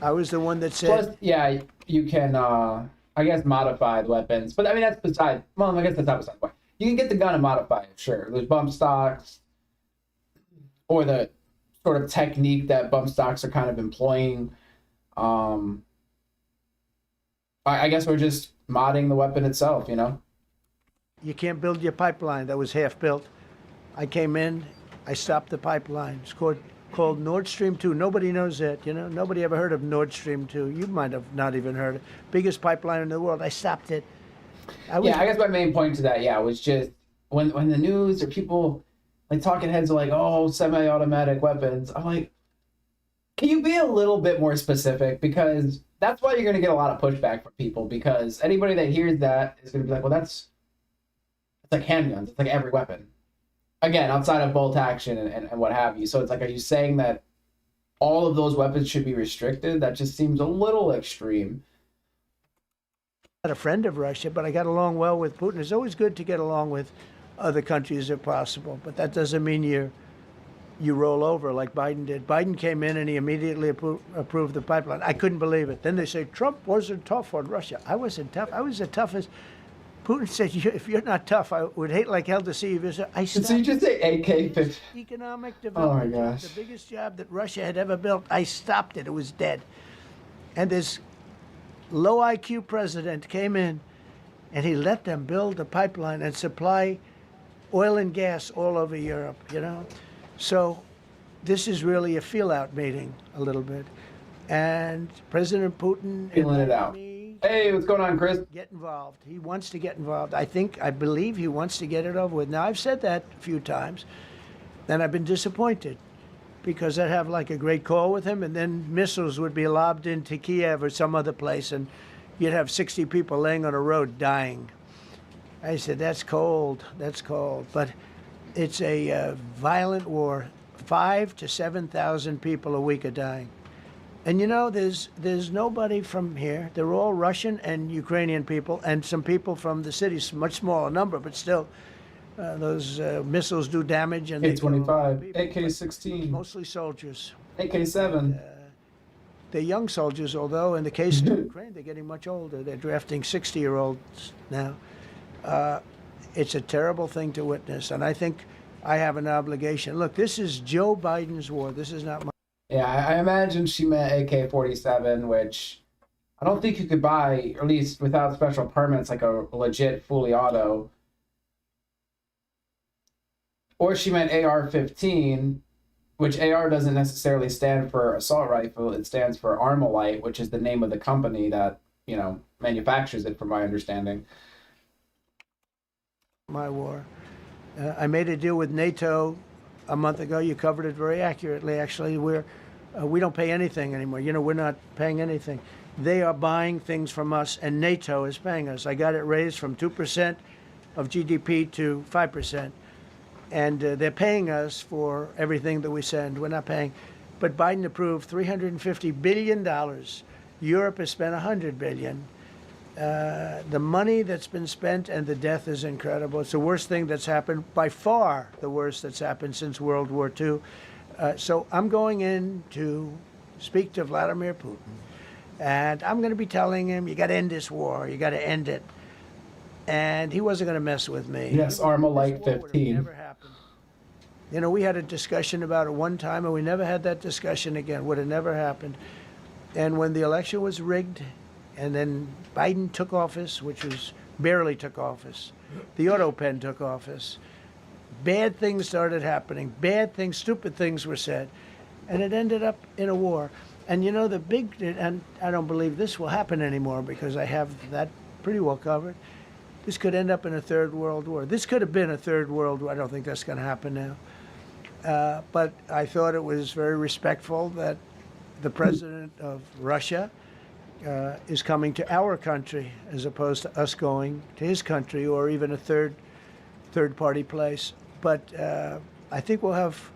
I was the one that said... Plus, yeah, you can, I guess, modify the weapons. But, I mean, that's beside... Well, I guess that's not beside the point. You can get the gun and modify it, sure. There's bump stocks, or the sort of technique that bump stocks are kind of employing. I guess we're just modding the weapon itself, you know? You can't build your pipeline that was half built. I came in, I stopped the pipeline. It's called Nord Stream 2. Nobody knows that, you know? Nobody ever heard of Nord Stream 2. You might have not even heard it. Biggest pipeline in the world. I stopped it. I guess my main point to that, was just when the news or people, like talking heads are like, oh, semi-automatic weapons. I'm like, can you be a little bit more specific? Because that's why you're going to get a lot of pushback from people, because anybody that hears that is going to be like, well, it's like handguns. It's like every weapon. Again, outside of bolt action and what have you. So it's like, are you saying that all of those weapons should be restricted? That just seems a little extreme. I'm not a friend of Russia, but I got along well with Putin. It's always good to get along with other countries if possible, but that doesn't mean you roll over like Biden did. Biden came in and he immediately approved the pipeline. I couldn't believe it. Then they say Trump wasn't tough on Russia. I wasn't tough. I was the toughest. Putin said, if you're not tough, I would hate like hell to see you visit. So you just say AK-50? Economic development. Oh my gosh. The biggest job that Russia had ever built. I stopped it. It was dead. And this low IQ president came in and he let them build a pipeline and supply oil and gas all over Europe, you know? So this is really a feel-out meeting a little bit. And President Putin... Feeling it out. Hey, what's going on, Chris? Get involved. He wants to get involved. I believe he wants to get it over with. Now, I've said that a few times, and I've been disappointed because I'd have like a great call with him, and then missiles would be lobbed into Kiev or some other place, and you'd have 60 people laying on a road dying. I said, that's cold. That's cold. But it's a violent war. 5,000 to 7,000 people a week are dying. And you know, there's nobody from here. They're all Russian and Ukrainian people, and some people from the cities, much smaller number, but still, those missiles do damage. And AK-25, AK-16. Mostly soldiers. AK-7. They're young soldiers, although in the case of Ukraine, they're getting much older. They're drafting 60-year-olds now. It's a terrible thing to witness, and I think I have an obligation. Look, this is Joe Biden's war. This is not my... Yeah, I imagine she meant AK-47, which I don't think you could buy, or at least without special permits, like a legit fully auto. Or she meant AR-15, which AR doesn't necessarily stand for assault rifle. It stands for Armalite, which is the name of the company that, you know, manufactures it, from my understanding. My war. I made a deal with NATO a month ago. You covered it very accurately, actually. We don't pay anything anymore. You know, we're not paying anything. They are buying things from us, and NATO is paying us. I got it raised from 2% of GDP to 5%. And they're paying us for everything that we send. We're not paying. But Biden approved $350 billion. Europe has spent $100 billion. The money that's been spent and the death is incredible. It's the worst thing that's happened, by far the worst that's happened since World War II. So I'm going in to speak to Vladimir Putin, and I'm going to be telling him, you got to end this war, you got to end it. And he wasn't going to mess with me. Yes, Armalite 15. Never happened. You know, we had a discussion about it one time, and we never had that discussion again. Would have never happened. And when the election was rigged, and then Biden took office, which was barely took office, the auto pen took office, bad things started happening. Bad things, stupid things were said, and it ended up in a war. And you know, and I don't believe this will happen anymore because I have that pretty well covered. This could end up in a third world war. This could have been a third world war. I don't think that's going to happen now. But I thought it was very respectful that the president of Russia is coming to our country as opposed to us going to his country or even a third party place. But I think we'll have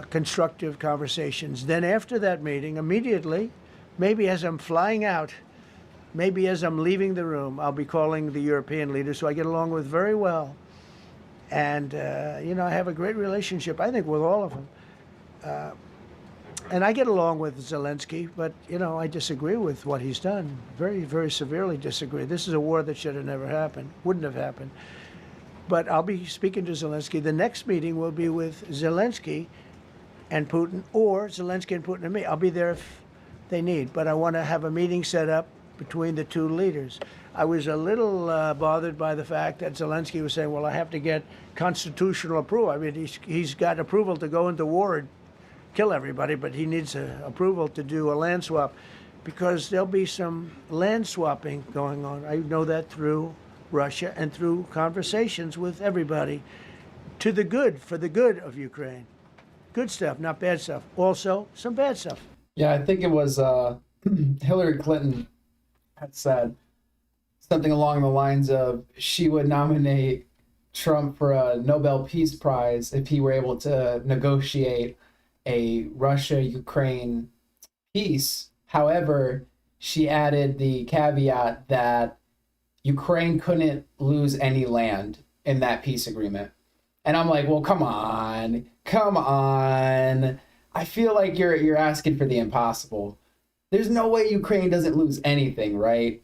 constructive conversations. Then after that meeting, immediately, maybe as I'm flying out, maybe as I'm leaving the room, I'll be calling the European leaders who I get along with very well. And, you know, I have a great relationship, I think, with all of them. And I get along with Zelensky, but, you know, I disagree with what he's done. Very, very severely disagree. This is a war that should have never happened, wouldn't have happened. But I'll be speaking to Zelensky. The next meeting will be with Zelensky and Putin, or Zelensky and Putin and me. I'll be there if they need, but I want to have a meeting set up between the two leaders. I was a little bothered by the fact that Zelensky was saying, well, I have to get constitutional approval. I mean, he's got approval to go into war and kill everybody, but he needs approval to do a land swap because there'll be some land swapping going on. I know that through Russia and through conversations with everybody to the good, for the good of Ukraine. Good stuff, not bad stuff. Also, some bad stuff. Yeah, I think it was Hillary Clinton had said something along the lines of she would nominate Trump for a Nobel Peace Prize if he were able to negotiate a Russia-Ukraine peace. However, she added the caveat that Ukraine couldn't lose any land in that peace agreement. And I'm like, well, come on. I feel like you're asking for the impossible. There's no way Ukraine doesn't lose anything, right?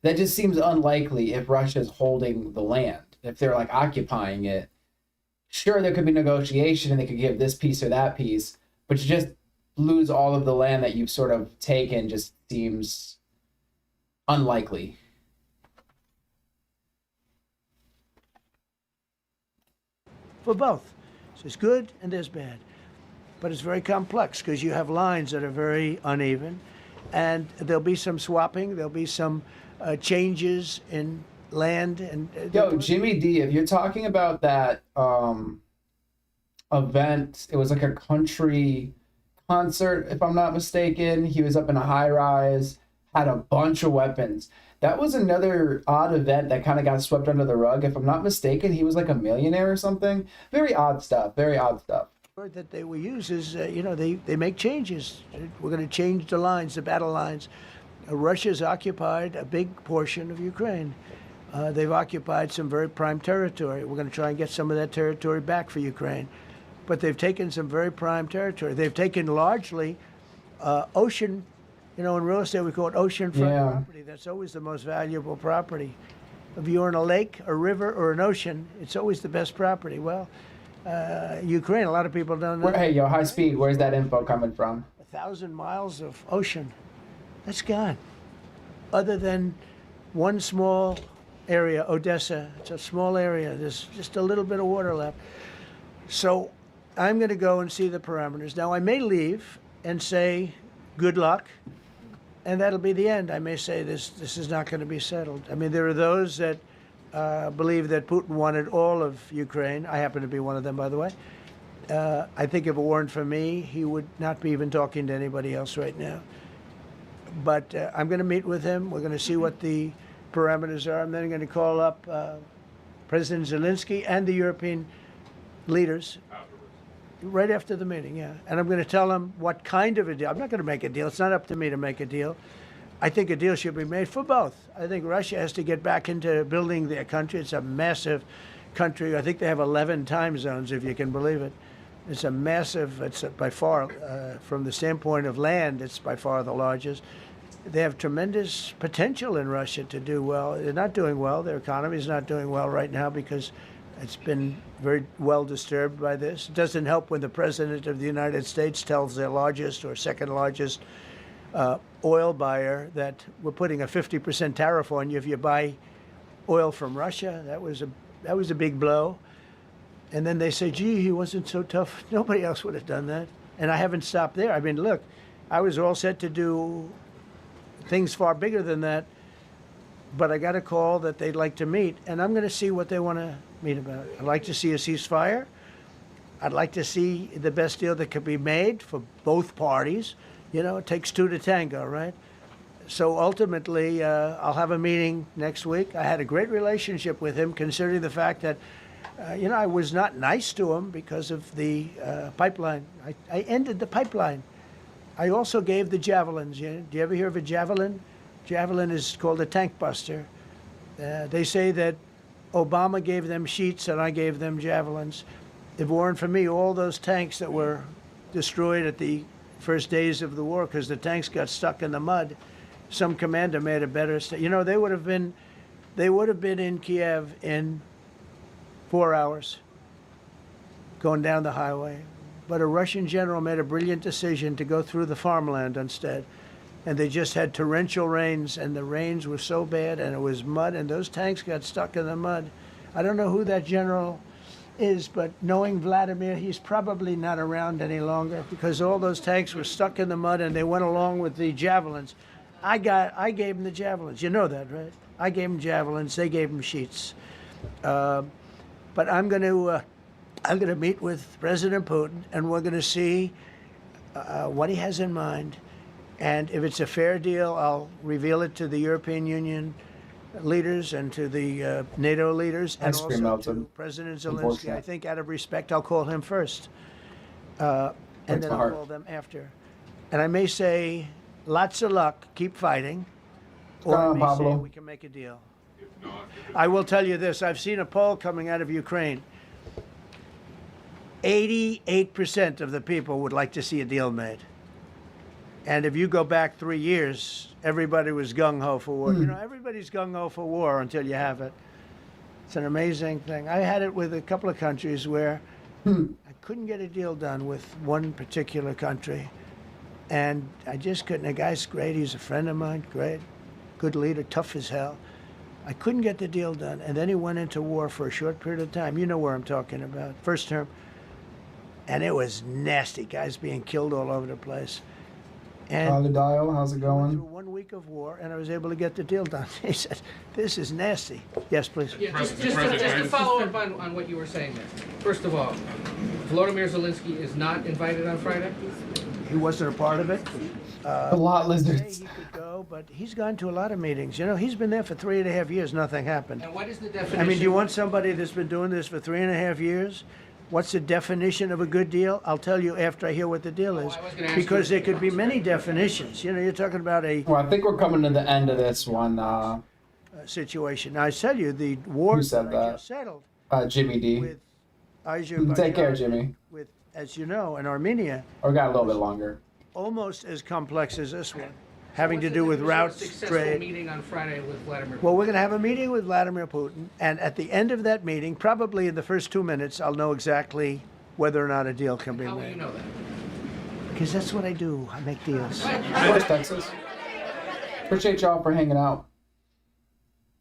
That just seems unlikely if Russia's holding the land, if they're like occupying it. Sure, there could be negotiation and they could give this piece or that piece, but to just lose all of the land that you've sort of taken just seems unlikely. For both. So there's good and there's bad. But it's very complex because you have lines that are very uneven, and there'll be some swapping, there'll be some changes in land. And Yo, Jimmy D, if you're talking about that event, it was like a country concert, if I'm not mistaken. He was up in a high rise, had a bunch of weapons. That was another odd event that kind of got swept under the rug. If I'm not mistaken, he was like a millionaire or something. Very odd stuff. Very odd stuff. The word that they will use is, you know, they make changes. We're going to change the lines, the battle lines. Russia's occupied a big portion of Ukraine. They've occupied some very prime territory. We're going to try and get some of that territory back for Ukraine. But they've taken some very prime territory. They've taken largely ocean. You know, in real estate, we call it oceanfront property. That's always the most valuable property. If you're in a lake, a river, or an ocean, it's always the best property. Well, Ukraine, a lot of people don't know. Hey, yo, high speed, where's that info coming from? 1,000 miles of ocean. That's gone. Other than one small area, Odessa. It's a small area. There's just a little bit of water left. So I'm going to go and see the parameters. Now, I may leave and say, good luck. And that'll be the end. I may say this is not going to be settled. I mean, there are those that believe that Putin wanted all of Ukraine. I happen to be one of them, by the way. I think if it weren't for me, he would not be even talking to anybody else right now. But I'm going to meet with him. We're going to see what the parameters are. I'm then going to call up President Zelensky and the European leaders. Right after the meeting, yeah. And I'm going to tell them what kind of a deal. I'm not going to make a deal. It's not up to me to make a deal. I think a deal should be made for both. I think Russia has to get back into building their country. It's a massive country. I think they have 11 time zones, if you can believe it. It's a massive, it's by far, from the standpoint of land, it's by far the largest. They have tremendous potential in Russia to do well. They're not doing well. Their economy is not doing well right now because it's been very well disturbed by this. It doesn't help when the President of the United States tells their largest or second largest oil buyer that we're putting a 50% tariff on you if you buy oil from Russia. That was a big blow. And then they say, gee, he wasn't so tough. Nobody else would have done that. And I haven't stopped there. I mean, look, I was all set to do things far bigger than that, but I got a call that they'd like to meet, and I'm going to see what they want to meet about. I'd like to see a ceasefire. I'd like to see the best deal that could be made for both parties. You know, it takes two to tango, right? So ultimately, I'll have a meeting next week. I had a great relationship with him, considering the fact that you know, I was not nice to him because of the pipeline. I ended the pipeline. I also gave the javelins. Do you ever hear of a javelin? Javelin is called a tank buster. They say that Obama gave them sheets and I gave them javelins. If it weren't for me, all those tanks that were destroyed at the first days of the war because the tanks got stuck in the mud, some commander made a better. You know, they would have been in Kiev in 4 hours going down the highway. But a Russian general made a brilliant decision to go through the farmland instead. And they just had torrential rains, and the rains were so bad, and it was mud, and those tanks got stuck in the mud. I don't know who that general is, but knowing Vladimir, he's probably not around any longer because all those tanks were stuck in the mud, and they went along with the javelins. I gave them the javelins. You know that, right? I gave them javelins. They gave them sheets. But I'm going to meet with President Putin, and we're going to see what he has in mind. And if it's a fair deal, I'll reveal it to the European Union leaders and to the NATO leaders, and also to President Zelensky. I think out of respect, I'll call him first, and then I'll call them after. And I may say, lots of luck, keep fighting, or I may say we can make a deal. I will tell you this, I've seen a poll coming out of Ukraine. 88% of the people would like to see a deal made. And if you go back 3 years, everybody was gung-ho for war. You know, everybody's gung-ho for war until you have it. It's an amazing thing. I had it with a couple of countries where I couldn't get a deal done with one particular country. And I just couldn't. The guy's great. He's a friend of mine. Great. Good leader. Tough as hell. I couldn't get the deal done. And then he went into war for a short period of time. You know where I'm talking about. First term. And it was nasty. Guys being killed all over the place. And the dial, how's it going? Through 1 week of war, and I was able to get the deal done. He said, "This is nasty." Yes, please. Yeah, just to follow up on what you were saying there. First of all, Volodymyr Zelensky is not invited on Friday? He wasn't a part of it. A lot lizards. He could go, but he's gone to a lot of meetings. You know, he's been there for 3.5 years. Nothing happened. And what is the definition? I mean, do you want somebody that's been doing this for 3.5 years? What's the definition of a good deal? I'll tell you after I hear what the deal is. Because there could be many definitions. You know, you're talking about a... Well, I think we're coming to the end of this one. Situation. Now, I tell you, the war Who said that? just settled. Jimmy D. With Take care, Jimmy. With, as you know, in Armenia... Or got a little bit longer. Almost as complex as this one. Having to do with routes, trade. Meeting on Friday with Vladimir Putin. Well, we're going to have a meeting with Vladimir Putin, and at the end of that meeting, probably in the first 2 minutes, I'll know exactly whether or not a deal can be made. How will you know that? Because that's what I do. I make deals. Thanks, Texas. Appreciate y'all for hanging out.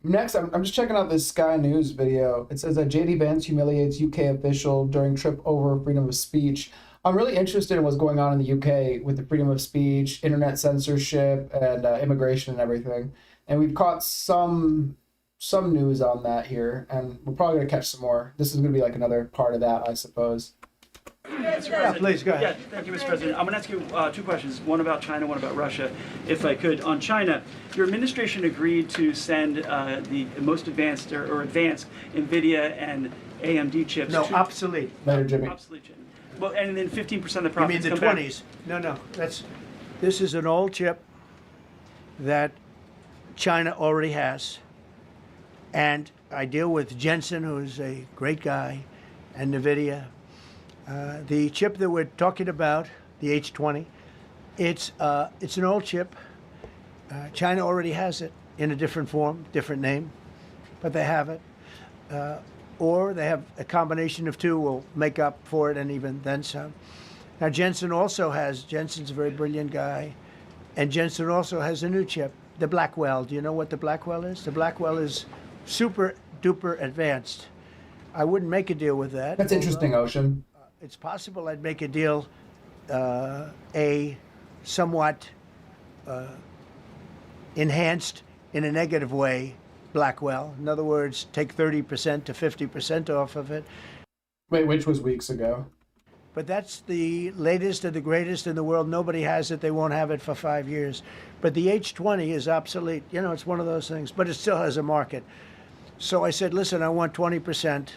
Next, I'm just checking out this Sky News video. It says that J.D. Vance humiliates UK official during trip over freedom of speech. I'm really interested in what's going on in the UK with the freedom of speech, internet censorship, and immigration and everything. And we've caught some news on that here, and we're probably going to catch some more. This is going to be like another part of that, I suppose. Yeah, please, go ahead. Yeah, thank you, Mr. President. I'm going to ask you 2 questions, one about China, one about Russia, if I could. On China, your administration agreed to send the most advanced or advanced NVIDIA and AMD chips. No, obsolete. Later, Jimmy. Obsolete. Well, and then 15% of the You profits mean the come 20s? No. This is an old chip that China already has. And I deal with Jensen, who's a great guy, and NVIDIA. The chip that we're talking about, the H20, it's an old chip. China already has it in a different form, different name, but they have it. Or they have a combination of two will make up for it and even then some. Now Jensen Jensen's a very brilliant guy, and Jensen also has a new chip, the Blackwell. Do you know what the Blackwell is? The Blackwell is super duper advanced. I wouldn't make a deal with that. That's interesting, Ocean. It's possible I'd make a deal, a somewhat enhanced in a negative way Blackwell. In other words, take 30% to 50% off of it. Wait, which was weeks ago? But that's the latest and the greatest in the world. Nobody has it. They won't have it for 5 years. But the H20 is obsolete. You know, it's one of those things, but it still has a market. So I said, listen, I want 20%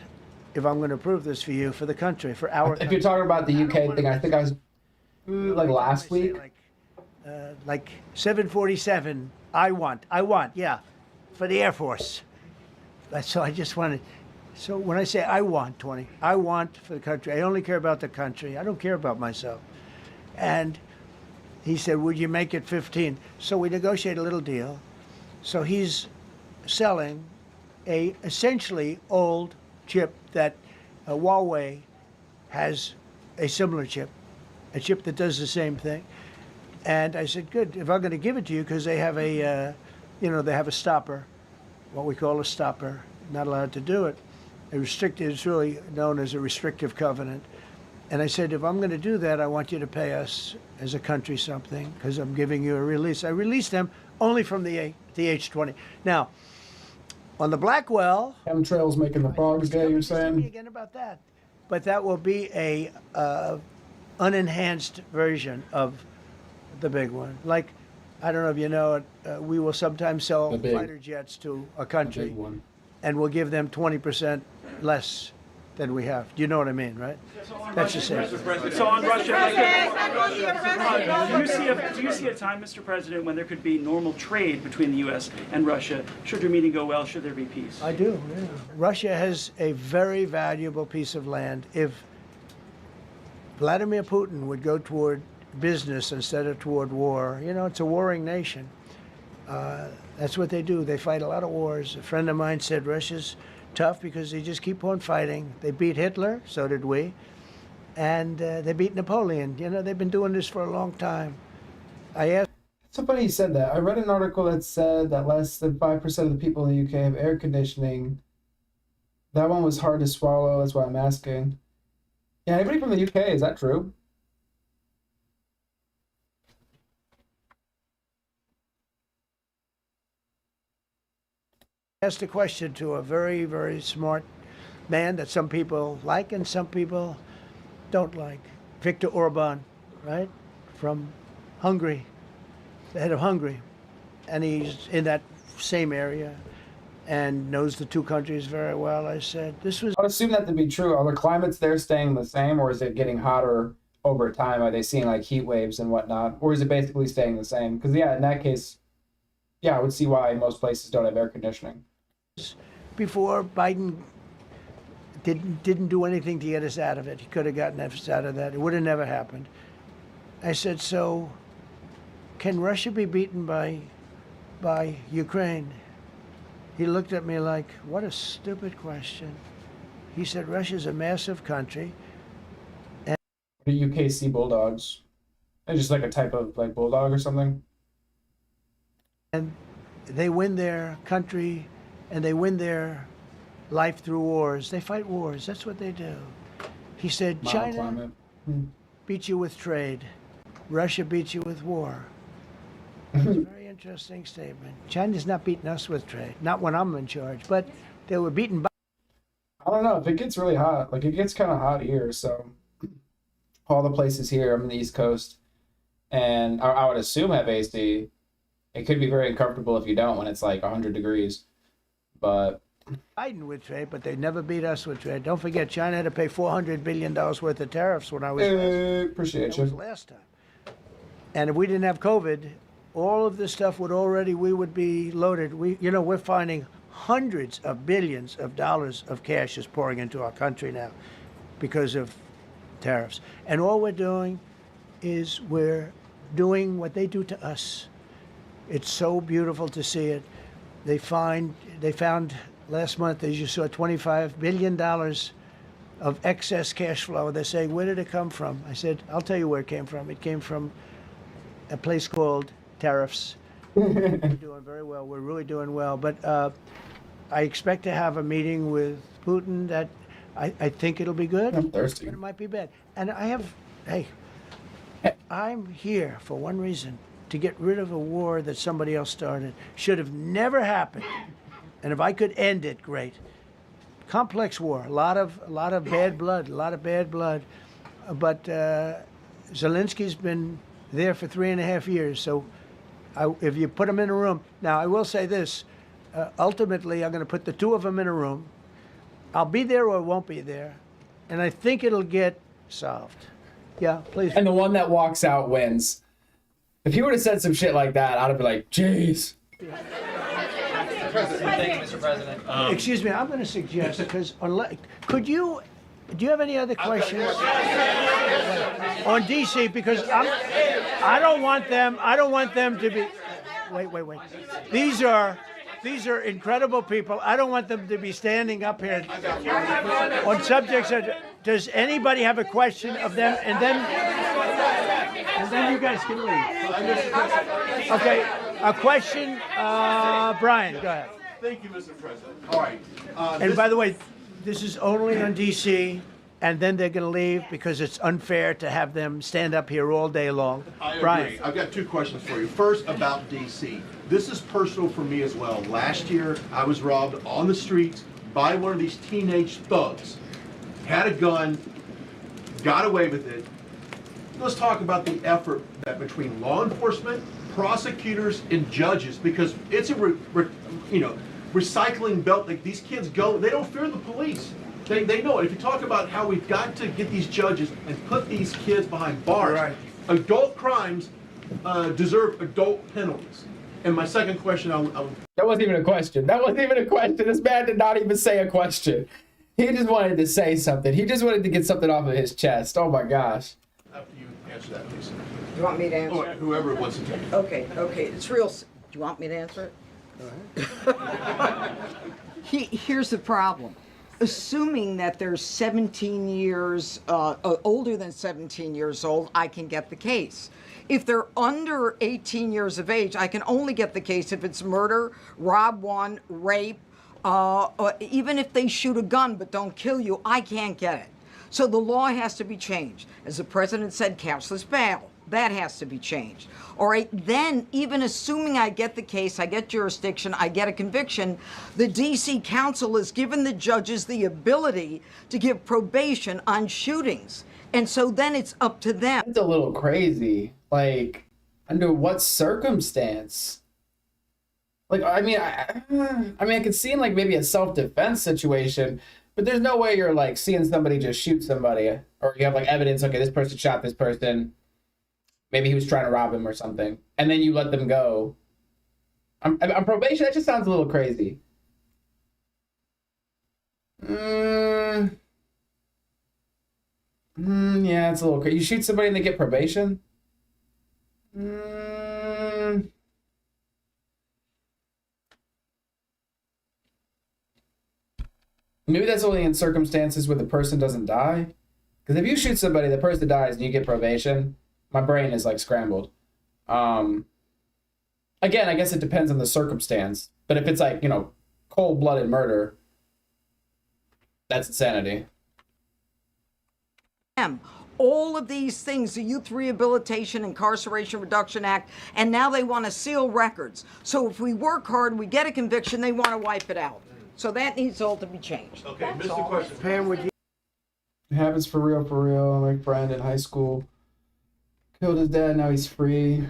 if I'm going to approve this for you, for the country, for our country. If you're talking about the UK thing, I think I was like last week. Like 747, I want, yeah, for the Air Force. So I just wanted, so when I say I want 20, I want for the country. I only care about the country. I don't care about myself. And he said, would you make it 15? So we negotiate a little deal. So he's selling a essentially old chip that Huawei has a similar chip, a chip that does the same thing. And I said, good, if I'm going to give it to you, because they have a, they have a stopper, what we call a stopper, not allowed to do it. It's really known as a restrictive covenant. And I said, if I'm going to do that, I want you to pay us as a country something, because I'm giving you a release. I released them only from the H20. Now, on the Blackwell... Chemtrails making the frogs gay, you're saying? Me again about that. But that will be a unenhanced version of the big one. Like, I don't know if you know it, we will sometimes sell fighter jets to a country, and we'll give them 20% less than we have. Do you know what I mean, right? That's just it. So on Russia, do you see a time, Mr. President, when there could be normal trade between the U.S. and Russia? Should your meeting go well, should there be peace? I do, yeah. Russia has a very valuable piece of land. If Vladimir Putin would go toward business instead of toward war, it's a warring nation. That's what they do. They fight a lot of wars. A friend of mine said Russia's tough because they just keep on fighting. They beat Hitler, so did we, and they beat Napoleon. They've been doing this for a long time. I asked. It's so funny you said that. I read an article that said that less than 5% of the people in the UK have air conditioning. That one was hard to swallow. That's why I'm asking. Yeah, anybody from the UK, is that true? Asked a question to a very, very smart man that some people like and some people don't like. Viktor Orban, right? From Hungary, the head of Hungary. And he's in that same area and knows the two countries very well. I said, this was... I would assume that to be true. Are the climates there staying the same, or is it getting hotter over time? Are they seeing like heat waves and whatnot? Or is it basically staying the same? Because, yeah, in that case, yeah, I would see why most places don't have air conditioning. Before Biden didn't do anything to get us out of it. He could have gotten us out of that. It would have never happened. I said, so can Russia be beaten by Ukraine? He looked at me like, what a stupid question. He said, Russia's a massive country. And the UK Sea Bulldogs. They're just like a type of like bulldog or something. And they win their country and they win their life through wars. They fight wars. That's what they do. He said, China beats you with trade. Russia beats you with war. It's a very interesting statement. China's not beating us with trade. Not when I'm in charge, but they were beaten by... I don't know. If it gets really hot, like it gets kind of hot here, so all the places here, I'm in the East Coast, and I would assume have AC. It could be very uncomfortable if you don't when it's like 100 degrees, but... Biden with trade, but they never beat us with trade. Don't forget, China had to pay $400 billion worth of tariffs when I was appreciate that was last time. And if we didn't have COVID, all of this stuff we would be loaded. We're finding hundreds of billions of dollars of cash is pouring into our country now because of tariffs. And all we're doing is we're doing what they do to us. It's so beautiful to see it. They found last month, as you saw, $25 billion of excess cash flow. They're saying, where did it come from? I said, I'll tell you where it came from. It came from a place called tariffs. We're doing very well. We're really doing well. But I expect to have a meeting with Putin that I think it'll be good. I'm thirsty. But it might be bad. And I'm here for one reason, to get rid of a war that somebody else started. Should have never happened. And if I could end it, great. Complex war, a lot of bad blood, But Zelensky's been there for 3.5 years. So if you put him in a room, now I will say this, ultimately I'm going to put the two of them in a room. I'll be there or I won't be there. And I think it'll get solved. Yeah, please. And the one that walks out wins. If he would have said some shit like that, I'd have been like, jeez. Thank you, Mr. President. Excuse me, I'm going to suggest, because do you have any other questions on DC? Because I don't want them to be. Wait. These are incredible people. I don't want them to be standing up here on subjects. Does anybody have a question of them? And then you guys can leave. Okay, a question. Brian, go ahead. Thank you, Mr. President. All right. And by the way, this is only on DC, and then they're going to leave because it's unfair to have them stand up here all day long. I agree. Brian. I've got two questions for you. First, about DC. This is personal for me as well. Last year, I was robbed on the streets by one of these teenage thugs. Had a gun, got away with it. Let's talk about the effort that between law enforcement, prosecutors, and judges, because it's a recycling belt. Like, these kids go, they don't fear the police. They know it. If you talk about how we've got to get these judges and put these kids behind bars, right. Adult crimes deserve adult penalties. And my second question, That wasn't even a question. This man did not even say a question. He just wanted to say something. He just wanted to get something off of his chest. Oh my gosh. After you answer that, please. Do you want me to answer it? Whoever wants to take it. Okay, it's real. Do you want me to answer it? Go ahead. Here's the problem. Assuming that they're 17 years, older than 17 years old, I can get the case. If they're under 18 years of age, I can only get the case if it's murder, rob one, rape, or even if they shoot a gun but don't kill you, I can't get it. So the law has to be changed. As the president said, cashless bail. That has to be changed. All right, then even assuming I get the case, I get jurisdiction, I get a conviction, the DC Council has given the judges the ability to give probation on shootings. And so then it's up to them. It's a little crazy. Like, under what circumstance? Like, I mean, I could see in like maybe a self-defense situation, but there's no way you're like seeing somebody just shoot somebody, or you have like evidence, okay, this person shot this person. Maybe he was trying to rob him or something, and then you let them go. On probation, that just sounds a little crazy. Yeah, it's a little crazy. You shoot somebody and they get probation? Maybe that's only in circumstances where the person doesn't die. Because if you shoot somebody, the person dies, and you get probation, my brain is like scrambled. Again, I guess it depends on the circumstance. But if it's like, cold-blooded murder, that's insanity. All of these things, the Youth Rehabilitation Incarceration Reduction Act, and now they want to seal records. So if we work hard, we get a conviction, they want to wipe it out. So that needs all to be changed. Okay, missed the question. Pam, would you? It happens for real. My friend in high school killed his dad, now he's free.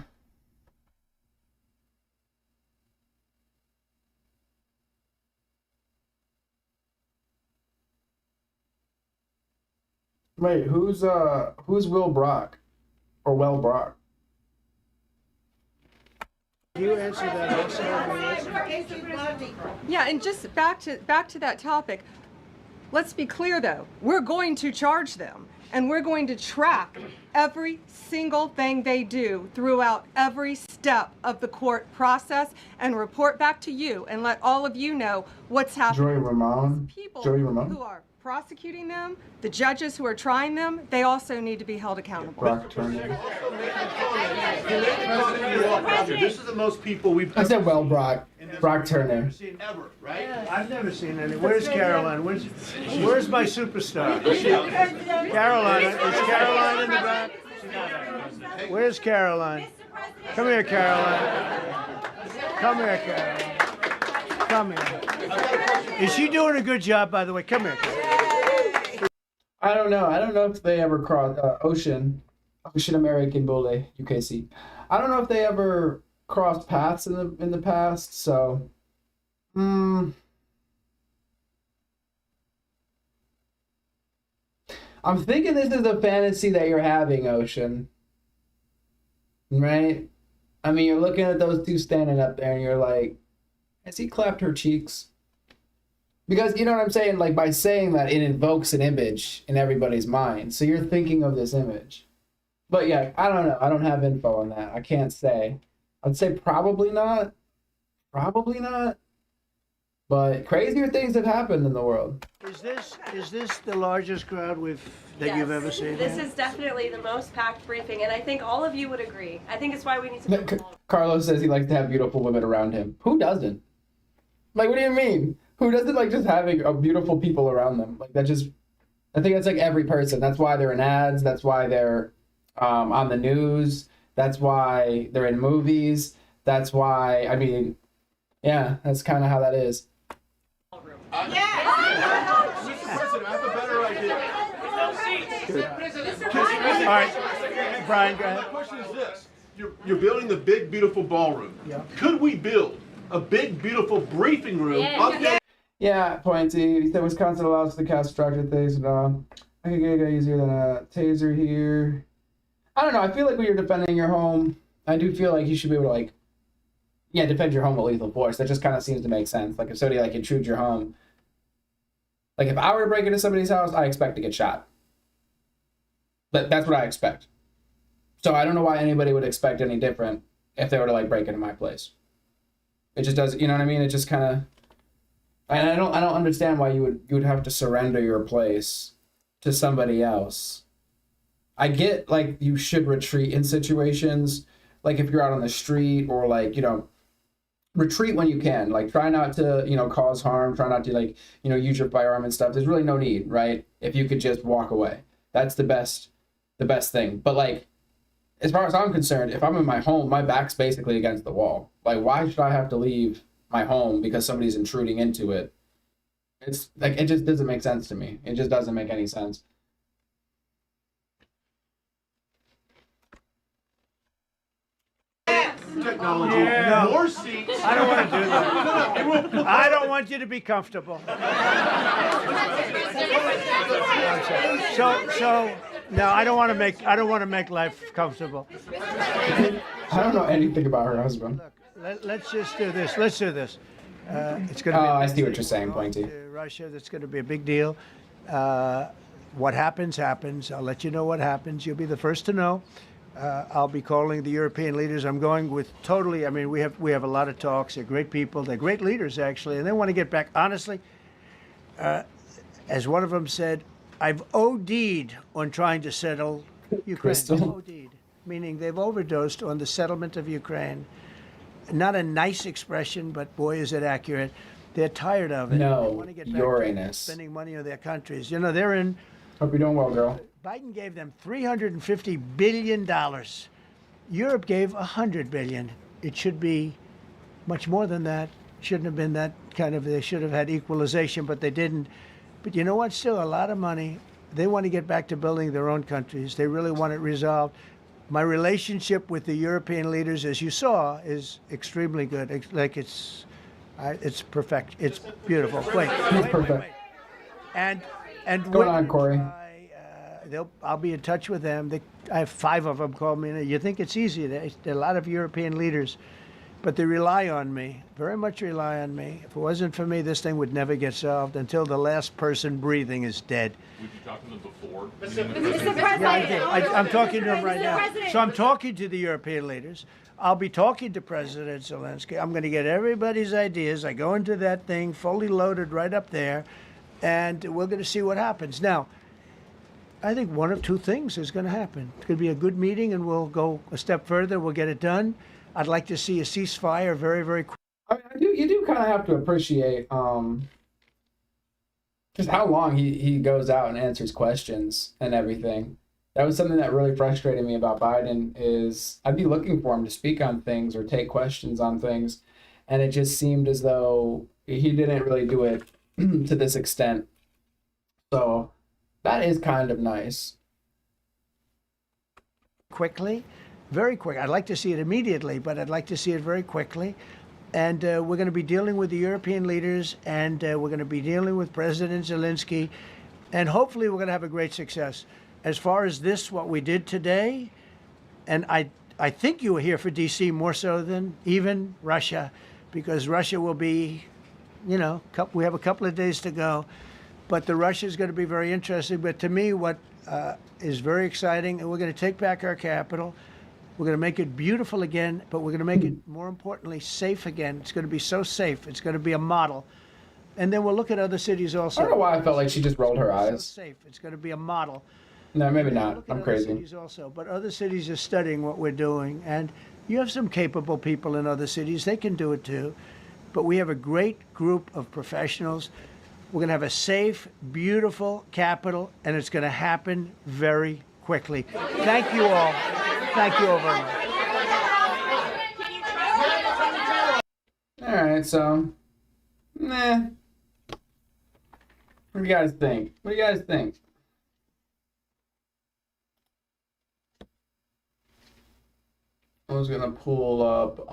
Wait, who's Will Brock? Or Well Brock? You answer that also. Yeah, and just back to that topic. Let's be clear though, we're going to charge them and we're going to track every single thing they do throughout every step of the court process and report back to you and let all of you know what's happening. Joey Ramone. People Joey Ramone. who are prosecuting them, the judges who are trying them, they also need to be held accountable. Brock Turner. This is the most people we've I said, well, Brock Turner. seen ever, right? I've never seen any. Where's Caroline? Where's my superstar? Caroline. Is Caroline in the back? Where's Caroline? Come here, Caroline. Come here, Caroline. Come here. Is she doing a good job, by the way? Come here. I don't know. I don't know if they ever crossed Ocean American Bully, UKC. I don't know if they ever crossed paths in the past. So, I'm thinking this is a fantasy that you're having, Ocean. Right? I mean, you're looking at those two standing up there, and you're like, has he clapped her cheeks? Because, you know what I'm saying? Like, by saying that, it invokes an image in everybody's mind. So you're thinking of this image. But yeah, I don't know. I don't have info on that. I can't say. I'd say probably not. Probably not. But crazier things have happened in the world. Is this the largest crowd that you've ever seen? This is definitely the most packed briefing, and I think all of you would agree. I think it's why we need to. Carlos says he likes to have beautiful women around him. Who doesn't? Like, what do you mean? Who doesn't like just having beautiful people around them? Like, that just, I think that's like every person. That's why they're in ads. That's why they're on the news. That's why they're in movies. That's why, I mean, yeah, that's kind of how that is. Mr. President, I have a better idea. All right, Brian, go ahead. My question is this. You're building the big, beautiful ballroom. Yeah. Could we build a big, beautiful briefing room up there? Yeah, Pointy. He said Wisconsin allows to cast structured things. I could get easier than a taser here. I don't know. I feel like when you're defending your home, I do feel like you should be able to, like, yeah, defend your home with lethal force. That just kind of seems to make sense. Like, if somebody, like, intrudes your home. Like, if I were to break into somebody's house, I expect to get shot. But that's what I expect. So I don't know why anybody would expect any different if they were to, like, break into my place. It just does, you know what I mean? It just kind of, and I don't understand why you would have to surrender your place to somebody else. I get, like, you should retreat in situations, like if you're out on the street, or, like, you know, retreat when you can. Like, try not to, you know, cause harm. Try not to, like, you know, use your firearm and stuff. There's really no need, right? If you could just walk away, that's the best thing. But, like, as far as I'm concerned, if I'm in my home, my back's basically against the wall. Like, why should I have to leave my home because somebody's intruding into it? It's like, it just doesn't make sense to me. It just doesn't make any sense. Technology. No. More seats. I don't want to do that. I don't want you to be comfortable. So no, I don't want to make life comfortable. I don't know anything about her husband. Let's just do this. Let's do this. It's going to be. Oh, I see what you're saying, Pointy. Russia, that's going to be a big deal. What happens, happens. I'll let you know what happens. You'll be the first to know. I'll be calling the European leaders. I'm going with totally. I mean, we have a lot of talks. They're great people. They're great leaders, actually, and they want to get back. Honestly, as one of them said, I've OD'd on trying to settle Ukraine. Crystal. OD'd, meaning they've overdosed on the settlement of Ukraine. Not a nice expression, but boy, is it accurate. They're tired of it. No, they want to get back Uranus. to spending money on their countries. You know, they're in. Hope you're doing well, girl. Biden gave them $350 billion. Europe gave $100 billion. It should be much more than that. Shouldn't have been that kind of, they should have had equalization, but they didn't. But you know what? Still a lot of money. They want to get back to building their own countries. They really want it resolved. My relationship with the European leaders, as you saw, is extremely good. It's perfect. It's beautiful. Wait. And Go on, Corey. I'll be in touch with them. I have 5 of them call me. You think it's easy? There are a lot of European leaders but they rely on me, very much rely on me. If it wasn't for me, this thing would never get solved until the last person breathing is dead. Would you talk to them before? Yeah, I did. I'm talking to him right now. So I'm talking to the European leaders. I'll be talking to President Zelensky. I'm going to get everybody's ideas. I go into that thing fully loaded right up there, and we're going to see what happens. Now, I think one of two things is going to happen. It's going to be a good meeting, and we'll go a step further. We'll get it done. I'd like to see a ceasefire very, very quick. I mean, you do kind of have to appreciate just how long he goes out and answers questions and everything. That was something that really frustrated me about Biden is I'd be looking for him to speak on things or take questions on things, and it just seemed as though he didn't really do it to this extent. So that is kind of nice. Quickly, very quick. I'd like to see it immediately, but I'd like to see it very quickly. And we're going to be dealing with the European leaders, and we're going to be dealing with President Zelensky, and hopefully we're going to have a great success. As far as this, what we did today, and I think you were here for D.C. more so than even Russia, because Russia will be, we have a couple of days to go, but the Russia is going to be very interesting. But to me, what is very exciting, and we're going to take back our capital. We're going to make it beautiful again, but we're going to make it, more importantly, safe again. It's going to be so safe. It's going to be a model. And then we'll look at other cities also. I don't know why I felt like she just rolled her eyes. So safe. It's going to be a model. No, maybe not. Look at I'm other crazy. cities also, but other cities are studying what we're doing, and you have some capable people in other cities. They can do it too. But we have a great group of professionals. We're going to have a safe, beautiful capital, and it's going to happen very quickly. Thank you all. Thank you all very much. All right, so, What do you guys think? What do you guys think? I was gonna pull up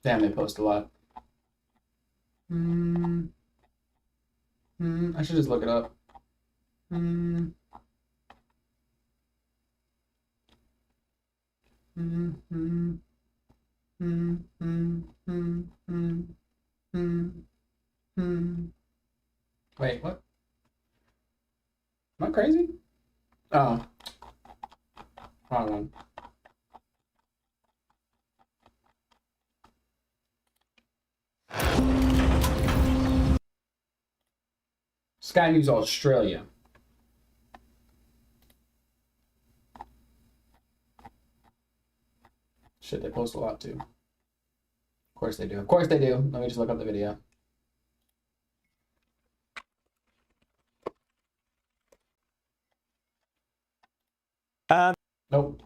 damn, they post a lot. I should just look it up. Wait, what? Am I crazy? Oh. Wrong one. Sky News Australia. Shit, they post a lot too. Of course they do. Of course they do. Let me just look up the video. Nope.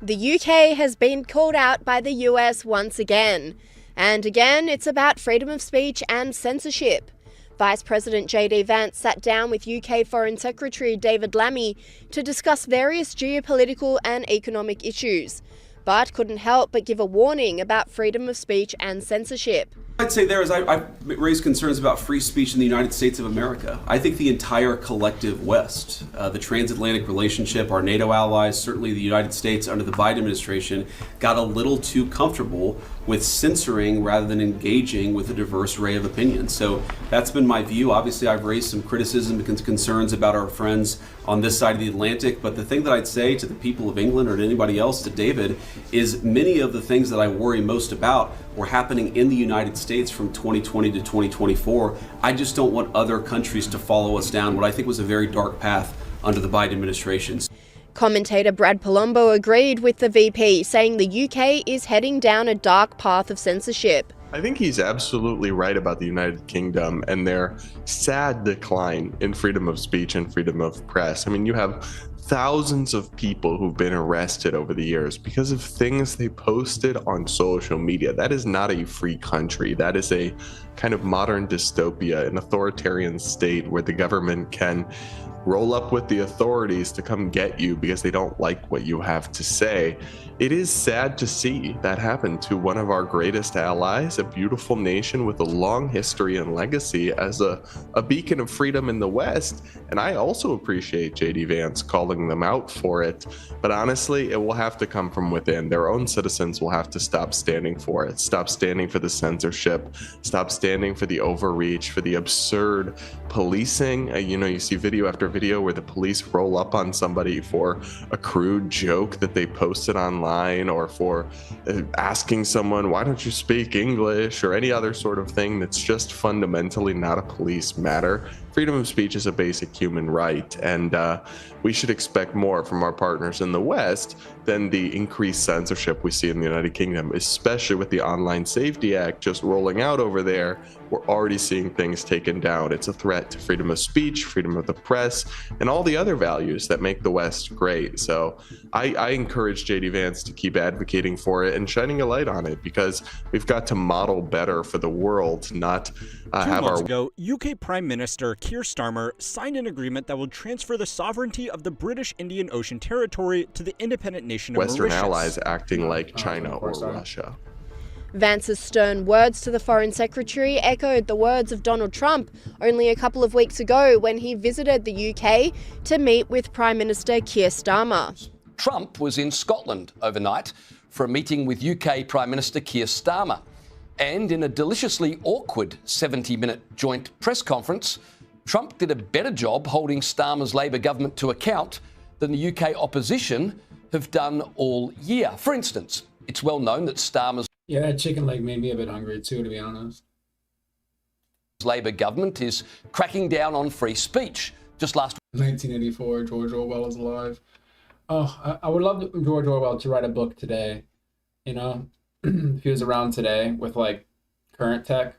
The UK has been called out by the US once again. And again, it's about freedom of speech and censorship. Vice President J.D. Vance sat down with UK Foreign Secretary David Lammy to discuss various geopolitical and economic issues, but couldn't help but give a warning about freedom of speech and censorship. I'd say there is, I've raised concerns about free speech in the United States of America. I think the entire collective West, the transatlantic relationship, our NATO allies, certainly the United States under the Biden administration, got a little too comfortable with censoring rather than engaging with a diverse array of opinions. So that's been my view. Obviously, I've raised some criticism and concerns about our friends on this side of the Atlantic, but the thing that I'd say to the people of England or to anybody else, to David, is many of the things that I worry most about were happening in the United States from 2020 to 2024. I just don't want other countries to follow us down what I think was a very dark path under the Biden administration. Commentator Brad Palumbo agreed with the VP, saying the UK is heading down a dark path of censorship. I think he's absolutely right about the United Kingdom and their sad decline in freedom of speech and freedom of press. I mean, you have thousands of people who've been arrested over the years because of things they posted on social media. That is not a free country. That is a kind of modern dystopia, an authoritarian state where the government can roll up with the authorities to come get you because they don't like what you have to say. It is sad to see that happen to one of our greatest allies, a beautiful nation with a long history and legacy as a beacon of freedom in the West. And I also appreciate JD Vance calling them out for it. But honestly, it will have to come from within. Their own citizens will have to stop standing for it, stop standing for the censorship, stop standing for the overreach, for the absurd policing. You see video after video where the police roll up on somebody for a crude joke that they posted online, or for asking someone, why don't you speak English, or any other sort of thing that's just fundamentally not a police matter. Freedom of speech is a basic human right, and we should expect more from our partners in the West than the increased censorship we see in the United Kingdom, especially with the Online Safety Act just rolling out over there. We're already seeing things taken down. It's a threat to freedom of speech, freedom of the press, and all the other values that make the West great. So I encourage JD Vance to keep advocating for it and shining a light on it, because we've got to model better for the world, not have our... 2 months ago, UK Prime Minister Keir Starmer signed an agreement that will transfer the sovereignty of the British Indian Ocean Territory to the independent nation of Western Mauritius. allies acting like China or Russia. Vance's stern words to the Foreign Secretary echoed the words of Donald Trump only a couple of weeks ago when he visited the UK to meet with Prime Minister Keir Starmer. Trump was in Scotland overnight for a meeting with UK Prime Minister Keir Starmer. And in a deliciously awkward 70-minute joint press conference, Trump did a better job holding Starmer's Labor government to account than the UK opposition have done all year. For instance, it's well known that Starmer's that chicken leg made me a bit hungry too, to be honest. Labor government is cracking down on free speech. Just last 1984, George Orwell is alive. Oh, I would love George Orwell to write a book today, you know, if he was around today with like current tech.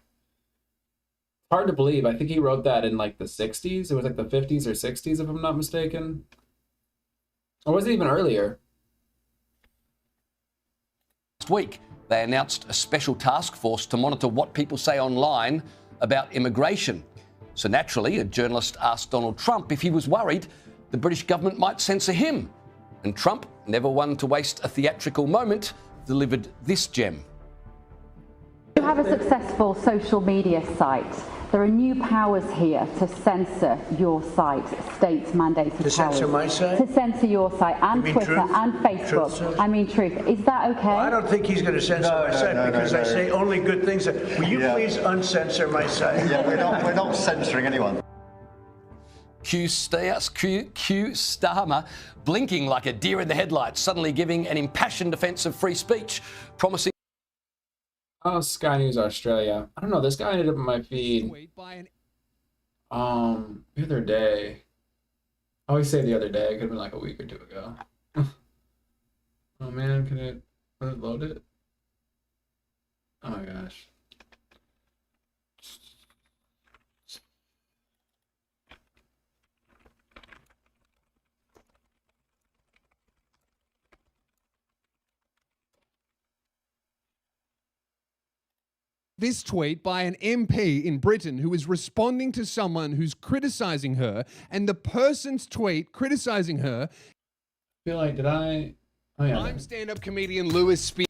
Hard to believe. I think he wrote that in like the 60s. It was like the 50s or 60s, if I'm not mistaken. Or was it even earlier? Last week, they announced a special task force to monitor what people say online about immigration. So naturally, a journalist asked Donald Trump if he was worried the British government might censor him. And Trump, never one to waste a theatrical moment, delivered this gem. You have a successful social media site. There are new powers here to censor your site, states mandated powers. To censor my site? To censor your site and Twitter Truth? and Facebook. Truth, I mean Truth. Is that okay? Well, I don't think he's going to censor my site because I say only good things. Will you please uncensor my site? Yeah, we're not censoring anyone. Q Starmer blinking like a deer in the headlights, suddenly giving an impassioned defence of free speech, promising... Oh, Sky News Australia. I don't know. This guy ended up in my feed. The other day. I always say the other day. It could have been like a week or two ago. Oh man, can it load it? Oh my gosh. This tweet by an MP in Britain who is responding to someone who's criticising her, and the person's tweet criticising her. I feel like, did I? Oh yeah. I'm stand-up comedian Lewis Spears.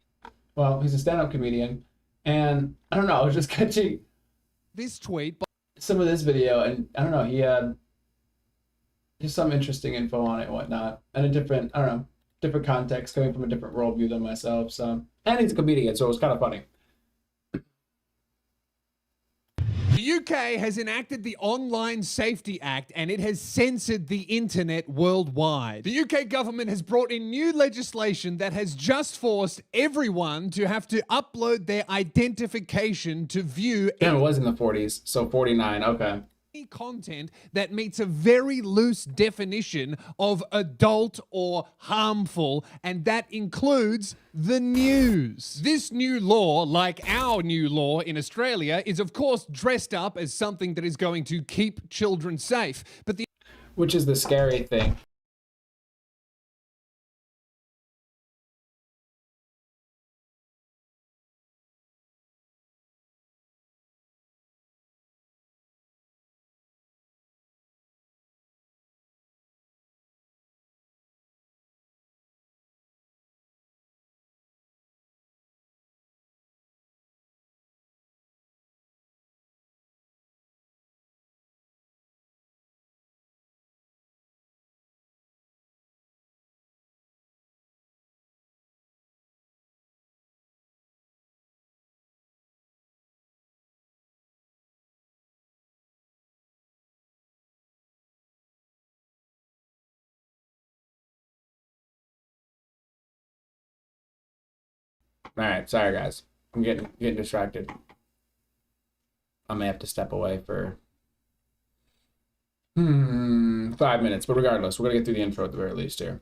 Well, he's a stand-up comedian, and I don't know. I was just catching this tweet, some of this video, and I don't know. He had just some interesting info on it and whatnot, and a different, I don't know, different context coming from a different worldview than myself. So, and he's a comedian, so it was kind of funny. The UK has enacted the Online Safety Act and it has censored the internet worldwide. The UK government has brought in new legislation that has just forced everyone to have to upload their identification to view... Yeah, it was in the 40s, so 49, okay. Content that meets a very loose definition of adult or harmful, and that includes the news. This new law, like our new law in Australia, is of course dressed up as something that is going to keep children safe, but the... Which is the scary thing. All right, sorry guys. I'm getting distracted. I may have to step away for 5 minutes, but regardless, we're gonna get through the intro at the very least here.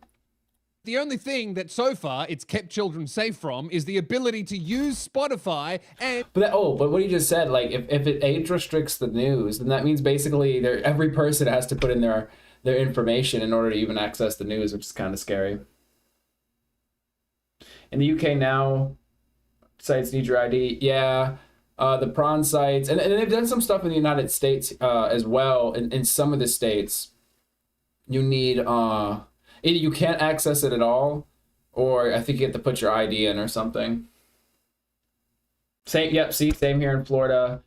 The only thing that so far it's kept children safe from is the ability to use Spotify and... But what you just said, like, if it age restricts the news, then that means basically every person has to put in their information in order to even access the news, which is kind of scary. In the UK now, sites need your ID. Yeah, the prawn sites, and they've done some stuff in the United States as well. In some of the states, you need... either you can't access it at all, or I think you have to put your ID in or something. Same here in Florida.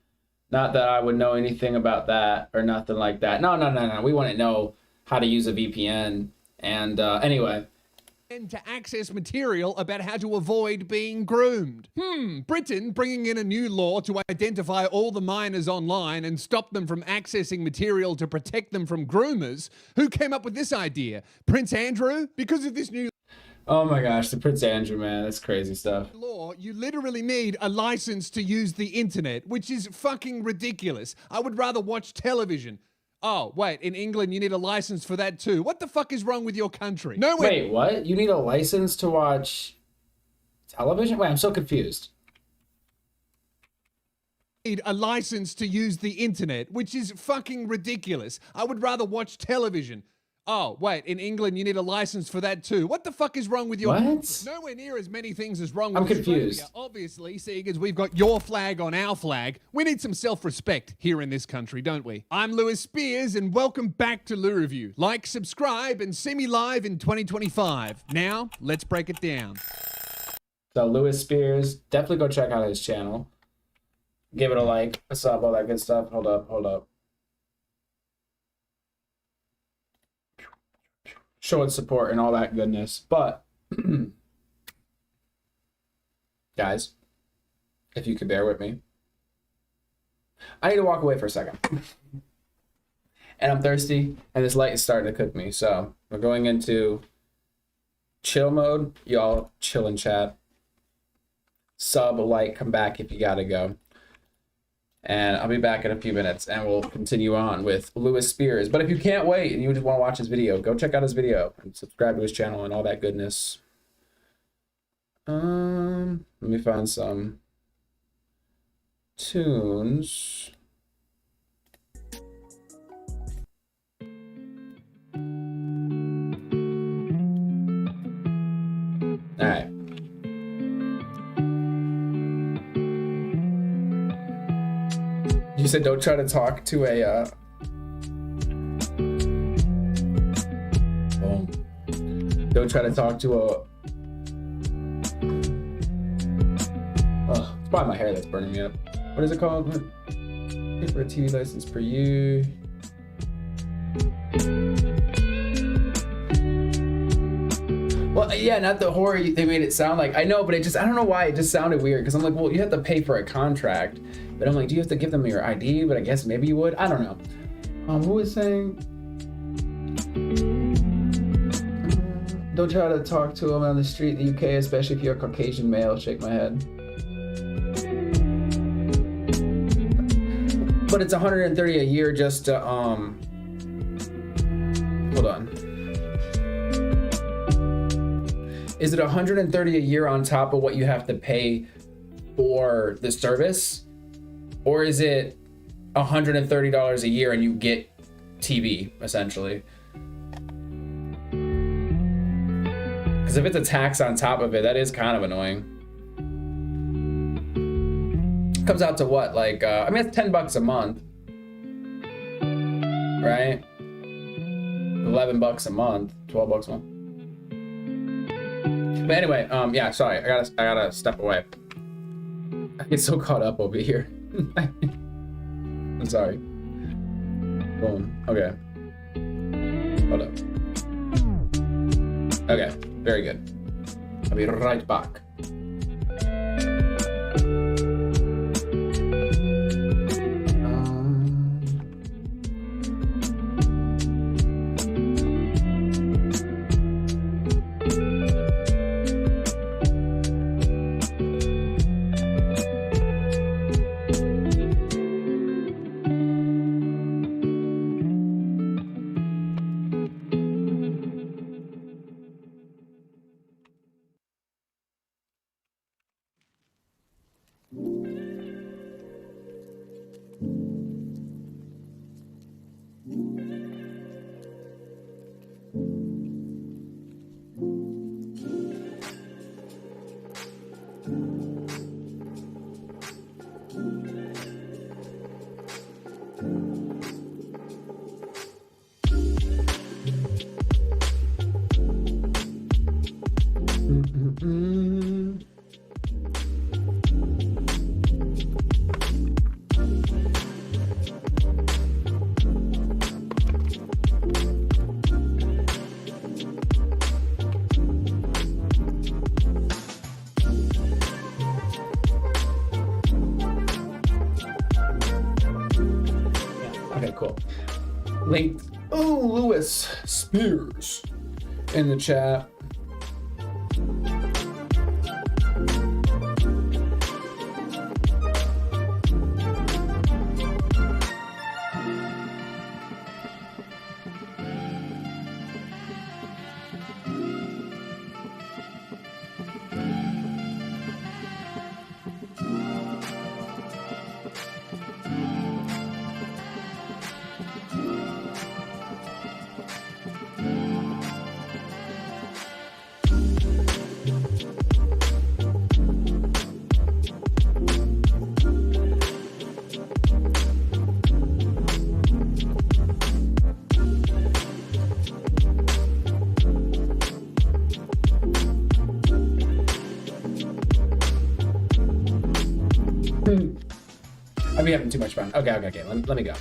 Not that I would know anything about that or nothing like that. No. We want to know how to use a VPN. And anyway. And to access material about how to avoid being groomed. Britain bringing in a new law to identify all the minors online and stop them from accessing material to protect them from groomers. Who came up with this idea? Prince Andrew? Because of this new... Oh my gosh, the Prince Andrew, man, that's crazy stuff. Law, you literally need a license to use the internet, which is fucking ridiculous. I would rather watch television. Oh, wait, in England, you need a license for that too. What the fuck is wrong with your country? No way. Wait, what? You need a license to watch television? Wait, I'm so confused. Need a license to use the internet, which is fucking ridiculous. I would rather watch television. Oh, wait, in England, you need a license for that too. What the fuck is wrong with your... What? Nowhere near as many things as wrong with I'm confused. Australia. Obviously, seeing as we've got your flag on our flag, we need some self-respect here in this country, don't we? I'm Lewis Spears, and welcome back to Lou Review. Like, subscribe, and see me live in 2025. Now, let's break it down. So, Lewis Spears, definitely go check out his channel. Give it a like, a sub, all that good stuff. Hold up. Showing support and all that goodness. But, guys, if you could bear with me, I need to walk away for a second. And I'm thirsty, and this light is starting to cook me. So, we're going into chill mode. Y'all chill and chat. Sub, like, come back if you gotta go. And I'll be back in a few minutes, and we'll continue on with Lewis Spears. But if you can't wait and you just want to watch his video, go check out his video and subscribe to his channel and all that goodness. Let me find some tunes. All right. You said don't try to talk to a don't try to talk to a it's probably my hair that's burning me up. What is it called? Pay for a TV license per year. Well, yeah, not the horror they made it sound like. I know, but I don't know why it just sounded weird, because I'm like, well, you have to pay for a contract. But I'm like, do you have to give them your ID? But I guess maybe you would. I don't know. Who was saying? Don't try to talk to them on the street in the UK, especially if you're a Caucasian male. Shake my head. But it's $130 a year just to hold on. Is it $130 a year on top of what you have to pay for the service? Or is it $130 a year and you get TV, essentially? Because if it's a tax on top of it, that is kind of annoying. Comes out to what? Like, I mean, it's $10 a month. Right? $11 a month, $12 a month. But anyway, yeah, sorry, I gotta step away. I get so caught up over here. I'm sorry. Boom. Okay. Hold up. Okay, very good. I'll be right back. Okay, cool. Linked. Oh, Lewis Spears in the chat. I'd be having too much fun. Okay. Let me go.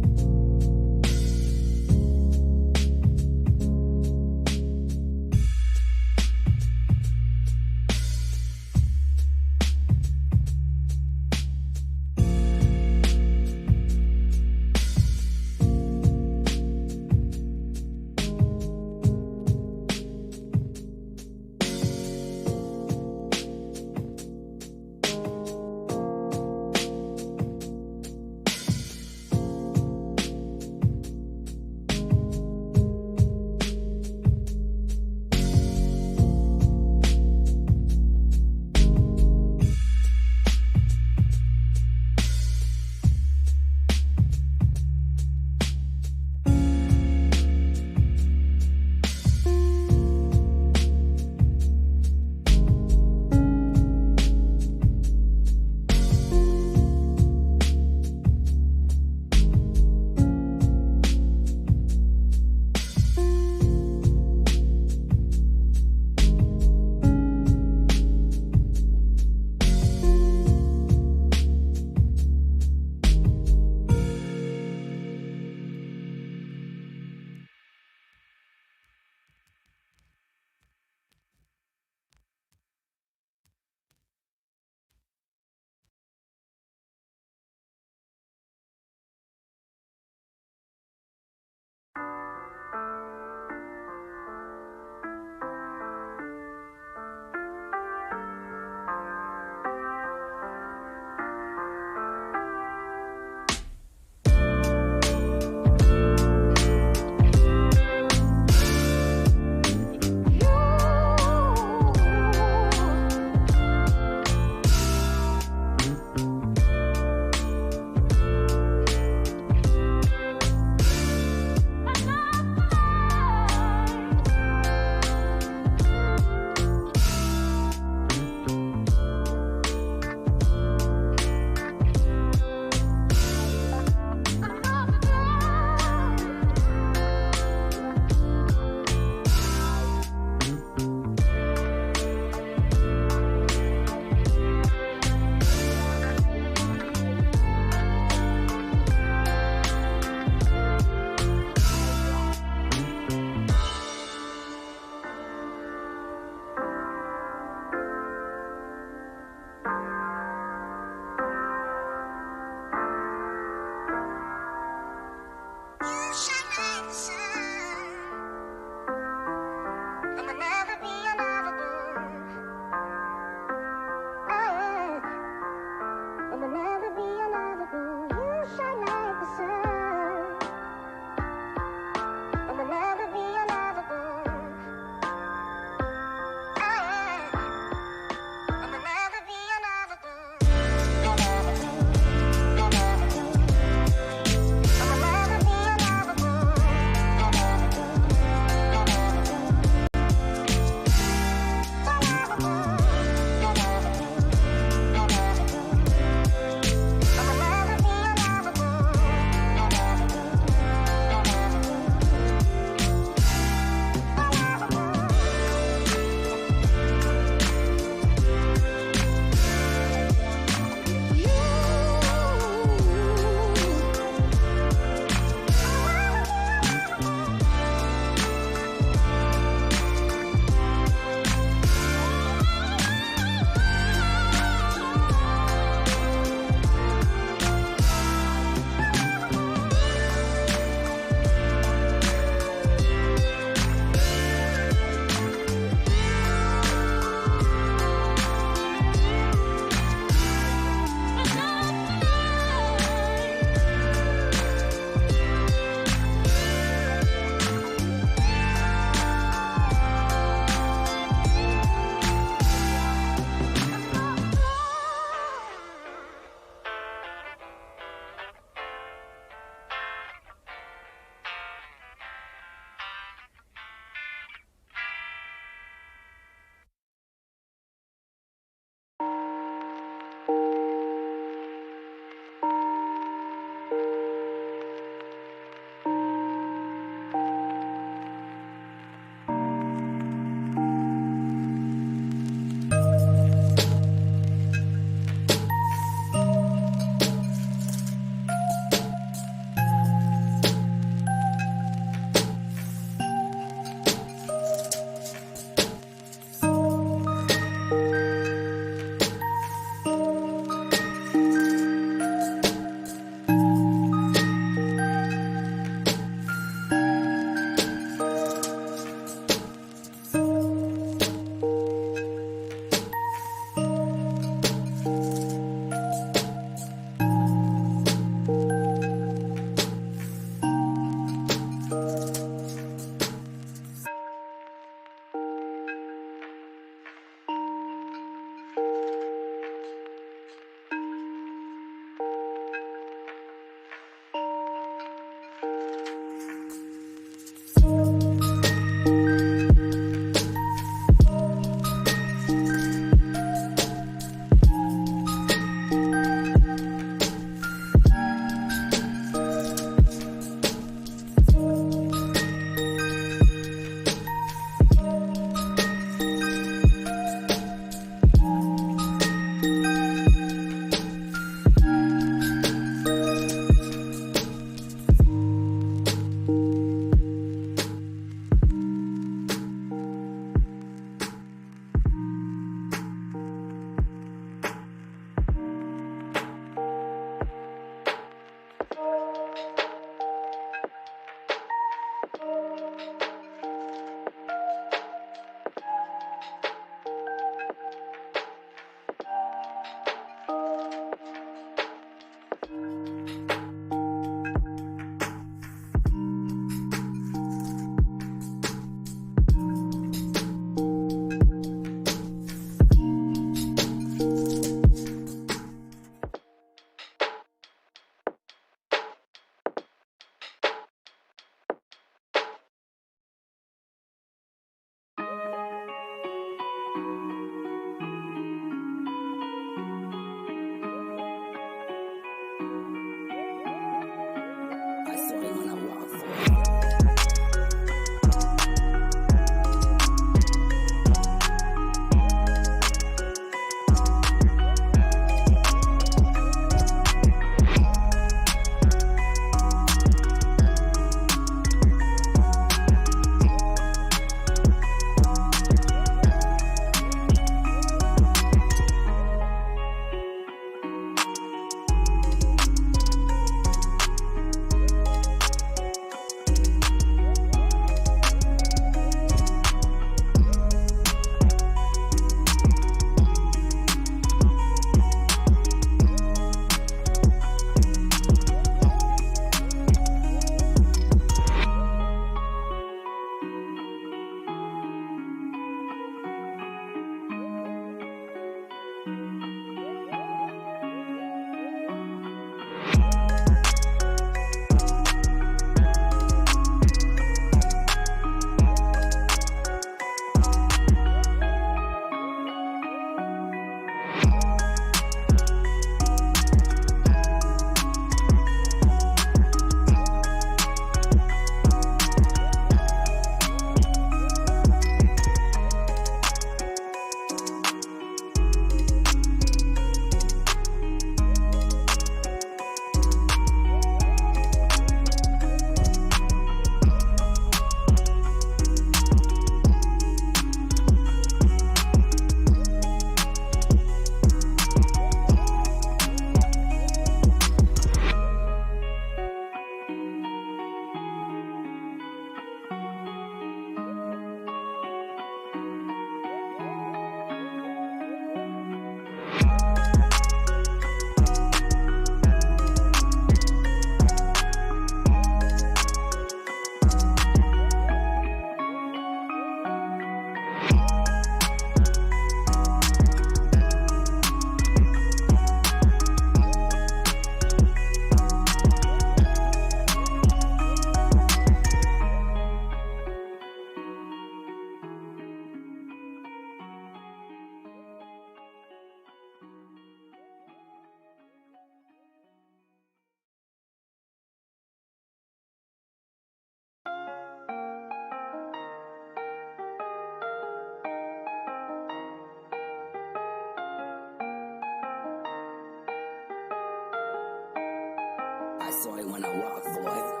my story when I walk, boy.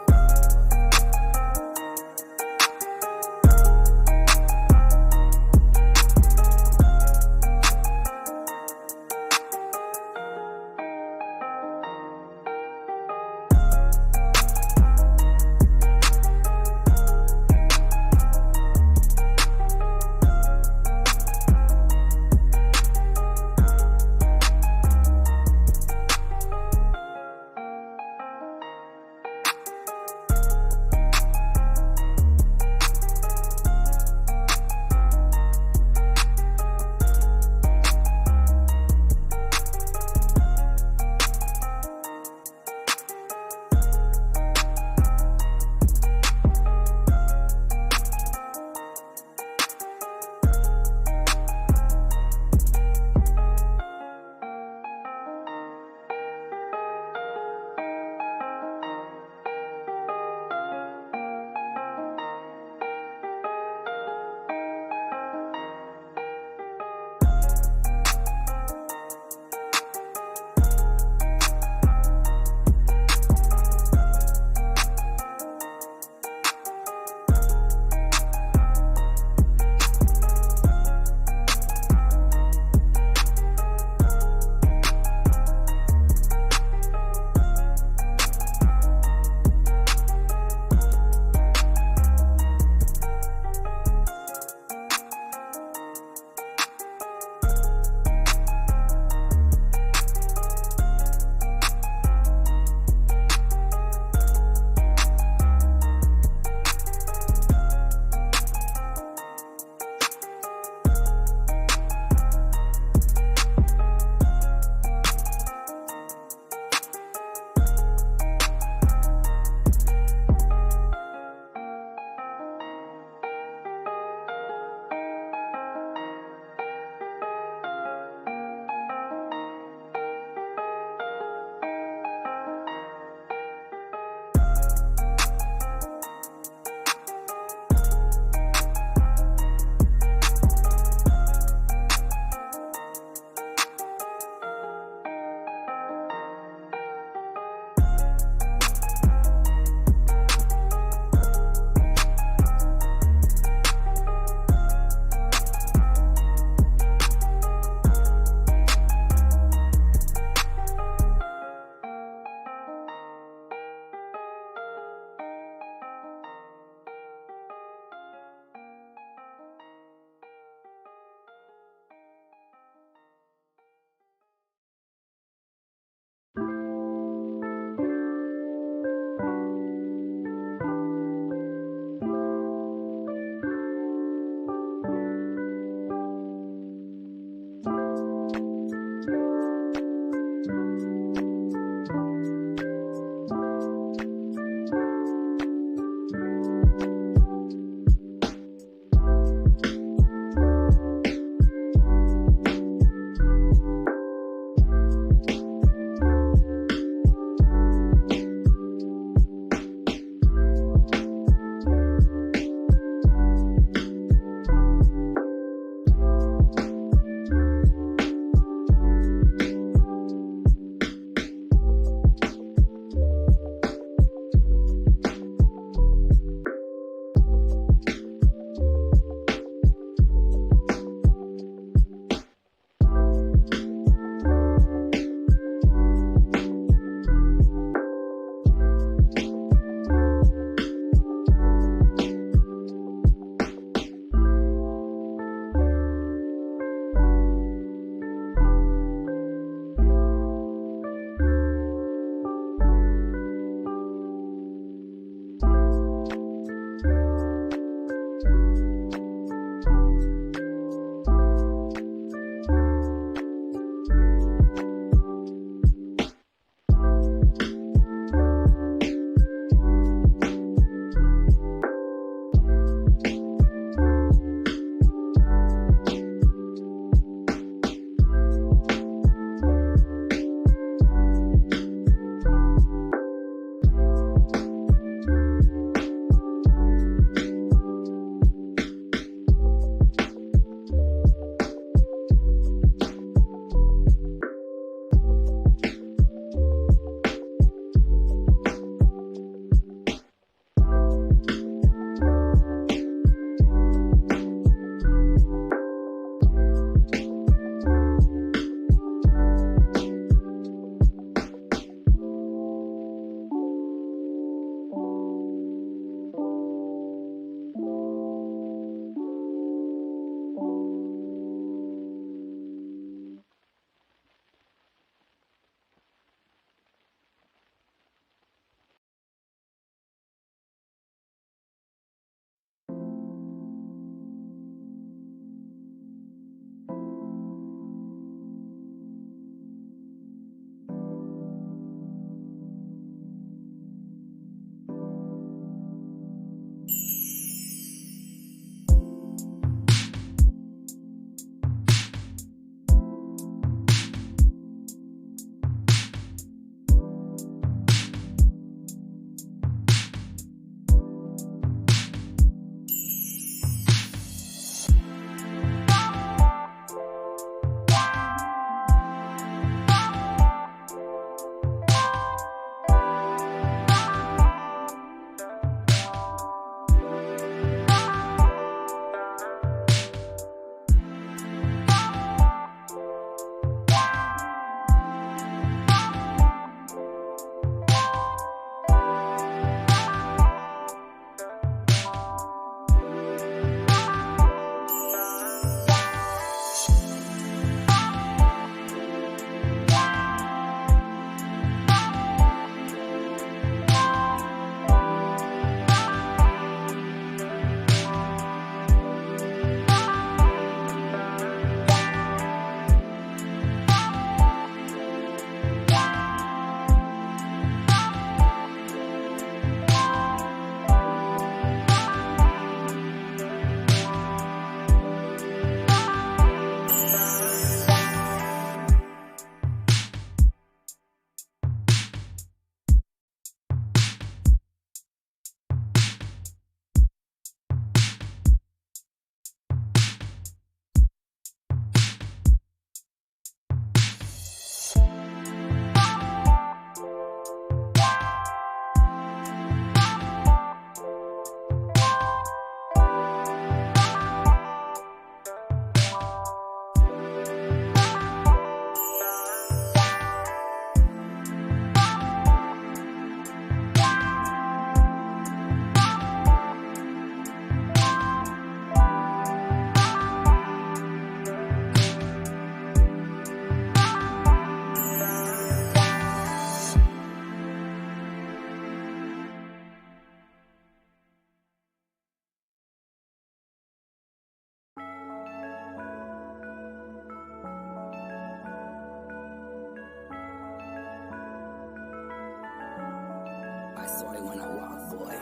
Sorry when I rock, boy.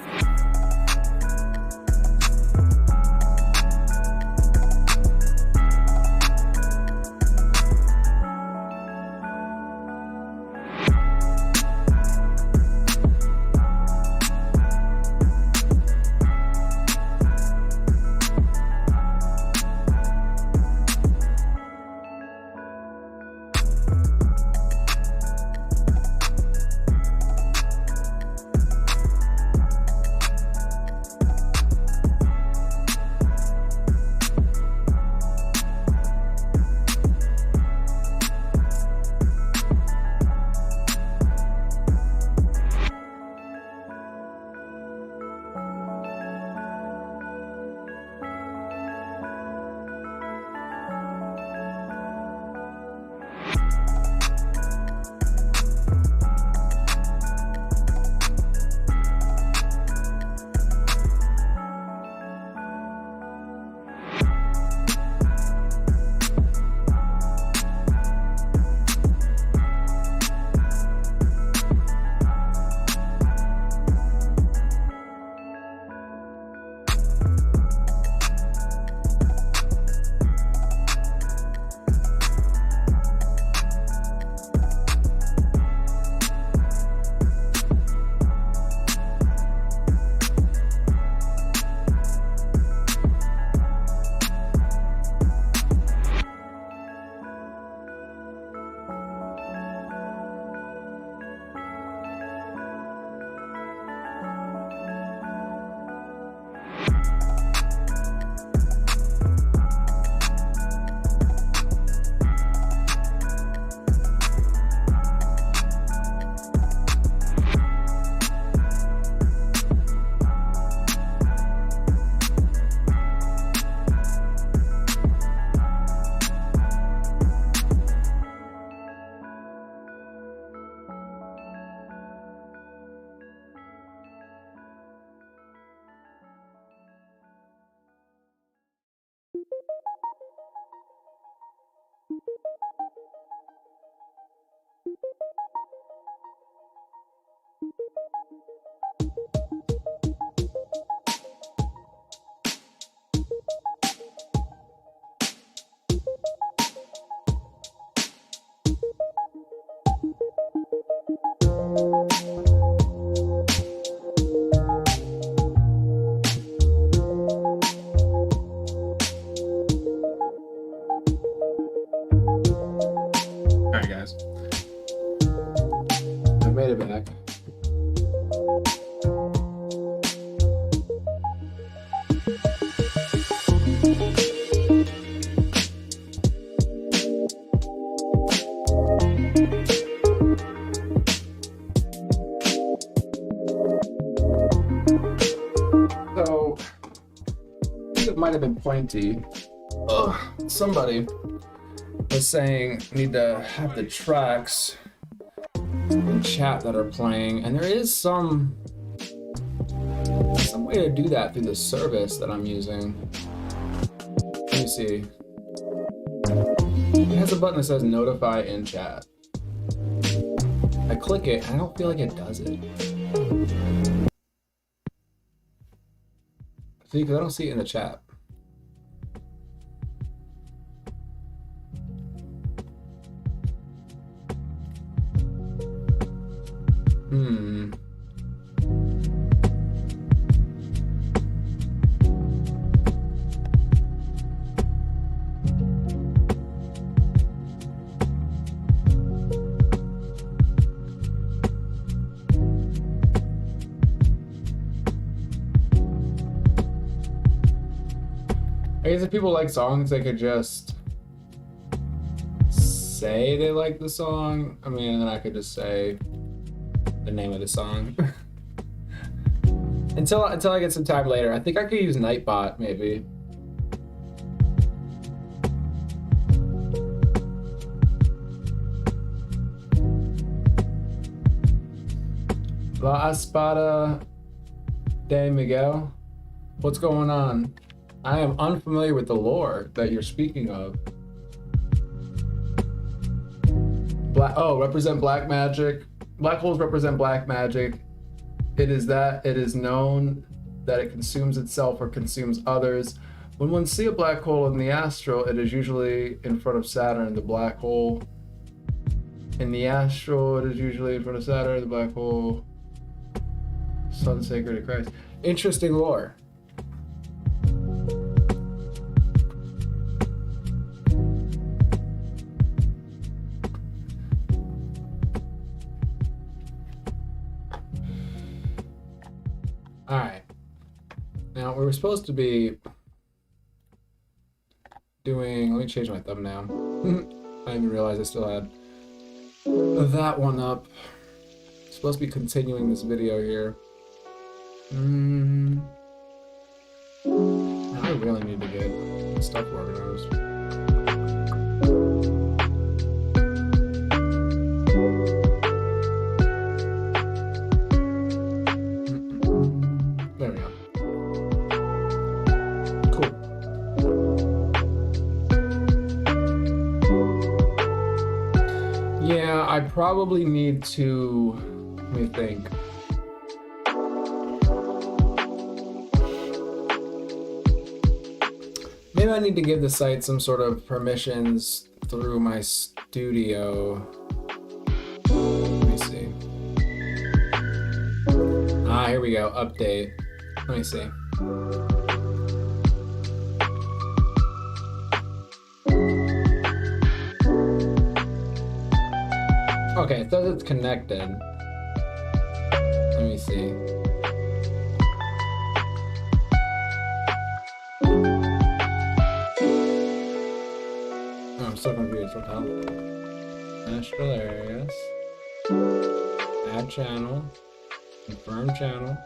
Alright guys, I made it back. So, I think it might have been pointy. Somebody was saying need to have the tracks in chat that are playing, and there is some way to do that through the service that I'm using. Let me see. It has a button that says notify in chat. I click it and I don't feel like it does it. See, because I don't see it in the chat. I guess if people like songs, they could just say they like the song. I mean, and then I could just say the name of the song. until I get some time later. I think I could use Nightbot maybe. La Espada de Miguel. What's going on? I am unfamiliar with the lore that you're speaking of. Represent black magic. Black holes represent black magic. it is known that it consumes itself or consumes others. When one see a black hole in the astral, it is usually in front of Saturn. The black hole in the astral, it is usually in front of Saturn. The black hole, sun sacred to Christ. Interesting lore. All right. Now we were supposed to be doing. Let me change my thumbnail. I didn't realize I still had that one up. Supposed to be continuing this video here. I really need to get stuff organized. There we go. Cool. Yeah, I probably need to, let me think. Maybe I need to give the site some sort of permissions through my studio. Let me see. Here we go, update. Let me see. Okay, it says it's connected. Let me see. Oh, I'm so confused. What the hell? Astral areas. Add channel. Confirm channel.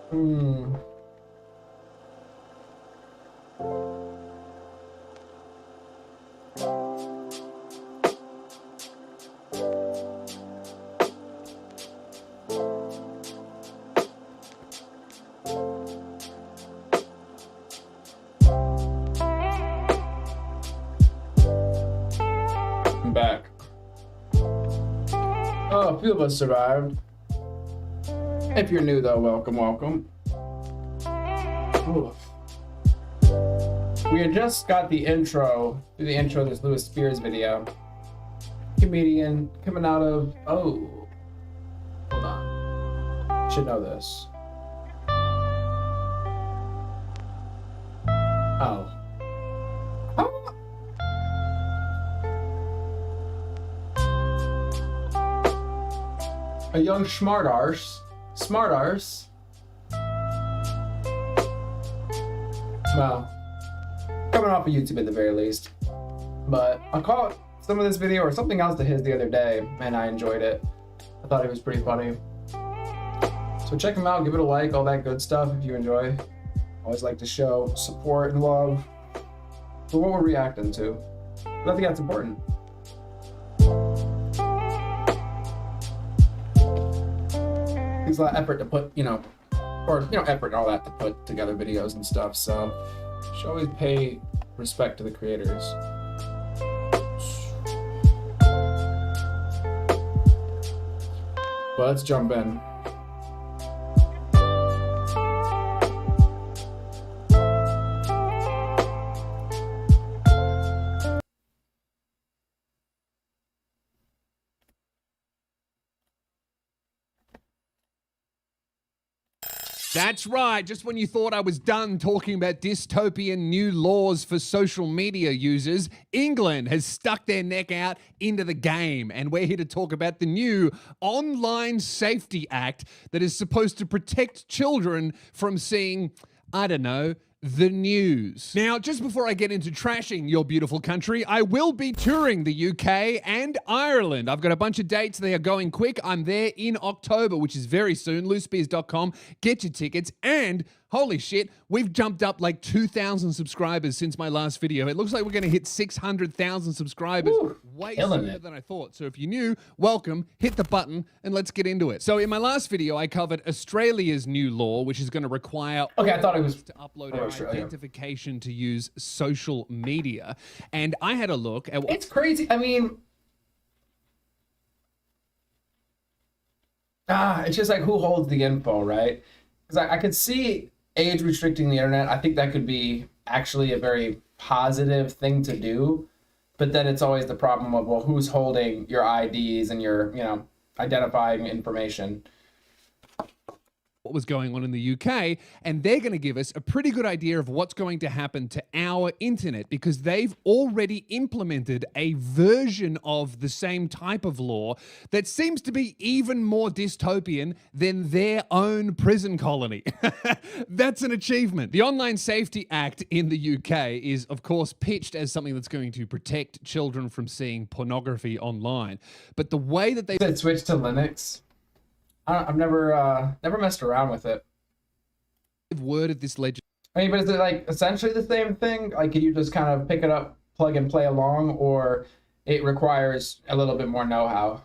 Hmm. I'm back. Oh, a few of us survived. If you're new though, welcome, welcome. Oof. We had just got the intro to this Louis Spears video. Comedian coming out of, oh, hold on. Should know this. Oh. A young smart arse. Well, coming off of YouTube at the very least. But I caught some of this video or something else to his the other day, and I enjoyed it. I thought it was pretty funny. So check him out, give it a like, all that good stuff if you enjoy. Always like to show support and love for what we're reacting to. But I think that's important. Takes a lot of effort to put, effort and all that to put together videos and stuff, so you should always pay respect to the creators. But let's jump in. That's right. Just when you thought I was done talking about dystopian new laws for social media users, England has stuck their neck out into the game. And we're here to talk about the new Online Safety Act that is supposed to protect children from seeing, I don't know, the news. Now, just before I get into trashing your beautiful country, I will be touring the UK and Ireland. I've got a bunch of dates. They are going quick. I'm there in October, which is very soon. loosespears.com. Get your tickets. And holy shit, we've jumped up like 2,000 subscribers since my last video. It looks like we're going to hit 600,000 subscribers. Ooh, way sooner than I thought. So if you're new, welcome, hit the button, and let's get into it. So in my last video, I covered Australia's new law, which is going to require I thought it was to upload our identification to use social media. And I had a look at what... It's crazy. I mean... it's just like who holds the info, right? Because I could see age restricting the internet. I think that could be actually a very positive thing to do. But then it's always the problem of, well, who's holding your IDs and your, identifying information. What was going on in the UK, and they're going to give us a pretty good idea of what's going to happen to our internet because they've already implemented a version of the same type of law that seems to be even more dystopian than their own prison colony. That's an achievement. The Online Safety Act in the UK is, of course, pitched as something that's going to protect children from seeing pornography online. But the way that they switched to Linux, I've never messed around with it. Worded this legend. I mean, but is it like essentially the same thing? Like, can you just kind of pick it up, plug and play along, or it requires a little bit more know-how?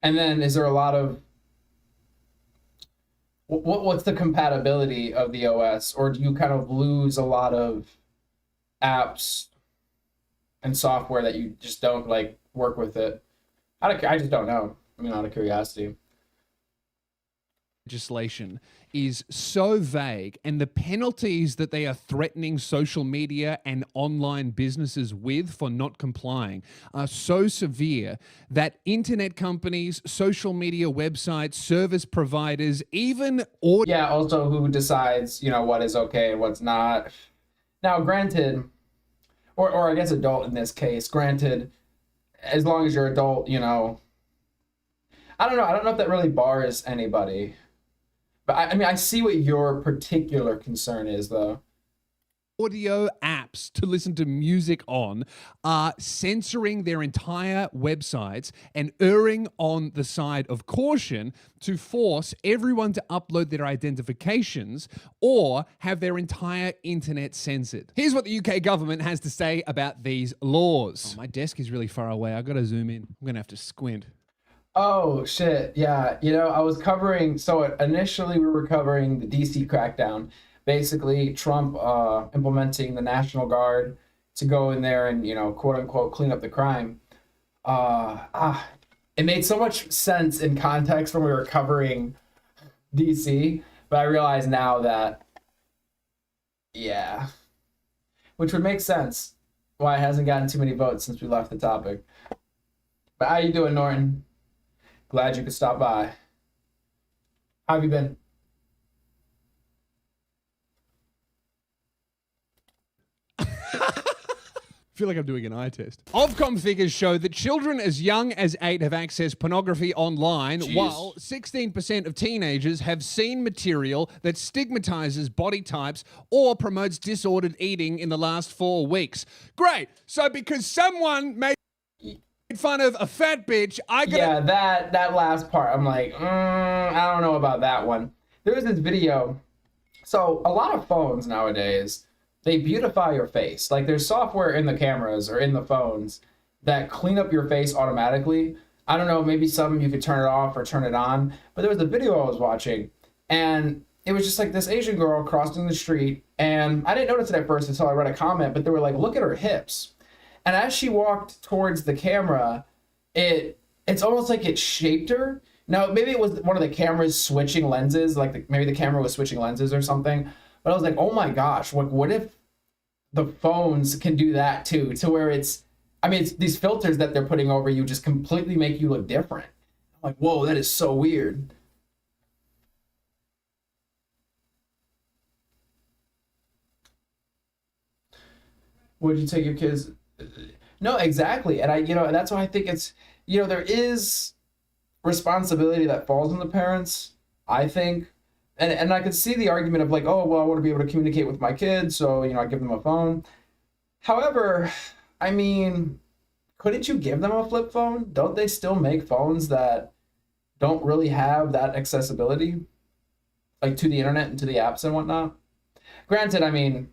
And then, is there a lot of what's the compatibility of the OS, or do you kind of lose a lot of apps and software that you just don't like work with it? I just don't know. I mean, out of curiosity. Legislation is so vague, and the penalties that they are threatening social media and online businesses with for not complying are so severe that internet companies, social media websites, service providers, even also who decides, what is okay and what's not. Now, granted, or I guess adult in this case, granted, as long as you're adult, I don't know. I don't know if that really bars anybody. But I mean, I see what your particular concern is, though. audio apps to listen to music on are censoring their entire websites and erring on the side of caution to force everyone to upload their identifications or have their entire internet censored. Here's what the UK government has to say about these laws. Oh, my desk is really far away. I gotta zoom in. I'm gonna have to squint. Oh shit, yeah. You know, I was covering, so initially we were covering the DC crackdown. Basically, Trump implementing the National Guard to go in there and, you know, quote unquote, clean up the crime. It made so much sense in context when we were covering DC, but I realize now that, yeah, which would make sense why it hasn't gotten too many votes since we left the topic. But how you doing, Norton? Glad you could stop by. How have you been? I feel like I'm doing an eye test. Ofcom figures show that children as young as 8 have accessed pornography online, while 16% of teenagers have seen material that stigmatizes body types or promotes disordered eating in the last 4 weeks. Great. So because someone made fun of a fat bitch, I gotta... Yeah, that last part, I'm like, I don't know about that one. There was this video. So a lot of phones nowadays, they beautify your face. Like there's software in the cameras or in the phones that clean up your face automatically. I don't know, maybe some you could turn it off or turn it on. But there was a video I was watching and it was just like this Asian girl crossing the street. And I didn't notice it at first until I read a comment, but they were like, look at her hips. And as she walked towards the camera, it's almost like it shaped her. Now, maybe it was one of the cameras switching lenses, like maybe the camera was switching lenses or something. But I was like, oh my gosh, what if the phones can do that too? To where it's these filters that they're putting over you just completely make you look different. I'm like, whoa, that is so weird. Would you take your kids? No, exactly. And that's why I think it's, there is responsibility that falls on the parents, I think. And I could see the argument of like, oh, well, I want to be able to communicate with my kids, so, I give them a phone. However, couldn't you give them a flip phone? Don't they still make phones that don't really have that accessibility? Like to the internet and to the apps and whatnot? Granted,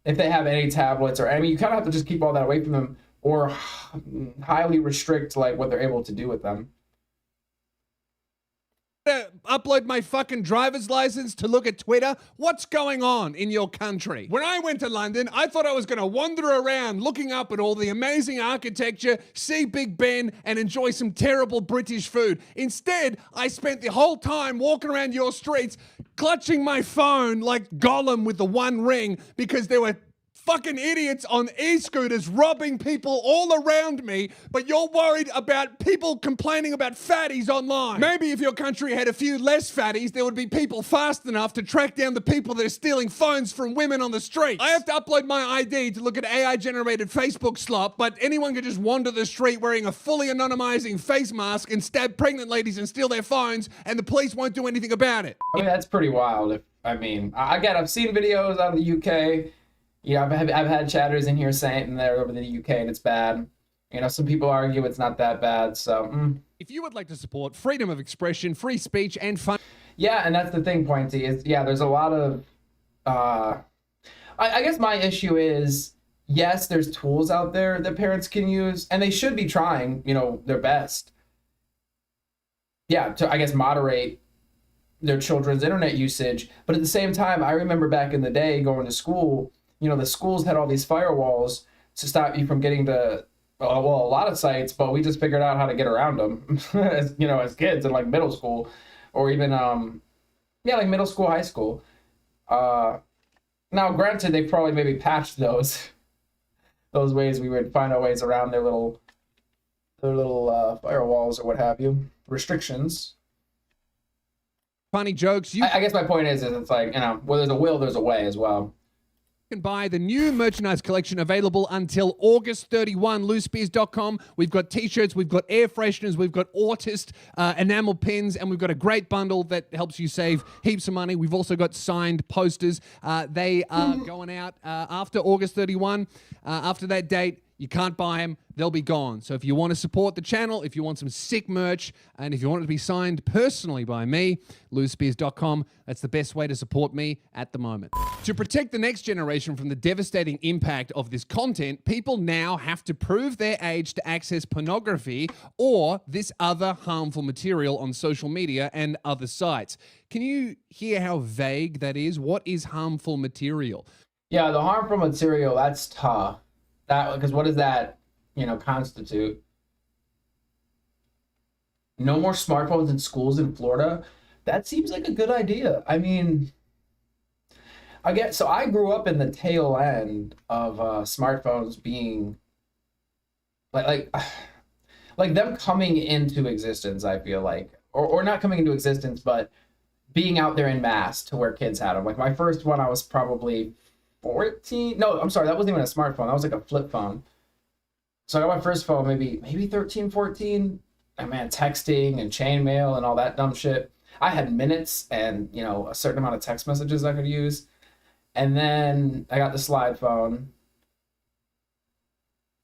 if they have any tablets or, you kind of have to just keep all that away from them or highly restrict like what they're able to do with them. Upload my fucking driver's license to look at Twitter? What's going on in your country? When I went to London, I thought I was going to wander around looking up at all the amazing architecture, see Big Ben, and enjoy some terrible British food. Instead, I spent the whole time walking around your streets, clutching my phone like Gollum with the One Ring because there were fucking idiots on e-scooters robbing people all around me, but you're worried about people complaining about fatties online. Maybe if your country had a few less fatties, there would be people fast enough to track down the people that are stealing phones from women on the street. I have to upload my ID to look at AI-generated Facebook slop, but anyone can just wander the street wearing a fully anonymizing face mask and stab pregnant ladies and steal their phones, and the police won't do anything about it. That's pretty wild. I've seen videos out of the UK. I've had chatters in here saying they're over the UK and it's bad. Some people argue it's not that bad. So if you would like to support freedom of expression, free speech, and fun. Yeah, and that's the thing, Pointy, is there's a lot of I guess my issue is, yes, there's tools out there that parents can use, and they should be trying, their best. Yeah, to I guess moderate their children's internet usage. But at the same time, I remember back in the day going to school, the schools had all these firewalls to stop you from getting to, a lot of sites, but we just figured out how to get around them, as kids in like middle school or even, like middle school, high school. Now, granted, they probably maybe patched those ways we would find our ways around their little firewalls or what have you, restrictions. Funny jokes. I guess my point is it's like, where there's a will, there's a way as well. can buy the new merchandise collection available until August 31. Loosebeers.com. We've got t-shirts, we've got air fresheners, we've got Autist enamel pins, and we've got a great bundle that helps you save heaps of money. We've also got signed posters. They are going out after August 31. After that date, you can't buy them. They'll be gone. So if you want to support the channel, if you want some sick merch, and if you want it to be signed personally by me, losespears.com, that's the best way to support me at the moment. To protect the next generation from the devastating impact of this content, people now have to prove their age to access pornography or this other harmful material on social media and other sites. Can you hear how vague that is? What is harmful material? Yeah, the harmful material, that's tough. Because what does that, constitute? No more smartphones in schools in Florida? That seems like a good idea. I mean, so I grew up in the tail end of smartphones being like them coming into existence, I feel like. Or not coming into existence, but being out there in mass to where kids had them. Like my first one, I was probably 14. No, I'm sorry, that wasn't even a smartphone. That was like a flip phone. So I got my first phone maybe 13, 14. And man, texting and chainmail and all that dumb shit. I had minutes and, a certain amount of text messages I could use. And then I got the slide phone.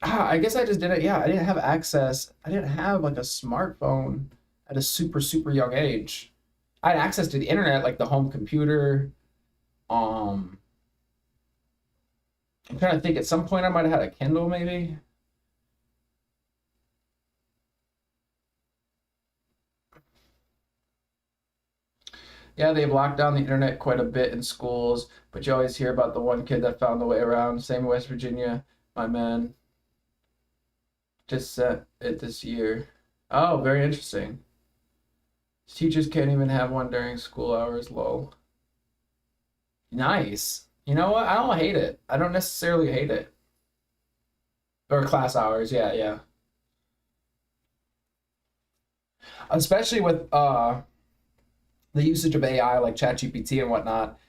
I guess I just didn't, I didn't have access. I didn't have like a smartphone at a super, super young age. I had access to the internet, like the home computer. I'm trying to think, at some point I might have had a Kindle maybe. Yeah, they've locked down the internet quite a bit in schools, but you always hear about the one kid that found the way around. Same in West Virginia, my man just sent it this year. Oh, very interesting. Teachers can't even have one during school hours, lol. Nice. You know what? I don't hate it. I don't necessarily hate it. Or class hours, yeah. Especially with the usage of AI like ChatGPT and whatnot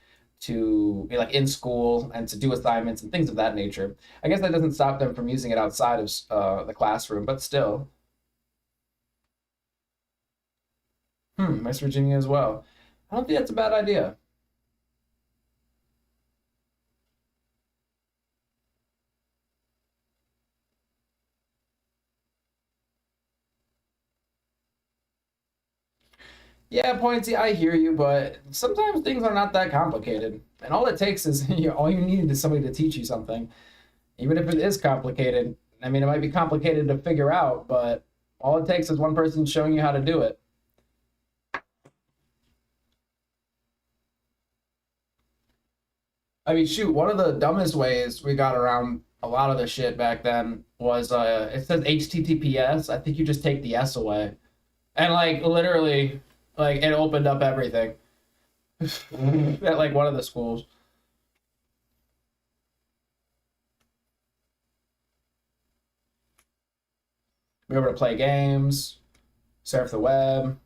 to like in school and to do assignments and things of that nature. I guess that doesn't stop them from using it outside of the classroom, but still. West Virginia as well. I don't think that's a bad idea. Yeah, Pointy, I hear you, but sometimes things are not that complicated. And all it takes is, all you need is somebody to teach you something. Even if it is complicated. I mean, it might be complicated to figure out, but all it takes is one person showing you how to do it. I mean, shoot, one of the dumbest ways we got around a lot of the shit back then was, it says HTTPS. I think you just take the S away. And, like, literally, like, it opened up everything. At, like, one of the schools. Be able to play games, surf the web.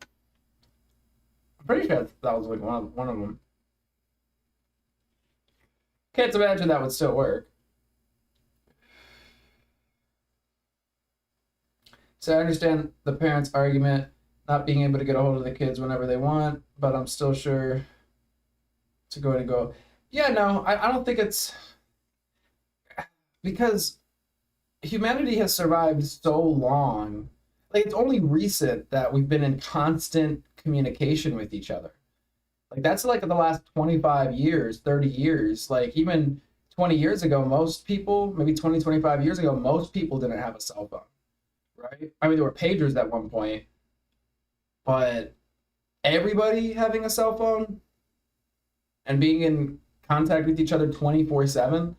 I'm pretty sure that was, like, one of them. Can't imagine that would still work. So I understand the parents' argument, not being able to get a hold of the kids whenever they want, but I'm still sure to go ahead and go. Yeah, no, I don't think it's... Because humanity has survived so long. Like, it's only recent that we've been in constant communication with each other. Like, that's like the last 25 years, 30 years. Like, even 20 years ago, most people, maybe 20, 25 years ago, most people didn't have a cell phone, right? I mean, there were pagers at one point, but everybody having a cell phone and being in contact with each other 24/7,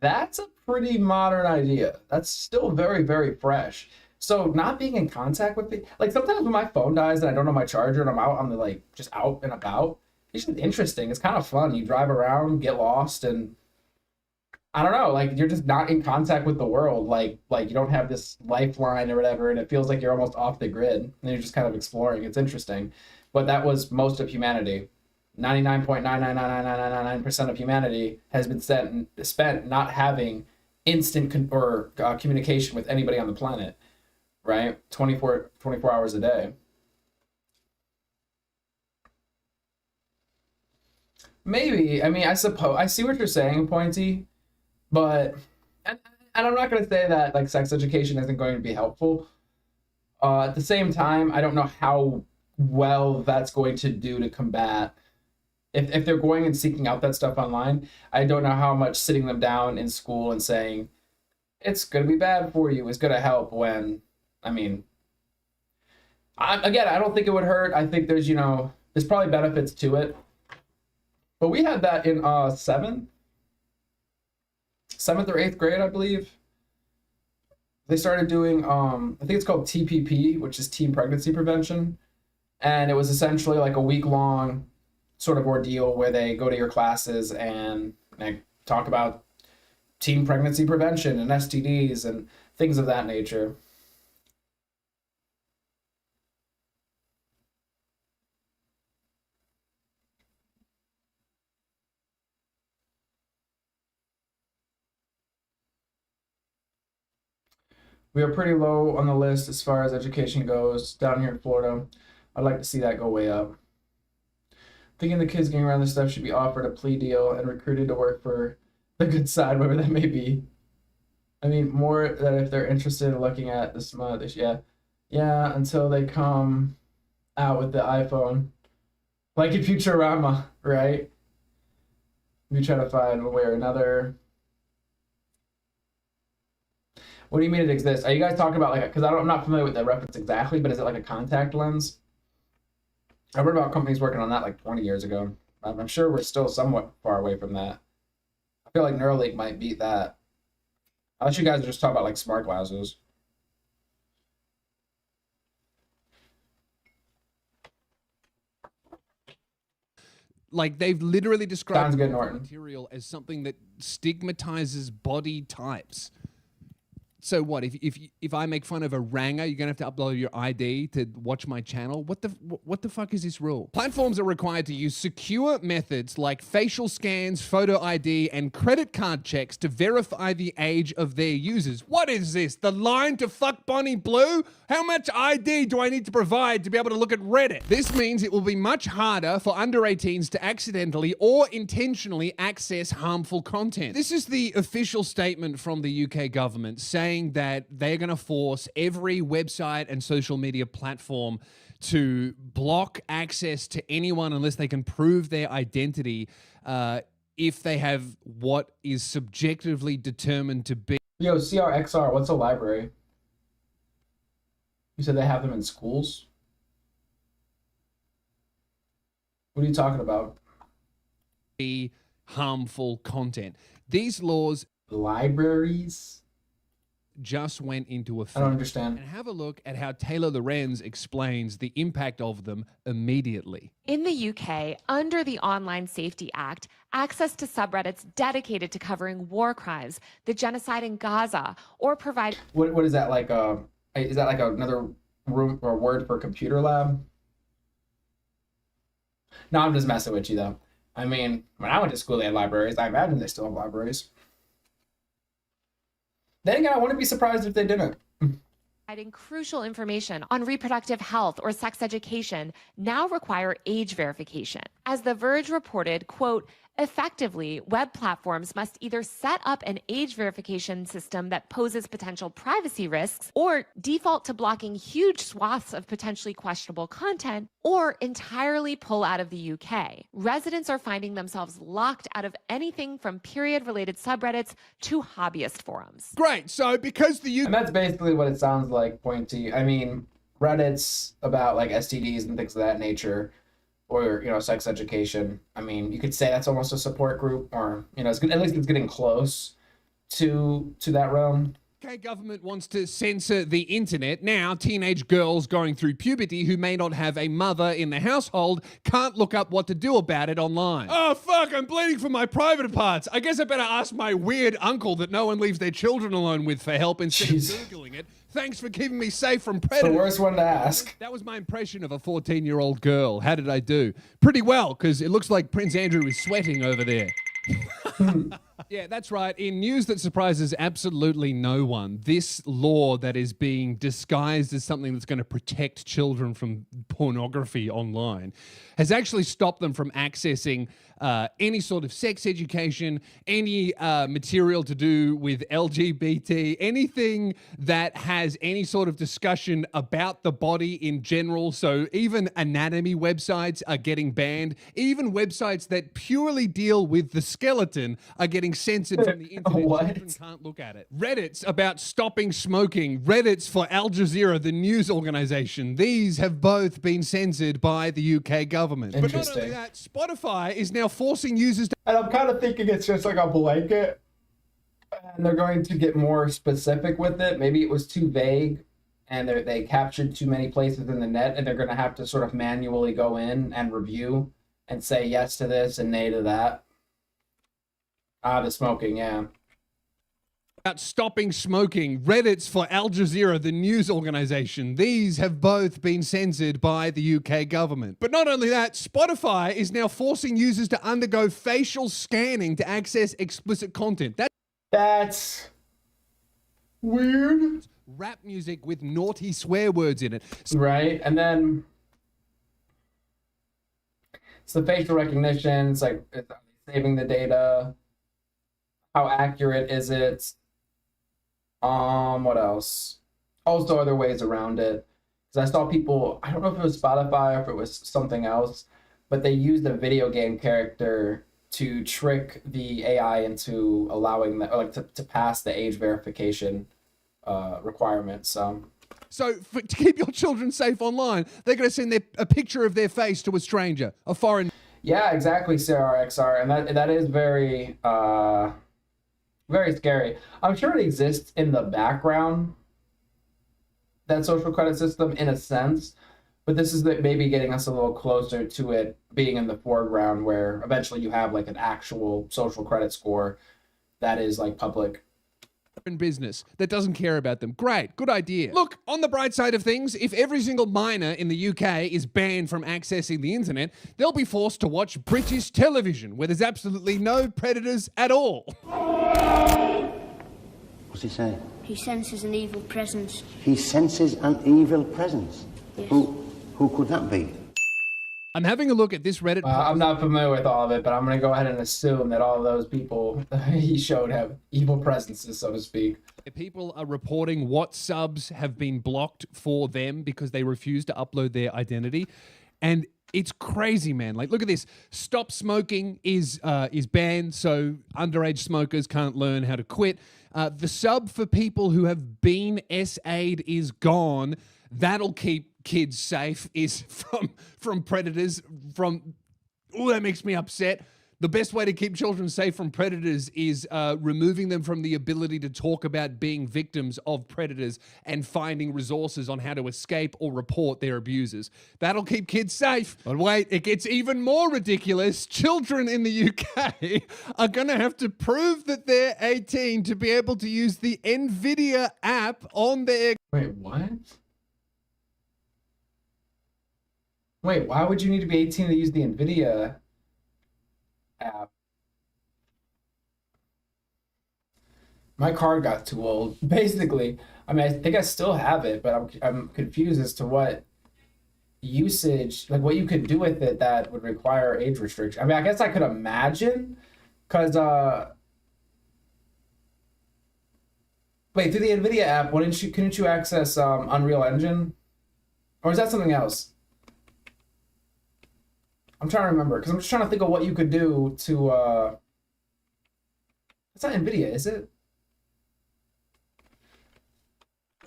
that's a pretty modern idea. That's still very, very fresh. So not being in contact with people, like sometimes when my phone dies and I don't know my charger and I'm like just out and about, it's just interesting. It's kind of fun. You drive around, get lost, and I don't know, like you're just not in contact with the world. Like you don't have this lifeline or whatever, and it feels like you're almost off the grid and you're just kind of exploring. It's interesting. But that was most of humanity. 99.9999999% of humanity has been spent not having instant communication with anybody on the planet, right? 24 hours a day. Maybe. I mean, I suppose I see what you're saying, Pointy, but and I'm not going to say that like sex education isn't going to be helpful. At the same time, I don't know how well that's going to do to combat. If they're going and seeking out that stuff online, I don't know how much sitting them down in school and saying it's going to be bad for you is going to help. When, I mean, I don't think it would hurt. I think there's probably benefits to it. But we had that in 7th or 8th grade, I believe. They started doing, I think it's called TPP, which is Teen Pregnancy Prevention. And it was essentially like a week-long sort of ordeal where they go to your classes and like, talk about teen pregnancy prevention and STDs and things of that nature. We are pretty low on the list as far as education goes down here in Florida. I'd like to see that go way up. Thinking the kids getting around this stuff should be offered a plea deal and recruited to work for the good side, whatever that may be. I mean, more that if they're interested in looking at the smut, yeah, until they come out with the iPhone. Like in Futurama, right? We try to find one way or another. What do you mean it exists? Are you guys talking about like, because I'm not familiar with the reference exactly, but is it like a contact lens? I read about companies working on that like 20 years ago. I'm sure we're still somewhat far away from that. I feel like Neuralink might beat that. Unless you guys are just talking about like smart glasses. Like they've literally described Sounds good, Norton. material as something that stigmatizes body types. So what if I make fun of a ranger, you're gonna have to upload your ID to watch my channel? What the fuck is this rule? Platforms are required to use secure methods like facial scans, photo ID, and credit card checks to verify the age of their users. What is this? The line to fuck Bonnie Blue? How much ID do I need to provide to be able to look at Reddit? This means it will be much harder for under 18s to accidentally or intentionally access harmful content. This is the official statement from the UK government saying that they're going to force every website and social media platform to block access to anyone unless they can prove their identity if they have what is subjectively determined to be. Yo, CRXR, what's a library? You said they have them in schools? What are you talking about? Harmful content. These laws... Libraries? Just went into effect. I don't understand. And have a look at how Taylor Lorenz explains the impact of them immediately. In the UK, under the Online Safety Act, access to subreddits dedicated to covering war crimes, the genocide in Gaza, or provide... What is that like? Is that like another room or word for computer lab? No, I'm just messing with you though. I mean, when I went to school, they had libraries. I imagine they still have libraries. Then again, I wouldn't be surprised if they didn't. providing crucial information on reproductive health or sex education now require age verification. As The Verge reported, quote, effectively, web platforms must either set up an age verification system that poses potential privacy risks or default to blocking huge swaths of potentially questionable content or entirely pull out of the UK. Residents are finding themselves locked out of anything from period-related subreddits to hobbyist forums. Great, so because the UK... And that's basically what it sounds like, Pointy. I mean, Reddit's about like STDs and things of that nature, or, you know, sex education. I mean, you could say that's almost a support group, or, you know, at least it's getting close to that realm. UK government wants to censor the internet. Now, teenage girls going through puberty who may not have a mother in the household can't look up what to do about it online. Oh, fuck, I'm bleeding for my private parts. I guess I better ask my weird uncle that no one leaves their children alone with for help instead of Googling it. Thanks for keeping me safe from predators. The worst one to ask. That was my impression of a 14-year-old girl. How did I do? Pretty well, because it looks like Prince Andrew is sweating over there. Yeah, that's right. In news that surprises absolutely no one, this law that is being disguised as something that's going to protect children from pornography online has actually stopped them from accessing any sort of sex education, any material to do with LGBT, anything that has any sort of discussion about the body in general. So even anatomy websites are getting banned. Even websites that purely deal with the skeleton are getting censored from the internet. Children can't look at it. Reddit's about stopping smoking. Reddit's for Al Jazeera, the news organization. These have both been censored by the UK government. But not only that, Spotify is now forcing users to... And I'm kind of thinking it's just like a blanket, and they're going to get more specific with it. Maybe it was too vague, and they captured too many places in the net, and they're going to have to sort of manually go in and review and say yes to this and nay to that. The smoking, yeah. About stopping smoking. Reddit's for Al Jazeera, the news organization. These have both been censored by the UK government. But not only that, Spotify is now forcing users to undergo facial scanning to access explicit content. That's weird. Rap music with naughty swear words in it. Right, and then it's the facial recognition. It's like it's saving the data. How accurate is it? What else? Also, other ways around it. Because I saw people, I don't know if it was Spotify or if it was something else, but they used a video game character to trick the AI into allowing that, or like to pass the age verification requirements. So to keep your children safe online, they're going to send a picture of their face to a stranger, a foreign. Yeah, exactly, CRXR, and that is very very scary. I'm sure it exists in the background, that social credit system, in a sense, but this is maybe getting us a little closer to it being in the foreground, where eventually you have like an actual social credit score that is like public. Business that doesn't care about them. Great, good idea. Look, on the bright side of things, if every single minor in the UK is banned from accessing the internet, they'll be forced to watch British television, where there's absolutely no predators at all. What's he say? He senses an evil presence. He senses an evil presence? Yes. Who could that be? I'm having a look at this Reddit. I'm not familiar with all of it, but I'm going to go ahead and assume that all of those people he showed have evil presences, so to speak. People are reporting what subs have been blocked for them because they refuse to upload their identity. And it's crazy, man. Like, look at this. Stop smoking is banned, so underage smokers can't learn how to quit. The sub for people who have been SA'd is gone. That'll keep kids safe, is from predators. That makes me upset. The best way to keep children safe from predators is removing them from the ability to talk about being victims of predators and finding resources on how to escape or report their abusers. That'll keep kids safe. But wait, it gets even more ridiculous. Children in the UK are going to have to prove that they're 18 to be able to use the NVIDIA app on their... Wait, what? Wait, why would you need to be 18 to use the NVIDIA app? My card got too old. Basically, I mean, I think I still have it, but I'm confused as to what usage, like what you could do with it that would require age restriction. I mean, I guess I could imagine, because wait, through the NVIDIA app, couldn't you access Unreal Engine? Or is that something else? I'm trying to remember, because I'm just trying to think of what you could do to, it's not NVIDIA, is it?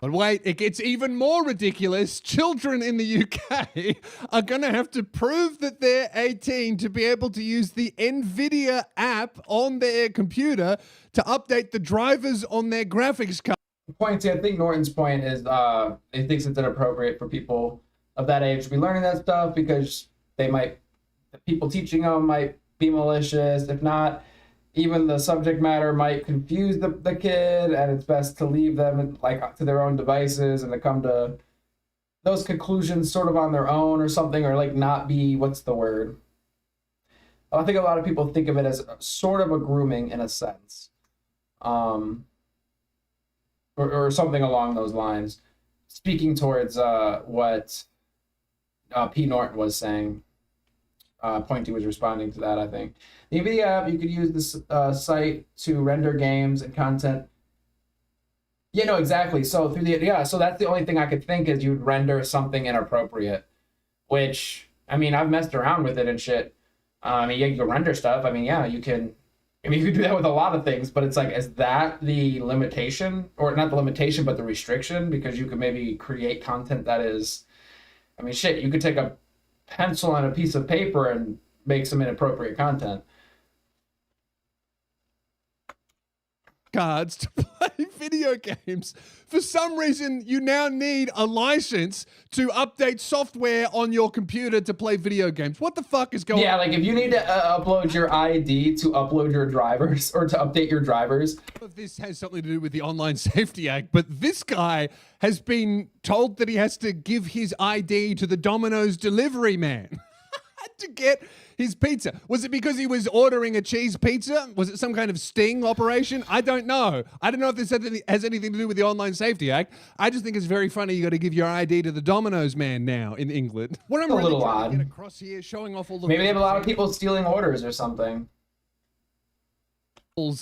But wait, it gets even more ridiculous. Children in the UK are going to have to prove that they're 18 to be able to use the NVIDIA app on their computer to update the drivers on their graphics card. Pointy, I think Norton's point is he thinks it's inappropriate for people of that age to be learning that stuff because the people teaching them might be malicious. If not, even the subject matter might confuse the kid, and it's best to leave them like to their own devices and to come to those conclusions sort of on their own or something, or like not be, what's the word? I think a lot of people think of it as sort of a grooming in a sense. Or something along those lines. Speaking towards what P. Norton was saying, Pointy was responding to that, I think. The NVIDIA app, you could use this site to render games and content. Yeah, no, exactly. So so that's the only thing I could think is you'd render something inappropriate, which, I mean, I've messed around with it and shit. I mean, yeah, you can render stuff. I mean, yeah, you can. I mean, you could do that with a lot of things, but it's like, is that the limitation? Or not the limitation, but the restriction? Because you could maybe create content that is, I mean, shit, you could take a pencil and a piece of paper and make some inappropriate content. Cards to play video games. For some reason, you now need a license to update software on your computer to play video games. What the fuck is going on? Yeah, like if you need to upload your ID to upload your drivers or to update your drivers. This has something to do with the Online Safety Act, but this guy has been told that he has to give his ID to the Domino's delivery man to get his pizza. Was it because he was ordering a cheese pizza? Was it some kind of sting operation? I don't know. I don't know if this has anything to do with the Online Safety Act. I just think it's very funny you got to give your ID to the Domino's man now in England. What I'm a really little trying odd. to get across here, showing off all the Maybe they have a lot of people stealing orders or something.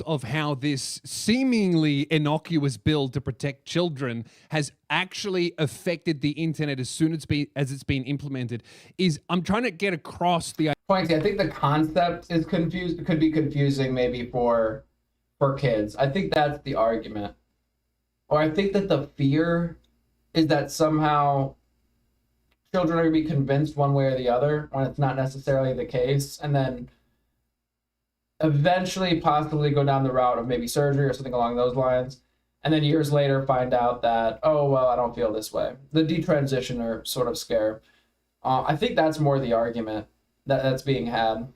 Of how this seemingly innocuous bill to protect children has actually affected the internet as soon as it's been implemented is I'm trying to get across the Pointy, I think the concept is could be confusing maybe for kids. I think that's the argument. Or I think that the fear is that somehow children are going to be convinced one way or the other when it's not necessarily the case, and then eventually possibly go down the route of maybe surgery or something along those lines, and then years later find out that, oh, well, I don't feel this way. The detransitioner sort of scare. I think that's more the argument that's being had.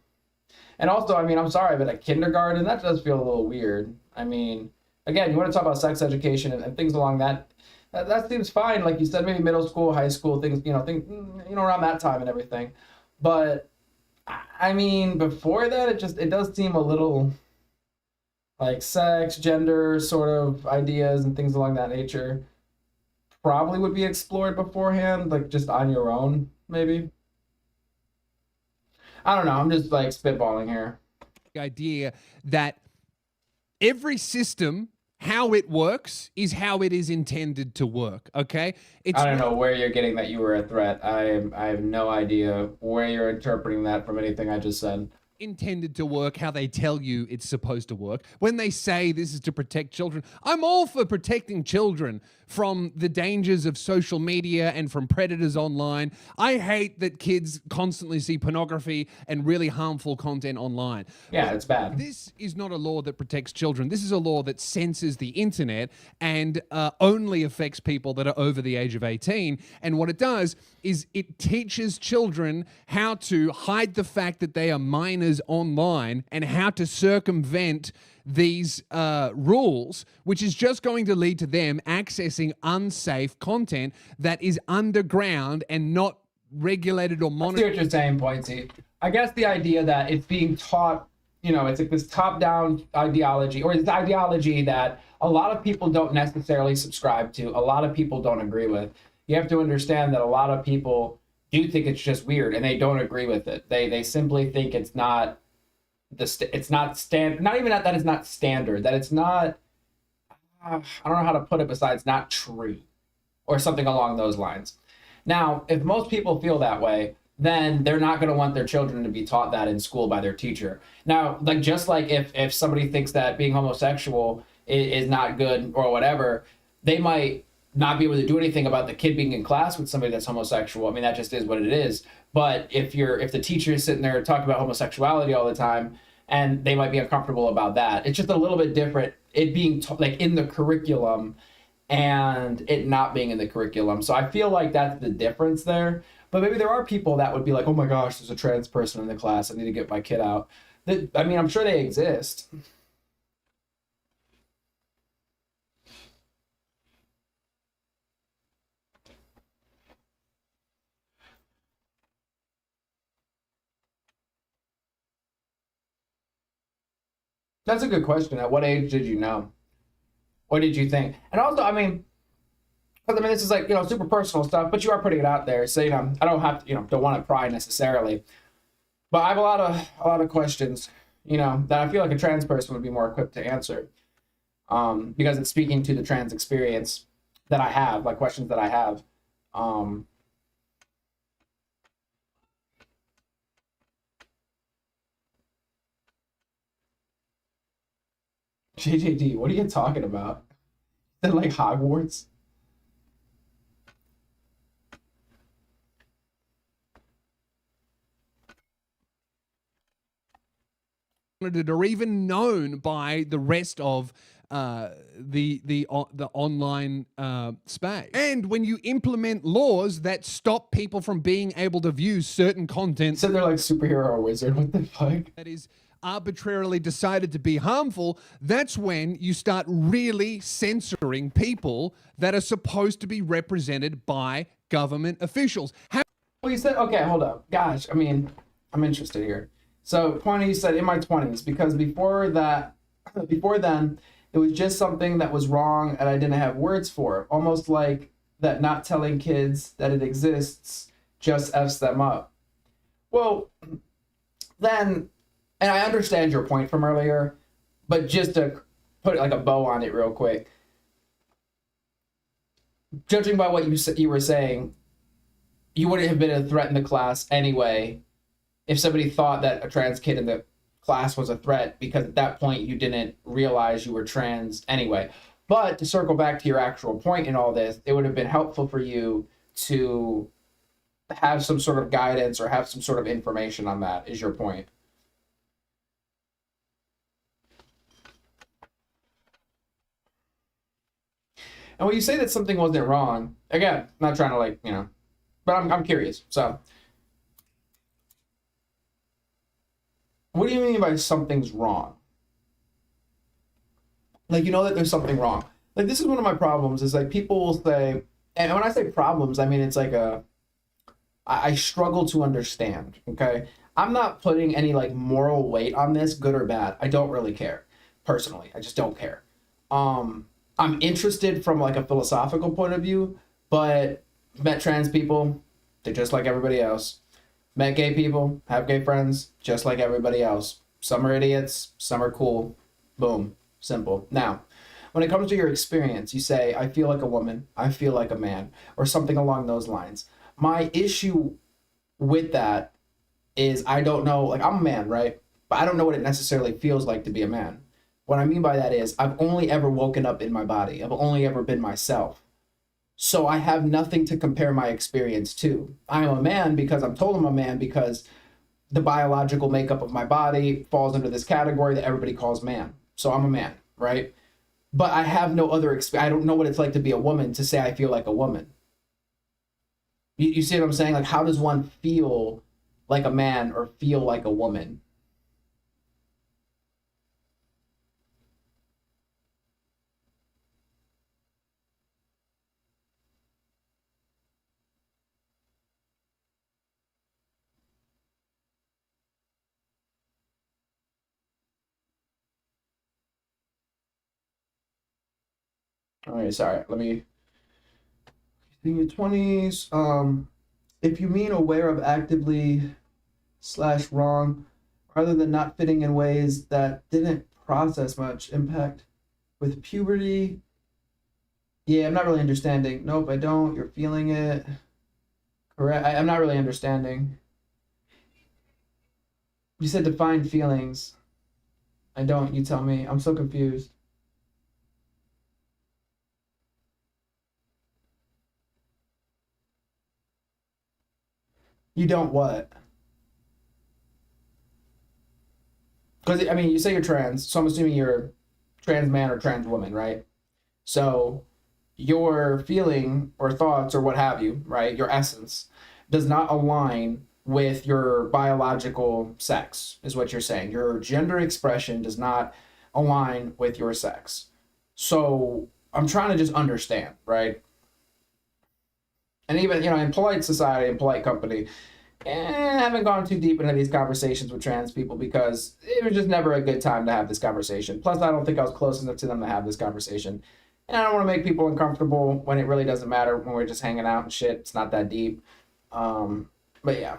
And also, I mean, I'm sorry, but at kindergarten, that does feel a little weird. I mean, again, you want to talk about sex education and things along that seems fine. Like you said, maybe middle school, high school, things around that time and everything. But I mean, before that, it does seem a little like sex, gender sort of ideas and things along that nature probably would be explored beforehand, like just on your own, maybe. I don't know. I'm just like spitballing here. The idea that every system, how it works is how it is intended to work, okay? I don't know where you're getting that you were a threat. I have no idea where you're interpreting that from anything I just said. Intended to work how they tell you it's supposed to work. When they say this is to protect children, I'm all for protecting children from the dangers of social media and from predators online. I hate that kids constantly see pornography and really harmful content online. Yeah, it's bad. This is not a law that protects children. This is a law that censors the internet and only affects people that are over the age of 18. And what it does is it teaches children how to hide the fact that they are minors online and how to circumvent these rules, which is just going to lead to them accessing unsafe content that is underground and not regulated or monitored. I see what you're saying, Pointy. I guess the idea that it's being taught, it's like this top-down ideology, or this ideology that a lot of people don't necessarily subscribe to, a lot of people don't agree with. You have to understand that a lot of people do think it's just weird and they don't agree with it. They simply think it's not not even that it's not standard, that it's not, I don't know how to put it besides not true or something along those lines. Now, if most people feel that way, then they're not going to want their children to be taught that in school by their teacher. Now, like just like if somebody thinks that being homosexual is not good or whatever, they might not be able to do anything about the kid being in class with somebody that's homosexual. I mean, that just is what it is. But if the teacher is sitting there talking about homosexuality all the time, and they might be uncomfortable about that, it's just a little bit different. It being like in the curriculum and it not being in the curriculum. So I feel like that's the difference there. But maybe there are people that would be like, oh my gosh, there's a trans person in the class. I need to get my kid out. I mean, I'm sure they exist. That's a good question. At what age did you know? What did you think? And also, I mean, because I mean, this is like, super personal stuff, but you are putting it out there. So, I don't have to, don't want to pry necessarily. But I have a lot of questions, that I feel like a trans person would be more equipped to answer. Because it's speaking to the trans experience that I have, like questions that I have. JJD, what are you talking about? Is that like Hogwarts? Or even known by the rest of the online space. And when you implement laws that stop people from being able to view certain content, so they're like superhero or wizard. What the fuck? That is arbitrarily decided to be harmful, that's when you start really censoring people that are supposed to be represented by government officials. Well, you said, okay, hold up. Gosh, I mean, I'm interested here. So, point you said in my 20s, because before then, it was just something that was wrong and I didn't have words for. Almost like that not telling kids that it exists just F's them up. Well, then, and I understand your point from earlier, but just to put like a bow on it real quick, judging by what you were saying, you wouldn't have been a threat in the class anyway if somebody thought that a trans kid in the class was a threat, because at that point you didn't realize you were trans anyway. But to circle back to your actual point in all this, it would have been helpful for you to have some sort of guidance or have some sort of information on that, is your point. And when you say that something wasn't wrong, again, not trying to but I'm curious. So, what do you mean by something's wrong? Like, that there's something wrong. Like, this is one of my problems, is like people will say, and when I say problems, I mean, it's like I struggle to understand, okay? I'm not putting any moral weight on this, good or bad. I don't really care, personally. I just don't care. I'm interested from a philosophical point of view, but met trans people, they're just like everybody else. Met gay people, have gay friends, just like everybody else. Some are idiots, some are cool. Boom, simple. Now, when it comes to your experience, you say, I feel like a woman, I feel like a man, or something along those lines. My issue with that is I don't know, I'm a man, right? But I don't know what it necessarily feels like to be a man. What I mean by that is I've only ever woken up in my body. I've only ever been myself. So I have nothing to compare my experience to. I am a man because I'm told I'm a man because the biological makeup of my body falls under this category that everybody calls man. So I'm a man, right? But I have no other experience. I don't know what it's like to be a woman to say I feel like a woman. You see what I'm saying? How does one feel like a man or feel like a woman? All right, sorry. Let me. In your 20s, if you mean aware of actively / wrong, rather than not fitting in ways that didn't process much impact with puberty. Yeah, I'm not really understanding. Nope, I don't. You're feeling it. Correct. I'm not really understanding. You said define feelings. I don't. You tell me. I'm so confused. You don't what? Because, I mean, you say you're trans, so I'm assuming you're trans man or trans woman, right? So your feeling or thoughts or what have you, right, your essence, does not align with your biological sex, is what you're saying. Your gender expression does not align with your sex. So I'm trying to just understand, right? And even, in polite society, in polite company, I haven't gone too deep into these conversations with trans people because it was just never a good time to have this conversation. Plus, I don't think I was close enough to them to have this conversation. And I don't want to make people uncomfortable when it really doesn't matter, when we're just hanging out and shit. It's not that deep. But yeah.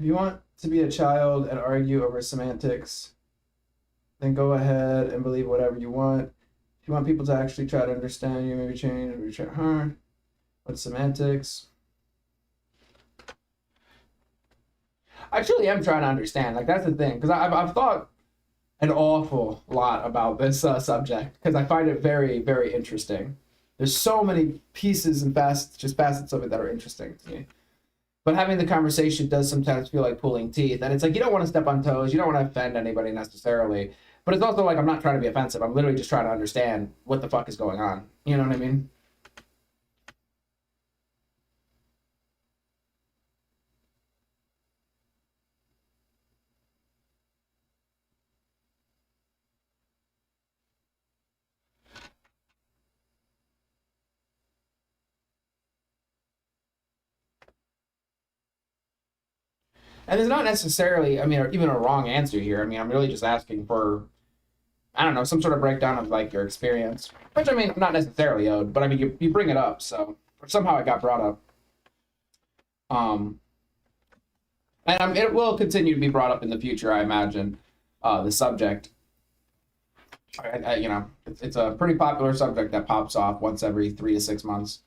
If you want to be a child and argue over semantics, then go ahead and believe whatever you want. If you want people to actually try to understand you, maybe change, maybe try hard. What's semantics? I truly am trying to understand. Like, that's the thing, because I've thought an awful lot about this subject because I find it very, very interesting. There's so many pieces and facets of it that are interesting to me. But having the conversation does sometimes feel like pulling teeth. And it's like, you don't want to step on toes. You don't want to offend anybody necessarily. But it's also like, I'm not trying to be offensive. I'm literally just trying to understand what the fuck is going on. You know what I mean? And there's not necessarily, even a wrong answer here. I'm really just asking for, I don't know, some sort of breakdown of like your experience, which not necessarily owed, but you bring it up, so somehow it got brought up. And it will continue to be brought up in the future, I imagine. The subject, it's a pretty popular subject that pops off once every 3 to 6 months.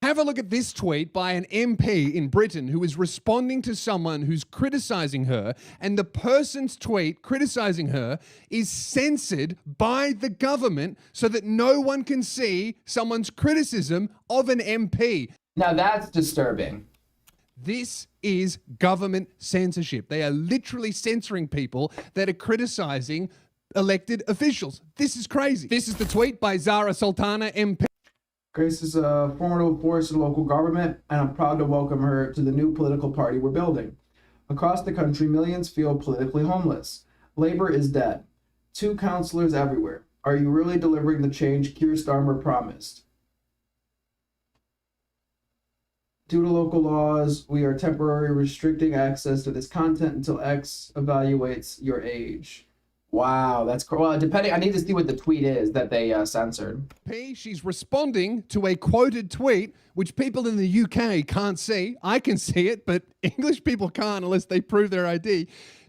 Have a look at this tweet by an MP in Britain who is responding to someone who's criticizing her, and the person's tweet criticizing her is censored by the government so that no one can see someone's criticism of an MP. Now that's disturbing. This is government censorship. They are literally censoring people that are criticizing elected officials. This is crazy. This is the tweet by Zara Sultana, MP. Grace is a formidable force in local government, and I'm proud to welcome her to the new political party we're building. Across the country, millions feel politically homeless. Labor is dead. 2 counselors everywhere. Are you really delivering the change Keir Starmer promised? Due to local laws, we are temporarily restricting access to this content until X evaluates your age. Wow, that's cool. Well, I need to see what the tweet is that they censored. She's responding to a quoted tweet, which people in the UK can't see. I can see it, but English people can't unless they prove their ID.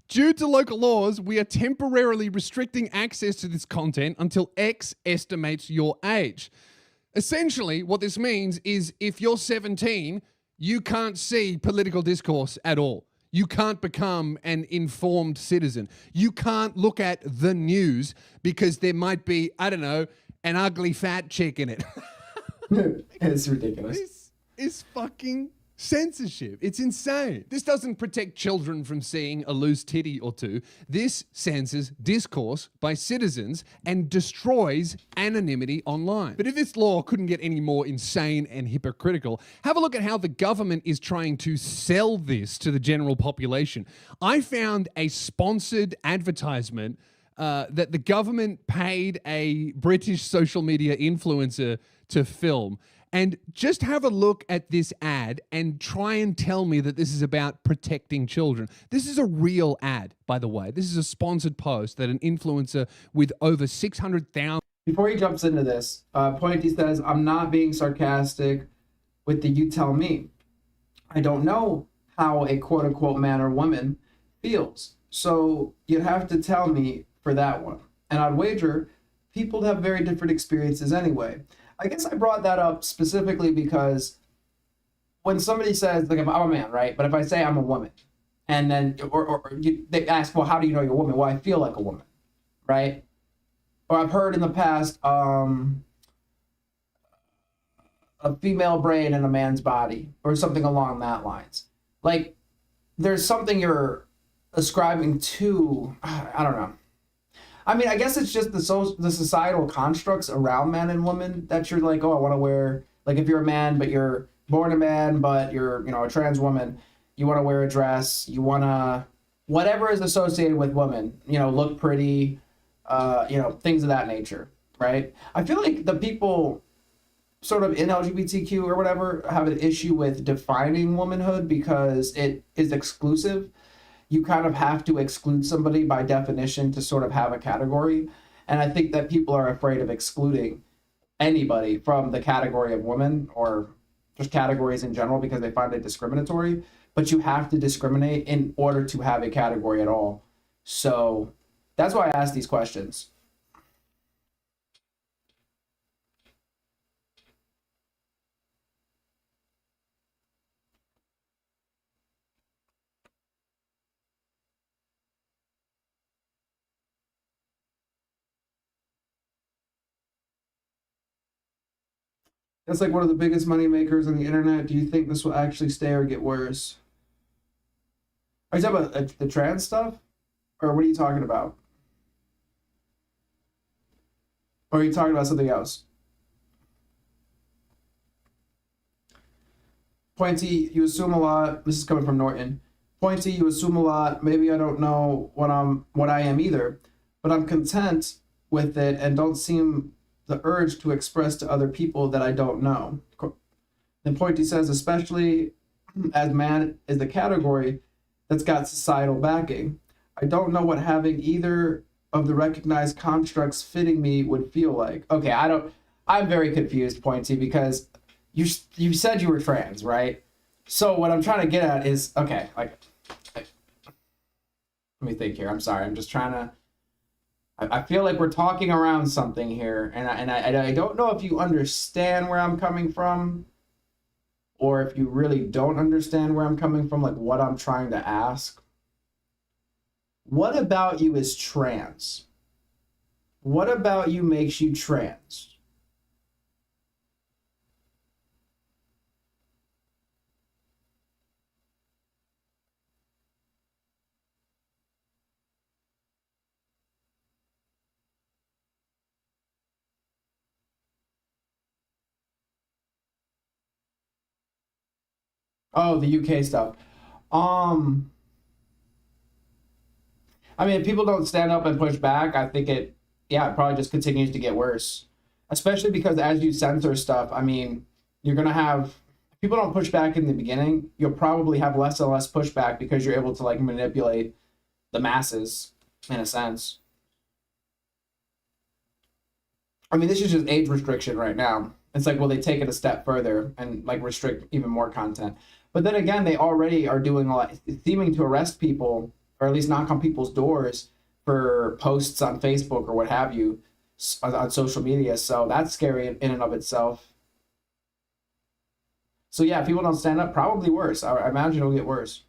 Due to local laws, we are temporarily restricting access to this content until X estimates your age. Essentially, what this means is if you're 17, you can't see political discourse at all. You can't become an informed citizen. You can't look at the news because there might be, I don't know, an ugly fat chick in it. It's ridiculous. This is fucking censorship. It's insane. This doesn't protect children from seeing a loose titty or two. This censors discourse by citizens and destroys anonymity online. But if this law couldn't get any more insane and hypocritical, have a look at how the government is trying to sell this to the general population. I found a sponsored advertisement that the government paid a British social media influencer to film. And just have a look at this ad and try and tell me that this is about protecting children. This is a real ad, by the way. This is a sponsored post that an influencer with over 600,000... Before he jumps into this, Pointy says, I'm not being sarcastic with the you tell me. I don't know how a quote-unquote man or woman feels. So you have to tell me for that one. And I'd wager people have very different experiences anyway. I guess I brought that up specifically because when somebody says, like, if I'm a man, right? But if I say I'm a woman, and then, they ask, well, how do you know you're a woman? Well, I feel like a woman, right? Or I've heard in the past, a female brain in a man's body, or something along that lines. Like, there's something you're ascribing to, I don't know. I mean, I guess it's just the societal constructs around men and women that you're like, oh, I want to wear, like, if you're a man, but you're born a man, but you're, a trans woman, you want to wear a dress, you want to, whatever is associated with women, look pretty, things of that nature, right? I feel like the people sort of in LGBTQ or whatever have an issue with defining womanhood because it is exclusive. You kind of have to exclude somebody by definition to sort of have a category. And I think that people are afraid of excluding anybody from the category of woman or just categories in general because they find it discriminatory. But you have to discriminate in order to have a category at all. So that's why I ask these questions. That's like one of the biggest money makers on the internet. Do you think this will actually stay or get worse? Are you talking about the trans stuff? Or what are you talking about? Or are you talking about something else? Pointy, you assume a lot. This is coming from Norton. Pointy, you assume a lot. Maybe I don't know what I am either, but I'm content with it and don't seem the urge to express to other people that I don't know. Then Pointy says, especially as man is the category that's got societal backing. I don't know what having either of the recognized constructs fitting me would feel like. Okay, I'm very confused, Pointy, because you said you were trans, right? So what I'm trying to get at is, okay, like, let me think here. I'm sorry. I'm just trying to, I feel like we're talking around something here, and I don't know if you understand where I'm coming from, or if you really don't understand where I'm coming from, like what I'm trying to ask. What about you is trans? What about you makes you trans? Oh, the UK stuff. I mean, if people don't stand up and push back, I think it probably just continues to get worse. Especially because as you censor stuff, I mean, you're going to have, if people don't push back in the beginning, you'll probably have less and less pushback because you're able to like manipulate the masses in a sense. I mean, this is just age restriction right now. It's like, will they take it a step further and like restrict even more content? But then again, they already are doing a lot, seeming to arrest people, or at least knock on people's doors for posts on Facebook or what have you on social media. So that's scary in and of itself. So yeah, if people don't stand up, probably worse. I imagine it'll get worse.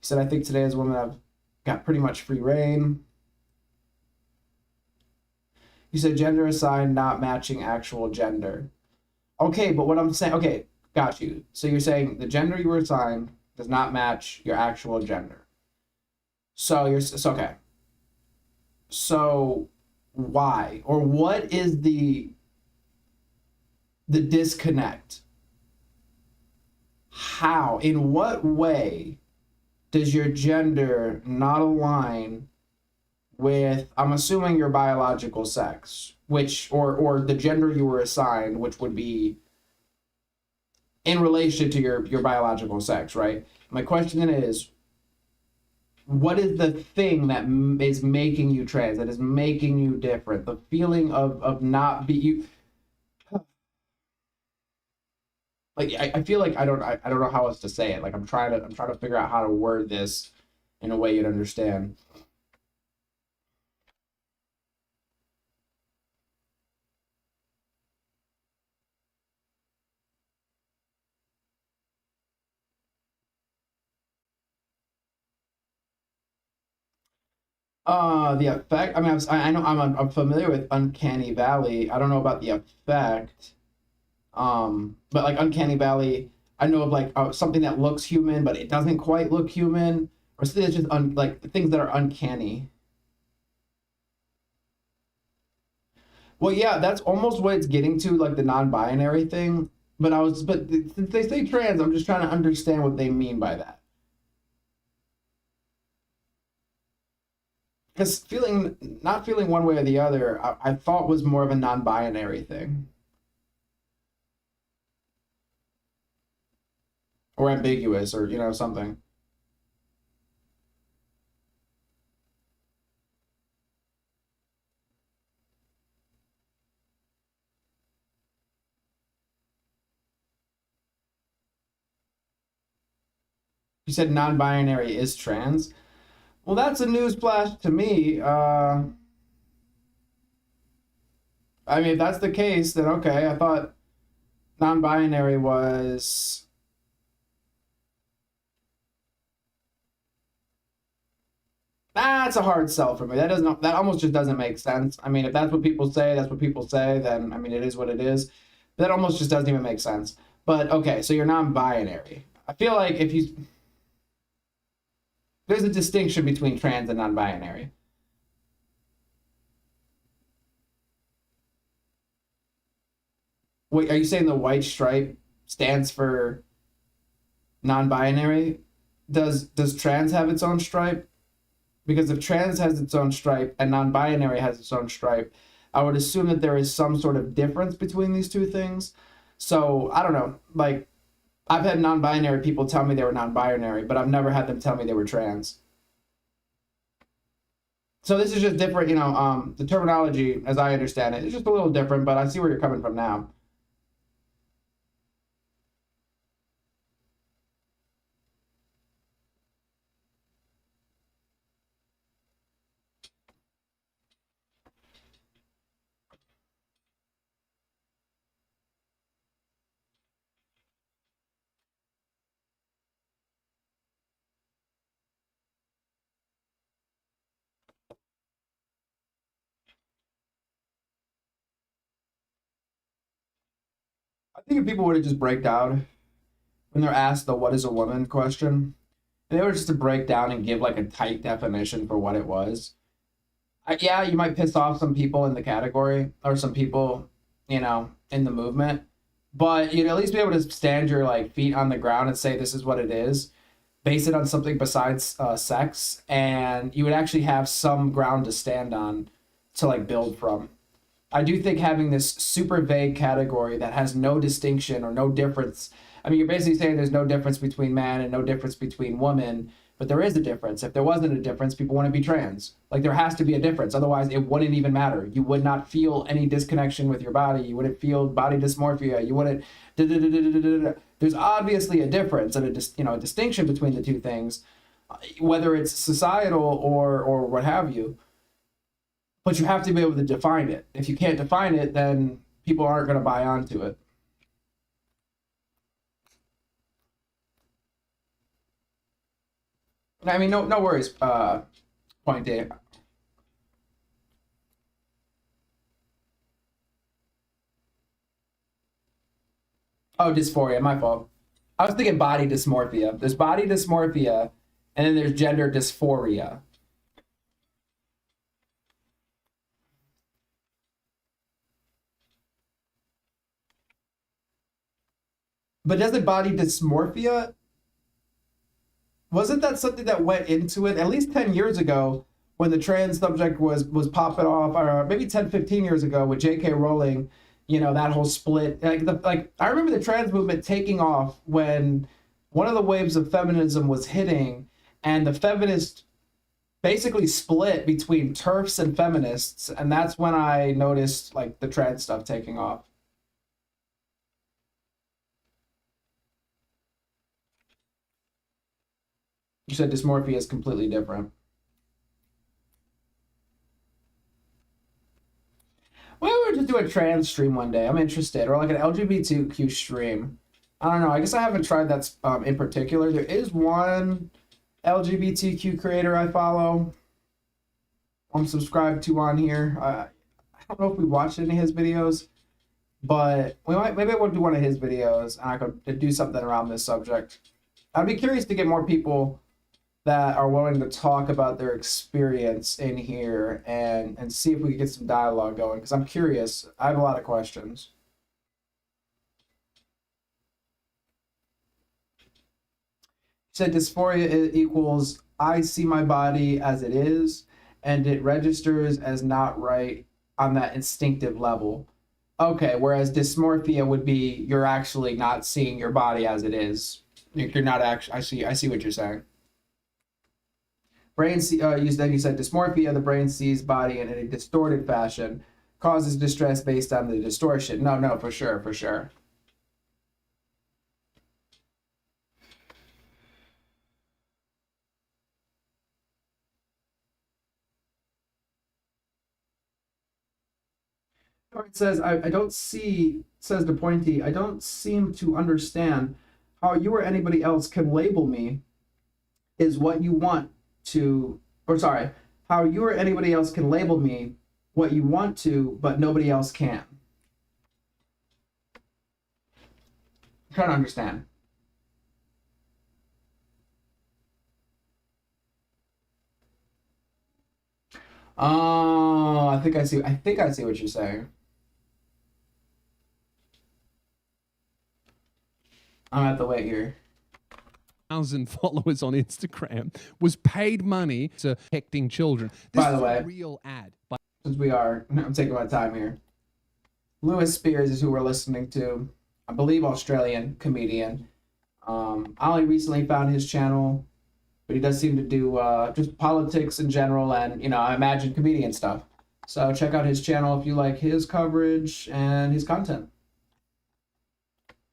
He said, I think today as women have got pretty much free reign. You said gender assigned not matching actual gender. Okay, but what I'm saying, okay, got you. So you're saying the gender you were assigned does not match your actual gender. So okay. So why? Or what is the disconnect? How? In what way does your gender not align with, I'm assuming, your biological sex, which, or the gender you were assigned, which would be in relation to your biological sex, right? My question then is, what is the thing that is making you trans, that is making you different? The feeling of not be you. Like I feel like I don't know how else to say it. Like I'm trying to figure out how to word this in a way you'd understand. The effect. I mean, I know I'm familiar with Uncanny Valley. I don't know about the effect. But like Uncanny Valley, I know of like something that looks human, but it doesn't quite look human, or it's just like things that are uncanny. Well, yeah, that's almost what it's getting to, like the non-binary thing. But since they say trans, I'm just trying to understand what they mean by that. Because not feeling one way or the other, I thought was more of a non-binary thing. Or ambiguous, or, something. You said non-binary is trans. Well, that's a newsflash to me. I mean, if that's the case, then okay. I thought non-binary was... That's a hard sell for me. That almost just doesn't make sense. I mean, if that's what people say, that's what people say, then, I mean, it is what it is. That almost just doesn't even make sense. But, okay, so you're non-binary. I feel like there's a distinction between trans and non-binary. Wait, are you saying the white stripe stands for non-binary? Does trans have its own stripe? Because if trans has its own stripe and non-binary has its own stripe, I would assume that there is some sort of difference between these two things. So, I don't know. Like, I've had non-binary people tell me they were non-binary, but I've never had them tell me they were trans. So this is just different, the terminology, as I understand it, is just a little different, but I see where you're coming from now. I think if people were to just break down when they're asked the "what is a woman" question, and they were just to break down and give like a tight definition for what it was. Yeah, you might piss off some people in the category or some people, in the movement, but you'd at least be able to stand your like feet on the ground and say this is what it is, base it on something besides sex, and you would actually have some ground to stand on to like build from. I do think having this super vague category that has no distinction or no difference. I mean, you're basically saying there's no difference between man and no difference between woman, but there is a difference. If there wasn't a difference, people wouldn't be trans. Like, there has to be a difference. Otherwise, it wouldn't even matter. You would not feel any disconnection with your body. You wouldn't feel body dysmorphia. You wouldn't... There's obviously a difference and a distinction between the two things, whether it's societal or what have you. But you have to be able to define it. If you can't define it, then people aren't going to buy onto it. I mean, no worries, Point Dave. Oh, dysphoria, my fault. I was thinking body dysmorphia. There's body dysmorphia, and then there's gender dysphoria. But doesn't body dysmorphia, wasn't that something that went into it at least 10 years ago when the trans subject was popping off, or maybe 10, 15 years ago with J.K. Rowling, that whole split. I remember the trans movement taking off when one of the waves of feminism was hitting, and the feminists basically split between TERFs and feminists, and that's when I noticed like the trans stuff taking off. You said dysmorphia is completely different. Well, we'll just do a trans stream one day. I'm interested. Or like an LGBTQ stream. I don't know. I guess I haven't tried that in particular. There is one LGBTQ creator I follow. I'm subscribed to on here. I don't know if we watched any of his videos, but maybe we'll do one of his videos and I could do something around this subject. I'd be curious to get more people that are willing to talk about their experience in here and see if we can get some dialogue going, because I'm curious. I have a lot of questions. He said dysphoria equals I see my body as it is, and it registers as not right on that instinctive level. Okay, whereas dysmorphia would be you're actually not seeing your body as it is. You're not actually. I see what you're saying. You said dysmorphia. The brain sees body in a distorted fashion, causes distress based on the distortion. No, for sure. It says, I don't see, says the pointy, I don't seem to understand how you or anybody else can label me is what you want to, how you or anybody else can label me what you want to, but nobody else can. I'm trying to understand. Oh, I think I see what you're saying. I'm at the wait here. 1,000 followers on Instagram was paid money to protecting children. This By the way, a real ad. Since I'm taking my time here. Lewis Spears is who we're listening to. I believe Australian comedian. I only recently found his channel, but he does seem to do just politics in general and, I imagine comedian stuff. So check out his channel if you like his coverage and his content.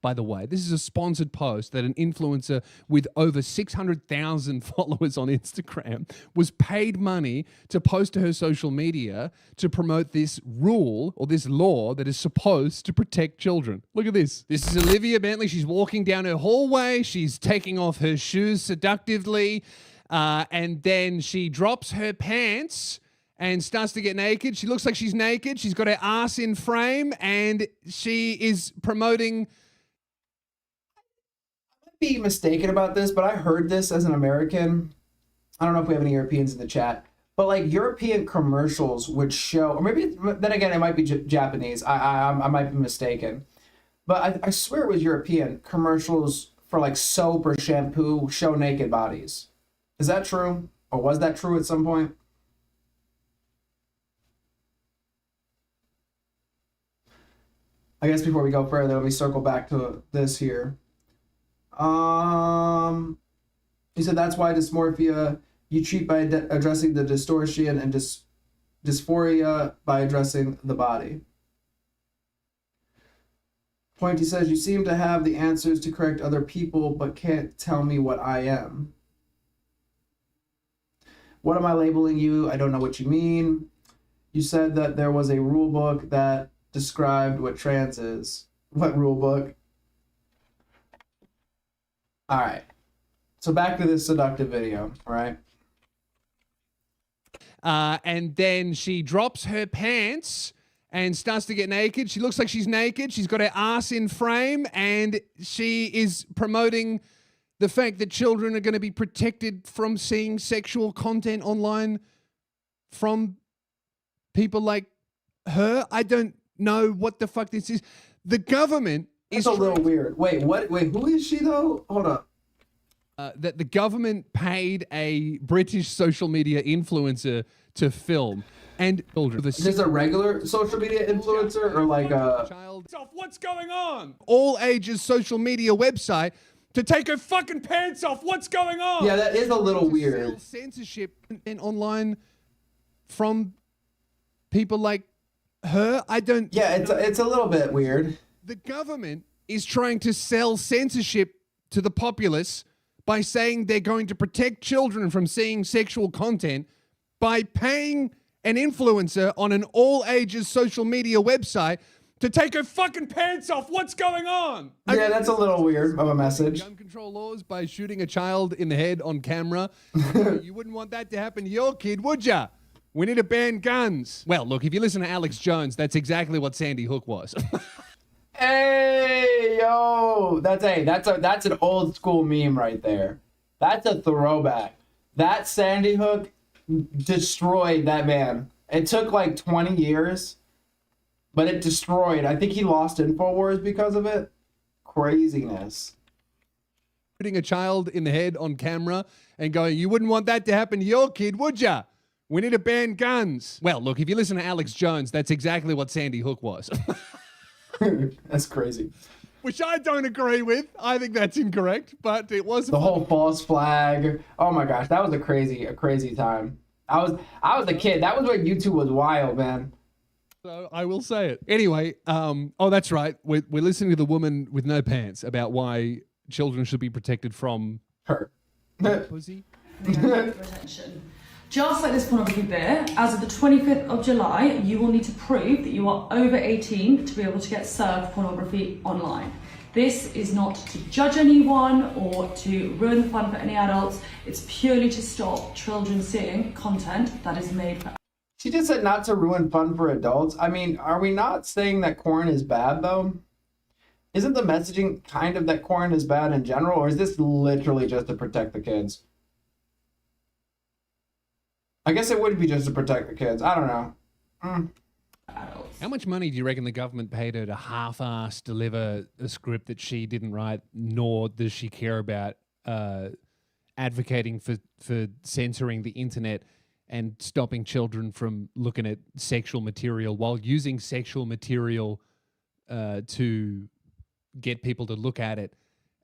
By the way, this is a sponsored post that an influencer with over 600,000 followers on Instagram was paid money to post to her social media to promote this rule or this law that is supposed to protect children. Look at this. This is Olivia Bentley. She's walking down her hallway. She's taking off her shoes seductively. And then she drops her pants and starts to get naked. She looks like she's naked. She's got her ass in frame and she is promoting... Be mistaken about this, but I heard this as an American. I don't know if we have any Europeans in the chat, but like European commercials would show, or maybe then again it might be Japanese. I might be mistaken, but I swear it was European commercials for like soap or shampoo show naked bodies. Is that true, or was that true at some point? I guess before we go further, let me circle back to this here. He said that's why dysmorphia you treat by addressing the distortion and dysphoria by addressing the body. Pointy says you seem to have the answers to correct other people but can't tell me what I am. What am I labeling you? I don't know what you mean. You said that there was a rule book that described what trans is. What rule book? All right, so back to this seductive video, all right? And then she drops her pants and starts to get naked. She looks like she's naked. She's got her ass in frame and she is promoting the fact that children are going to be protected from seeing sexual content online from people like her. I don't know what the fuck this is. The government... It's a little weird. Wait, what? Wait, who is she though? Hold up. That the government paid a British social media influencer to film and children. Is this a regular social media influencer or like a child? What's going on? All ages social media website to take her fucking pants off. What's going on? Yeah, that is a little weird. Censorship and online from people like her. I don't. Yeah, it's a little bit weird. The government is trying to sell censorship to the populace by saying they're going to protect children from seeing sexual content by paying an influencer on an all-ages social media website to take her fucking pants off. What's going on? Yeah, that's a little weird of a message. Gun control laws by shooting a child in the head on camera. You wouldn't want that to happen to your kid, would ya? We need to ban guns. Well, look, if you listen to Alex Jones, that's exactly what Sandy Hook was. Hey, yo, that's an old school meme right there. That's a throwback. That Sandy Hook destroyed that man. It took like 20 years, but it destroyed. I think he lost InfoWars because of it. Craziness. Putting a child in the head on camera and going, you wouldn't want that to happen to your kid, would ya? We need to ban guns. Well, look, if you listen to Alex Jones, that's exactly what Sandy Hook was. That's crazy. Which I don't agree with. I think that's incorrect, but it was the whole false flag. Oh my gosh, that was a crazy time. I was a kid. That was when YouTube was wild, man. So I will say it. Anyway, oh, that's right. We're listening to the woman with no pants about why children should be protected from her. Pussy. Just like this pornography bit, as of the 25th of July, you will need to prove that you are over 18 to be able to get served pornography online. This is not to judge anyone or to ruin the fun for any adults. It's purely to stop children seeing content that is made for... She just said not to ruin fun for adults. I mean, are we not saying that corn is bad, though? Isn't the messaging kind of that corn is bad in general, or is this literally just to protect the kids? I guess it would be just to protect the kids. I don't know. How much money do you reckon the government paid her to half-ass deliver a script that she didn't write, nor does she care about advocating for censoring the internet and stopping children from looking at sexual material while using sexual material to get people to look at it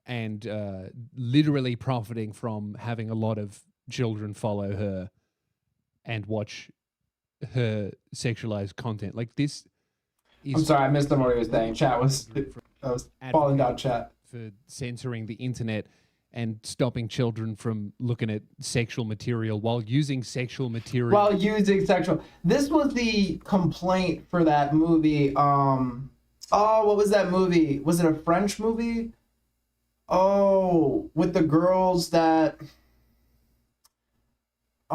and literally profiting from having a lot of children follow her and watch her sexualized content? Like, this is... I'm sorry, I missed what he was saying. I was falling down chat. For censoring the internet and stopping children from looking at sexual material while using sexual material. This was the complaint for that movie. Oh, what was that movie? Was it a French movie? Oh, with the girls that...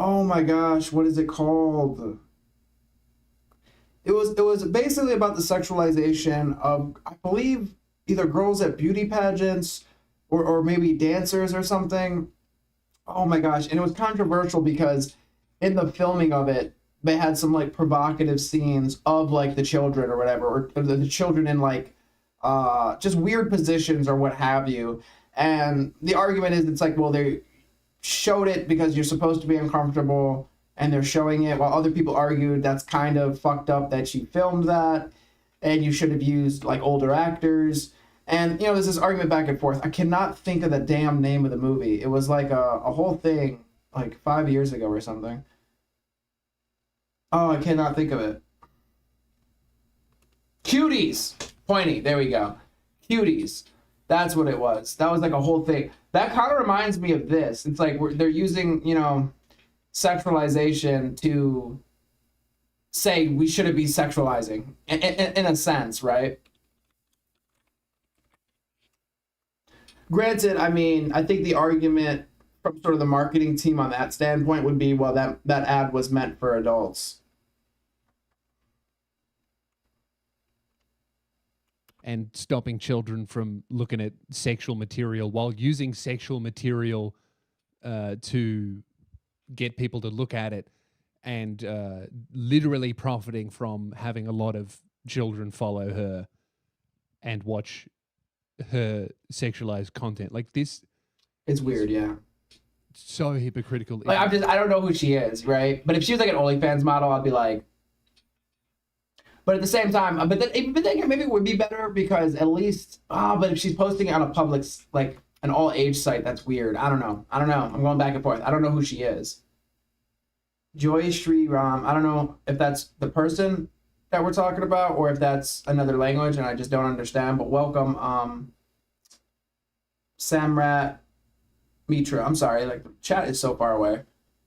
Oh my gosh, what is it called? It was basically about the sexualization of, I believe, either girls at beauty pageants or maybe dancers or something. Oh my gosh, and it was controversial because in the filming of it, they had some like provocative scenes of like the children or whatever, or the children in like just weird positions or what have you. And the argument is, it's like, well, they showed it because you're supposed to be uncomfortable and they're showing it, while other people argued that's kind of fucked up that she filmed that and you should have used like older actors. And, you know, there's this argument back and forth. I cannot think of the damn name of the movie. It was like a whole thing like 5 years ago or something. Oh, I cannot think of it. Cuties! Pointy, there we go. Cuties. That's what it was. That was like a whole thing. That kind of reminds me of this. It's like they're using, you know, sexualization to say we shouldn't be sexualizing, in a sense, right? Granted, I mean, I think the argument from sort of the marketing team on that standpoint would be, well, that ad was meant for adults. And stopping children from looking at sexual material while using sexual material to get people to look at it and literally profiting from having a lot of children follow her and watch her sexualized content. Like, this... It's weird, yeah. So hypocritical. Like, I don't know who she is, right? But if she was like an OnlyFans model, I'd be like... But at the same time, but then maybe it would be better because at least, but if she's posting it on a public, like an all age site, that's weird. I don't know. I'm going back and forth. I don't know who she is. Joy Sri Ram. I don't know if that's the person that we're talking about or if that's another language and I just don't understand. But welcome, Samrat Mitra. I'm sorry, like the chat is so far away.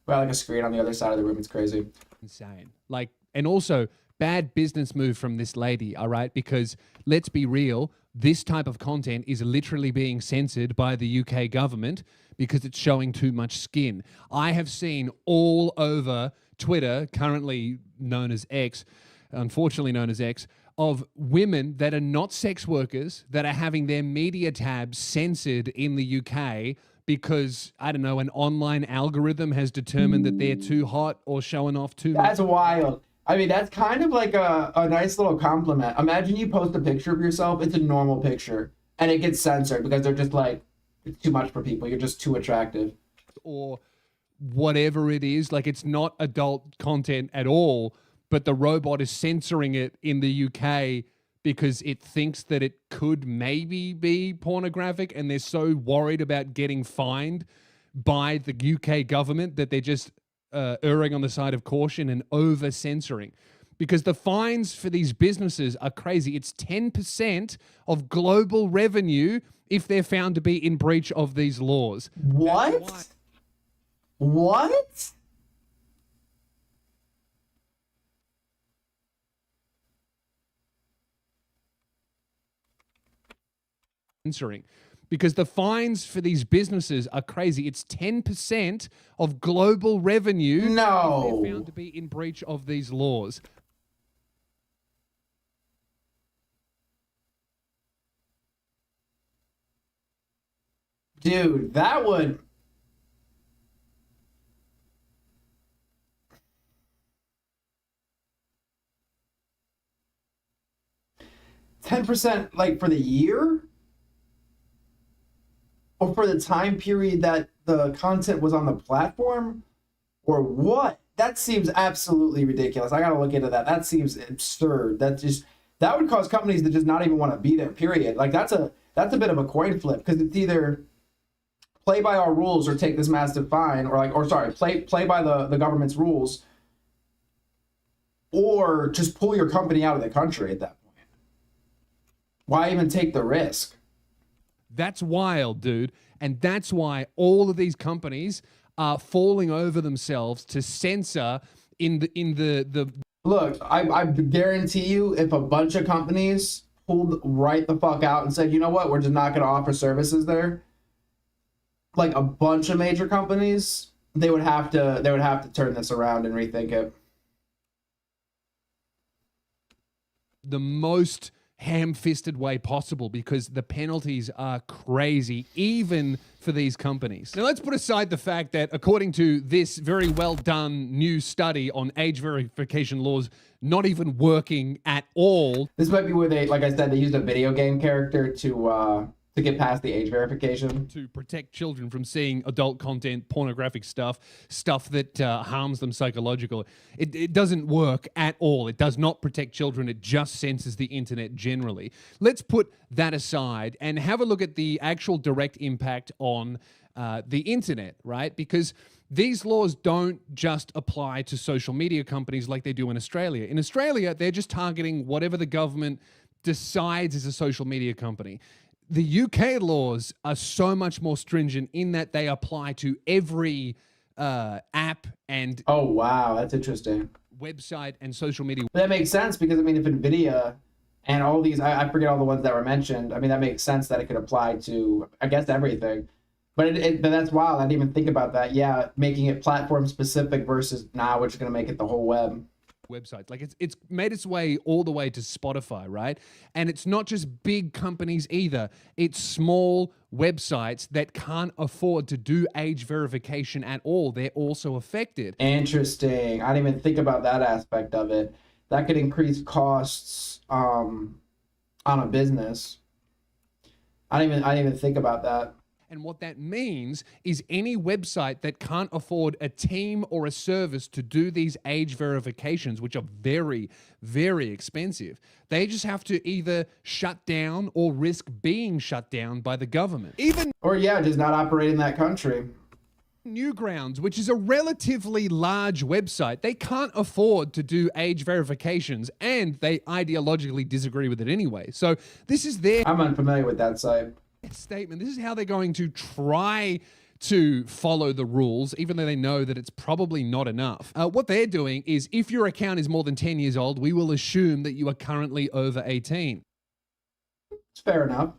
We got like a screen on the other side of the room. It's crazy. Insane. Like, and also... bad business move from this lady, all right? Because let's be real, this type of content is literally being censored by the UK government because it's showing too much skin. I have seen all over Twitter, currently known as X, unfortunately known as X, of women that are not sex workers that are having their media tabs censored in the UK because, I don't know, an online algorithm has determined that they're too hot or showing off too much. That's wild. I mean, that's kind of like a nice little compliment. Imagine you post a picture of yourself, it's a normal picture, and it gets censored because they're just like, it's too much for people, you're just too attractive. Or whatever it is, like it's not adult content at all, but the robot is censoring it in the UK because it thinks that it could maybe be pornographic, and they're so worried about getting fined by the UK government that they're just erring on the side of caution and over censoring. Because the fines for these businesses are crazy. It's 10% of global revenue if they're found to be in breach of these laws. What? What? Censoring. Because the fines for these businesses are crazy. It's 10% of global revenue if they're found to be in breach of these laws. Dude, that would... $10% like for the year? Or for the time period that the content was on the platform? Or what? That seems absolutely ridiculous. I gotta look into that. That seems absurd. That would cause companies to just not even want to be there, period. Like that's a bit of a coin flip, because it's either play by our rules or take this massive fine, play by the government's rules, or just pull your company out of the country at that point. Why even take the risk? That's wild, dude. And that's why all of these companies are falling over themselves to censor in the Look, I guarantee you, if a bunch of companies pulled right the fuck out and said, you know what, we're just not going to offer services there, like a bunch of major companies, they would have to turn this around and rethink it. The most ham-fisted way possible, because the penalties are crazy, even for these companies. Now let's put aside the fact that, according to this very well done new study on age verification laws not even working at all. This might be where they, like I said, they used a video game character to get past the age verification. To protect children from seeing adult content, pornographic stuff that harms them psychologically. It doesn't work at all. It does not protect children. It just censors the internet generally. Let's put that aside and have a look at the actual direct impact on the internet, right? Because these laws don't just apply to social media companies like they do in Australia. In Australia, they're just targeting whatever the government decides is a social media company. The UK laws are so much more stringent in that they apply to every app and... Oh, wow. That's interesting. ...website and social media. That makes sense because, I mean, if NVIDIA and all these... I forget all the ones that were mentioned. I mean, that makes sense that it could apply to, I guess, everything. But but that's wild. I didn't even think about that. Yeah, making it platform-specific versus now, which is going to make it the whole web. Websites. Like it's made its way all the way to Spotify, right? And it's not just big companies either. It's small websites that can't afford to do age verification at all. They're also affected. Interesting. I didn't even think about that aspect of it. That could increase costs on a business. I didn't even think about that. And what that means is any website that can't afford a team or a service to do these age verifications, which are very, very expensive, they just have to either shut down or risk being shut down by the government. Or just not operate in that country. Newgrounds, which is a relatively large website, they can't afford to do age verifications, and they ideologically disagree with it anyway. So this is their... I'm unfamiliar with that site. Statement. This is how they're going to try to follow the rules, even though they know that it's probably not enough. What they're doing is, if your account is more than 10 years old, we will assume that you are currently over 18. It's fair enough.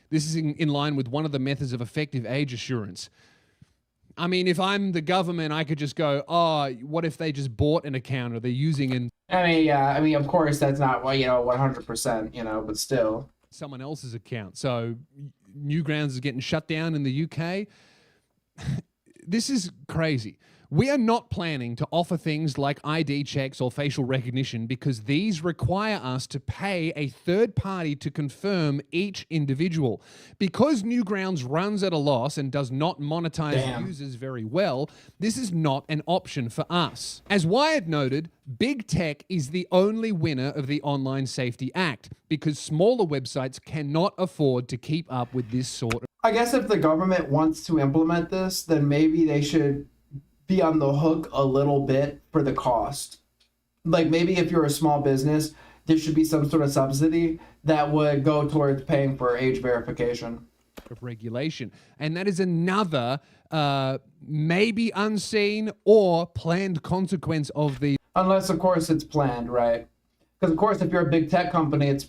This is in line with one of the methods of effective age assurance. I mean, if I'm the government, I could just go, oh, what if they just bought an account or they're using an... I mean, yeah, I mean, of course, that's not, well, 100%, but still. Someone else's account. So Newgrounds is getting shut down in the UK. This is crazy. We are not planning to offer things like ID checks or facial recognition because these require us to pay a third party to confirm each individual. Because Newgrounds runs at a loss and does not monetize users very well, this is not an option for us. As Wired noted, Big Tech is the only winner of the Online Safety Act because smaller websites cannot afford to keep up with this sort of... I guess if the government wants to implement this, then maybe they should be on the hook a little bit for the cost. Like maybe if you're a small business, there should be some sort of subsidy that would go towards paying for age verification. Of regulation. And that is another maybe unseen or planned consequence of the... Unless, of course, it's planned, right? Because, of course, if you're a big tech company, it's,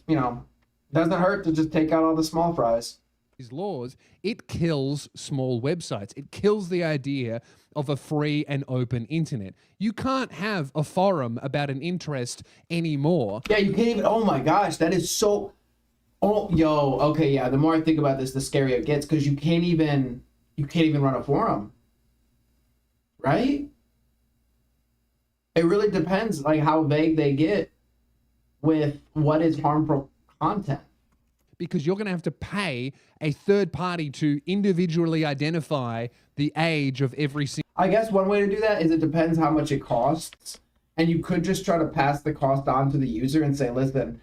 doesn't hurt to just take out all the small fries. These laws, it kills small websites. It kills the idea of a free and open internet. You can't have a forum about an interest anymore. Yeah, you can't even, oh my gosh, that is so, okay, yeah, the more I think about this, the scarier it gets, because you can't even run a forum, right? It really depends, like, how vague they get with what is harmful content. Because you're going to have to pay a third party to individually identify the age of every single... I guess one way to do that is it depends how much it costs. And you could just try to pass the cost on to the user and say, listen,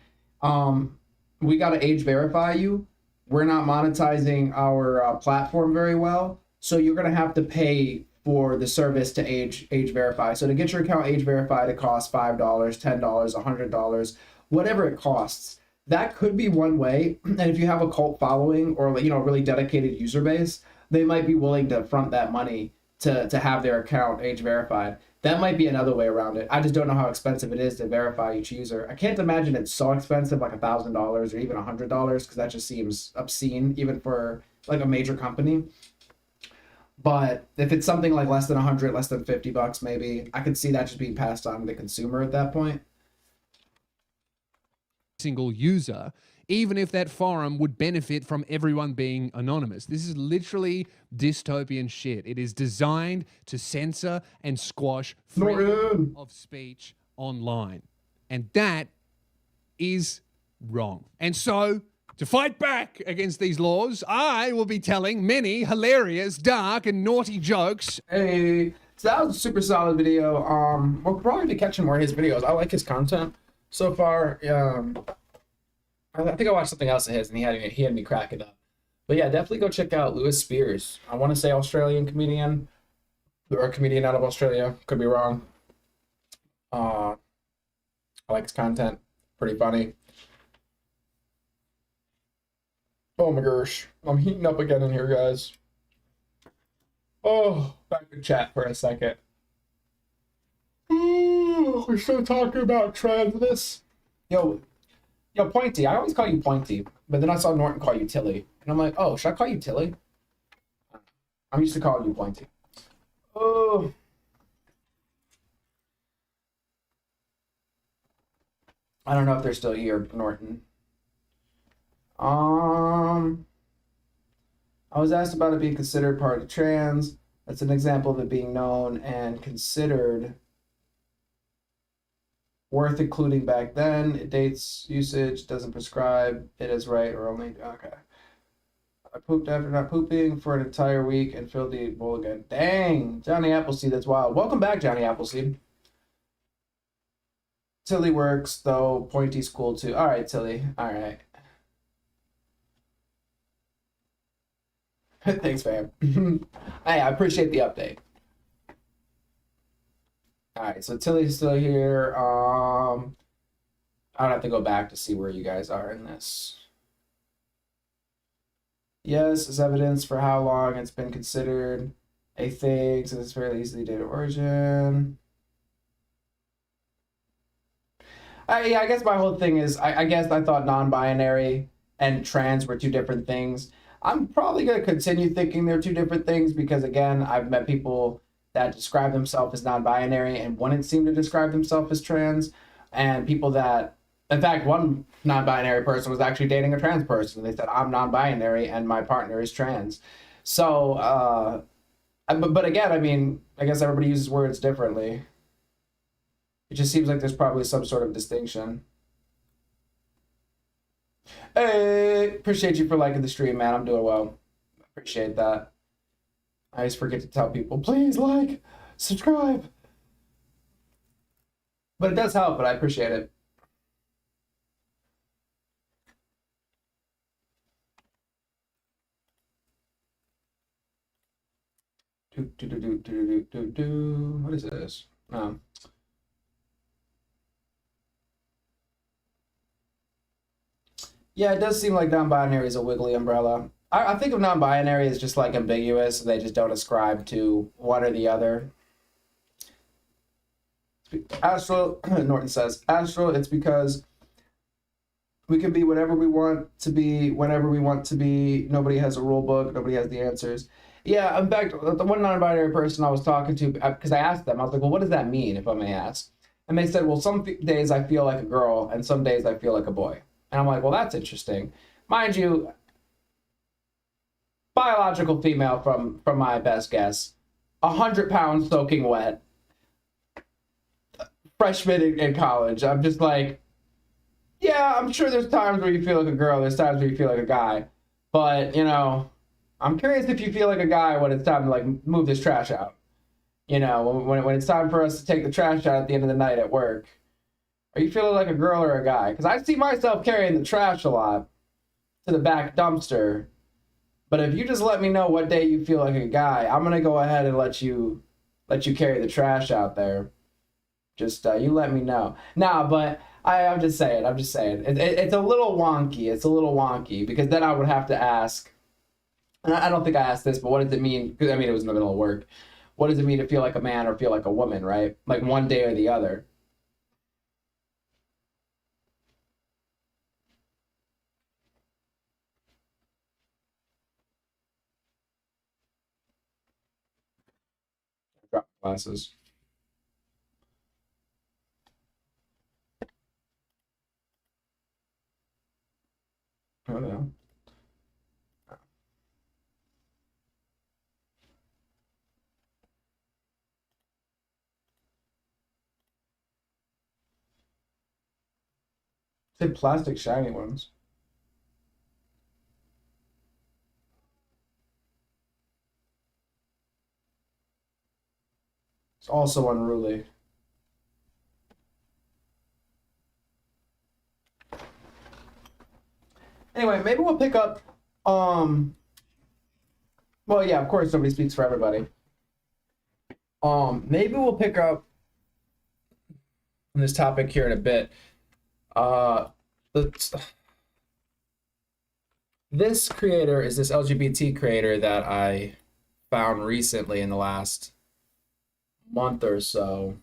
we got to age verify you. We're not monetizing our platform very well. So you're going to have to pay for the service to age verify. So to get your account age verified, it costs $5, $10, $100, whatever it costs. That could be one way, and if you have a cult following or a really dedicated user base, they might be willing to front that money to have their account age verified. That might be another way around it. I just don't know how expensive it is to verify each user. I can't imagine it's so expensive, like $1,000 or even $100, because that just seems obscene, even for like a major company. But if it's something like less than 100, less than $50, maybe I could see that just being passed on to the consumer at that point. Single user, even if that forum would benefit from everyone being anonymous. This is literally dystopian shit. It is designed to censor and squash freedom of speech online. And that is wrong. And so, to fight back against these laws, I will be telling many hilarious, dark, and naughty jokes. Hey, so that was a super solid video. We'll probably be catching more of his videos. I like his content. So far, I think I watched something else of his, and he had me crack it up. But yeah, definitely go check out Lewis Spears. I want to say Australian comedian, or a comedian out of Australia. Could be wrong. I like his content. Pretty funny. Oh my gosh, I'm heating up again in here, guys. Oh, back to chat for a second. We're still talking about transness. Yo, Pointy. I always call you Pointy, but then I saw Norton call you Tilly. And I'm like, oh, should I call you Tilly? I'm used to calling you Pointy. Oh. I don't know if they're still here, Norton. I was asked about it being considered part of trans. That's an example of it being known and considered worth including back then. It dates usage, doesn't prescribe it as right or only, okay. I pooped after not pooping for an entire week and filled the bowl again. Dang, Johnny Appleseed, that's wild. Welcome back, Johnny Appleseed. Tilly works, though. Pointy's cool, too. All right, Tilly. All right. Thanks, fam. Hey, I appreciate the update. All right, so Tilly's still here. I'd have to go back to see where you guys are in this. Yes, is evidence for how long it's been considered a thing, since it's fairly easily data origin. Yeah, I guess my whole thing is, I guess I thought non-binary and trans were two different things. I'm probably going to continue thinking they're two different things because, again, I've met people that describe themselves as non-binary and wouldn't seem to describe themselves as trans, and people that, in fact, one non-binary person was actually dating a trans person. They said, I'm non-binary and my partner is trans. So, but again, I mean, I guess everybody uses words differently. It just seems like there's probably some sort of distinction. Hey, appreciate you for liking the stream, man. I'm doing well. Appreciate that. I always forget to tell people, please like, subscribe. But it does help, but I appreciate it. What is this? Oh. Yeah, it does seem like non-binary is a wiggly umbrella. I think of non-binary as just like ambiguous. They just don't ascribe to one or the other. Astral, Norton says, Astral, it's because we can be whatever we want to be, whenever we want to be. Nobody has a rule book. Nobody has the answers. Yeah, in fact, the one non-binary person I was talking to, because I asked them, I was like, well, what does that mean, if I may ask? And they said, well, some days I feel like a girl, and some days I feel like a boy. And I'm like, well, that's interesting. Mind you, biological female from my best guess, 100 pounds soaking wet, freshman in college. I'm just like, yeah, I'm sure there's times where you feel like a girl, there's times where you feel like a guy. But, you know, I'm curious if you feel like a guy when it's time to, like, move this trash out. You know, when it's time for us to take the trash out at the end of the night at work. Are you feeling like a girl or a guy? Because I see myself carrying the trash a lot to the back dumpster. But if you just let me know what day you feel like a guy, I'm going to go ahead and let you carry the trash out there. Just, you let me know. Nah, but I'm just saying. It's a little wonky. Because then I would have to ask, and I don't think I asked this, but what does it mean? Because, I mean, it was in the middle of work. What does it mean to feel like a man or feel like a woman, right? Like one day or the other. Drop glasses. Oh no. Say plastic shiny ones. It's also unruly. Anyway, maybe we'll pick up, well, yeah, of course, nobody speaks for everybody. Maybe we'll pick up on this topic here in a bit. This creator is this LGBT creator that I found recently in the last month or so.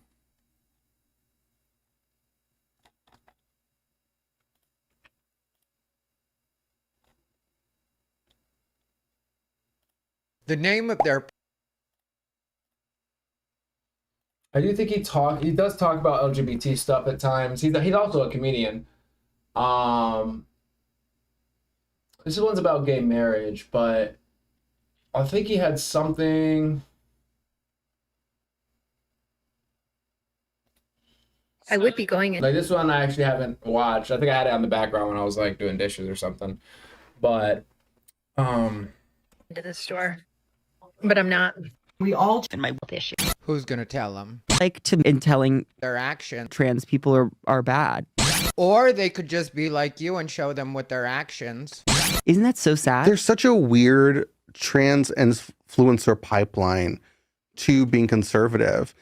The name of their... I do think he does talk about LGBT stuff at times. He's also a comedian. This one's about gay marriage, but I think he had something. I would be going in. Like this one I actually haven't watched. I think I had it on the background when I was like doing dishes or something. But into the store. But I'm not. We all in my issue. Who's gonna tell them? Like to in telling their action. Trans people are bad. Or they could just be like you and show them with their actions. Isn't that so sad? There's such a weird trans influencer pipeline to being conservative.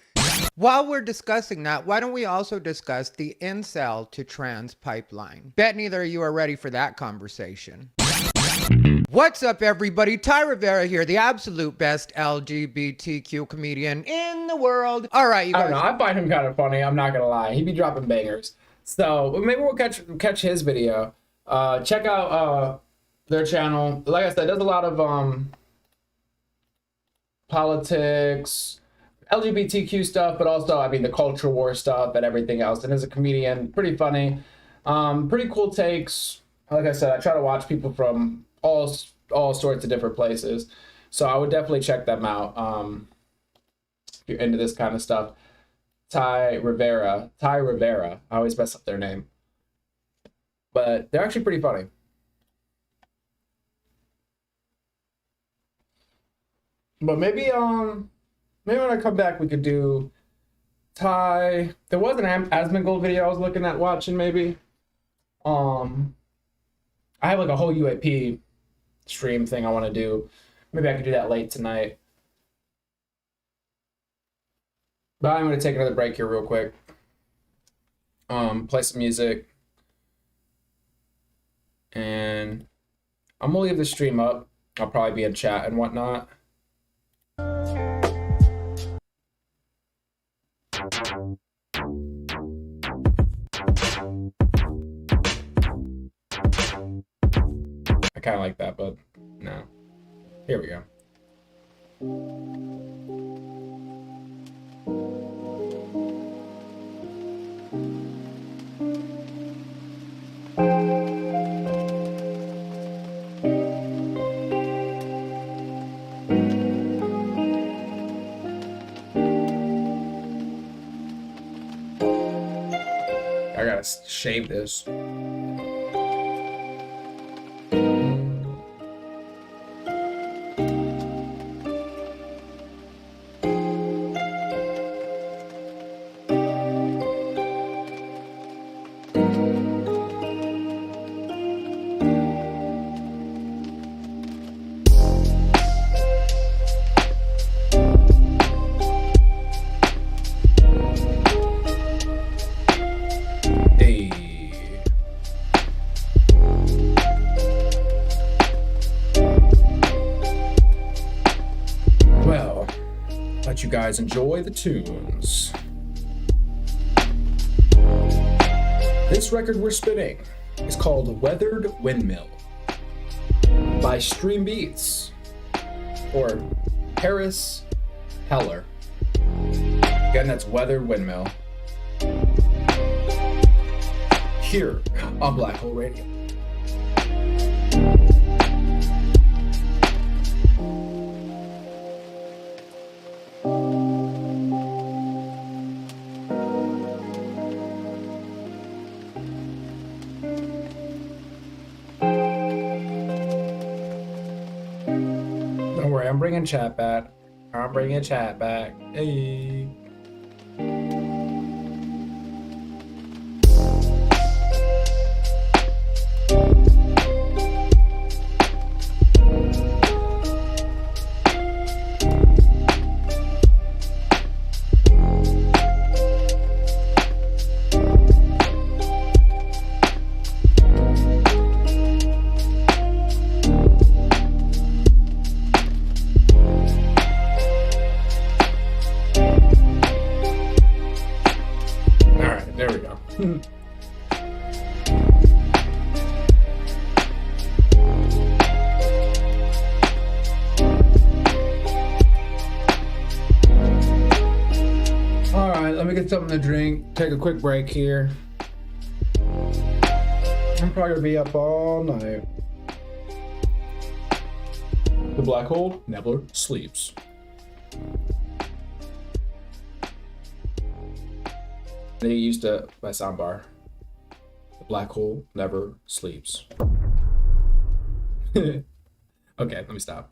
While we're discussing that, why don't we also discuss the incel to trans pipeline? Bet neither of you are ready for that conversation. What's up, everybody? Ty Rivera here, the absolute best LGBTQ comedian in the world. All right, you guys. I don't know. I find him kind of funny. I'm not gonna lie. He be dropping bangers. So maybe we'll catch his video. Check out their channel. Like I said, there's a lot of politics, LGBTQ stuff, but also, I mean, the culture war stuff and everything else. And as a comedian, pretty funny, pretty cool takes. Like I said, I try to watch people from all sorts of different places. So I would definitely check them out if you're into this kind of stuff. Ty Rivera. I always mess up their name. But they're actually pretty funny. But maybe when I come back, we could do Ty. There was an Asmongold video I was looking at watching, maybe. I have like a whole UAP stream thing I want to do. Maybe I could do that late tonight. But I'm going to take another break here real quick. Play some music. And I'm going to leave the stream up. I'll probably be in chat and whatnot. I kind of like that, but no. Here we go. I gotta shave this. You guys enjoy the tunes. This record we're spinning is called Weathered Windmill by Stream Beats or Paris Heller. Again, that's Weathered Windmill here on Black Hole Radio. I'm bringing chat back. Hey. Something to drink, take a quick break here. I'm probably gonna be up all night. The black hole never sleeps. I get used to my soundbar. The black hole never sleeps. Okay, let me stop.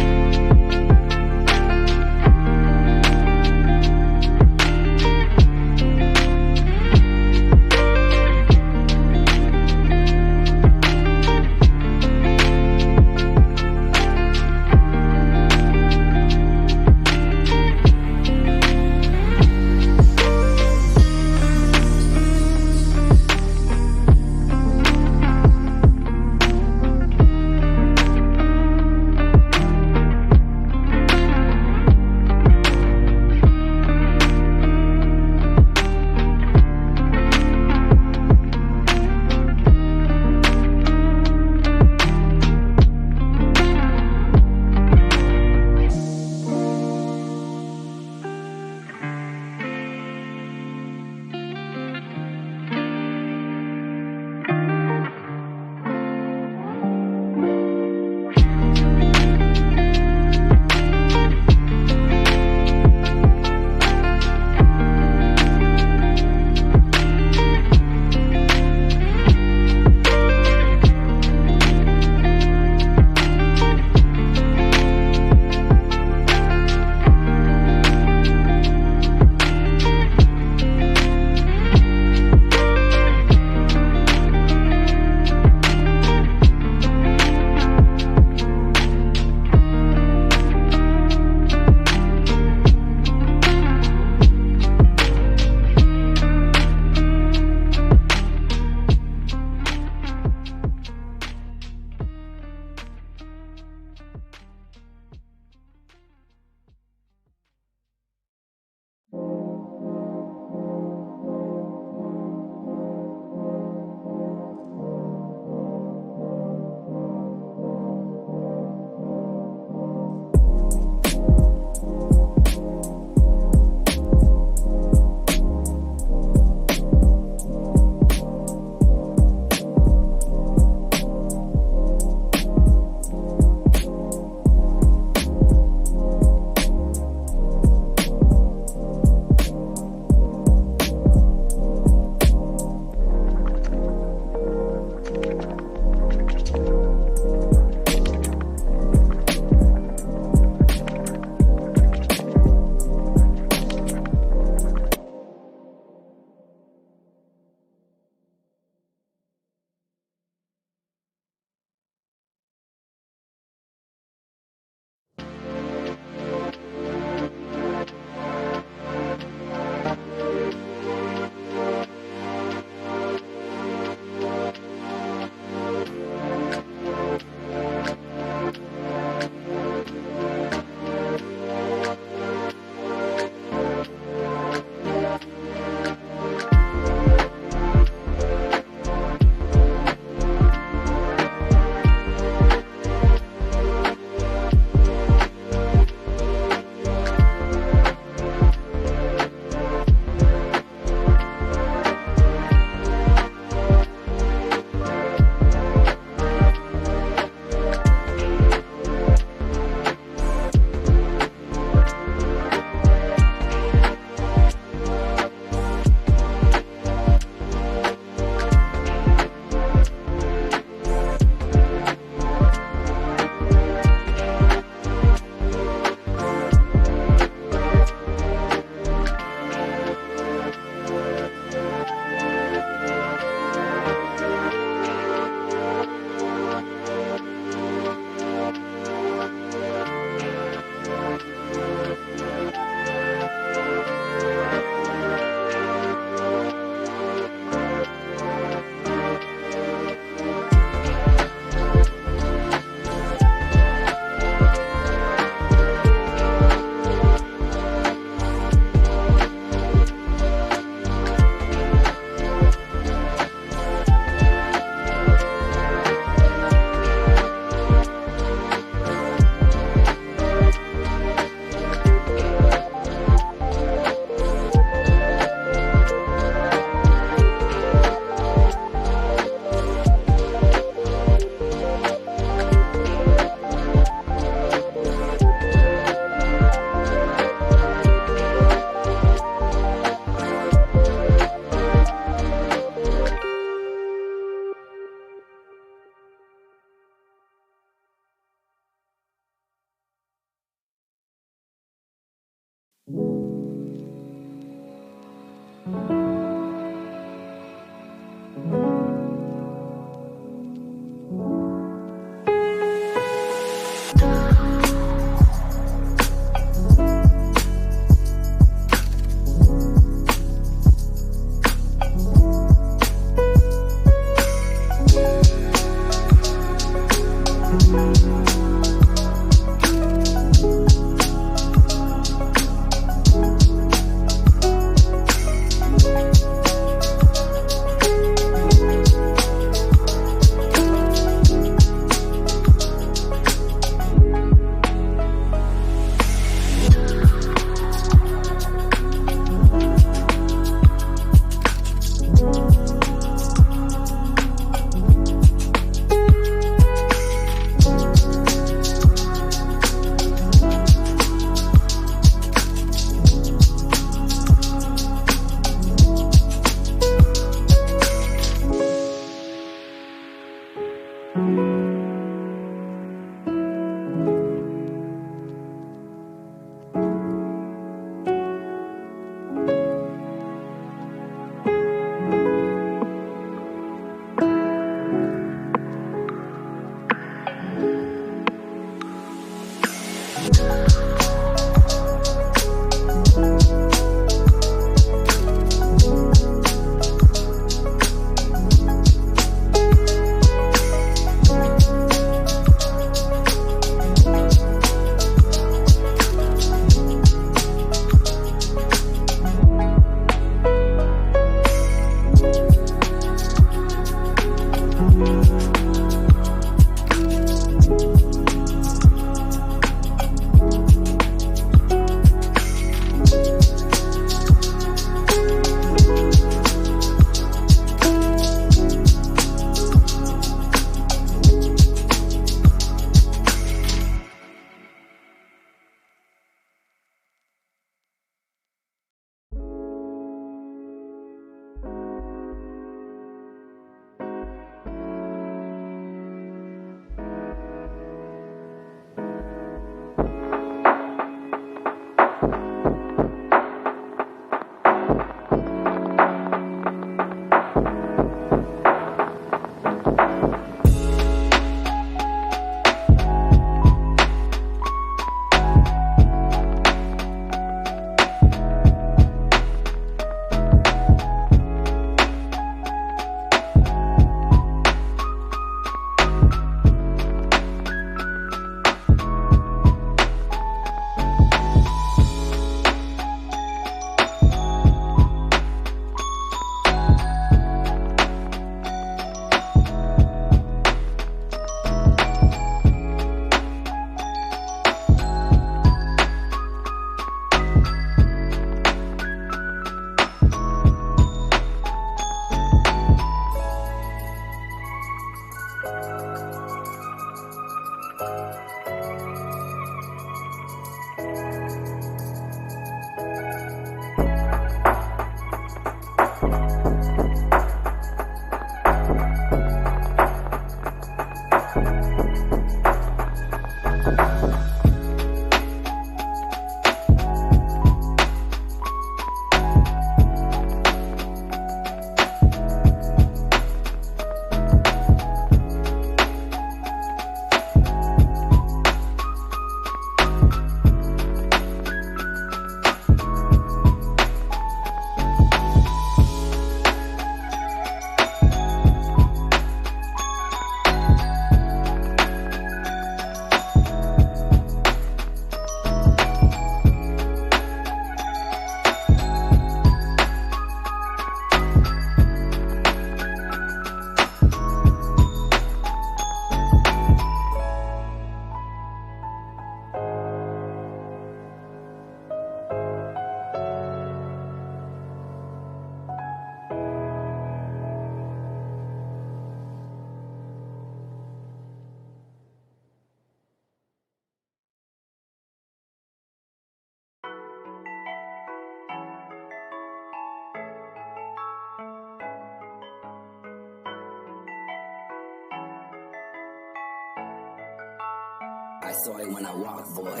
I saw it when I walked, boy.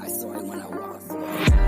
my soil when I walk, boy.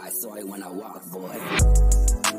I saw it when I walked, boy.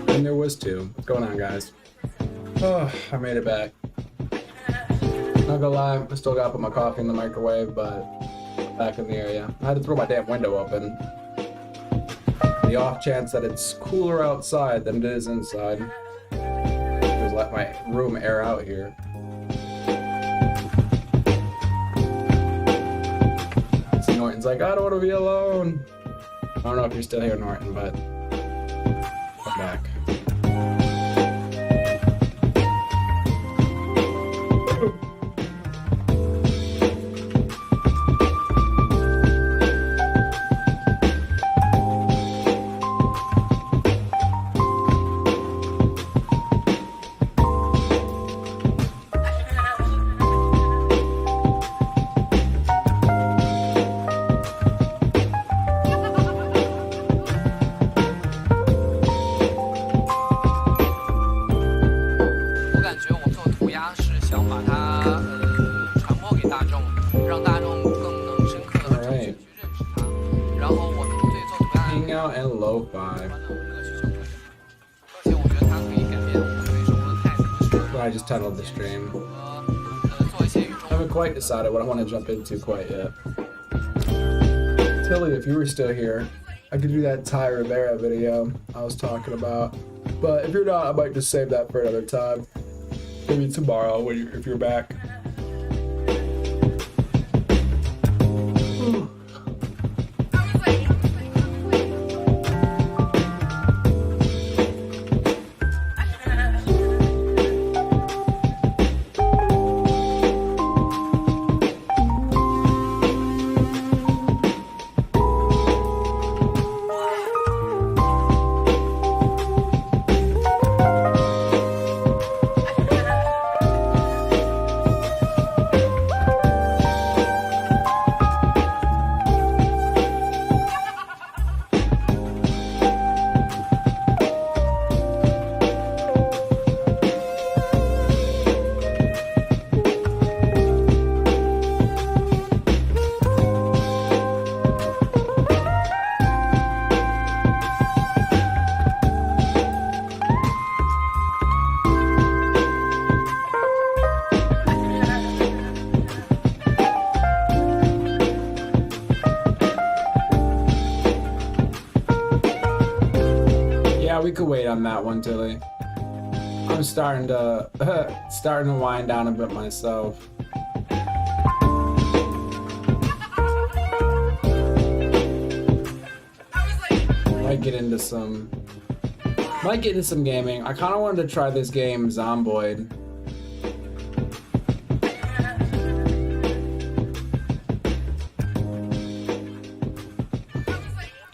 And there was two. What's going on, guys? Oh, I made it back. Not gonna lie, I still gotta put my coffee in the microwave, but back in the area. I had to throw my damn window open. The off chance that it's cooler outside than it is inside. Just let my room air out here. So Norton's like, I don't want to be alone. I don't know if you're still here, Norton, but come back. Hangout and lo-fi. I just titled the stream. I haven't quite decided what I want to jump into quite yet. Tilly, if you were still here, I could do that Ty Rivera video I was talking about. But if you're not, I might just save that for another time. Maybe tomorrow if you're back. We could wait on that one, Tilly. I'm starting to wind down a bit myself. Might get into some gaming. I kind of wanted to try this game, Zomboid.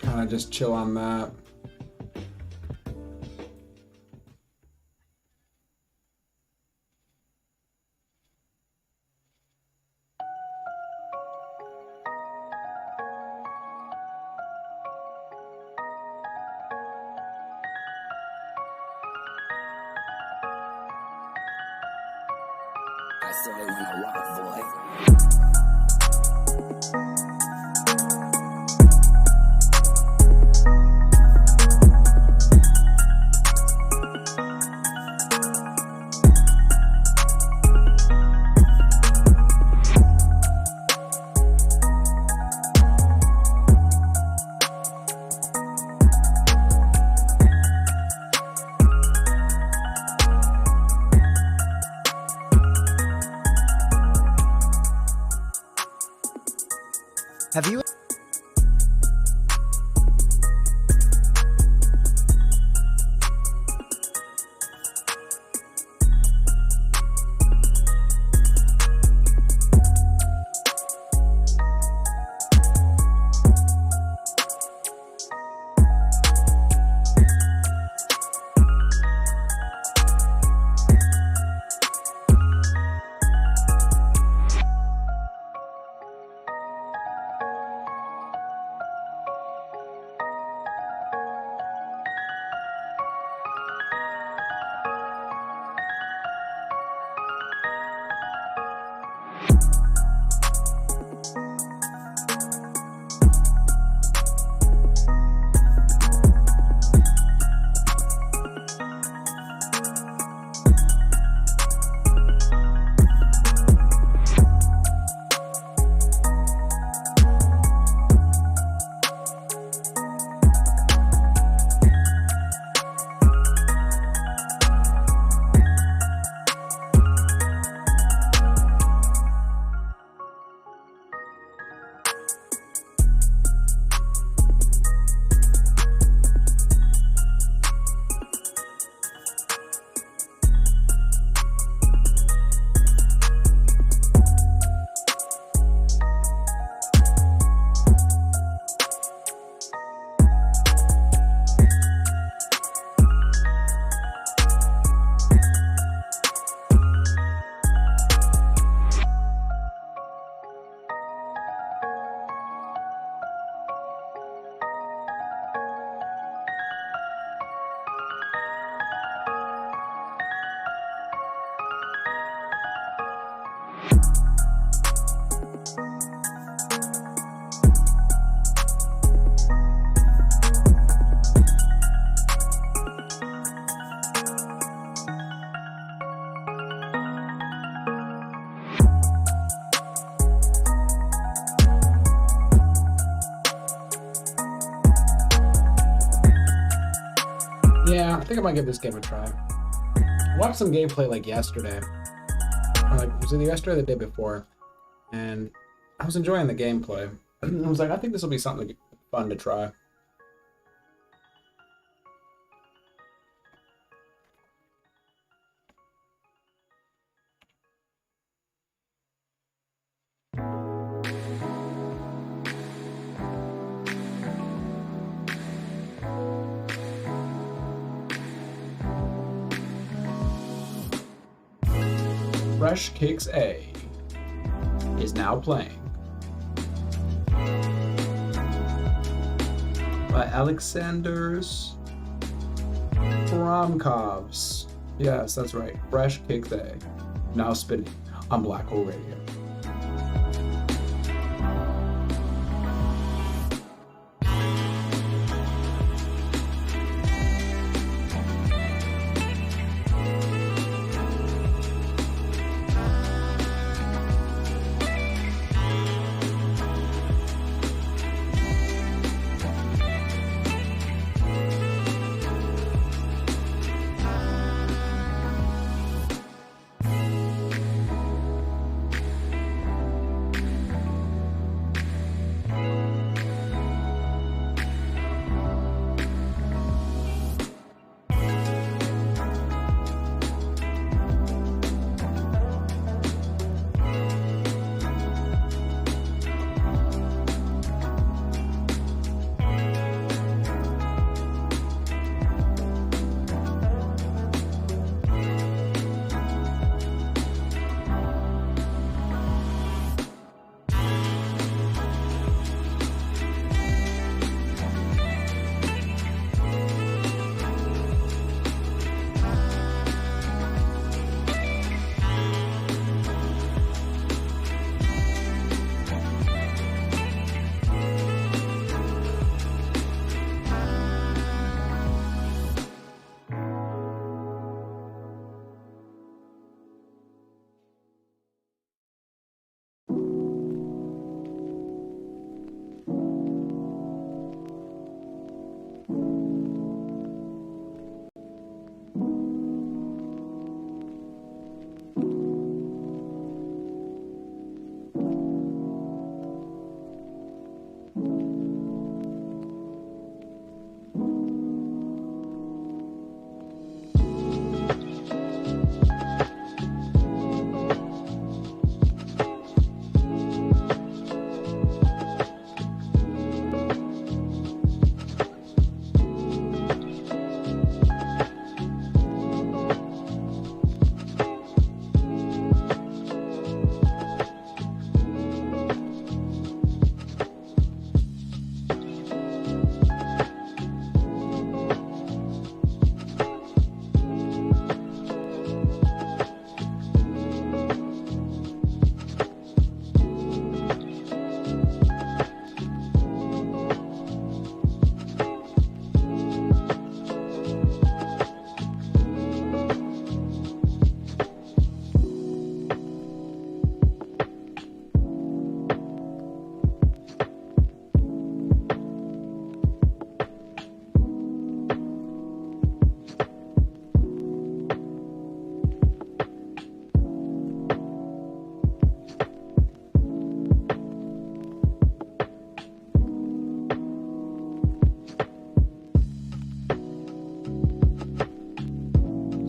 Kind of just chill on that. I saw it when I walked, boy. Have you? think I might give this game a try. I watched some gameplay like yesterday. Or like, was it yesterday or the day before? And I was enjoying the gameplay. I was like, I think this will be something fun to try. Fresh Cakes A is now playing by Alexander's Romkovs. Yes, that's right. Fresh Cakes A now spinning on Black Hole Radio.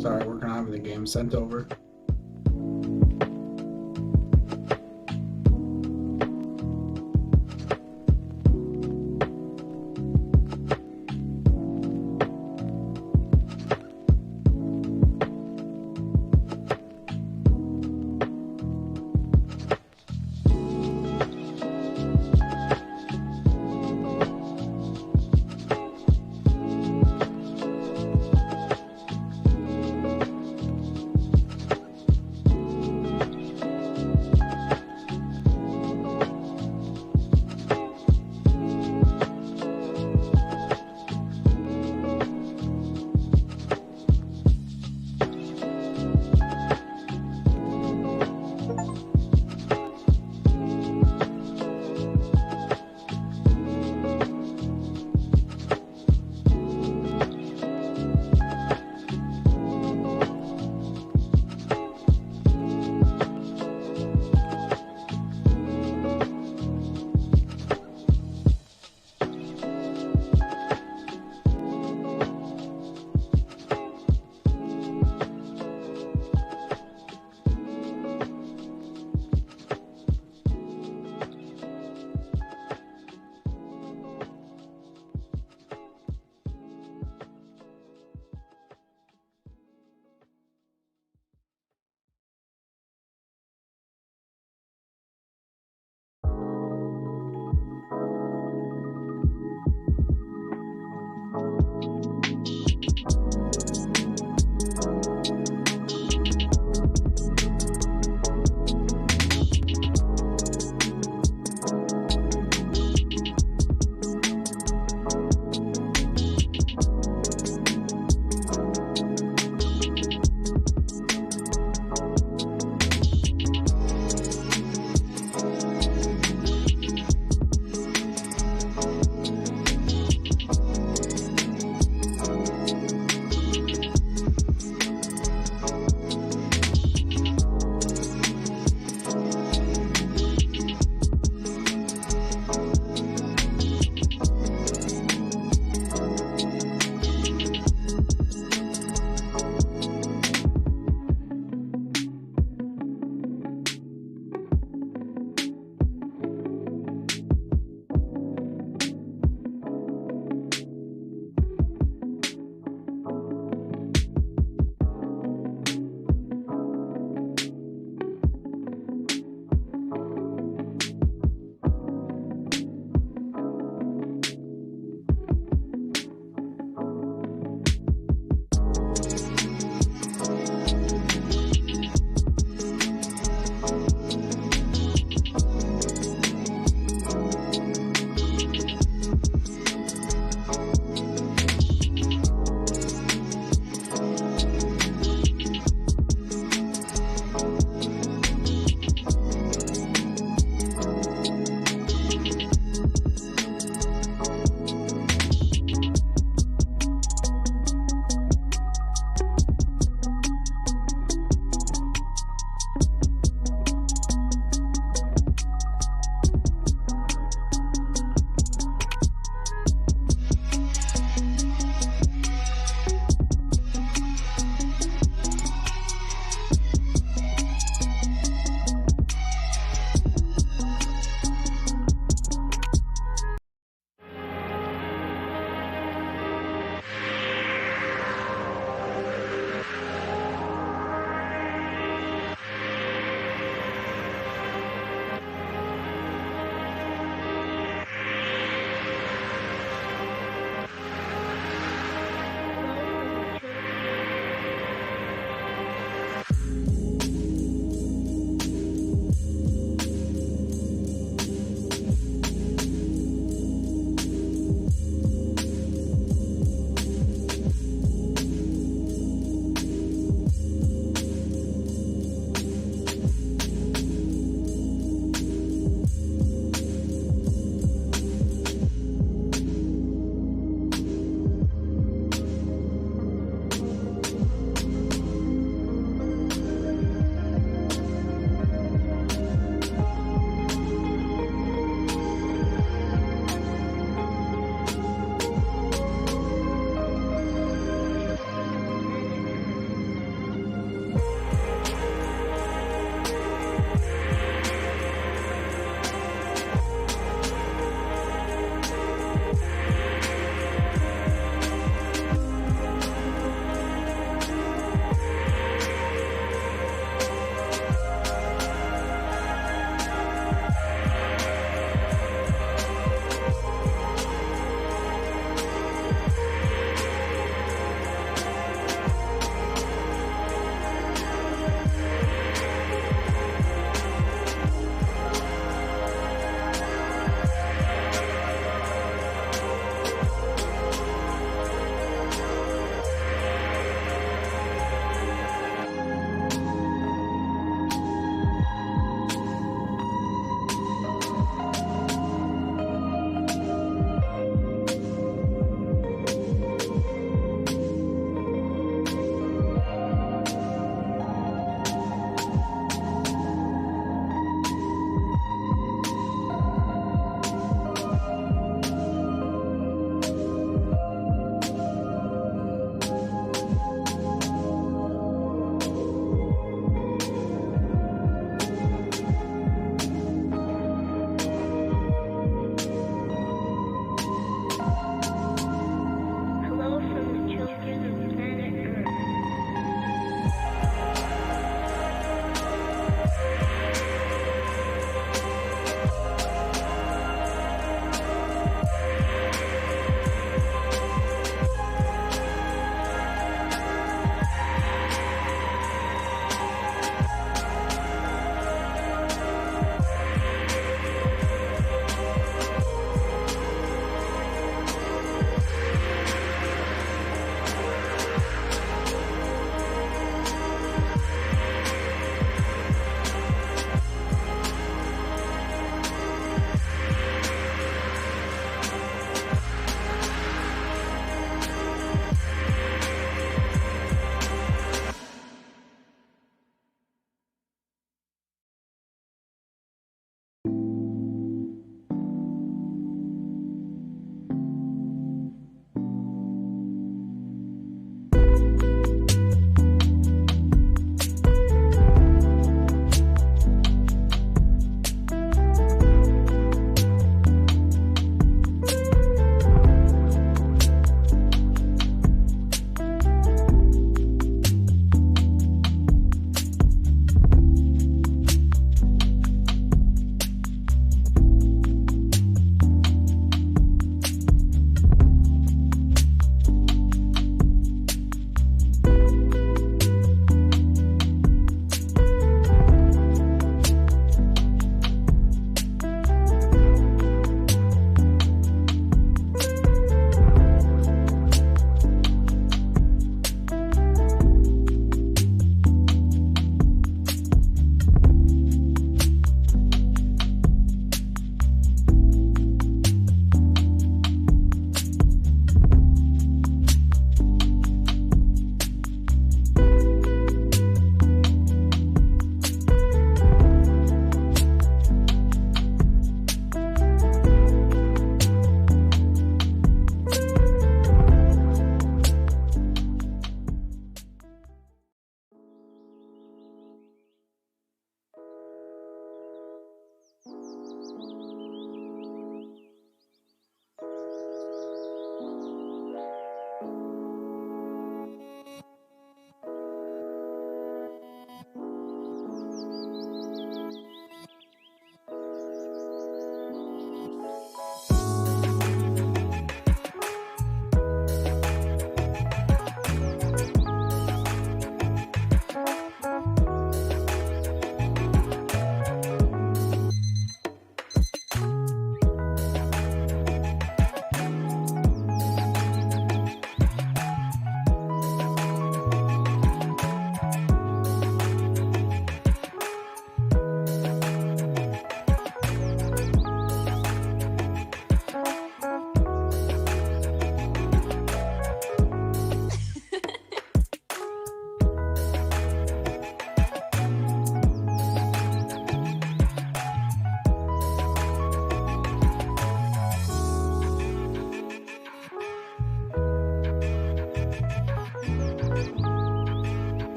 Sorry, we're gonna have the game sent over.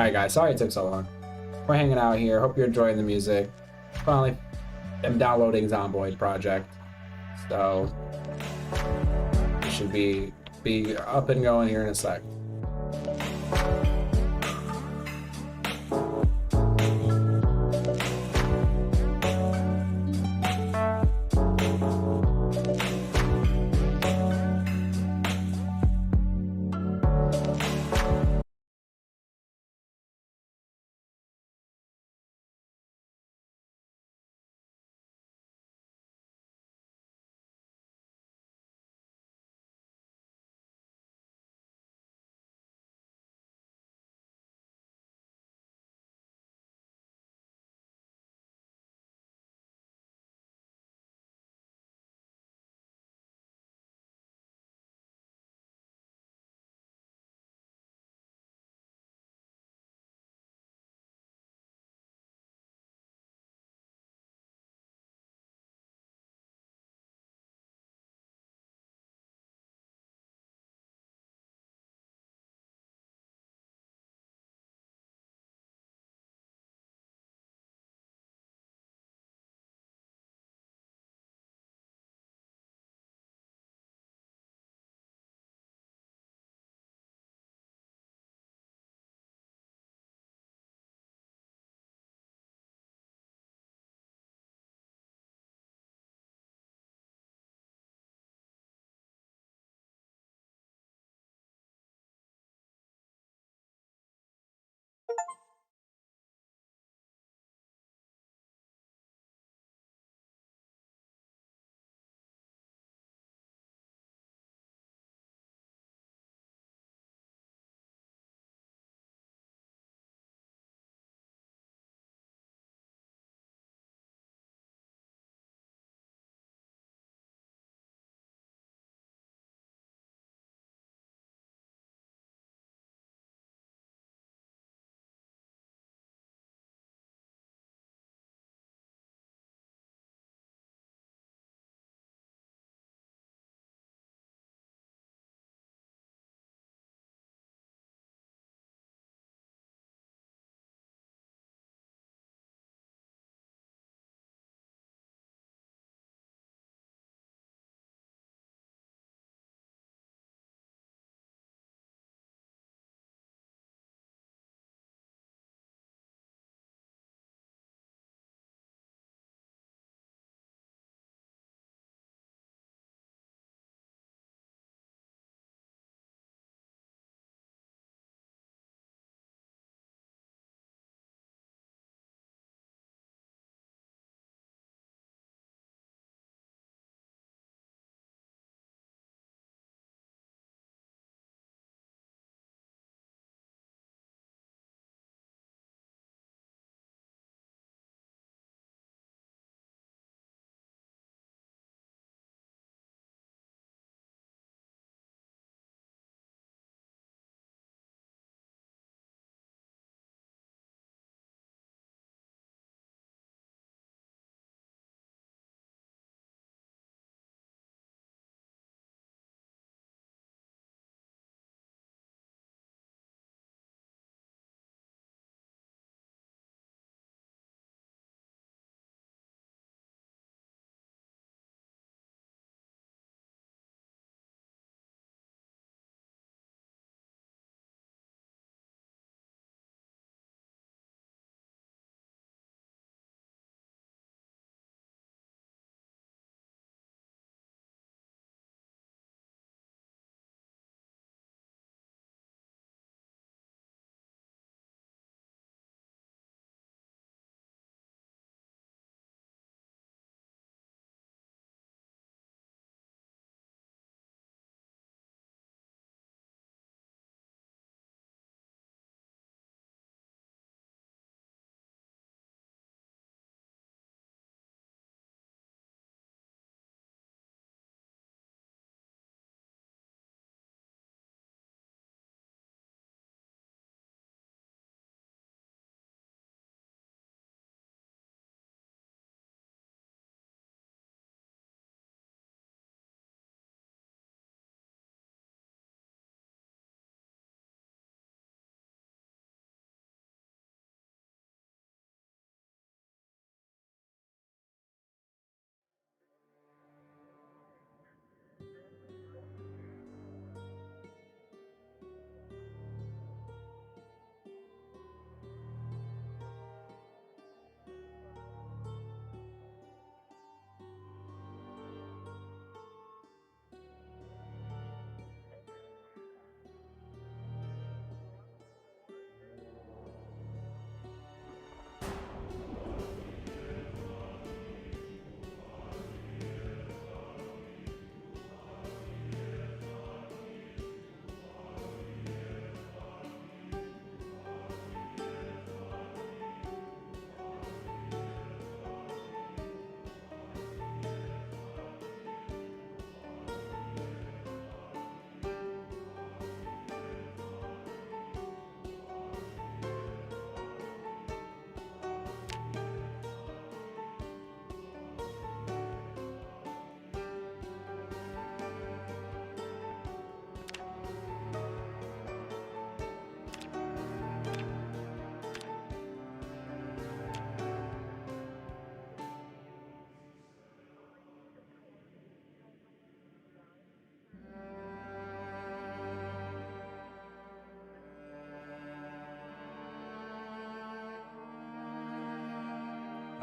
right, guys. Sorry it took so long. We're hanging out here. Hope you're enjoying the music. Finally, I'm downloading Zomboid project, so it should be up and going here in a sec.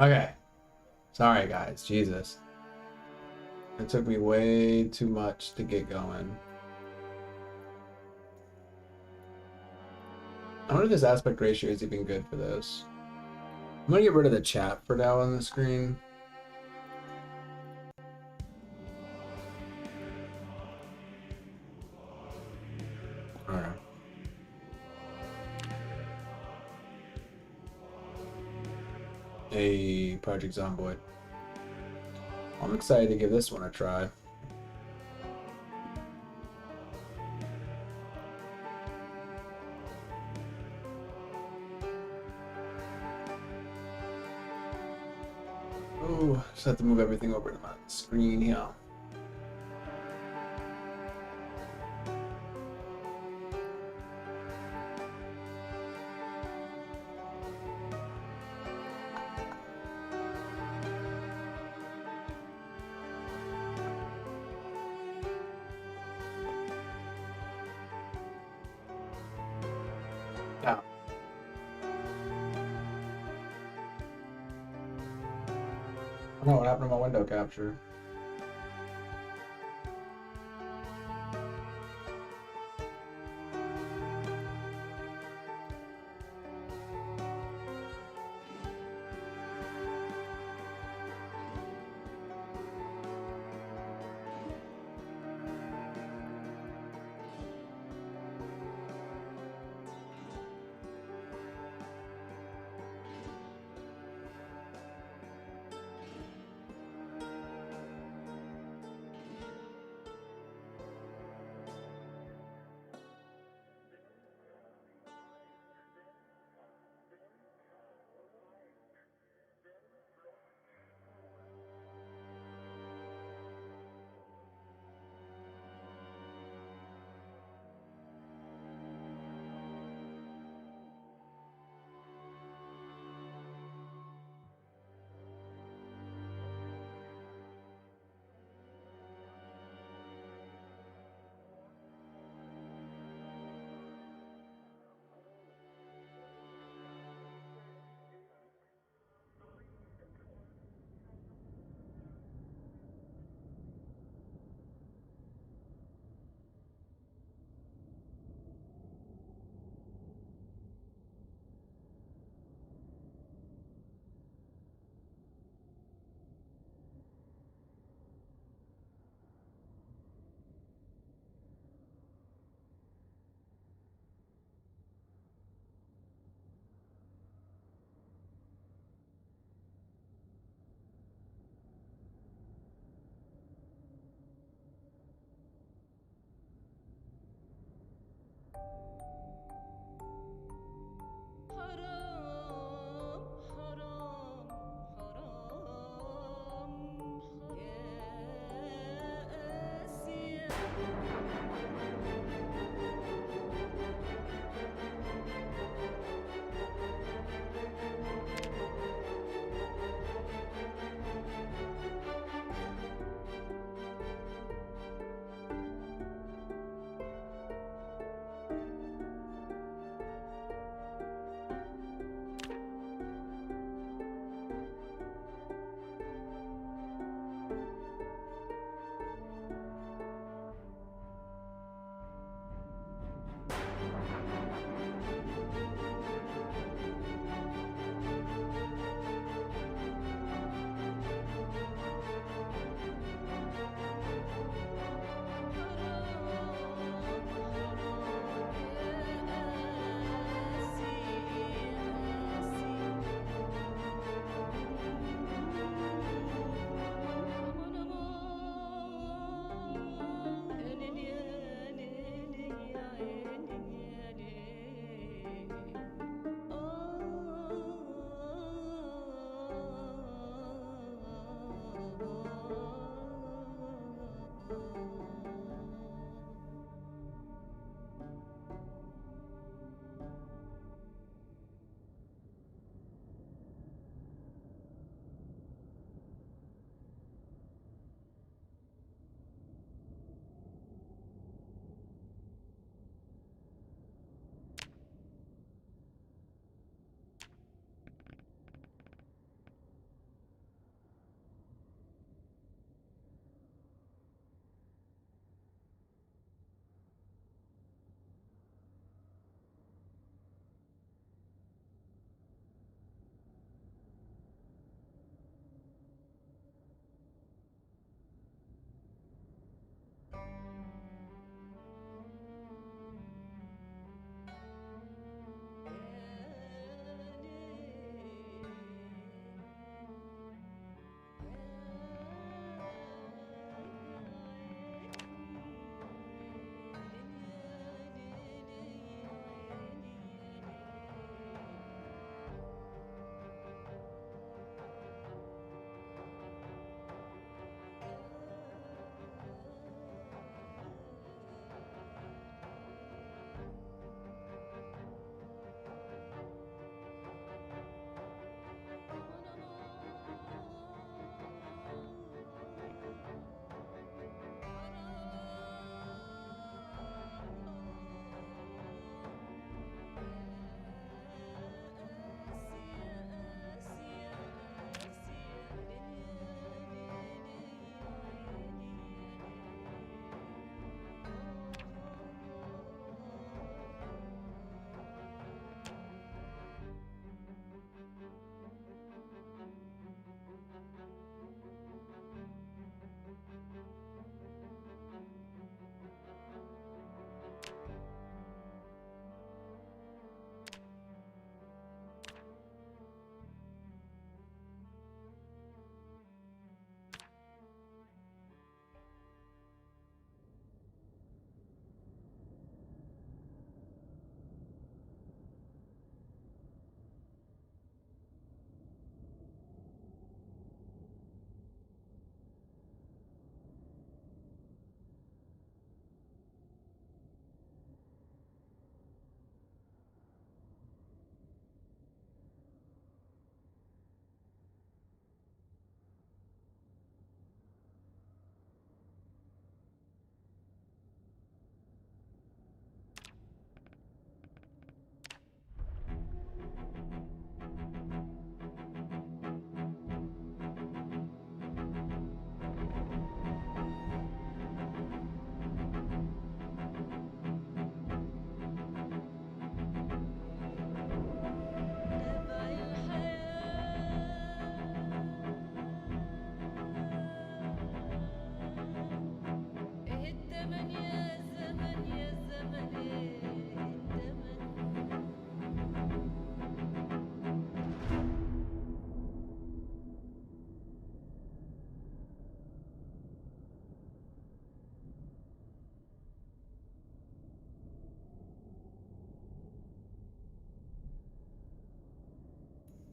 Okay. Sorry, guys. Jesus. It took me way too much to get going. I wonder if this aspect ratio is even good for this. I'm gonna get rid of the chat for now on the screen. Alright. Hey, Project Zomboid. I'm excited to give this one a try. Oh, just have to move everything over to my screen here. Yeah. I don't know what happened to my window capture.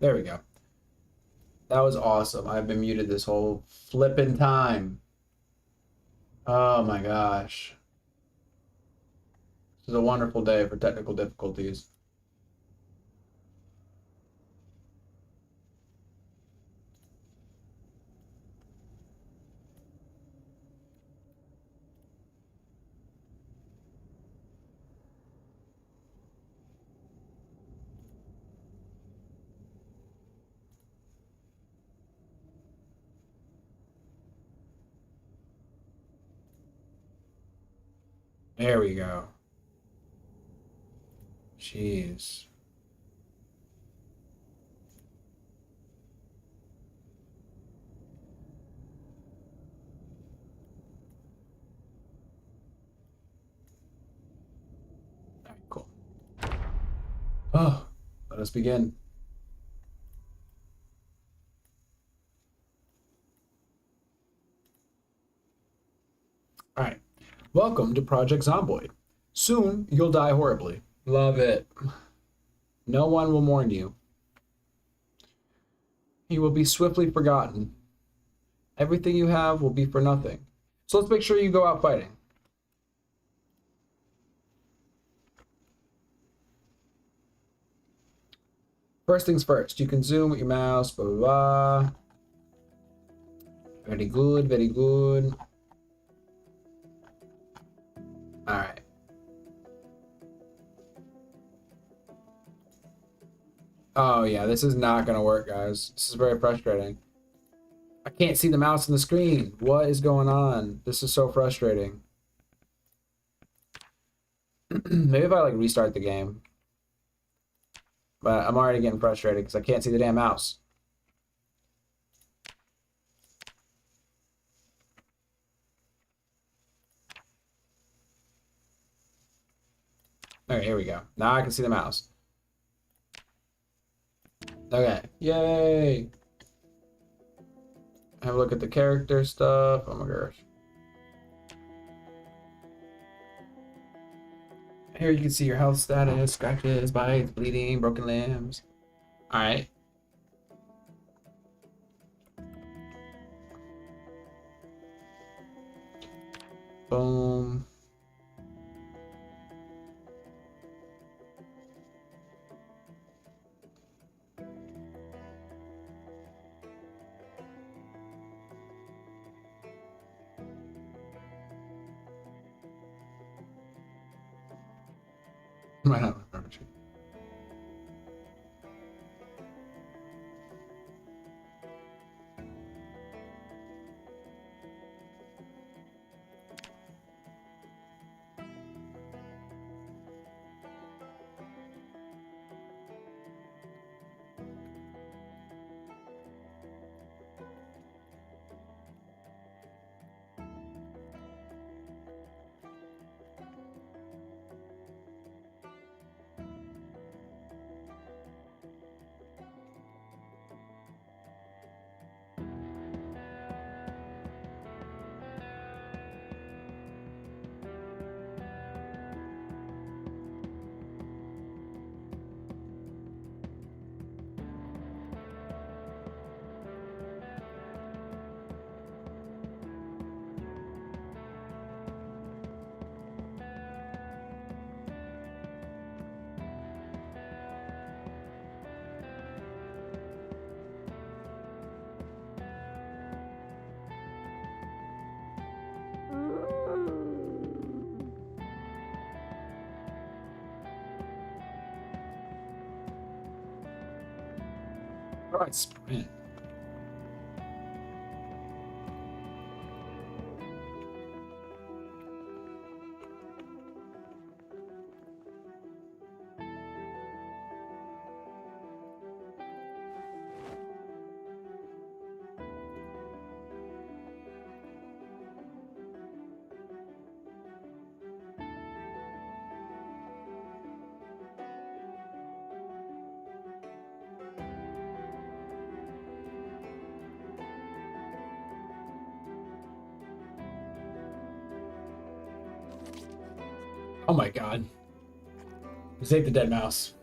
There we go. That was awesome. I've been muted this whole flipping time. Oh my gosh. This is a wonderful day for technical difficulties. There we go. Jeez. All right, cool. Oh, let us begin. All right. Welcome to Project Zomboid. Soon, you'll die horribly. Love it. No one will mourn you. You will be swiftly forgotten. Everything you have will be for nothing. So let's make sure you go out fighting. First things first, you can zoom with your mouse, blah, blah, blah. Very good, very good. All right. Oh yeah, this is not gonna work, guys. This is very frustrating. I can't see the mouse on the screen. What is going on? This is so frustrating. Maybe if I like restart the game. But I'm already getting frustrated because I can't see the damn mouse. Okay, here we go. Now I can see the mouse. Okay, yay! Have a look at the character stuff. Oh my gosh. Here you can see your health status, scratches, bites, bleeding, broken limbs. Alright. Boom. Might not remember you. Right, sprint. Oh my god. Just ate the dead mouse.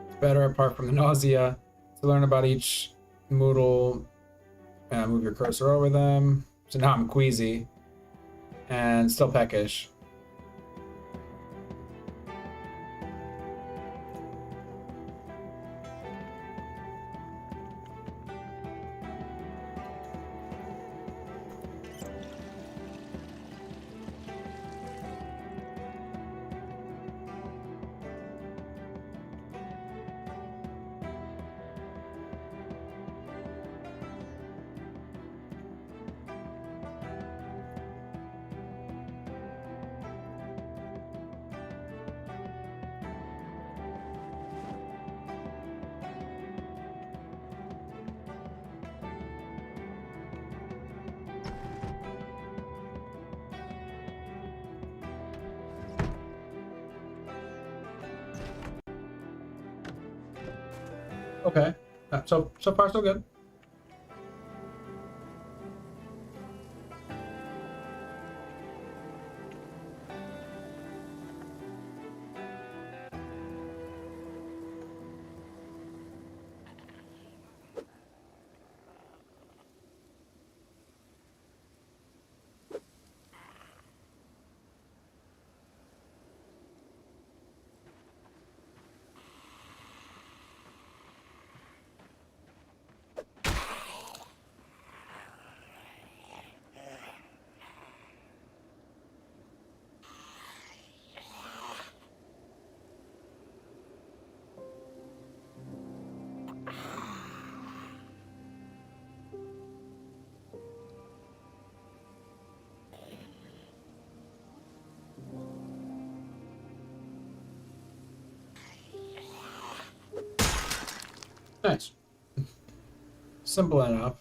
It's better apart from the nausea to learn about each Moodle. Move your cursor over them. So now I'm queasy and still peckish. Okay. So far so good. Nice. Simple enough.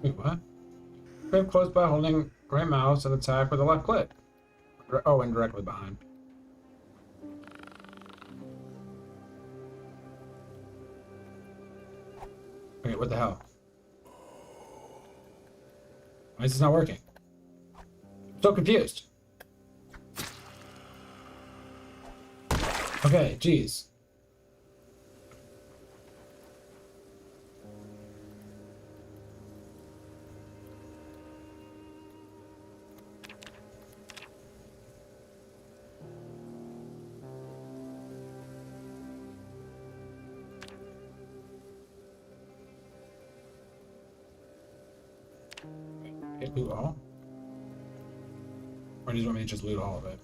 Wait, what? Grip close by holding right mouse and attack with the left click. Oh, and directly behind. Wait, what the hell? Why is this not working? I'm so confused. Okay, geez. Loot all? Or do you want me to just loot all of it?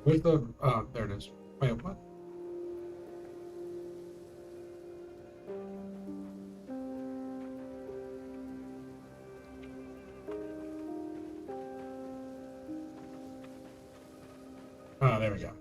Where's the... Oh, there it is. Wait, what? There we go.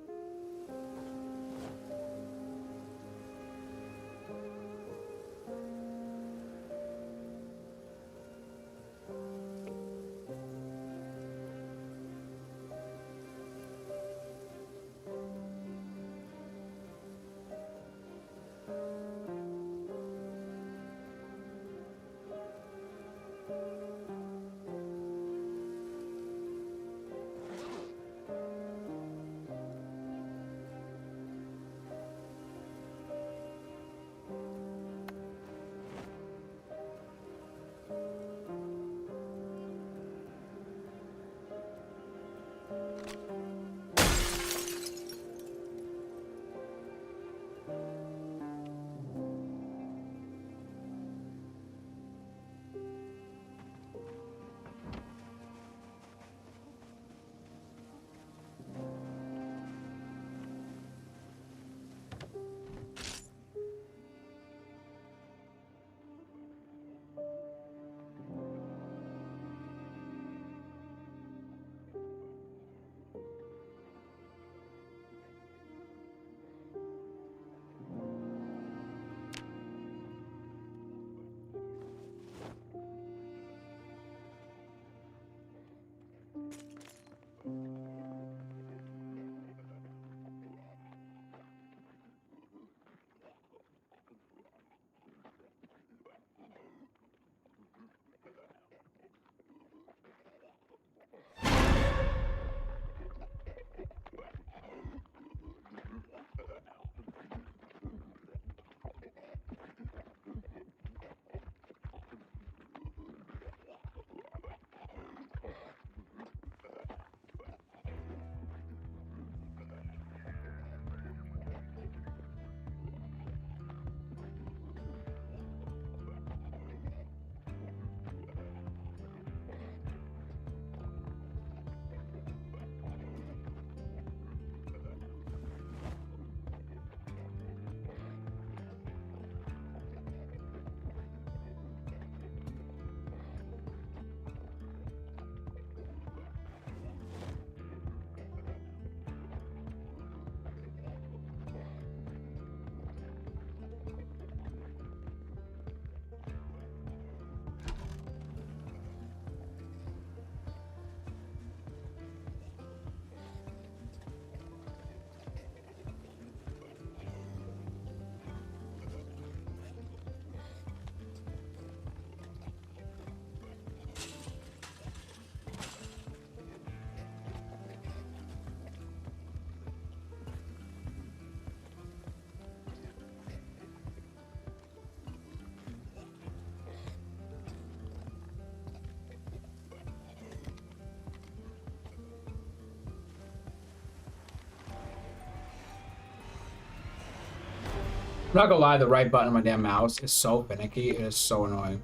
I'm not gonna lie, the right button on my damn mouse is so finicky. It is so annoying.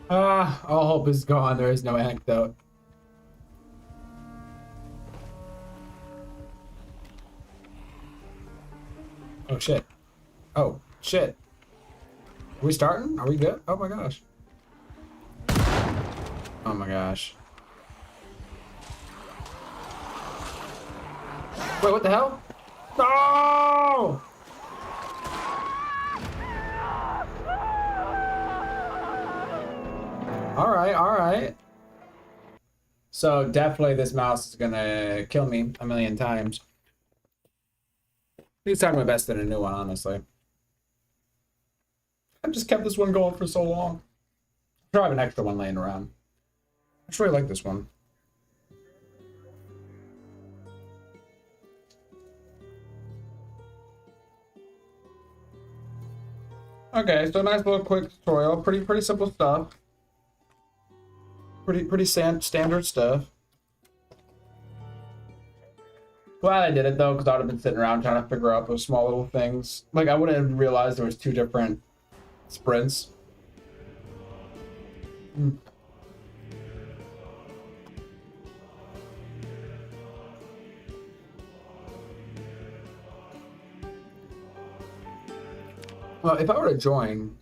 All hope is gone. There is no anecdote. Oh shit. Oh shit. Are we starting? Are we good? Oh my gosh. Oh my gosh. Wait, what the hell? No! All right. So definitely this mouse is gonna kill me a million times. At least I'm my best at a new one, honestly. I've just kept this one going for so long. I'm sure I have an extra one laying around. I just really like this one. Okay, so nice little quick tutorial. Pretty simple stuff. Pretty standard stuff. Glad I did it though, because I would have been sitting around trying to figure out those small little things. Like I wouldn't have realized there was 2 different sprints. Well, if I were to join,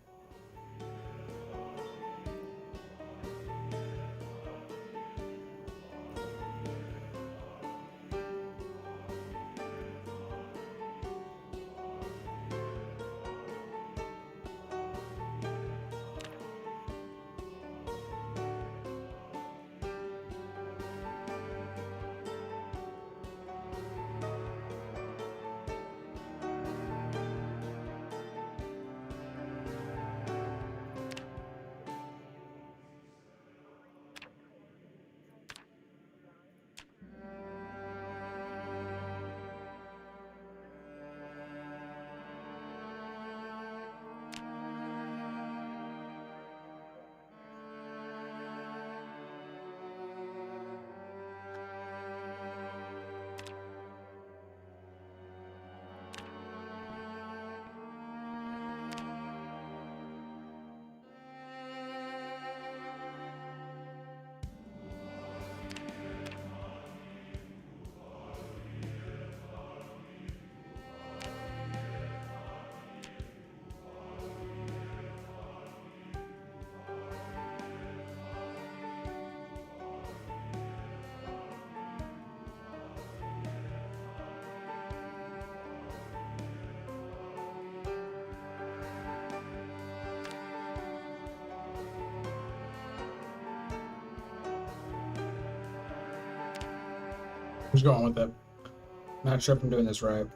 who's going with it? Not sure if I'm doing this right.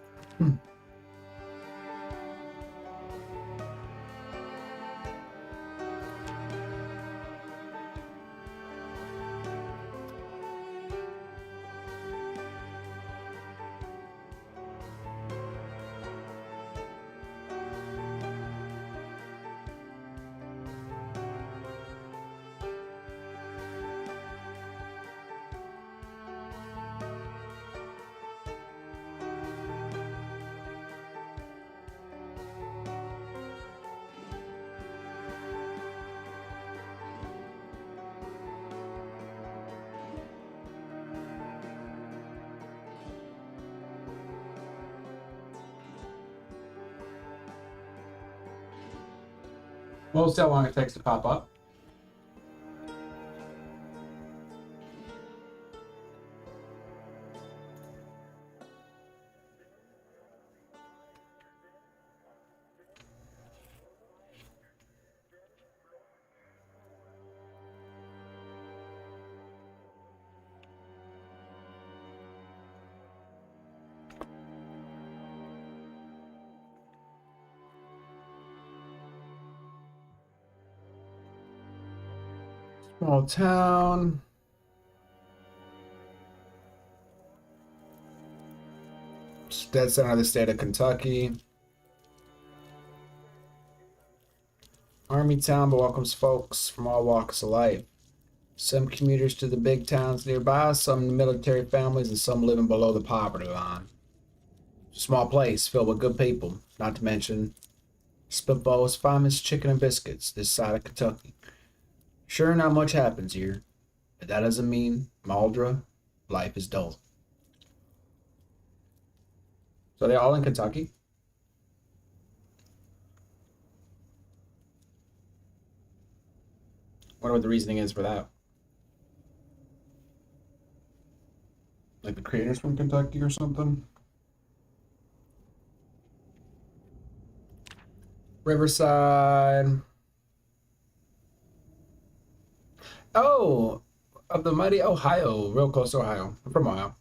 We'll see how long it takes to pop up. Small town. Dead center of the state of Kentucky. Army town, but welcomes folks from all walks of life. Some commuters to the big towns nearby, some military families, and some living below the poverty line. Small place filled with good people, not to mention Spitball's finest chicken and biscuits this side of Kentucky. Sure, not much happens here, but that doesn't mean, Maldra, life is dull. So they're all in Kentucky? Wonder what the reasoning is for that. Like the creators from Kentucky or something? Riverside. Oh, of the mighty Ohio, real close to Ohio. I'm from Ohio.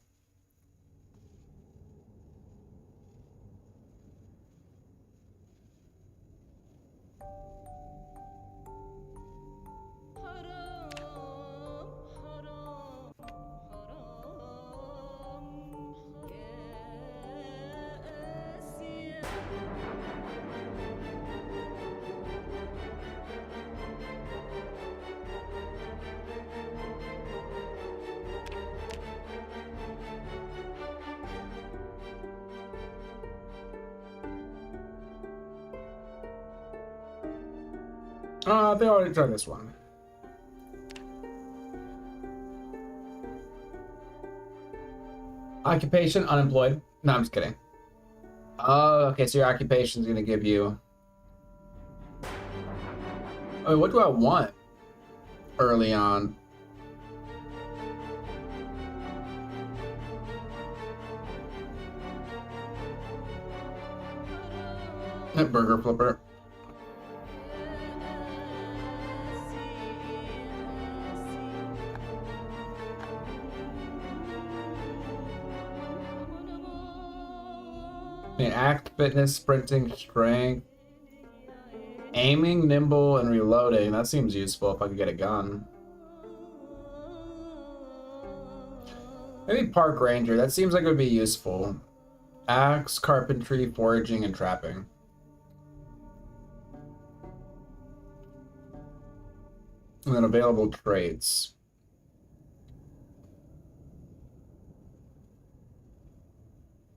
They already tried this one. Occupation, unemployed. No, I'm just kidding. Oh, okay, so your occupation is going to give you... Oh, what do I want early on? That burger flipper. Act, fitness, sprinting, strength, aiming, nimble, and reloading. That seems useful if I could get a gun. Maybe park ranger. That seems like it would be useful. Axe, carpentry, foraging, and trapping. And then available traits.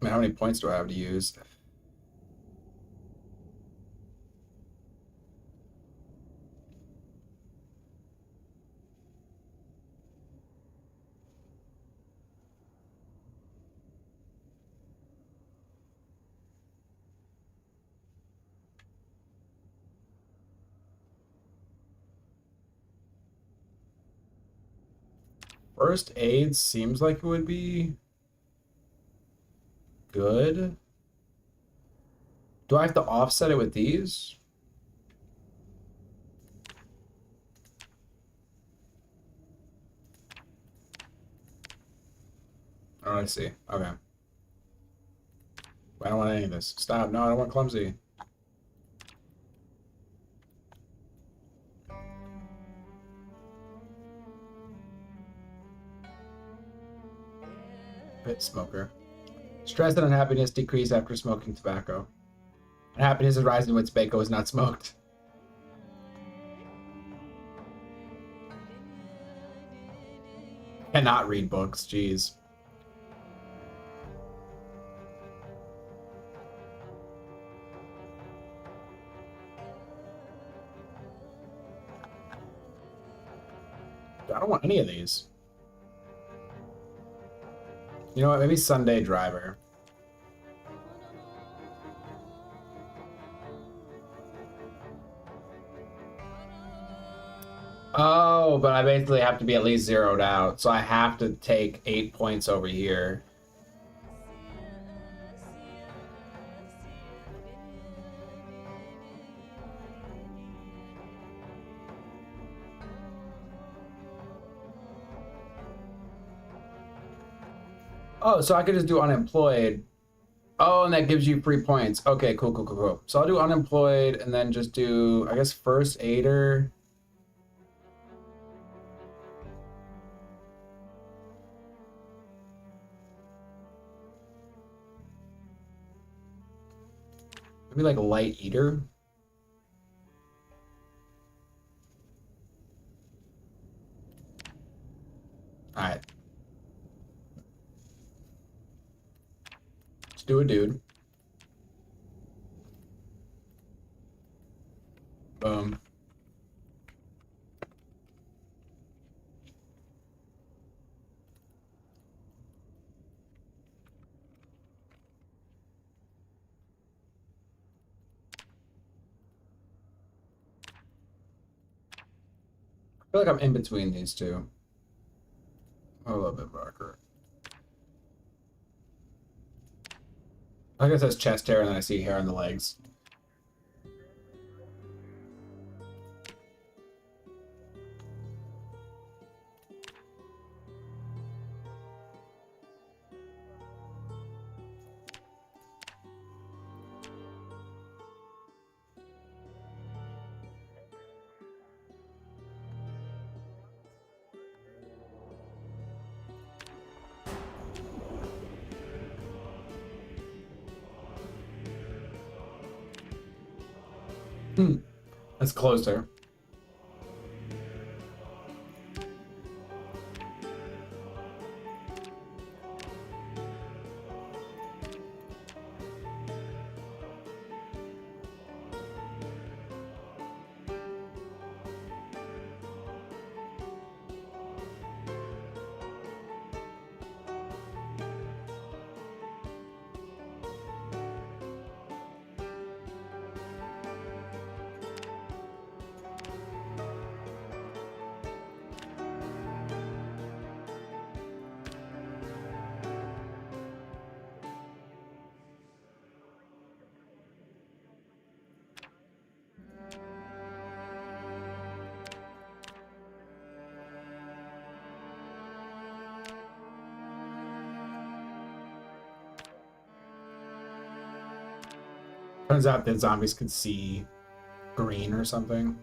How many points do I have to use? First aid seems like it would be good. Do I have to offset it with these? Oh, I see. Okay. I don't want any of this. Stop. No, I don't want clumsy. Pit smoker. Stress and unhappiness decrease after smoking tobacco. Unhappiness is rising when tobacco is not smoked. Cannot read books, jeez. I don't want any of these. You know what? Maybe Sunday driver. Oh, but I basically have to be at least zeroed out, so I have to take 8 points over here. Oh, so I could just do unemployed. Oh, and that gives you 3 points. Okay, cool, cool, cool, cool. So I'll do unemployed and then just do, I guess, first aider. Maybe like a light eater. All right. Let's do a dude. Boom. I feel like I'm in between these two. A little bit darker. I guess it says chest hair and then I see hair on the legs. That's closer. Turns out that zombies could see green or something.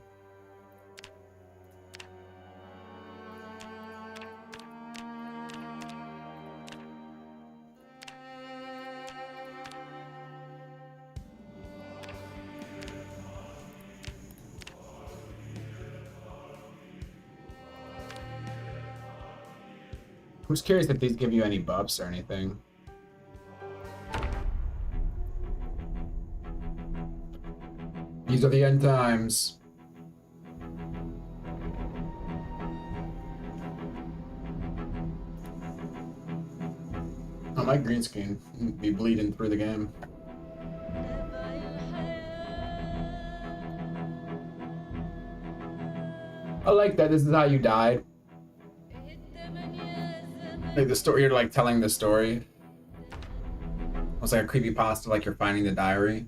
I'm just curious if these give you any buffs or anything. These are the end times. Oh, my green screen be bleeding through the game. I like that. This is how you died. Like the story, you're like telling the story. Almost like a creepypasta, like you're finding the diary.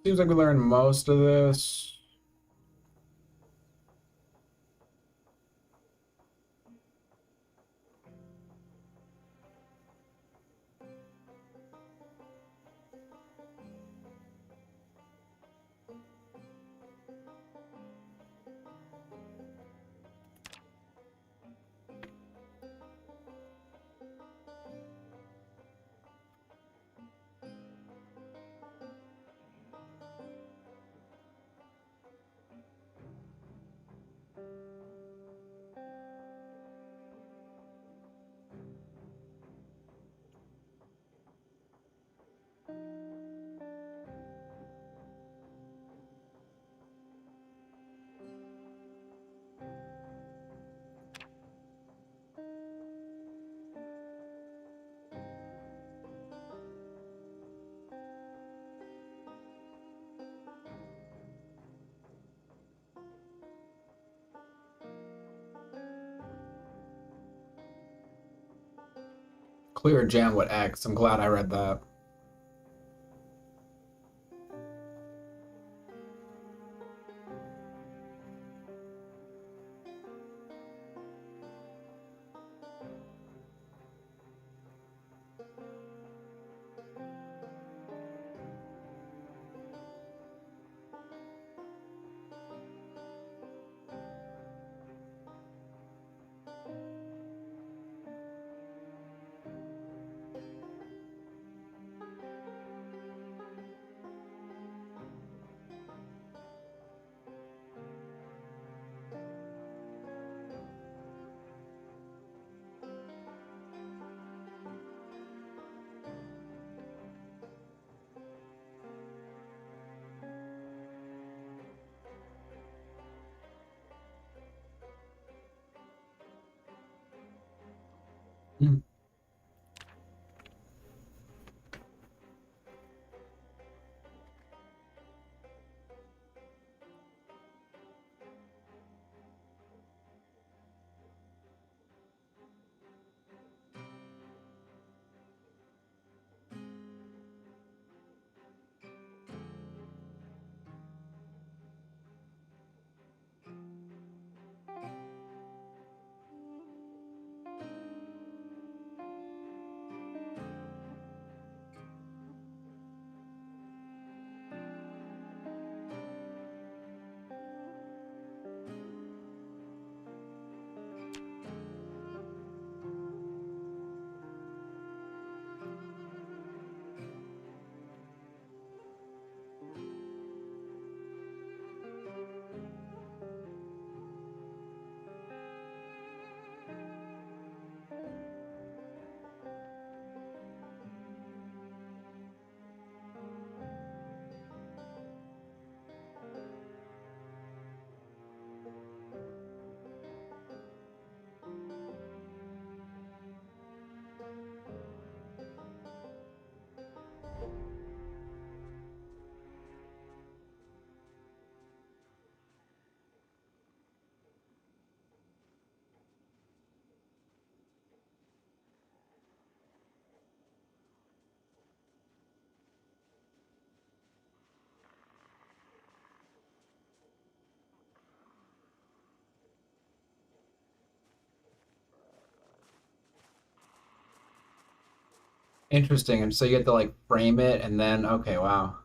Seems like we learned most of this. Clear jam with X. I'm glad I read that. Interesting. And so you get to like frame it and then, okay, wow.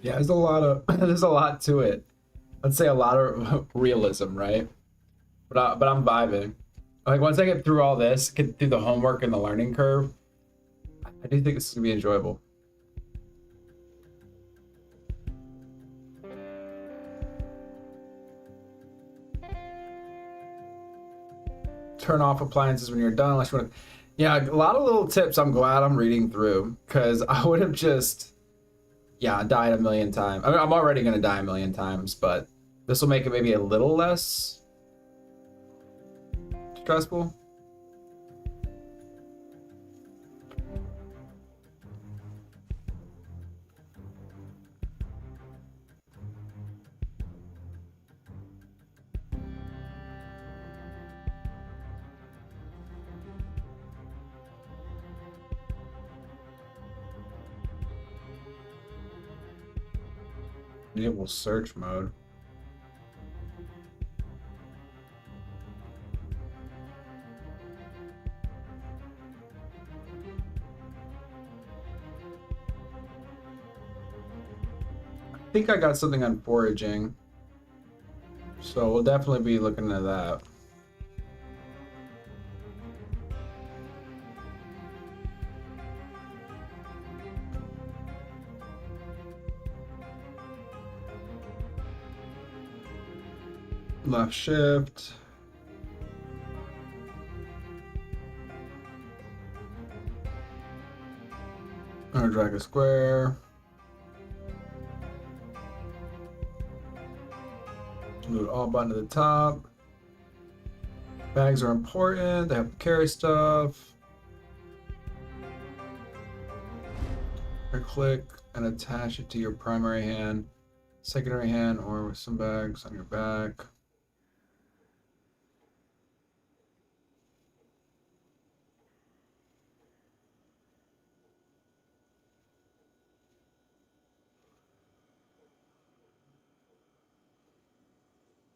Yeah, there's a lot of there's a lot to it. Let's say a lot of realism, right? But I'm vibing. Like once I get through all this, get through the homework and the learning curve, I do think this is gonna be enjoyable. Turn off appliances when you're done, unless you want to. Yeah, a lot of little tips. I'm glad I'm reading through because I would have just, yeah, died a million times. I mean, I'm already gonna die a million times, but this will make it maybe a little less stressful. Enable search mode. I think I got something on foraging, so we'll definitely be looking at that. Left shift. Or drag a square. Move all button to the top. Bags are important. They have to carry stuff. Or click and attach it to your primary hand, secondary hand, or with some bags on your back.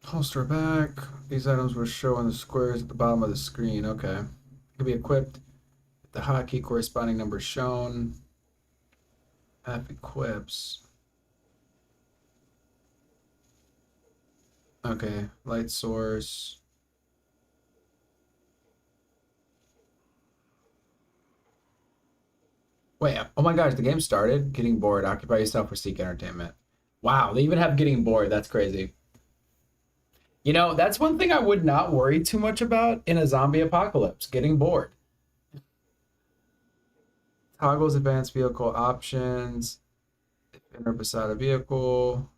Holster back. These items will show on the squares at the bottom of the screen. Okay. Can be equipped with the hotkey corresponding number shown. F equips. Okay. Light source. Wait, oh my gosh, the game started. Getting bored. Occupy yourself or seek entertainment. Wow, they even have getting bored. That's crazy. You know, that's one thing I would not worry too much about in a zombie apocalypse, getting bored. Toggles advanced vehicle options. Enter beside a vehicle.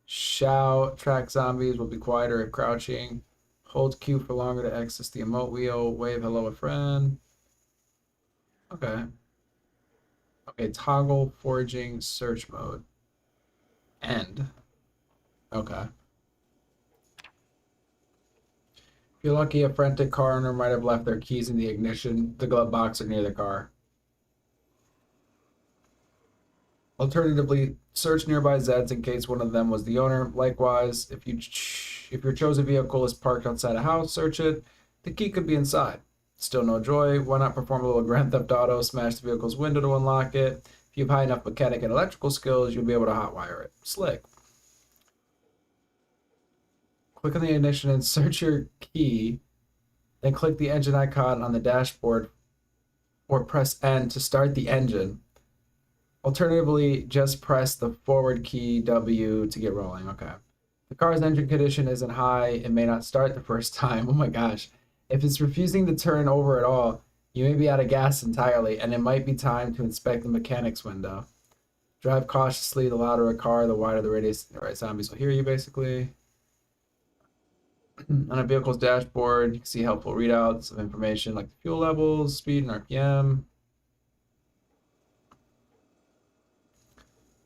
Shout. Track zombies will be quieter if crouching. Hold Q for longer to access the emote wheel. Wave hello a friend. Okay. Okay, toggle foraging search mode. End. Okay. If you're lucky, a frantic car owner might have left their keys in the ignition, the glove box, or near the car. Alternatively, search nearby Zeds in case one of them was the owner. Likewise, if your chosen vehicle is parked outside a house, search it. The key could be inside. Still no joy? Why not perform a little Grand Theft Auto, smash the vehicle's window to unlock it? If you have high enough mechanic and electrical skills, you'll be able to hotwire it. Slick. Click on the ignition and search your key. Then click the engine icon on the dashboard or press N to start the engine. Alternatively, just press the forward key W to get rolling. Okay. The car's engine condition isn't high. It may not start the first time. Oh my gosh. If it's refusing to turn over at all, you may be out of gas entirely, and it might be time to inspect the mechanic's window. Drive cautiously. The louder a car, the wider the radius. All right, zombies will hear you, basically. On a vehicle's dashboard, you can see helpful readouts of information like the fuel levels, speed, and RPM.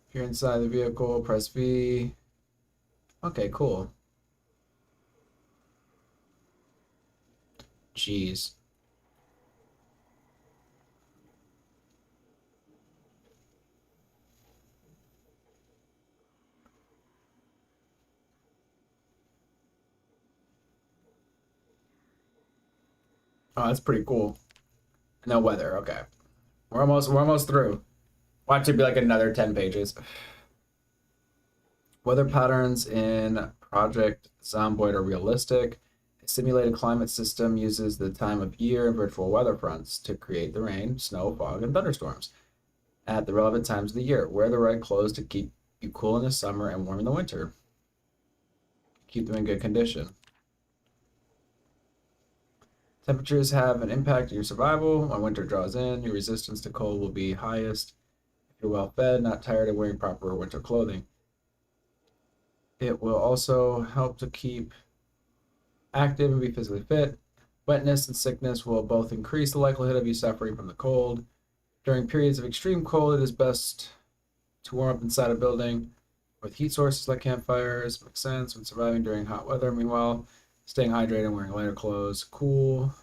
If you're inside the vehicle, press V. Okay, cool. Jeez. Oh, that's pretty cool. No weather. Okay. We're almost through. Watch it be like another 10 pages. Weather patterns in Project Zomboid are realistic. A simulated climate system uses the time of year and virtual weather fronts to create the rain, snow, fog, and thunderstorms at the relevant times of the year. Wear the right clothes to keep you cool in the summer and warm in the winter. Keep them in good condition. Temperatures have an impact on your survival. When winter draws in, your resistance to cold will be highest. If you're well fed, not tired, and wearing proper winter clothing. It will also help to keep active and be physically fit. Wetness and sickness will both increase the likelihood of you suffering from the cold. During periods of extreme cold, it is best to warm up inside a building with heat sources like campfires. Makes sense when surviving during hot weather. Meanwhile, staying hydrated and wearing lighter clothes. Cool.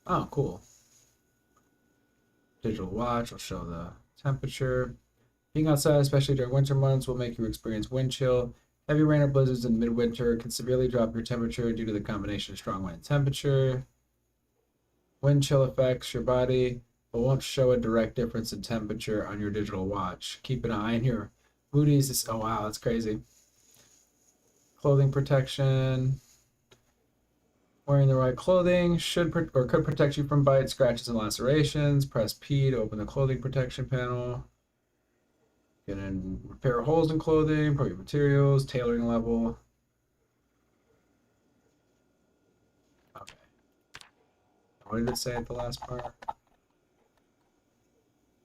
Oh, cool. Digital watch will show the temperature. Being outside, especially during winter months, will make you experience wind chill. Heavy rain or blizzards in midwinter can severely drop your temperature due to the combination of strong wind and temperature. Wind chill affects your body, but won't show a direct difference in temperature on your digital watch. Keep an eye on your moody's. Oh wow, that's crazy. Clothing protection. Wearing the right clothing could protect you from bites, scratches, and lacerations. Press P to open the clothing protection panel. You can repair holes in clothing, appropriate materials, tailoring level. Okay. What did it say at the last part?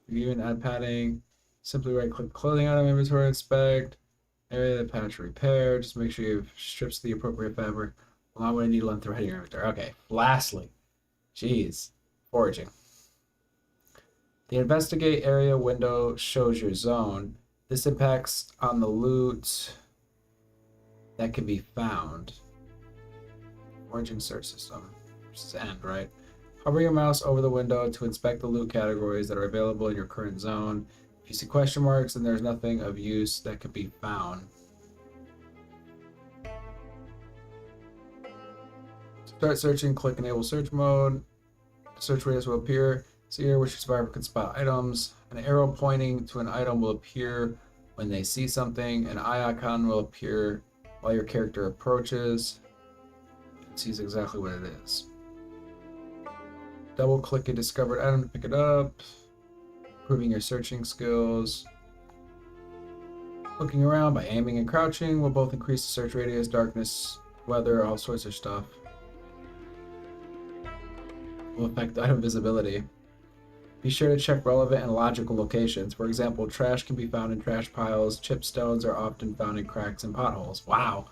You can add padding. Simply right-click clothing item inventory, inspect. Area the patch repair. Just make sure you have strips of the appropriate fabric. Along with a needle and thread in your inventory. Okay. Lastly, jeez, foraging. The investigate area window shows your zone. This impacts on the loot that can be found. Foraging search system. End, right? Hover your mouse over the window to inspect the loot categories that are available in your current zone. If you see question marks, then there's nothing of use that can be found. Start searching, click enable search mode. Search radius will appear. See here which survivor can spot items. An arrow pointing to an item will appear when they see something. An eye icon will appear while your character approaches. It sees exactly what it is. Double click a discovered item to pick it up. Improving your searching skills. Looking around by aiming and crouching will both increase the search radius, darkness, weather, all sorts of stuff. Will affect item visibility. Be sure to check relevant and logical locations. For example, trash can be found in trash piles. Chip stones are often found in cracks and potholes. Wow.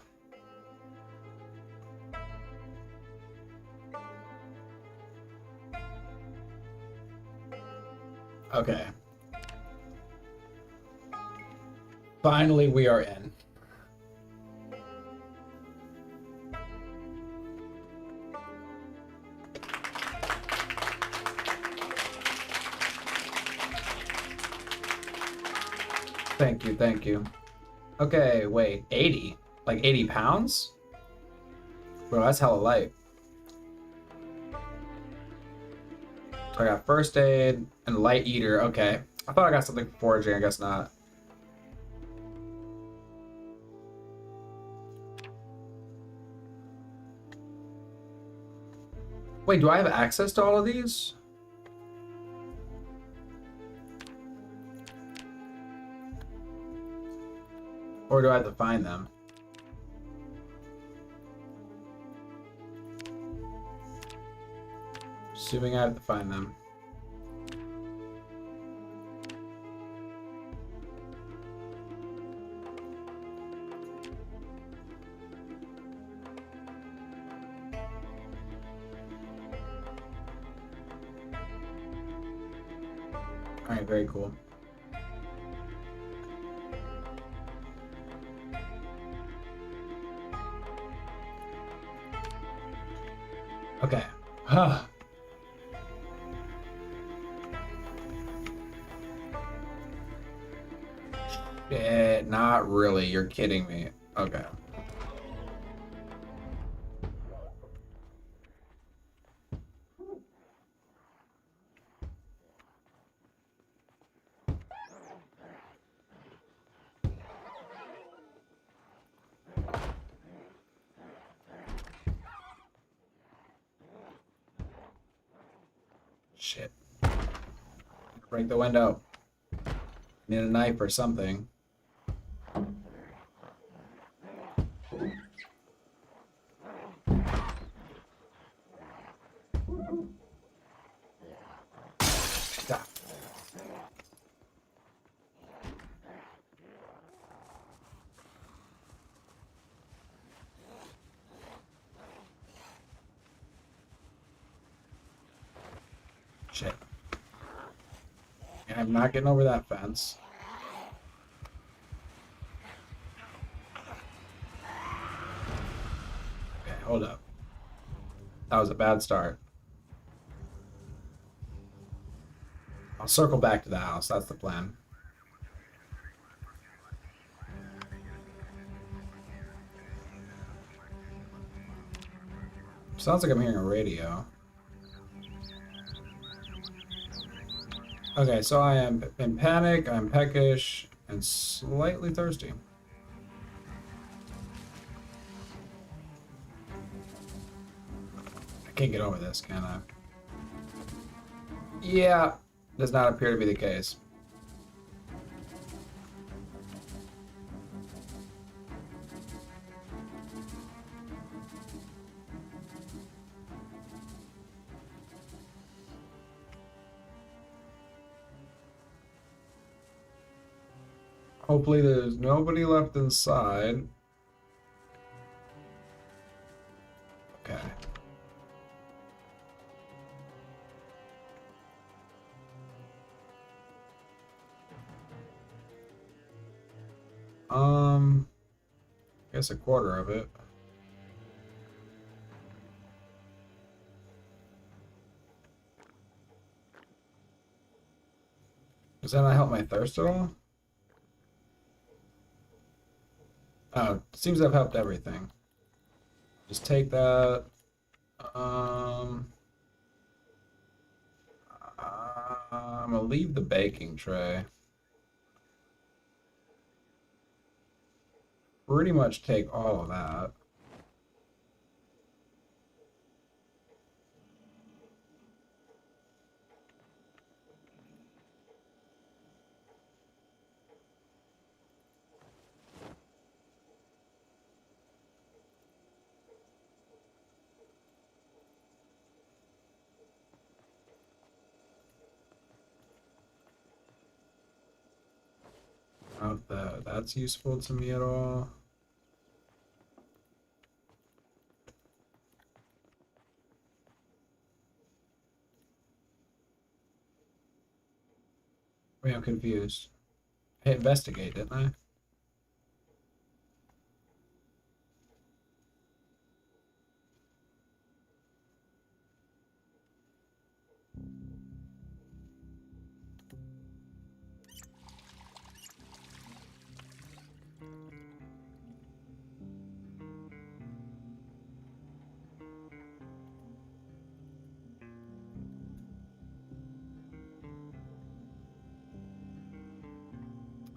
Okay. Finally, we are in. Thank you, thank you. Okay, wait, 80? Like 80 pounds? Bro, that's hella light. So I got first aid and light eater. Okay. I thought I got something for foraging, I guess not. Wait, do I have access to all of these? Or do I have to find them? Assuming I have to find them. Alright, very cool. Okay. Huh. Shit, not really. You're kidding me. Okay. Shit. Break the window. Need a knife or something. Stop. Shit. I'm not getting over that fence. Okay, hold up. That was a bad start. I'll circle back to the house. That's the plan. Sounds like I'm hearing a radio. Okay, so I am in panic, I'm peckish, and slightly thirsty. I can't get over this, can I? Yeah, does not appear to be the case. Hopefully there's nobody left inside. Okay. I guess a quarter of it. Does that not help my thirst at all? Oh, seems to have helped everything. Just take that. I'm gonna leave the baking tray. Pretty much take all of that. Not that that's useful to me at all. Wait, I'm confused. I hit investigate, didn't I?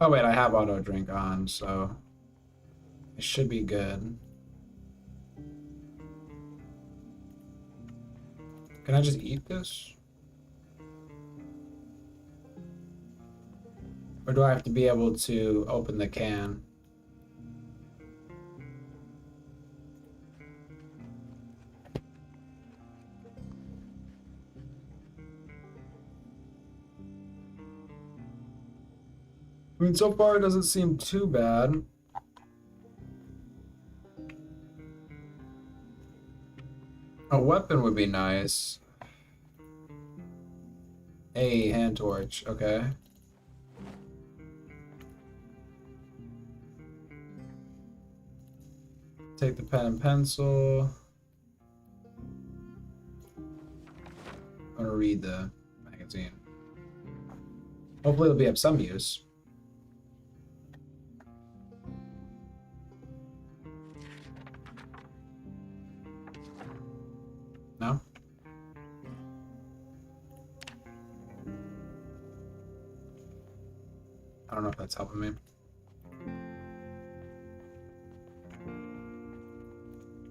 Oh wait, I have auto drink on, so it should be good. Can I just eat this? Or do I have to be able to open the can? I mean, so far it doesn't seem too bad. A weapon would be nice. A hand torch, okay. Take the pen and pencil. I'm gonna read the magazine. Hopefully it'll be of some use. No? I don't know if that's helping me.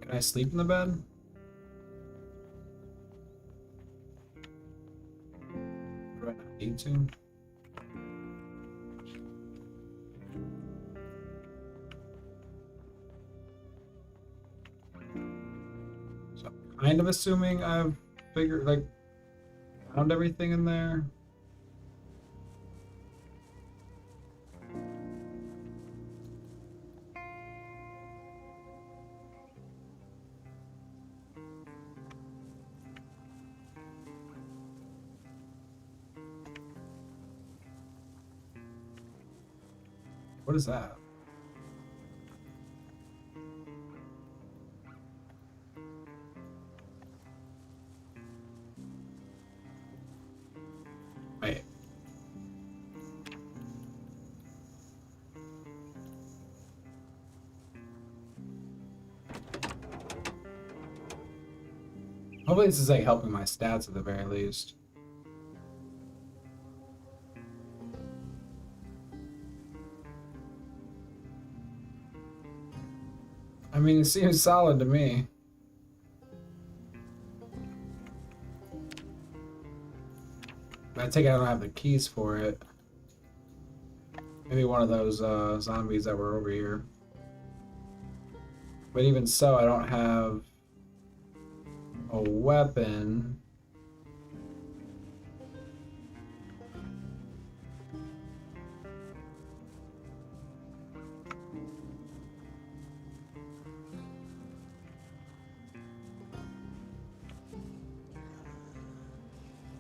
Can I sleep in the bed? Do I not need to? So I'm kind of assuming I've figured, like, found everything in there. What is that? Wait. Hopefully this is like helping my stats at the very least. I mean, it seems solid to me. But I take it I don't have the keys for it. Maybe one of those zombies that were over here. But even so, I don't have a weapon.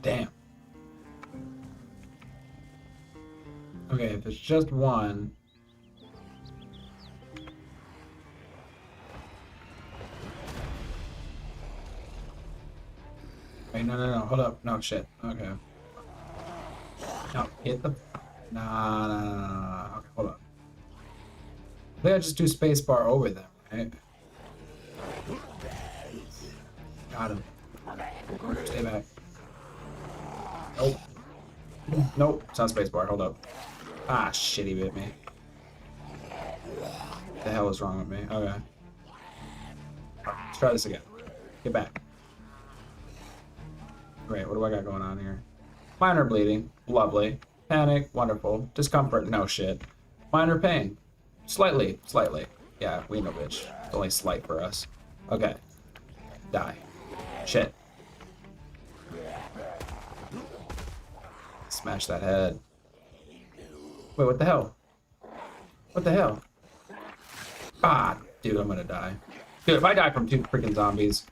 Damn. Okay, if it's just one. Wait, no, hold up. No, shit. Okay. No, hit the... Nah. Okay, hold up. I think I just do spacebar over them, right? Got him. Stay back. Nope. Nope. It's not spacebar. Hold up. Ah, shit, he bit me. What the hell is wrong with me? Okay. Let's try this again. Get back. Great. What do I got going on here? Minor bleeding. Lovely. Panic. Wonderful. Discomfort. No shit. Minor pain. Slightly. Yeah, we know, bitch. It's only slight for us. Okay. Die. Shit. Smash that head. Wait, what the hell? What the hell? Ah, dude, I'm gonna die. Dude, if I die from 2 freaking zombies.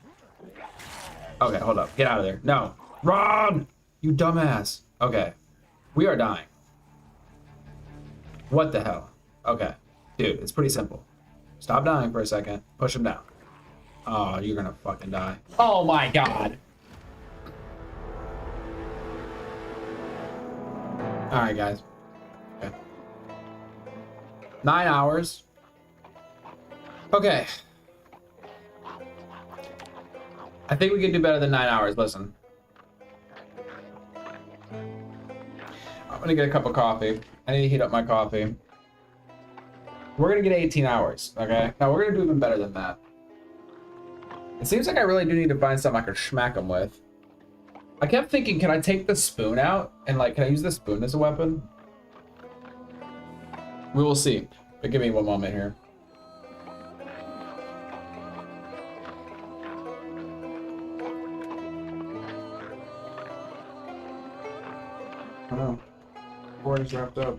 Okay, hold up. Get out of there. No. Run! You dumbass. Okay. We are dying. What the hell? Okay. Dude, it's pretty simple. Stop dying for a second. Push him down. Oh, you're gonna fucking die. Oh my god. Alright, guys. Okay. 9 hours. Okay. I think we can do better than 9 hours. Listen. gonna get a cup of coffee. I need to heat up my coffee. We're gonna get 18 hours, okay? Now we're gonna do even better than that. It seems like I really do need to find something I can smack them with. I kept thinking, can I take the spoon out? And like, can I use the spoon as a weapon? We will see. But give me one moment here. Oh, recording's wrapped up.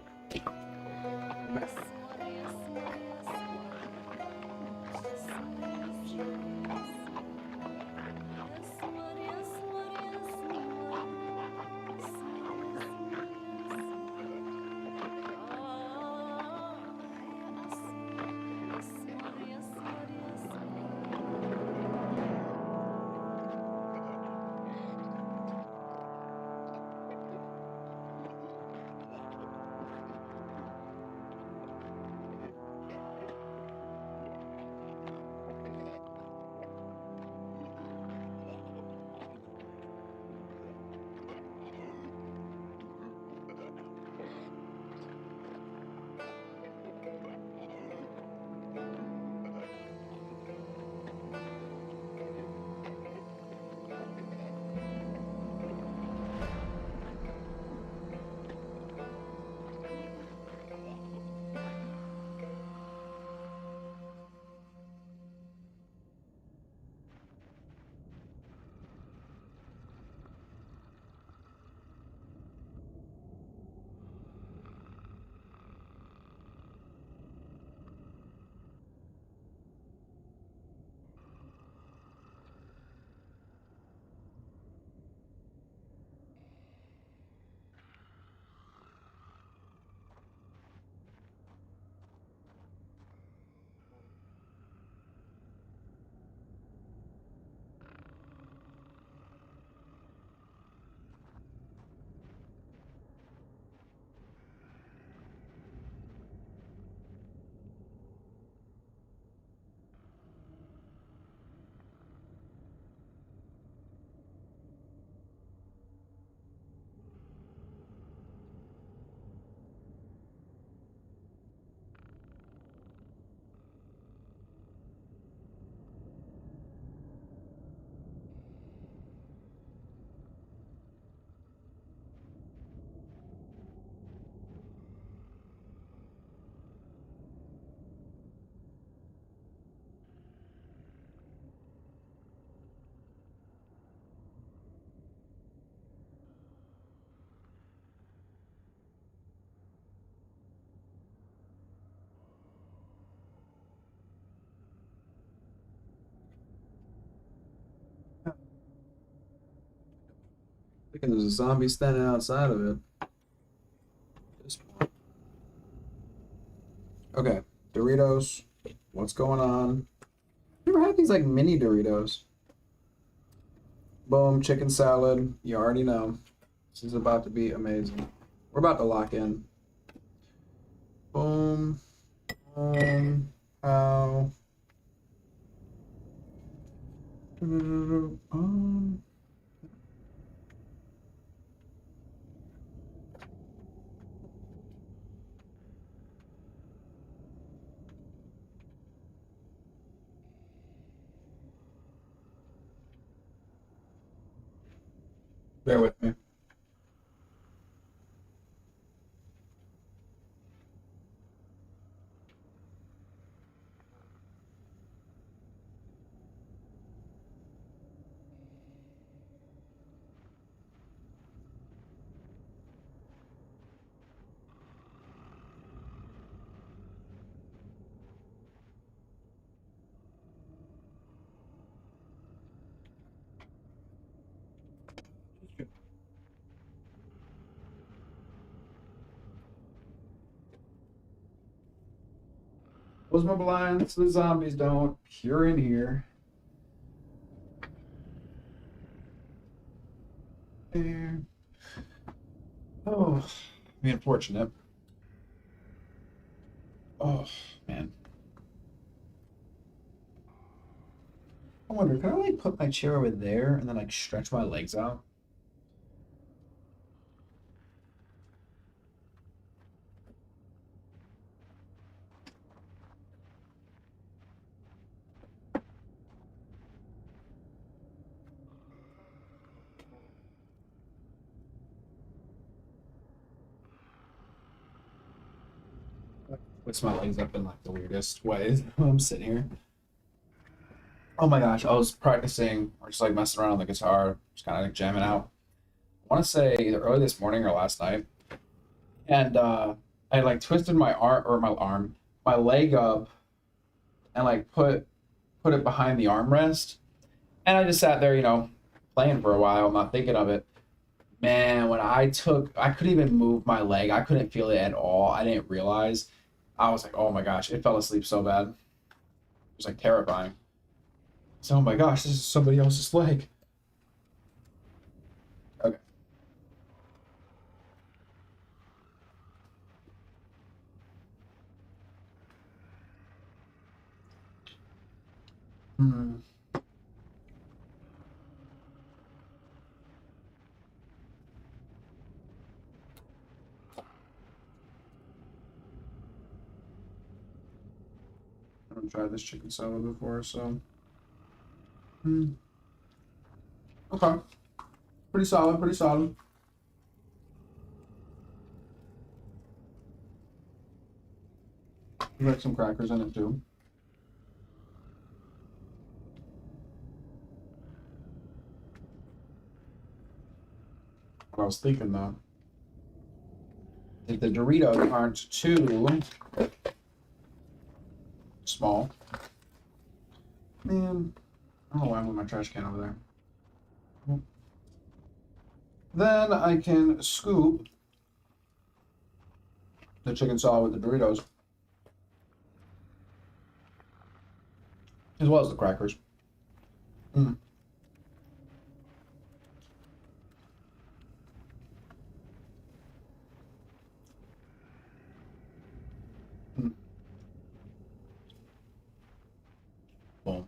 Thinking there's a zombie standing outside of it. Okay, Doritos. What's going on? Never had these like mini Doritos. Boom, chicken salad. You already know. This is about to be amazing. We're about to lock in. Boom. Boom. Ow. Bear with me. Close my blinds so the zombies don't peer in here. There. Oh, be unfortunate. Oh, man. I wonder, can I like put my chair over there and then like stretch my legs out? Twist my legs up in like the weirdest ways when I'm sitting here. Oh my gosh, I was practicing or just like messing around on the guitar, just kind of like jamming out. I want to say either early this morning or last night. And I like twisted my my leg up and like put it behind the armrest. And I just sat there, you know, playing for a while, not thinking of it. Man, when I couldn't even move my leg. I couldn't feel it at all. I didn't realize. I was like, oh my gosh, it fell asleep so bad. It was like terrifying. So, oh my gosh, this is somebody else's leg. Okay. Hmm. I haven't tried this chicken salad before, so. Okay. Pretty solid, pretty solid. There's like some crackers in it too. What I was thinking though, if the Doritos aren't too small, man, I don't know why I moved my trash can over there. Then I can scoop the chicken salad with the Doritos, as well as the crackers. Mm. Mm. Boom.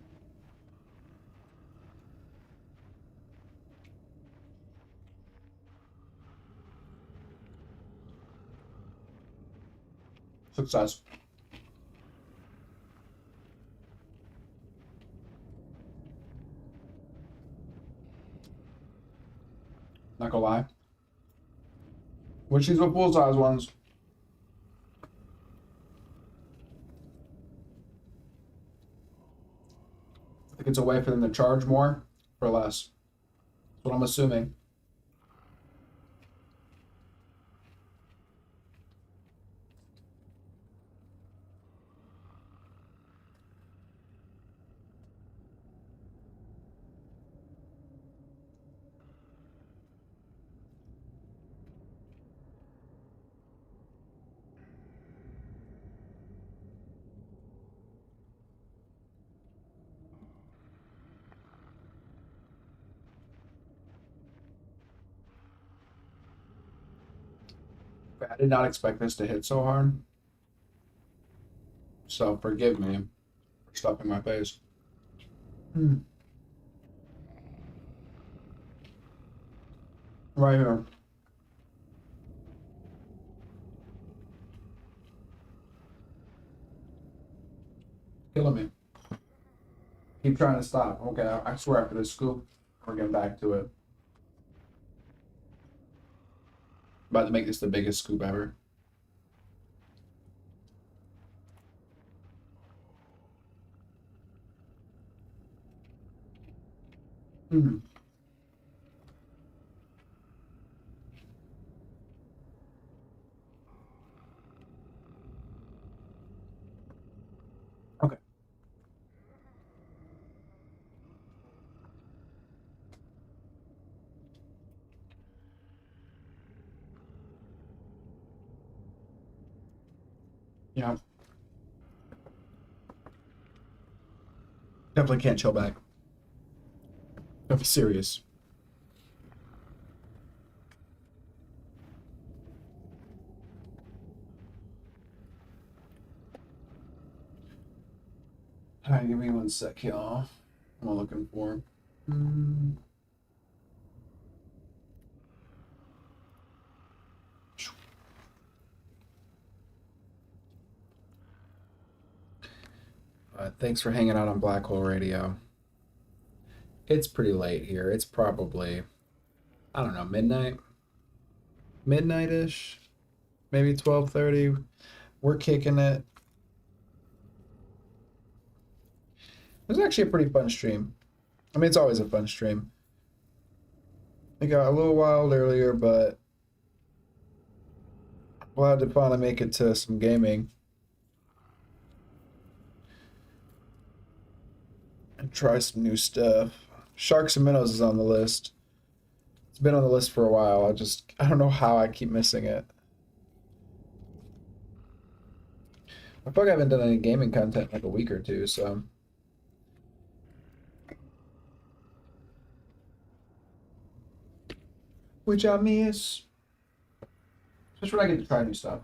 Success. Not gonna lie. Which these are full size ones. I think it's a way for them to charge more for less. That's what I'm assuming. I did not expect this to hit so hard. So forgive me for stuffing my face. Right here. Killing me. Keep trying to stop. Okay, I swear after this scoop, we're getting back to it. About to make this the biggest scoop ever. Mm. Okay. Yeah. Definitely can't chill back. Don't be serious. Alright, give me one sec, y'all. What am I looking for? Thanks for hanging out on Black Hole Radio. It's pretty late here. It's probably, I don't know, midnight? Midnight-ish? Maybe 12:30? We're kicking it. It was actually a pretty fun stream. I mean, it's always a fun stream. It got a little wild earlier, but glad to finally make it to some gaming. And try some new stuff. Sharks and Minnows is on the list. It's been on the list for a while. I don't know how I keep missing it. I feel like I haven't done any gaming content in like a week or two, so. Which I miss. Especially when I get to try new stuff.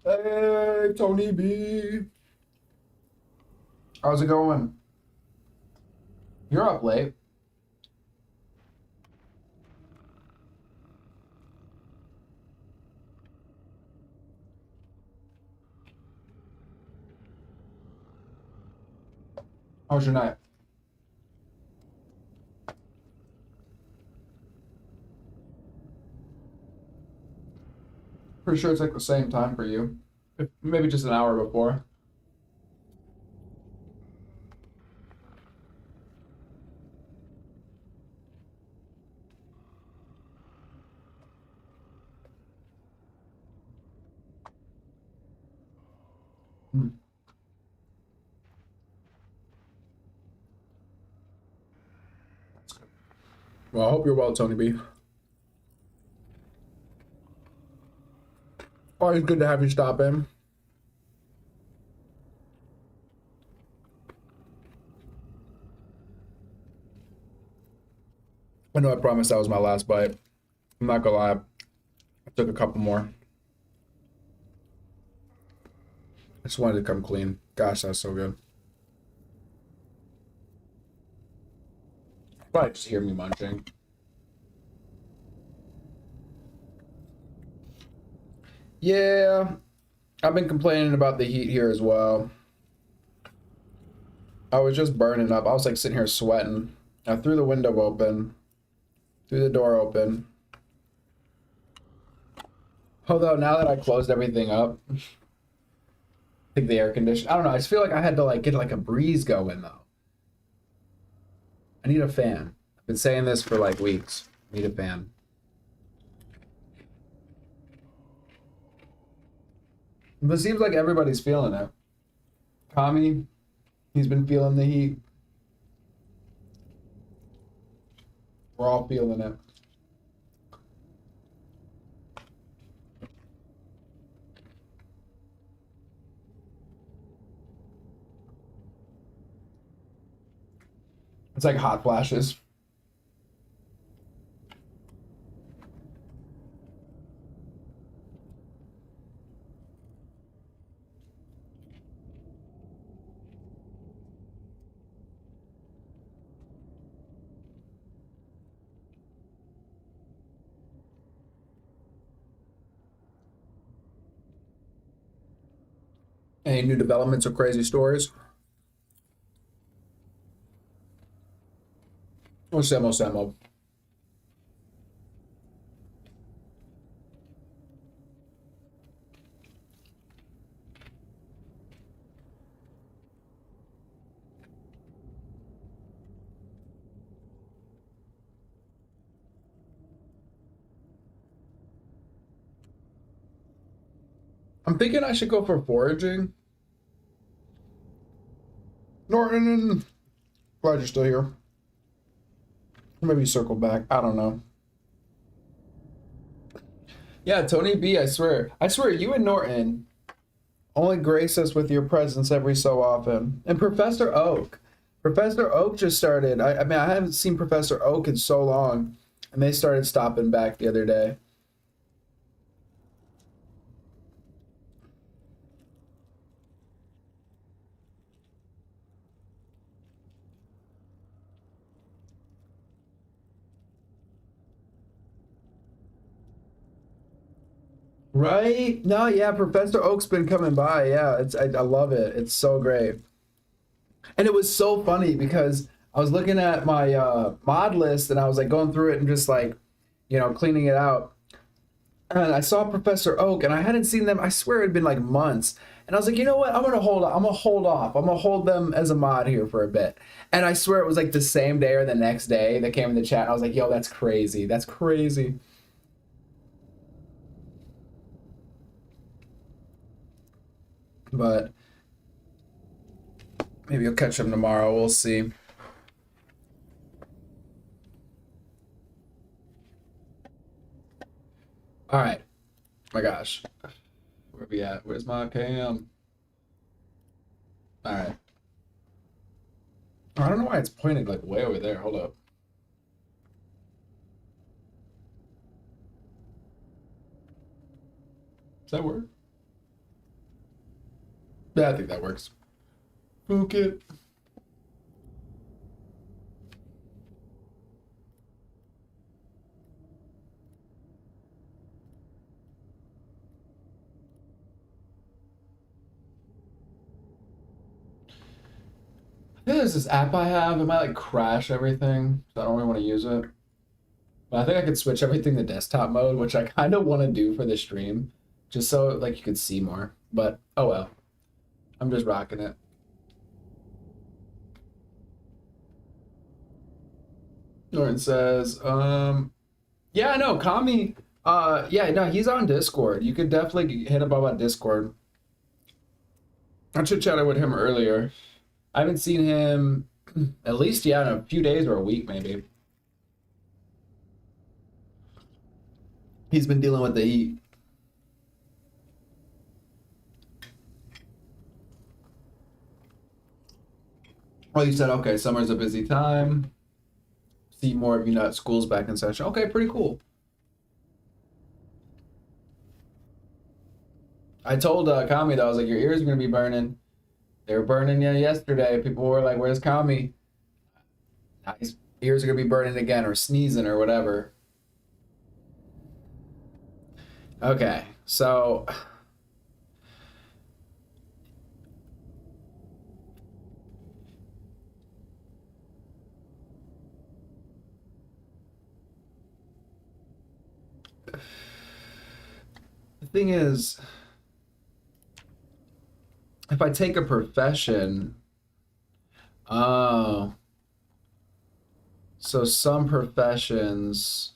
Hey, Tony B. How's it going? You're up late. How was your night? Pretty sure it's like the same time for you. Maybe just an hour before. Well, I hope you're well, Tony B. Always good to have you stop in. I know I promised that was my last bite. I'm not gonna lie. I took a couple more. I just wanted to come clean. Gosh, that's so good. Probably just hear me munching. Yeah, I've been complaining about the heat here as well. I was just burning up. I was like sitting here sweating. I threw the window open, threw the door open. Although now that I closed everything up, I think the air conditioner, I don't know, I just feel like I had to like get like a breeze going though. I need a fan. I've been saying this for like weeks. I need a fan. But it seems like everybody's feeling it. Kami, he's been feeling the heat. We're all feeling it. It's like hot flashes. Any new developments or crazy stories? Or Samo. I'm thinking I should go for foraging. Norton, glad you're still here. Maybe circle back. I don't know. Yeah, Tony B, I swear, you and Norton only grace us with your presence every so often. And Professor Oak. Professor Oak just started. I mean, I haven't seen Professor Oak in so long. And they started stopping back the other day. Right? No, yeah, Professor Oak's been coming by. Yeah, I love it. It's so great. And it was so funny because I was looking at my mod list and I was like going through it and just like, you know, cleaning it out. And I saw Professor Oak and I hadn't seen them. I swear it had been like months. And I was like, you know what? I'm gonna hold off. I'm gonna hold them as a mod here for a bit. And I swear it was like the same day or the next day that came in the chat. I was like, yo, that's crazy. That's crazy. But maybe I'll catch them tomorrow. We'll see. All right. My gosh. Where we at? Where's my cam? All right. I don't know why it's pointed like way over there. Hold up. Does that work? Yeah, I think that works. Book it. I think there's this app I have. It might like crash everything, so I don't really want to use it. But I think I could switch everything to desktop mode, which I kind of want to do for the stream, just so like you could see more. But oh well, I'm just rocking it. Lauren says, yeah, I know, Kami, yeah, no, he's on Discord. You could definitely hit him up on Discord. I should chat with him earlier. I haven't seen him at least, yeah, in a few days or a week, maybe. He's been dealing with the heat. Well, you said, okay, summer's a busy time. See more of you now at school's back in session. Okay, pretty cool. I told Kami that I was like, your ears are gonna be burning. They were burning yesterday. People were like, where's Kami? His ears are gonna be burning again or sneezing or whatever. Okay, so the thing is, if I take a profession, oh, so some professions,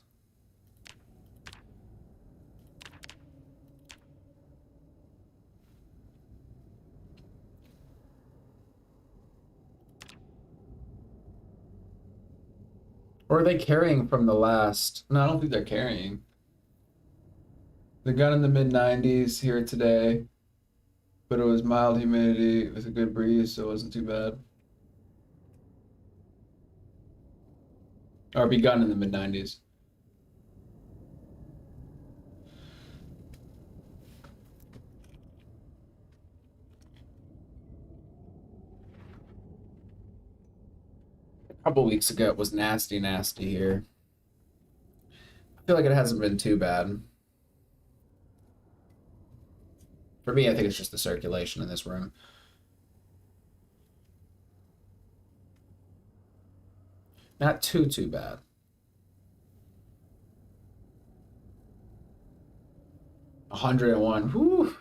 or are they carrying from the last? No, I don't think they're carrying. The gun in the mid-90s here today, but it was mild humidity with a good breeze, so it wasn't too bad. Or begun in the mid-90s. A couple weeks ago, it was nasty here. I feel like it hasn't been too bad. For me, I think it's just the circulation in this room. Not too bad. $101. Whew.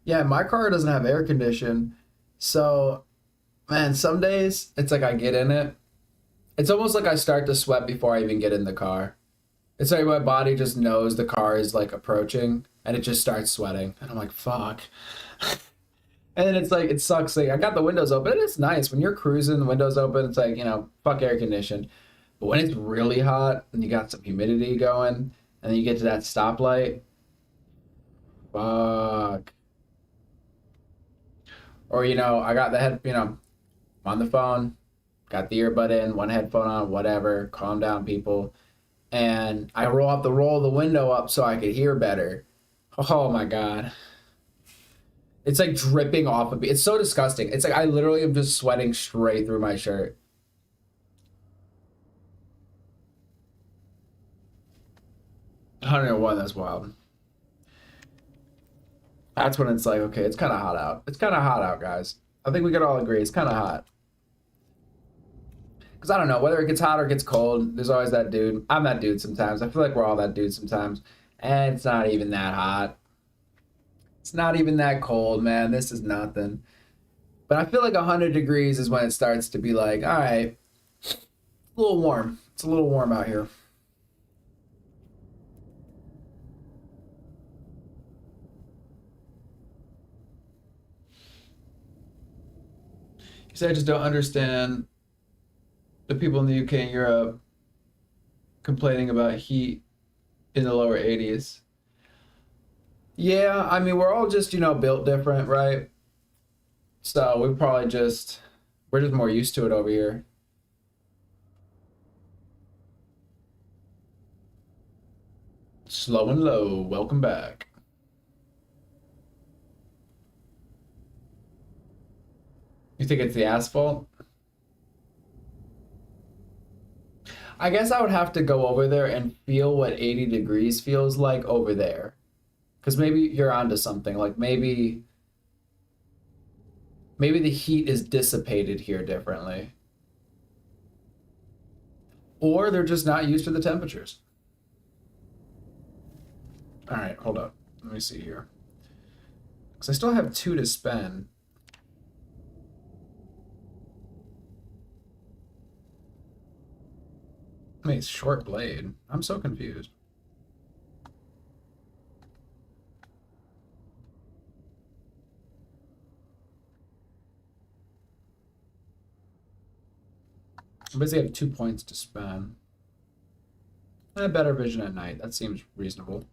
Yeah, my car doesn't have air condition. So, man, some days it's like I get in it. It's almost like I start to sweat before I even get in the car. It's like my body just knows the car is like approaching and it just starts sweating. And I'm like, fuck. And then it's like, it sucks. Like, I got the windows open and it's nice. When you're cruising, the windows open, it's like, you know, fuck air condition. But when it's really hot and you got some humidity going and then you get to that stoplight, fuck. Or, you know, I got the head, you know, I'm on the phone, got the earbud in, one headphone on, whatever, calm down, people. And I roll the window up so I could hear better. Oh my God. It's like dripping off of me. It's so disgusting. It's like I literally am just sweating straight through my shirt. $101, that's wild. That's when it's like, okay, it's kind of hot out. It's kind of hot out, guys. I think we could all agree it's kind of hot. Because I don't know, whether it gets hot or gets cold, there's always that dude. I'm that dude sometimes. I feel like we're all that dude sometimes. And it's not even that hot. It's not even that cold, man. This is nothing. But I feel like 100 degrees is when it starts to be like, all right, it's a little warm. It's a little warm out here. You say I just don't understand the people in the UK and Europe complaining about heat in the lower 80s. Yeah, I mean, we're all just, you know, built different, right? So we're just more used to it over here. Slow and low, welcome back. You think it's the asphalt? I guess I would have to go over there and feel what 80 degrees feels like over there. Because maybe you're onto something. Like maybe the heat is dissipated here differently. Or they're just not used to the temperatures. All right, hold up. Let me see here. Because I still have 2 to spend. I mean, it's short blade. I'm so confused. I basically have 2 points to spend. And better vision at night. That seems reasonable.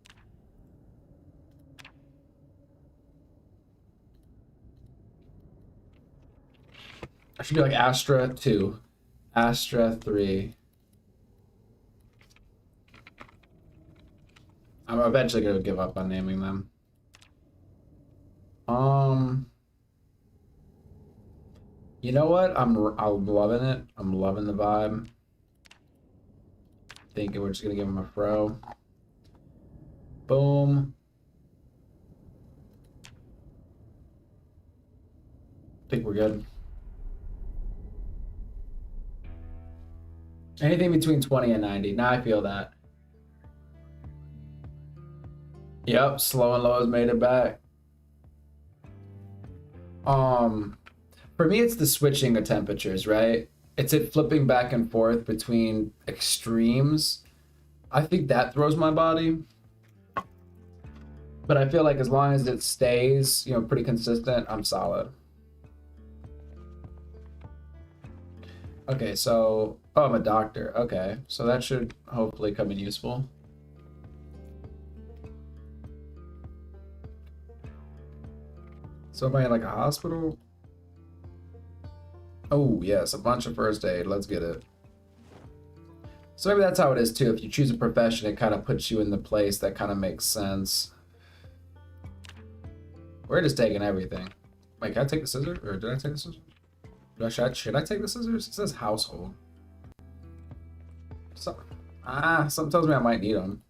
I should be like Astra 2, Astra 3. I'm eventually going to give up on naming them. You know what? I'm loving it. I'm loving the vibe. Thinking we're just going to give him a fro. Boom. Think we're good. Anything between 20 and 90. Now I feel that. Yep, slow and low has made it back. For me, it's the switching of temperatures, right? It's it flipping back and forth between extremes. I think that throws my body. But I feel like as long as it stays, you know, pretty consistent, I'm solid. Okay, so, oh, I'm a doctor. Okay, so that should hopefully come in useful. So am I in like a hospital? Oh, yes, a bunch of first aid. Let's get it. So maybe that's how it is too. If you choose a profession, it kind of puts you in the place that kind of makes sense. We're just taking everything. Wait, can I take the scissors? Or did I take the scissors? Should I take the scissors? It says household. Something tells me I might need them.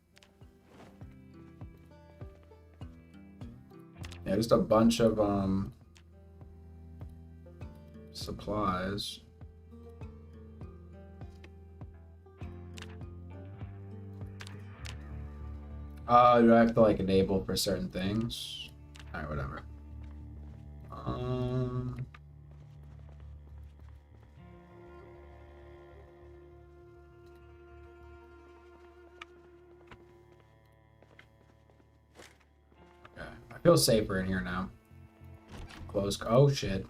Yeah, just a bunch of supplies. Do I have to like enable for certain things? Alright, whatever. Okay, I feel safer in here now. Close. Oh shit.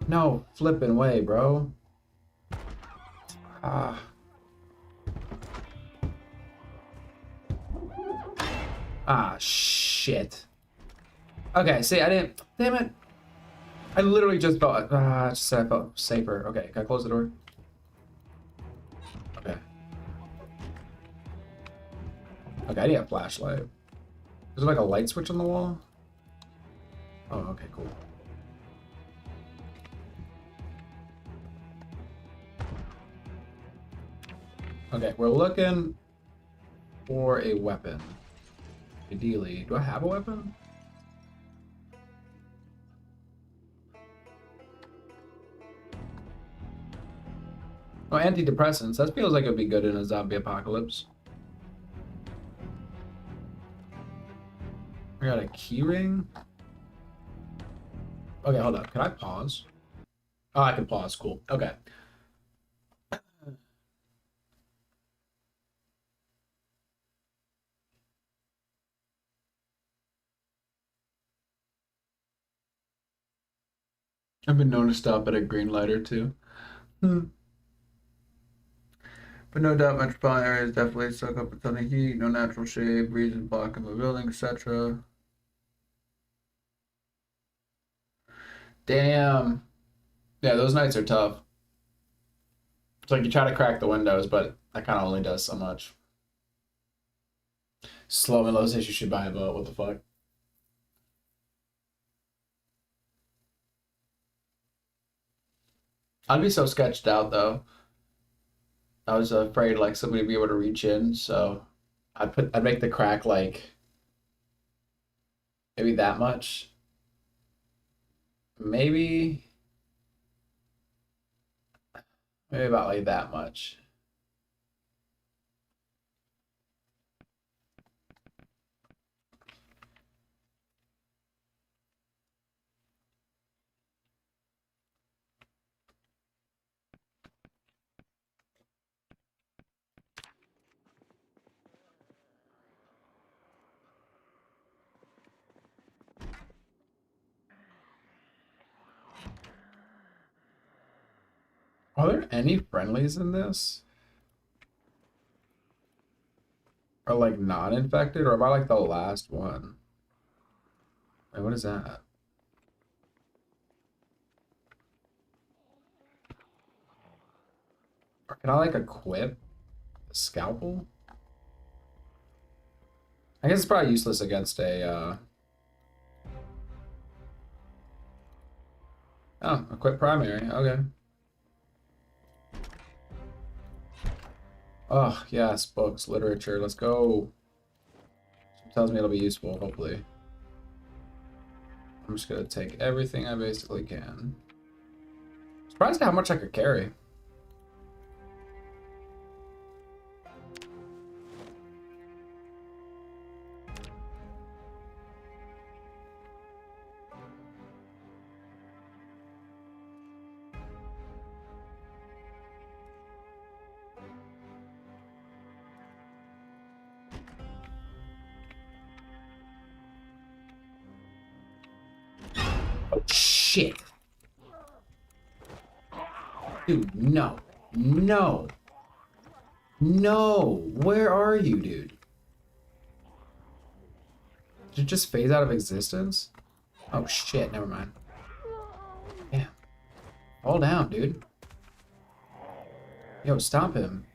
No flipping way, bro. Shit. Okay, see, I didn't. Damn it. I literally just felt. I just said I felt safer. Okay, can I close the door? Okay. Okay, I need a flashlight. Is there like a light switch on the wall? Oh, okay, cool. Okay, we're looking for a weapon. Ideally, do I have a weapon? Oh, antidepressants. That feels like it would be good in a zombie apocalypse. I got a key ring. Okay, hold up. Can I pause? Oh, I can pause. Cool. Okay. I've been known to stop at a green light or two. But no doubt metropolitan areas definitely suck up a ton of heat, no natural shade, breezes blocking the building, etc. Damn. Yeah, those nights are tough. It's like you try to crack the windows, but that kind of only does so much. Slow and low says you should buy a boat. What the fuck? I'd be so sketched out though. I was afraid like somebody would be able to reach in, so I'd make the crack like maybe that much. Maybe about like that much. Are there any friendlies in this? Or like non-infected? Or am I like the last one? Wait, what is that? Or can I like equip a scalpel? I guess it's probably useless against a oh, equip primary, okay. Oh, yes, books, literature, let's go. It tells me it'll be useful, hopefully. I'm just gonna take everything I basically can. Surprised at how much I could carry. Oh, shit. Dude, no. No. No. Where are you, dude? Did it just phase out of existence? Oh, shit. Never mind. Damn. Fall down, dude. Yo, stop him.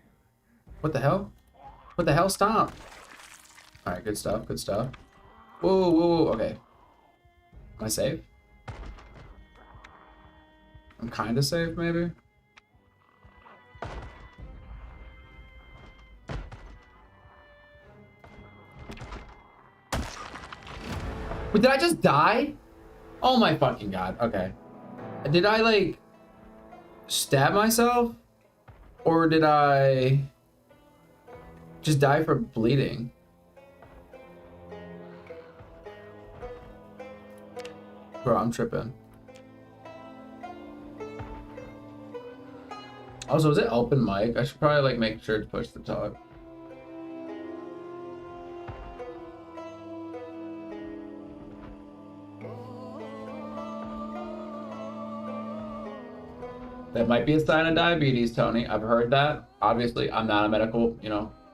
What the hell? What the hell? Stop. Alright, good stuff. Good stuff. Whoa, whoa, whoa. Okay. Am I safe? I'm kind of safe, maybe? Wait, did I just die? Oh my fucking god. Okay. Did I, like, stab myself? Or did I just die from bleeding? Bro, I'm tripping. Also, is it open mic? I should probably like make sure to push the talk. That might be a sign of diabetes, Tony. I've heard that. Obviously, I'm not a medical,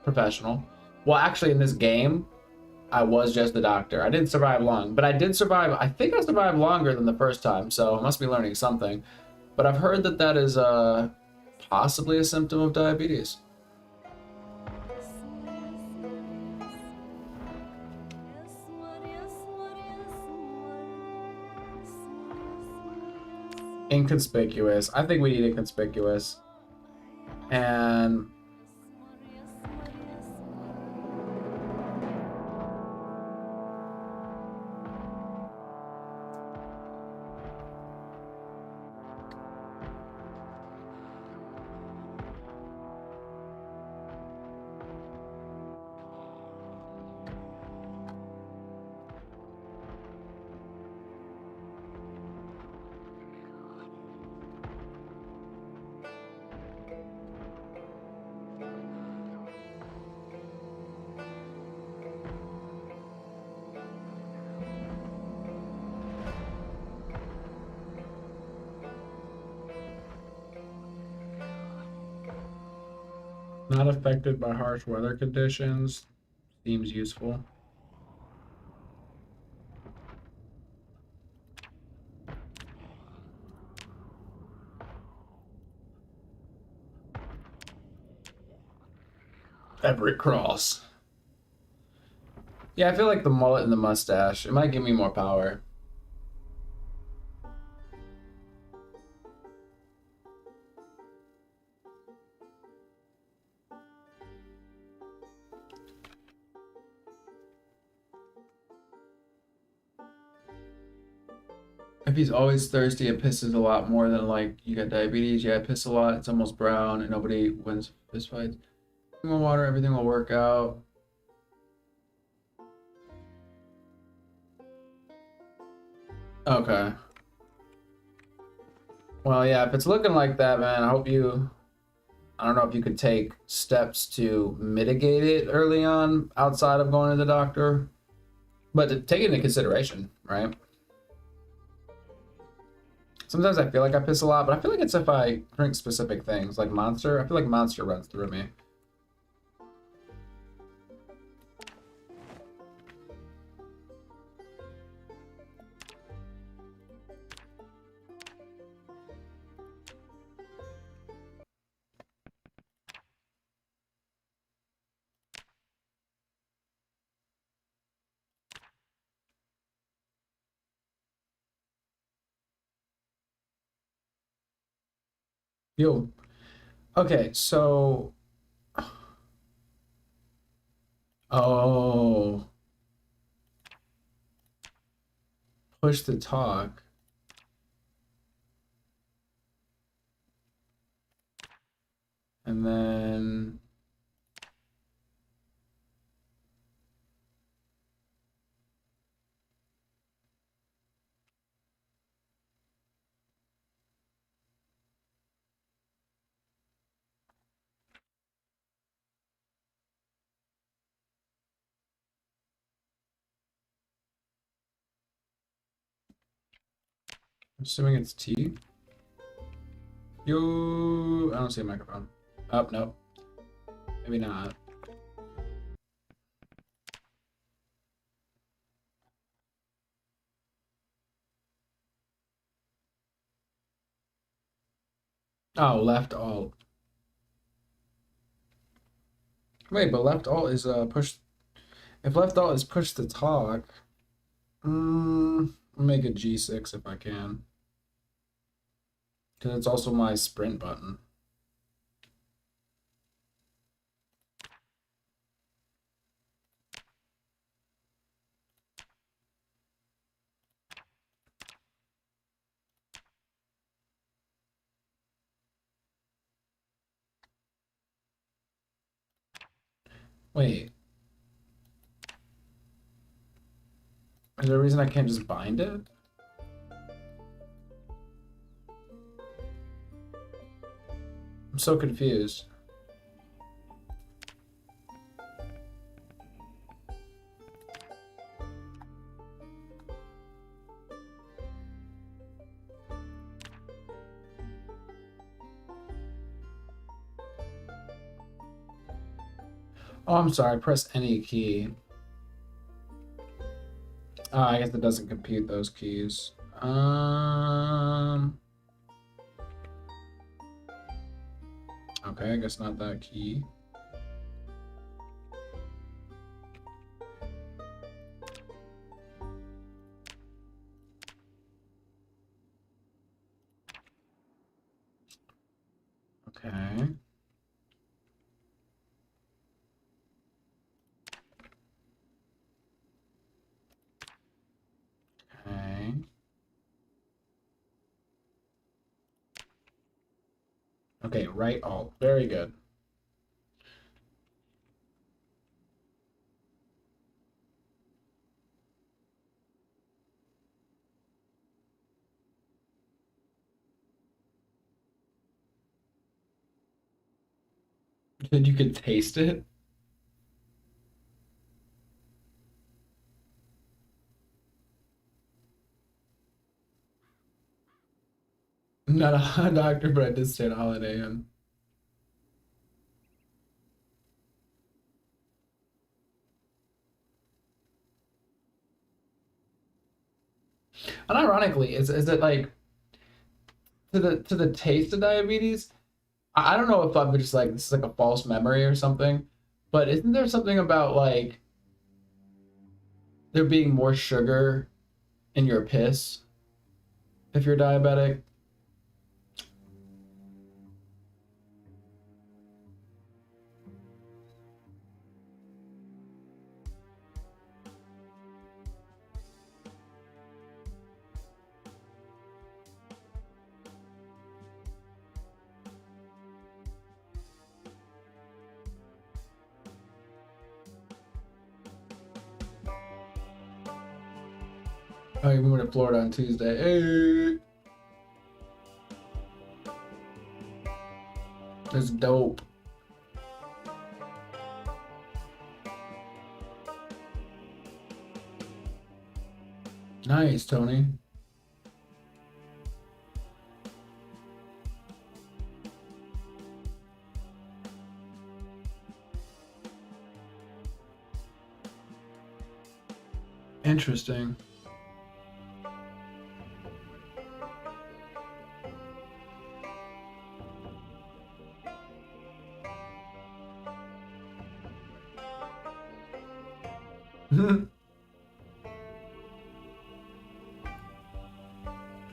professional. Well, actually, in this game, I was just the doctor. I didn't survive long, but I did survive. I think I survived longer than the first time, so I must be learning something. But I've heard that that is possibly a symptom of diabetes. Inconspicuous. I think we need inconspicuous. And Not affected by harsh weather conditions. Seems useful. Everett Cross. Yeah, I feel like the mullet and the mustache, it might give me more power. If he's always thirsty, it pisses a lot more than like you got diabetes. Yeah, it piss a lot. It's almost brown and nobody wins fist fights. More water, everything will work out. Okay. Well, yeah, if it's looking like that, man, I hope you... I don't know if you could take steps to mitigate it early on outside of going to the doctor. But to take it into consideration, right? Sometimes I feel like I piss a lot, but I feel like it's if I drink specific things, like Monster. I feel like Monster runs through me. Yo. Okay, so... Oh. Push to talk. And then... Assuming it's T. Yo, I don't see a microphone. Oh, nope. Maybe not. Oh, left alt. Wait, but left alt is push. If left alt is push to talk, I'll make it G6 if I can. Because it's also my sprint button. Wait. Is there a reason I can't just bind it? I'm so confused. Oh, I'm sorry. Press any key. Oh, I guess it doesn't compute those keys. Okay, I guess not that key. Okay. Okay. Okay, right alt. Very good. You could taste it? Not a doctor, but I did stay at a Holiday Inn. And ironically, is it like to the taste of diabetes? I don't know if I'm just like this is like a false memory or something, but isn't there something about like there being more sugar in your piss if you're diabetic? Oh, you're moving to Florida on Tuesday. Hey. That's dope. Nice, Tony. Interesting.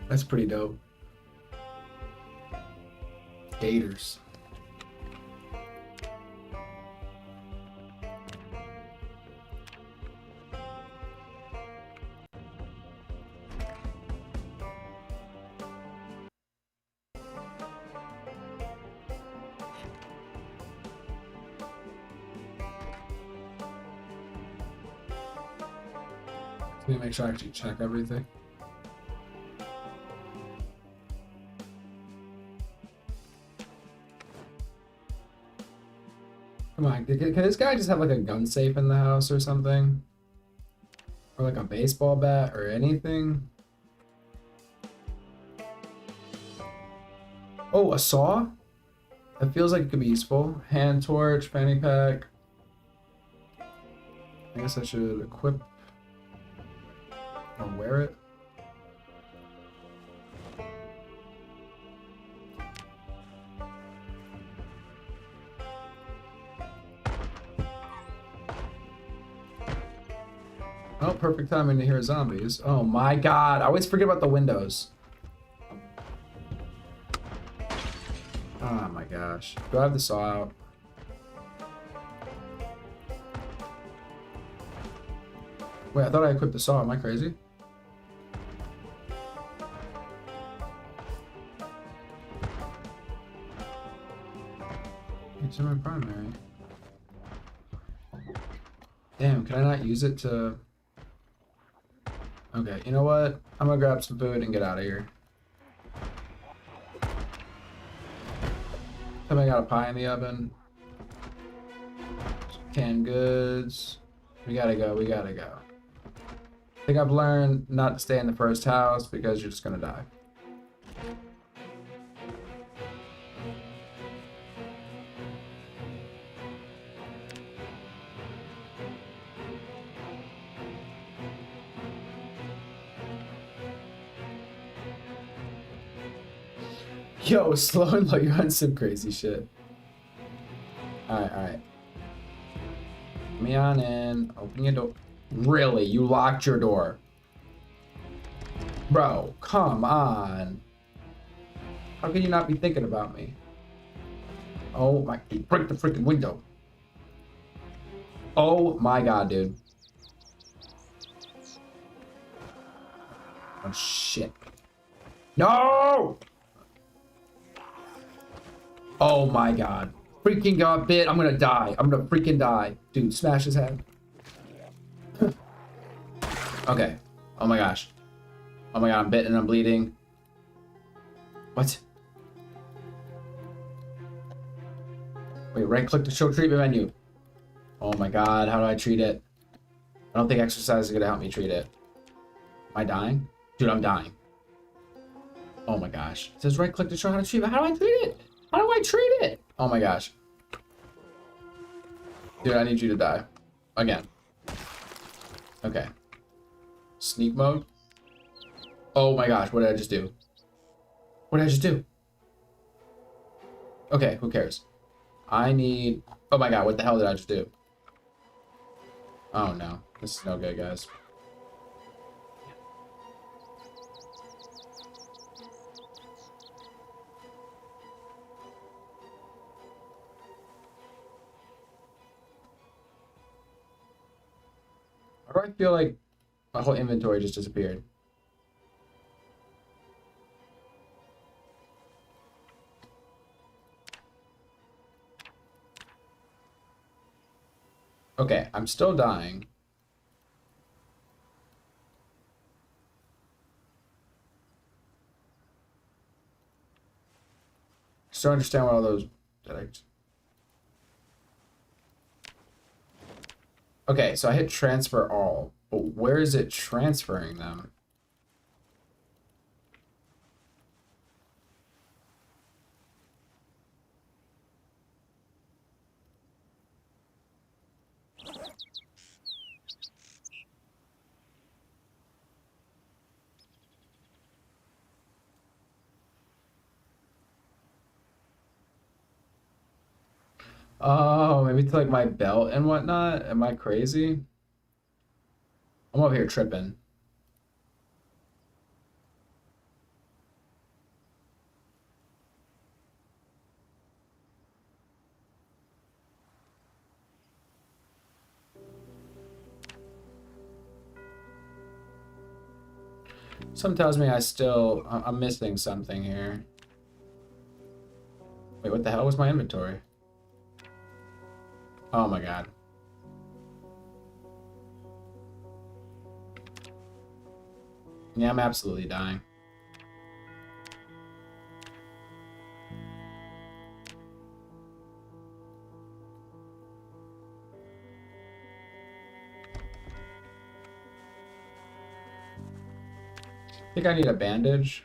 That's pretty dope. Gators. Let me make sure I actually check everything. Come on, can this guy just have like a gun safe in the house or something? Or like a baseball bat or anything? Oh, a saw? That feels like it could be useful. Hand torch, fanny pack. I guess I should equip or wear it. Oh, perfect timing to hear zombies. Oh my god, I always forget about the windows. Oh my gosh. Do I have the saw out? Wait, I thought I equipped the saw. Am I crazy? It's in my primary. Damn, can I not use it to... Okay, you know what? I'm gonna grab some food and get out of here. I got a pie in the oven. Some canned goods. We gotta go, we gotta go. I think I've learned not to stay in the first house because you're just gonna die. Yo, slow and low, you're on some crazy shit. Alright, alright. Let me on in. Open your door. Really? You locked your door? Bro, come on. How can you not be thinking about me? Oh my, break the freaking window. Oh my god, dude. Oh shit. No! Oh my god. Freaking got bit. I'm gonna die. I'm gonna freaking die. Dude, smash his head. Okay. Oh my gosh. Oh my god, I'm bitten and I'm bleeding. What? Wait, right click to show treatment menu. Oh my god, how do I treat it? I don't think exercise is gonna help me treat it. Am I dying? Dude, I'm dying. Oh my gosh. It says right click to show how to treat it. How do I treat it? How do I treat it? Oh my gosh. Dude, I need you to die. Again. Okay. Sneak mode. Oh my gosh, what did I just do? What did I just do? Okay, who cares? I need... Oh my god, what the hell did I just do? Oh no, this is no good, guys. Why do I feel like my whole inventory just disappeared? Okay, I'm still dying. Still understand what all those... Okay, so I hit transfer all, but where is it transferring them? Oh, maybe to like my belt and whatnot? Am I crazy? I'm over here tripping. Something tells me I'm missing something here. Wait, what the hell was my inventory? Oh my god. Yeah, I'm absolutely dying. I think I need a bandage.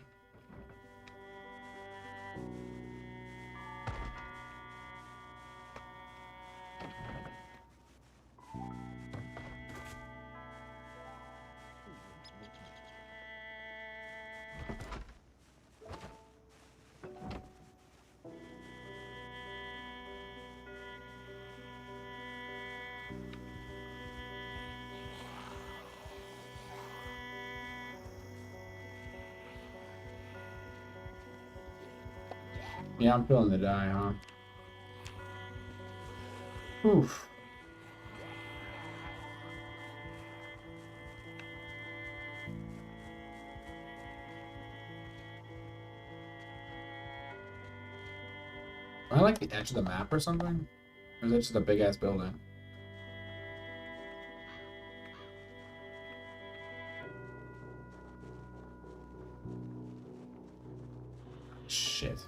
Yeah, I'm feeling the die, huh? Oof. Am I like the edge of the map or something? Or is that just a big ass building? Shit.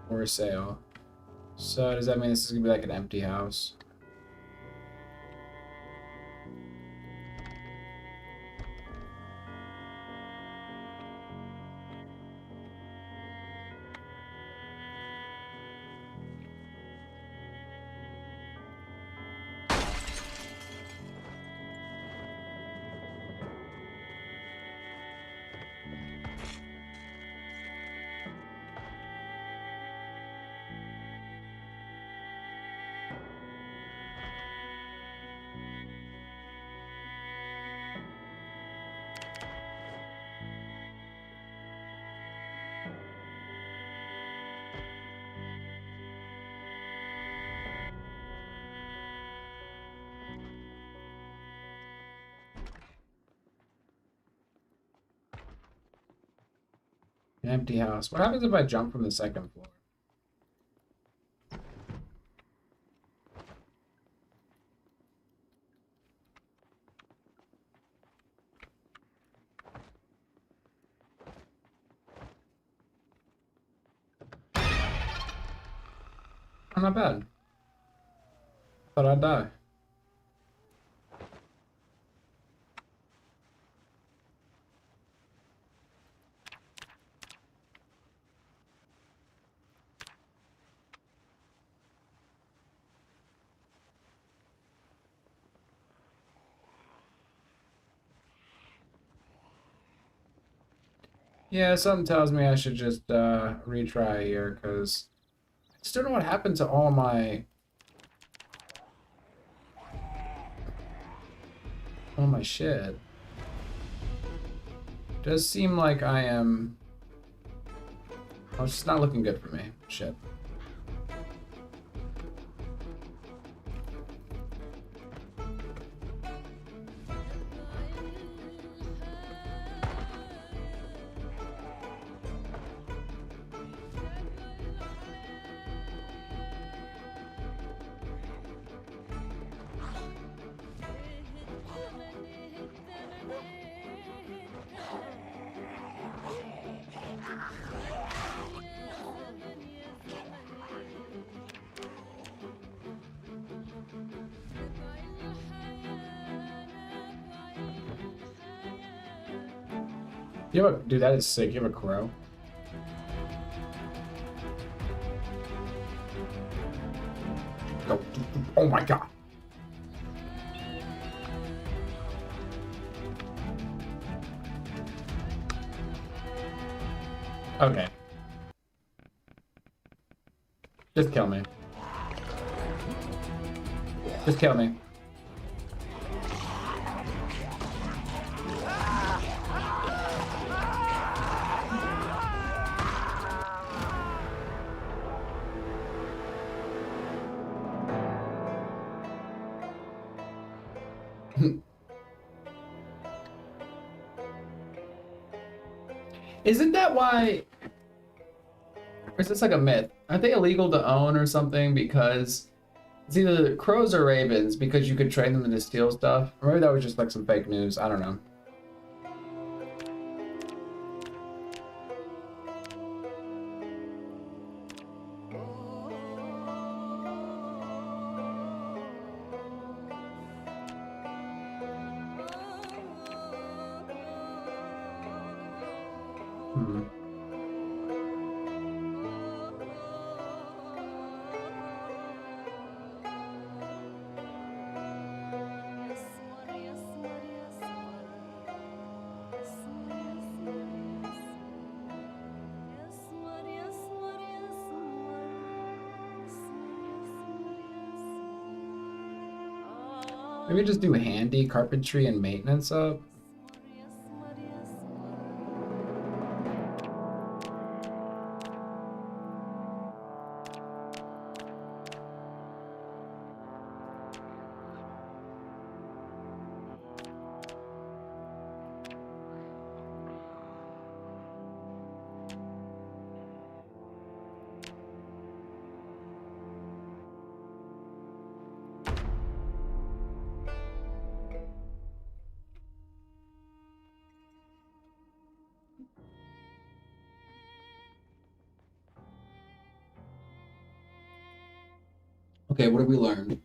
For sale. So does that mean this is gonna be like an empty house? An empty house. What happens if I jump from the second floor? Oh, not bad. Thought I'd die. Yeah, something tells me I should just retry here, because I just don't know what happened to all my shit. Does seem like I am... Oh, it's just not looking good for me. Shit. You have a, dude, that is sick. You have a crow. Go. Oh my god. Okay. Just kill me. Just kill me. Isn't that why? Or is this like a myth? Aren't they illegal to own or something? Because it's either crows or ravens, because you could train them to steal stuff. Or maybe that was just like some fake news. I don't know. Maybe just do handy carpentry and maintenance up. Okay, what did we learn?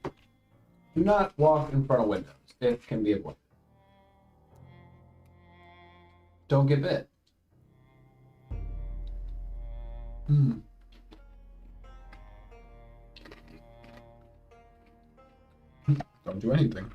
Do not walk in front of windows. It can be avoided. Don't get bit. Don't do anything.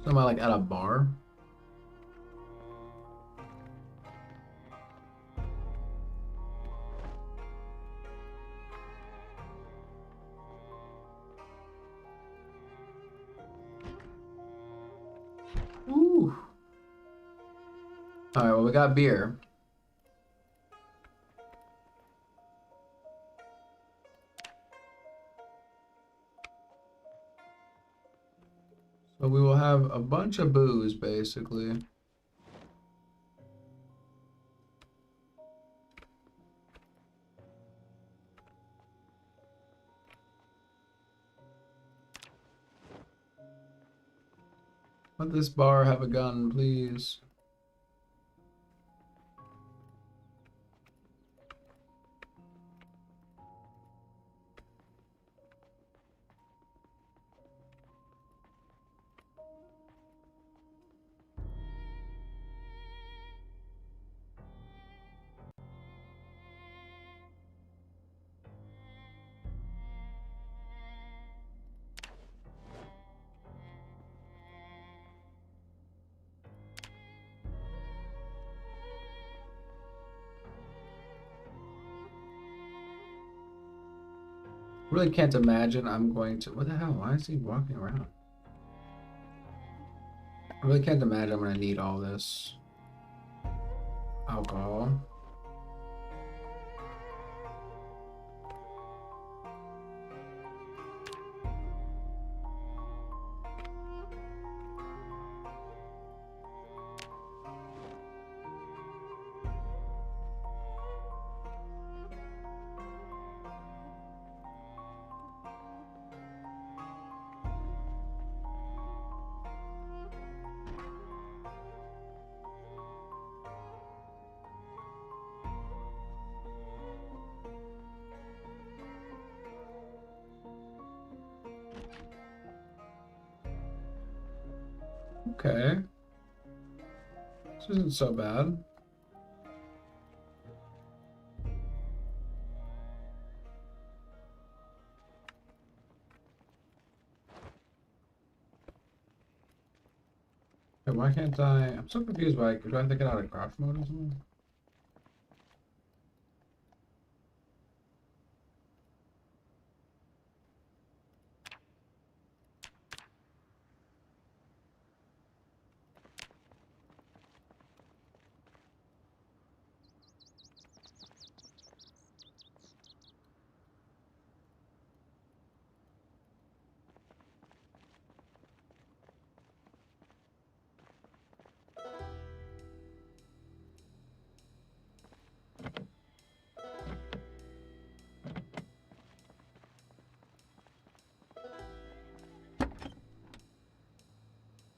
So am I like at a bar? Ooh. All right, well, we got beer. So we will have a bunch of booze, basically. Let this bar have a gun, please. Really can't imagine I'm going to. What the hell? Why is he walking around? I really can't imagine I'm going to need all this alcohol. Okay. This isn't so bad. Okay, why can't I? I'm so confused. Why? Do I have to get out of crouch mode or something?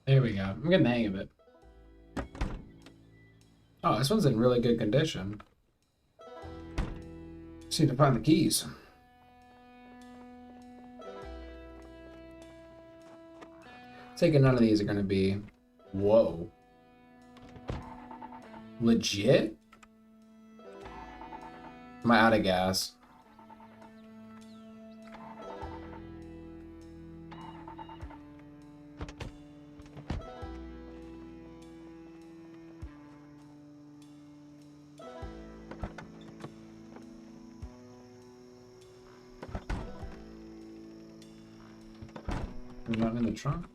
There we go. I'm getting the hang of it. Oh, this one's in really good condition. Just need to find the keys. Taking none of these are going to be... Whoa. Legit? Am I out of gas? There's nothing in the trunk.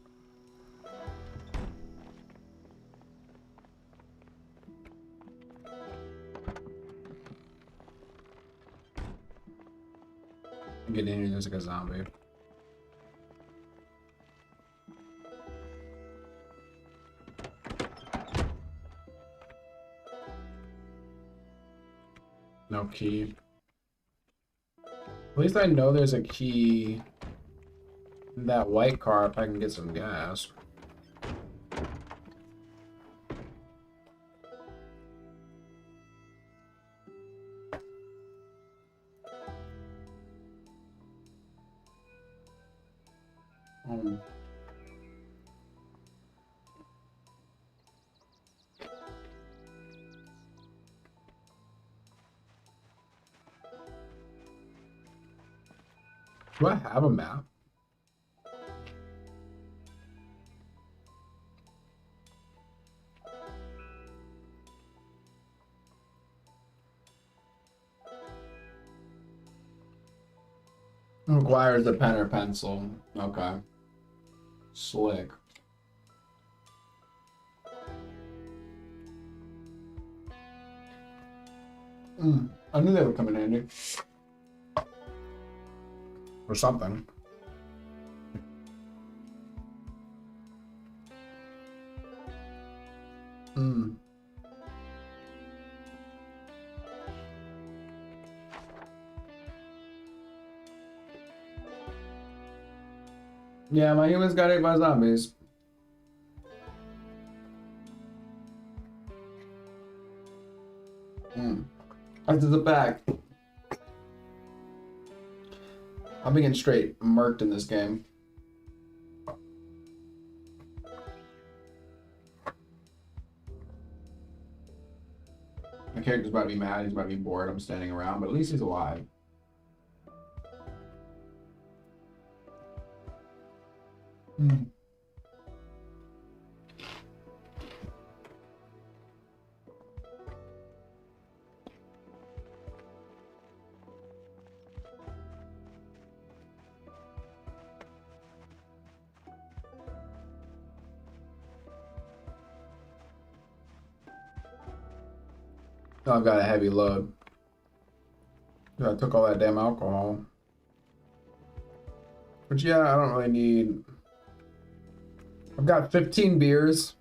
Get in here, there's like a zombie. No key. At least I know there's a key in that white car if I can get some gas. Do I have a map? Requires a pen or pencil. Okay. Slick. I knew they would come in handy. Or something. Yeah, my humans got ate by zombies. After the back. I'm being straight murked in this game. My character's about to be mad, he's about to be bored, I'm standing around, but at least he's alive. I've got a heavy load. I took all that damn alcohol. But yeah, I don't really need... I've got 15 beers.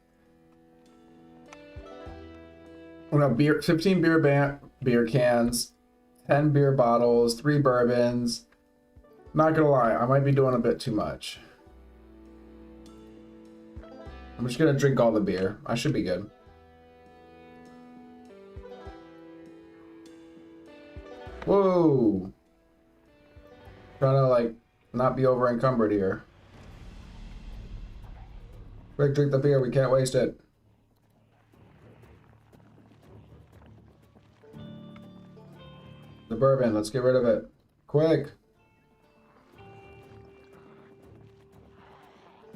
I've got 15 beer cans, 10 beer bottles, 3 bourbons. Not gonna lie, I might be doing a bit too much. I'm just gonna drink all the beer. I should be good. Whoa! Trying to like not be over encumbered here. Quick, drink the beer, we can't waste it. The bourbon, let's get rid of it. Quick!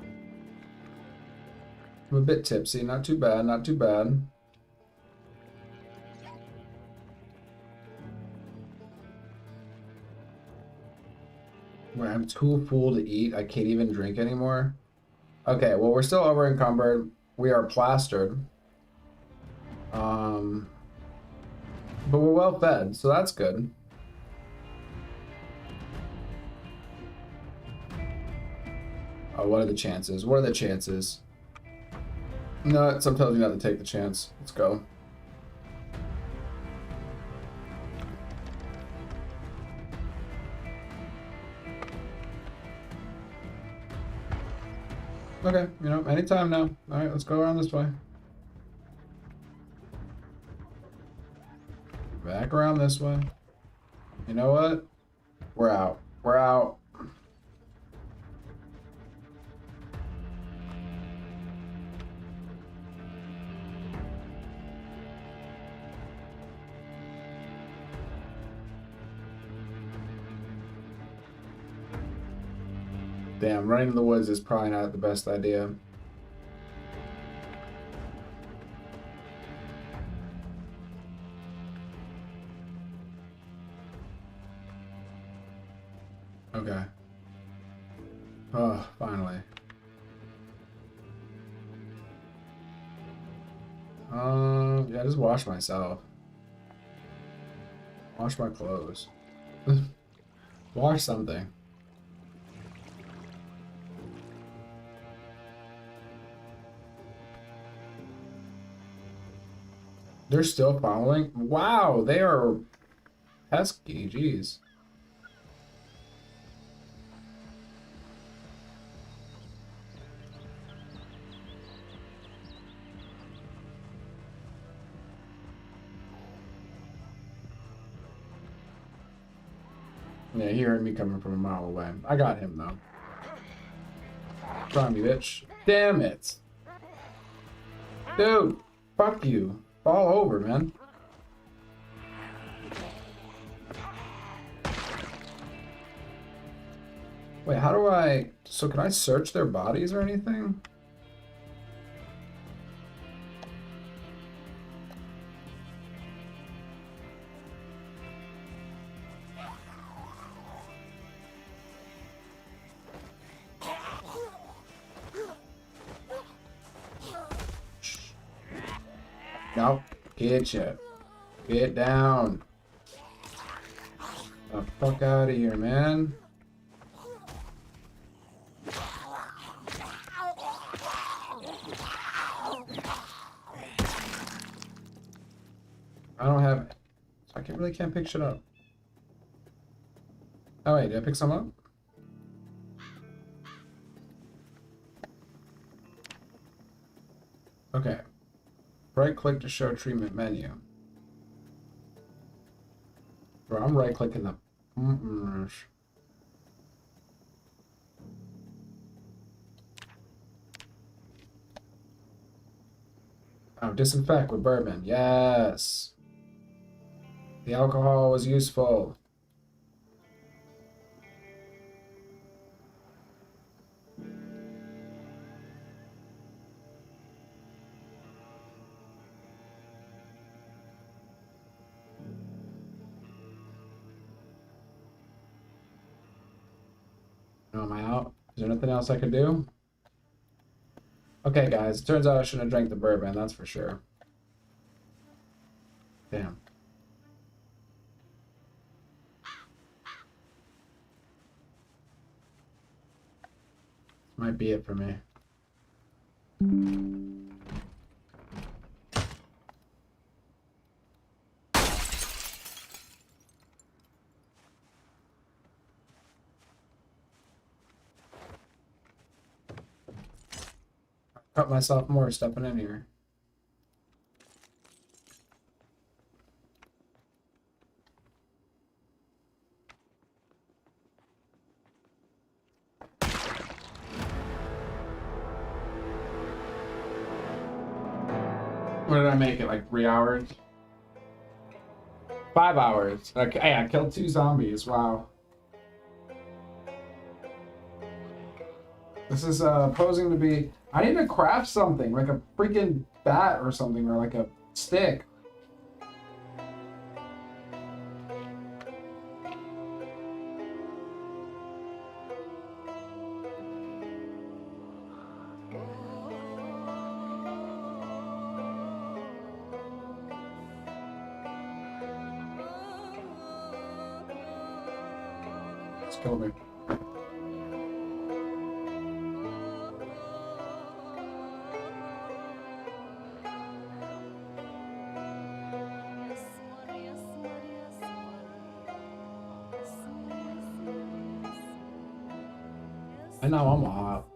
I'm a bit tipsy, not too bad, not too bad. Wait, I'm too full to eat. I can't even drink anymore. Okay, well, we're still over encumbered. We are plastered. But we're well fed, so that's good. Oh, what are the chances? What are the chances? No, sometimes you have to take the chance. Let's go. Okay, you know, anytime now. Alright, let's go around this way. Back around this way. You know what? We're out. We're out. Damn, running in the woods is probably not the best idea. Okay. Oh, finally. Yeah, just wash myself. Wash my clothes. Wash something. They're still following? Wow, they are pesky, jeez. Yeah, he heard me coming from a mile away. I got him though. Try me, bitch. Damn it. Dude, fuck you. Fall over, man. Wait, how do I... So can I search their bodies or anything? No, get you. Get down. The fuck out of here, man. I don't have... I really can't pick shit up. Oh wait, did I pick some up? Okay. Right click to show treatment menu. Bro, I'm right clicking the. Oh, disinfect with bourbon. Yes. The alcohol was useful. Oh, am I out? Is there nothing else I can do? Okay, guys. It turns out I shouldn't have drank the bourbon, that's for sure. Damn. Might be it for me. Cut myself more stepping in here. What did I make it? Like 3 hours? 5 hours. Okay, hey, I killed 2 zombies. Wow. This is posing to be. I need to craft something, like a freaking bat or something, or like a stick. Let's kill me. I know I'm hot.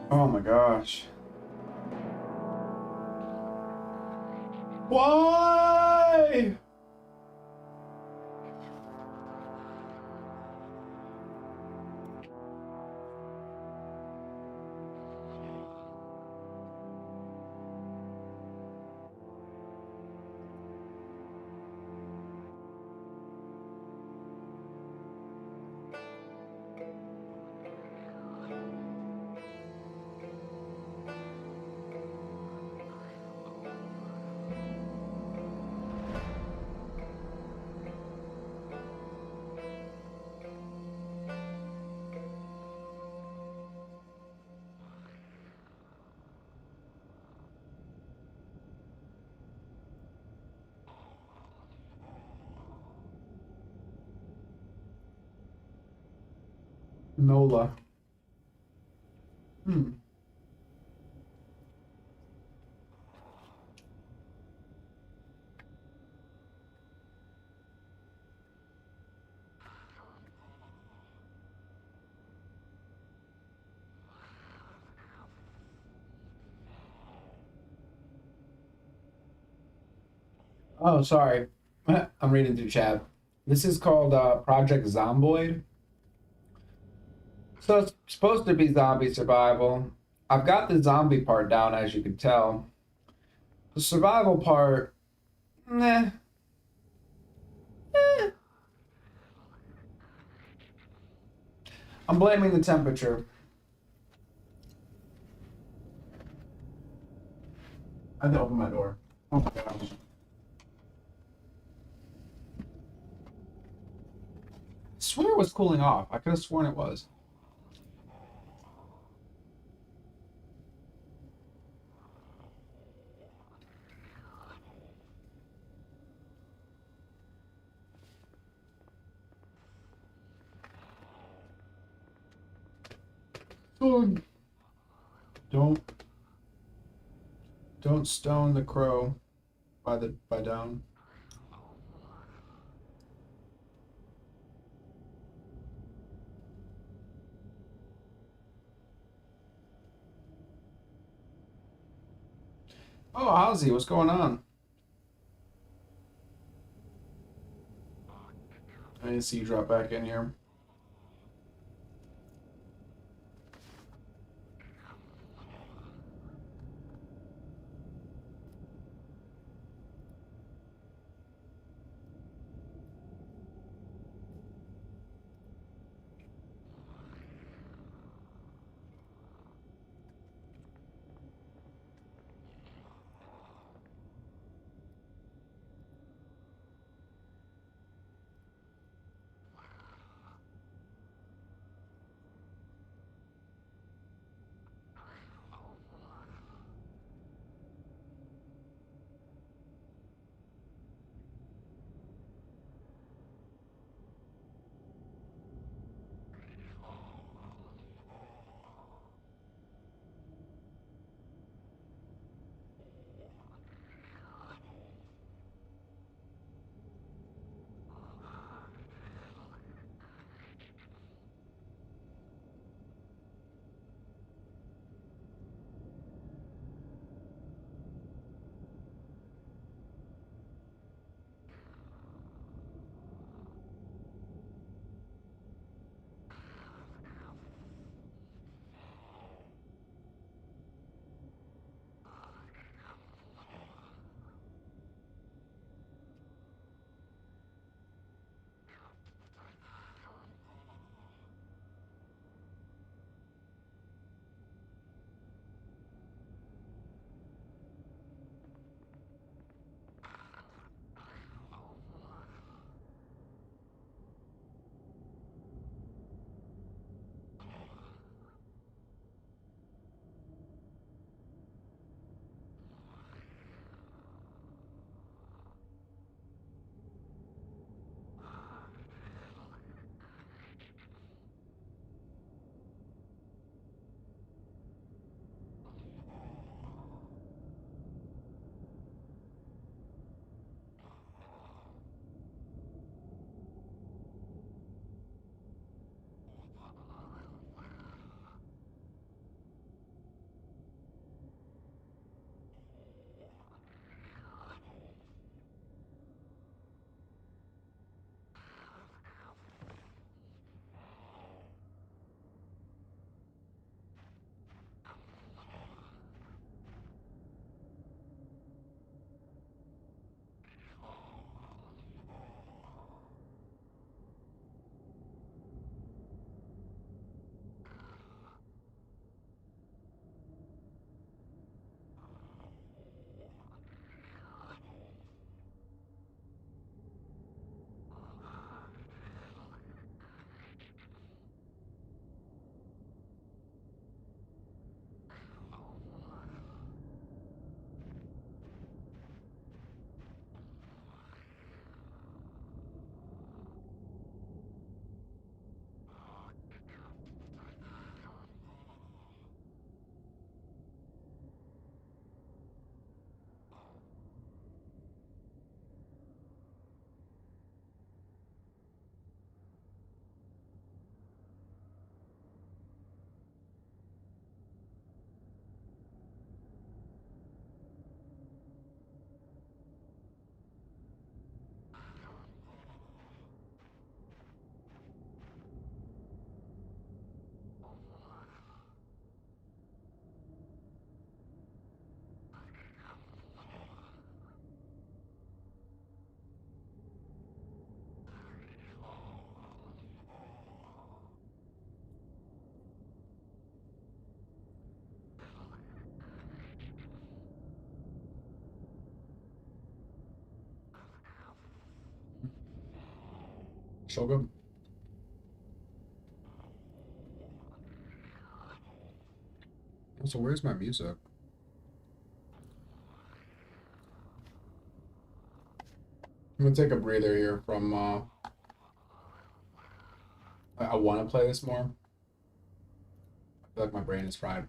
Oh my gosh. Why? Nola. Oh, sorry. I'm reading through chat. This is called Project Zomboid. So it's supposed to be zombie survival. I've got the zombie part down, as you can tell. The survival part, nah. I'm blaming the temperature. I had to open my door. Oh my gosh. I swear it was cooling off. I could have sworn it was. Don't stone the crow by down. Oh, how's he? What's going on? I didn't see you drop back in here. Shogun. So where's my music? I'm gonna take a breather here from I want to play this more. I feel like my brain is fried.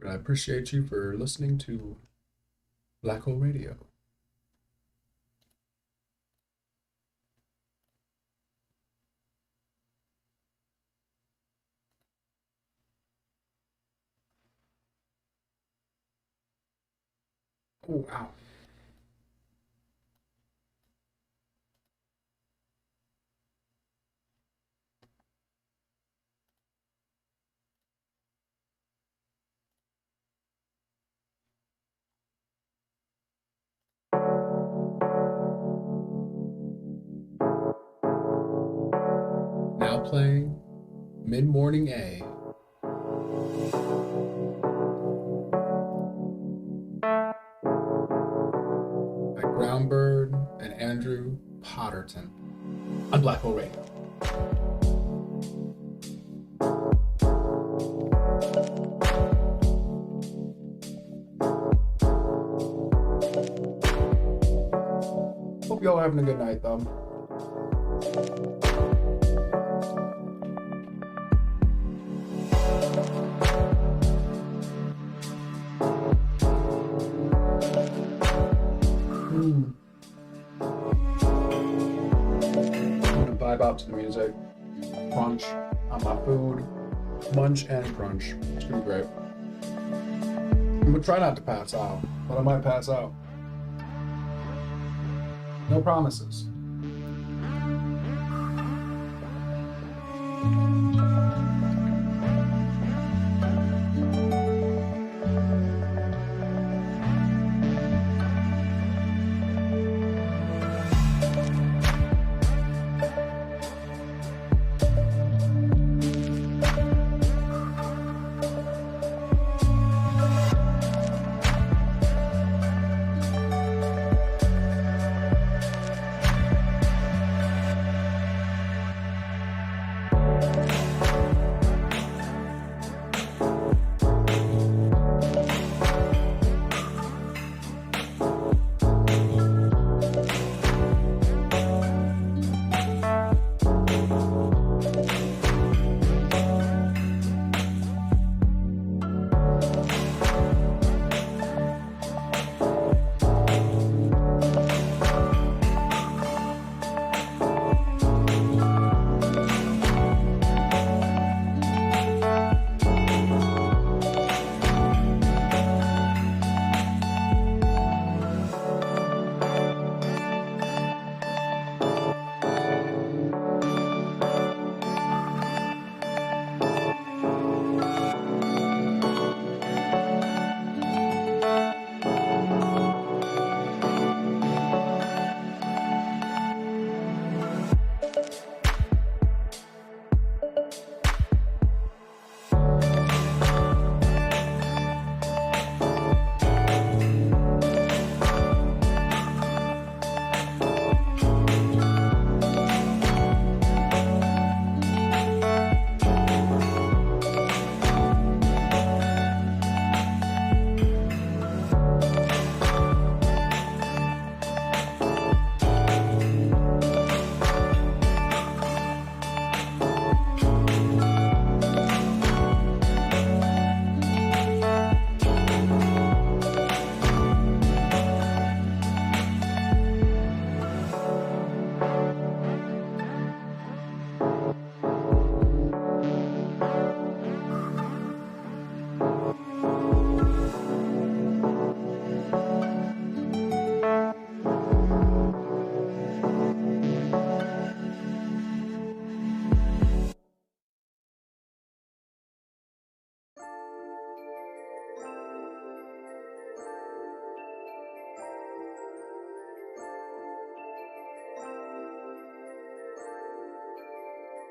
But I appreciate you for listening to Black Hole Radio. Oh, wow. Now playing Mid-Morning A. By Groundbird and Andrew Potterton on Black Hole Radio. Hope y'all are having a good night, though. I'm gonna vibe out to the music, crunch on my food, munch and crunch. It's gonna be great. I'm gonna try not to pass out, but I might pass out. No promises.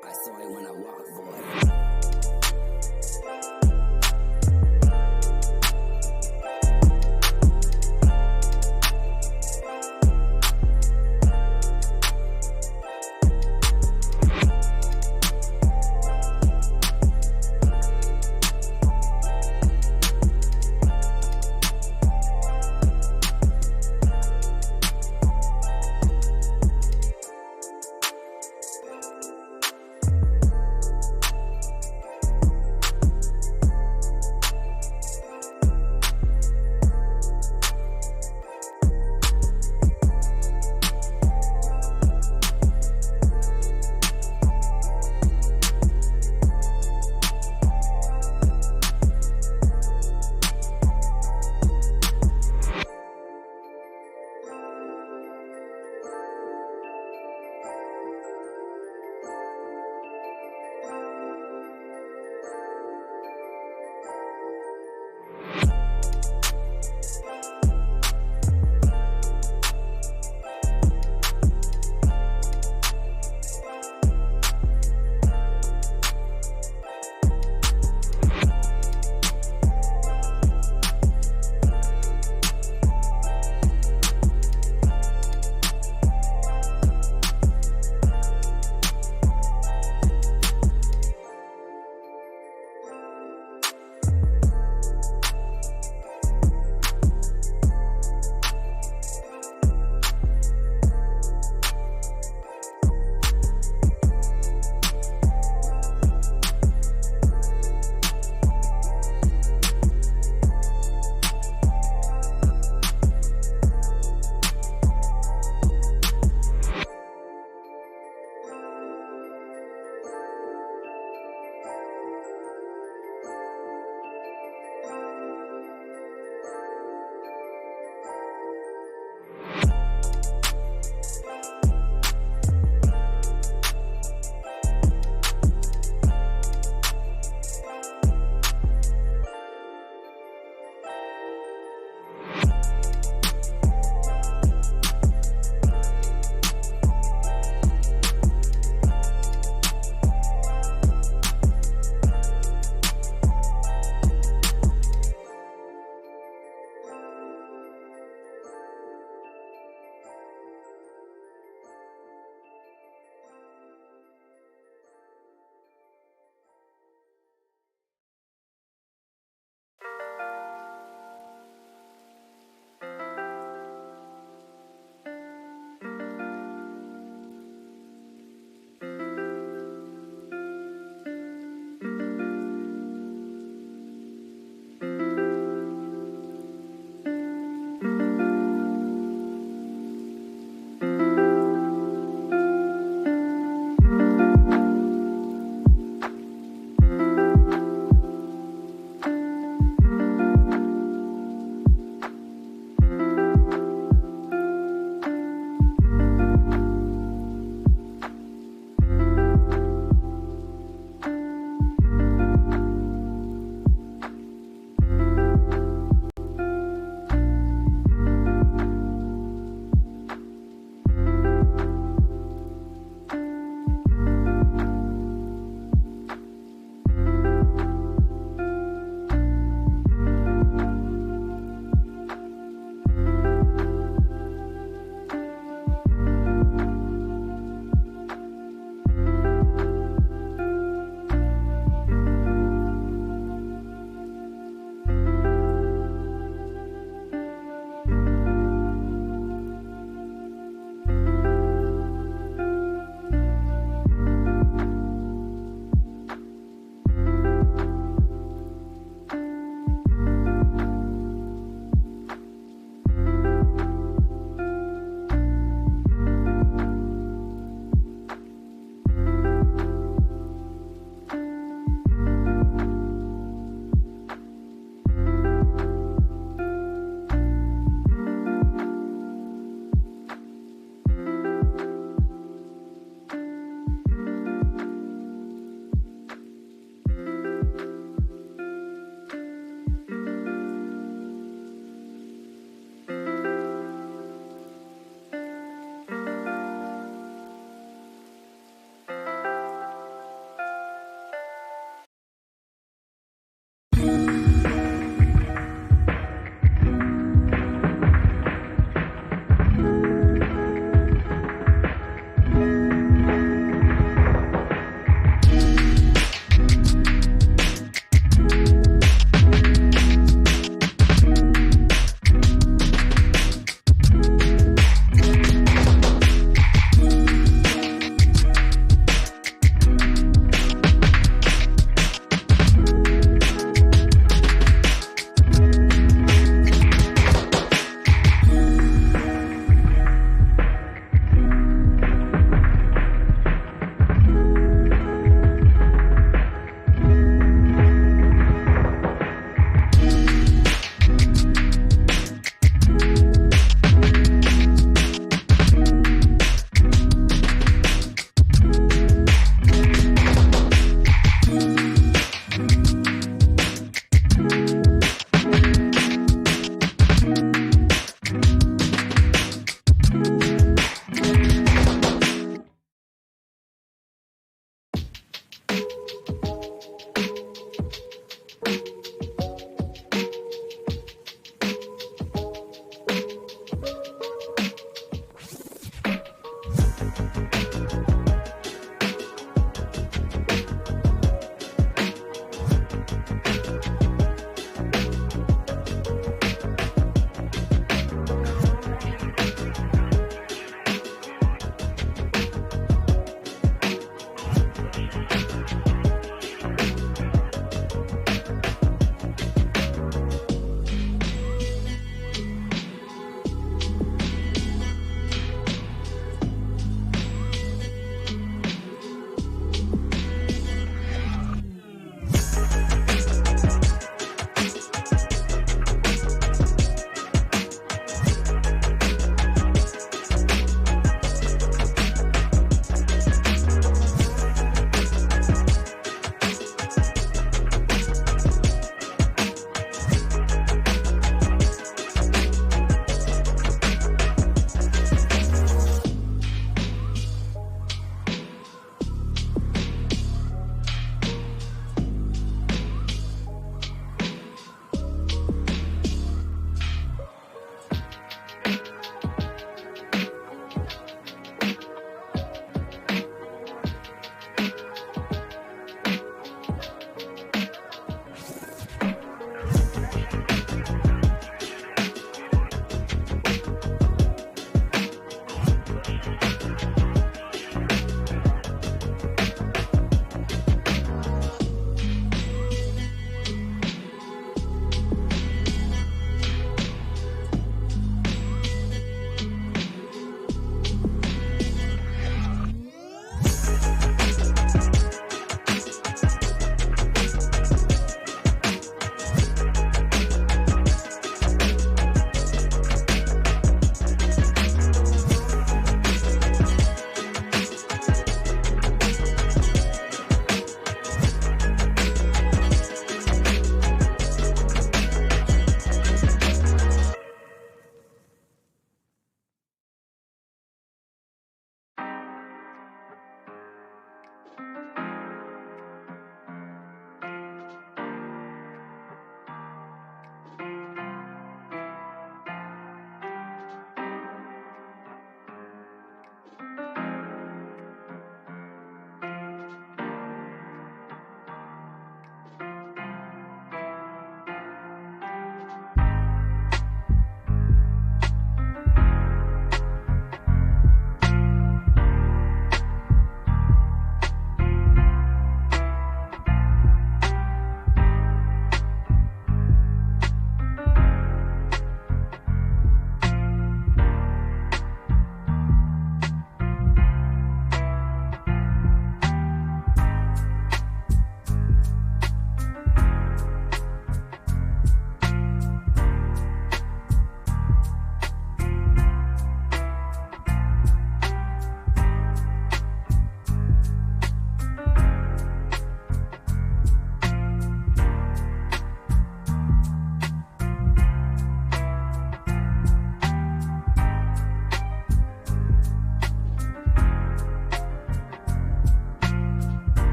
I saw it when I walked, boy.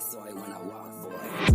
saw it when I walked, boy.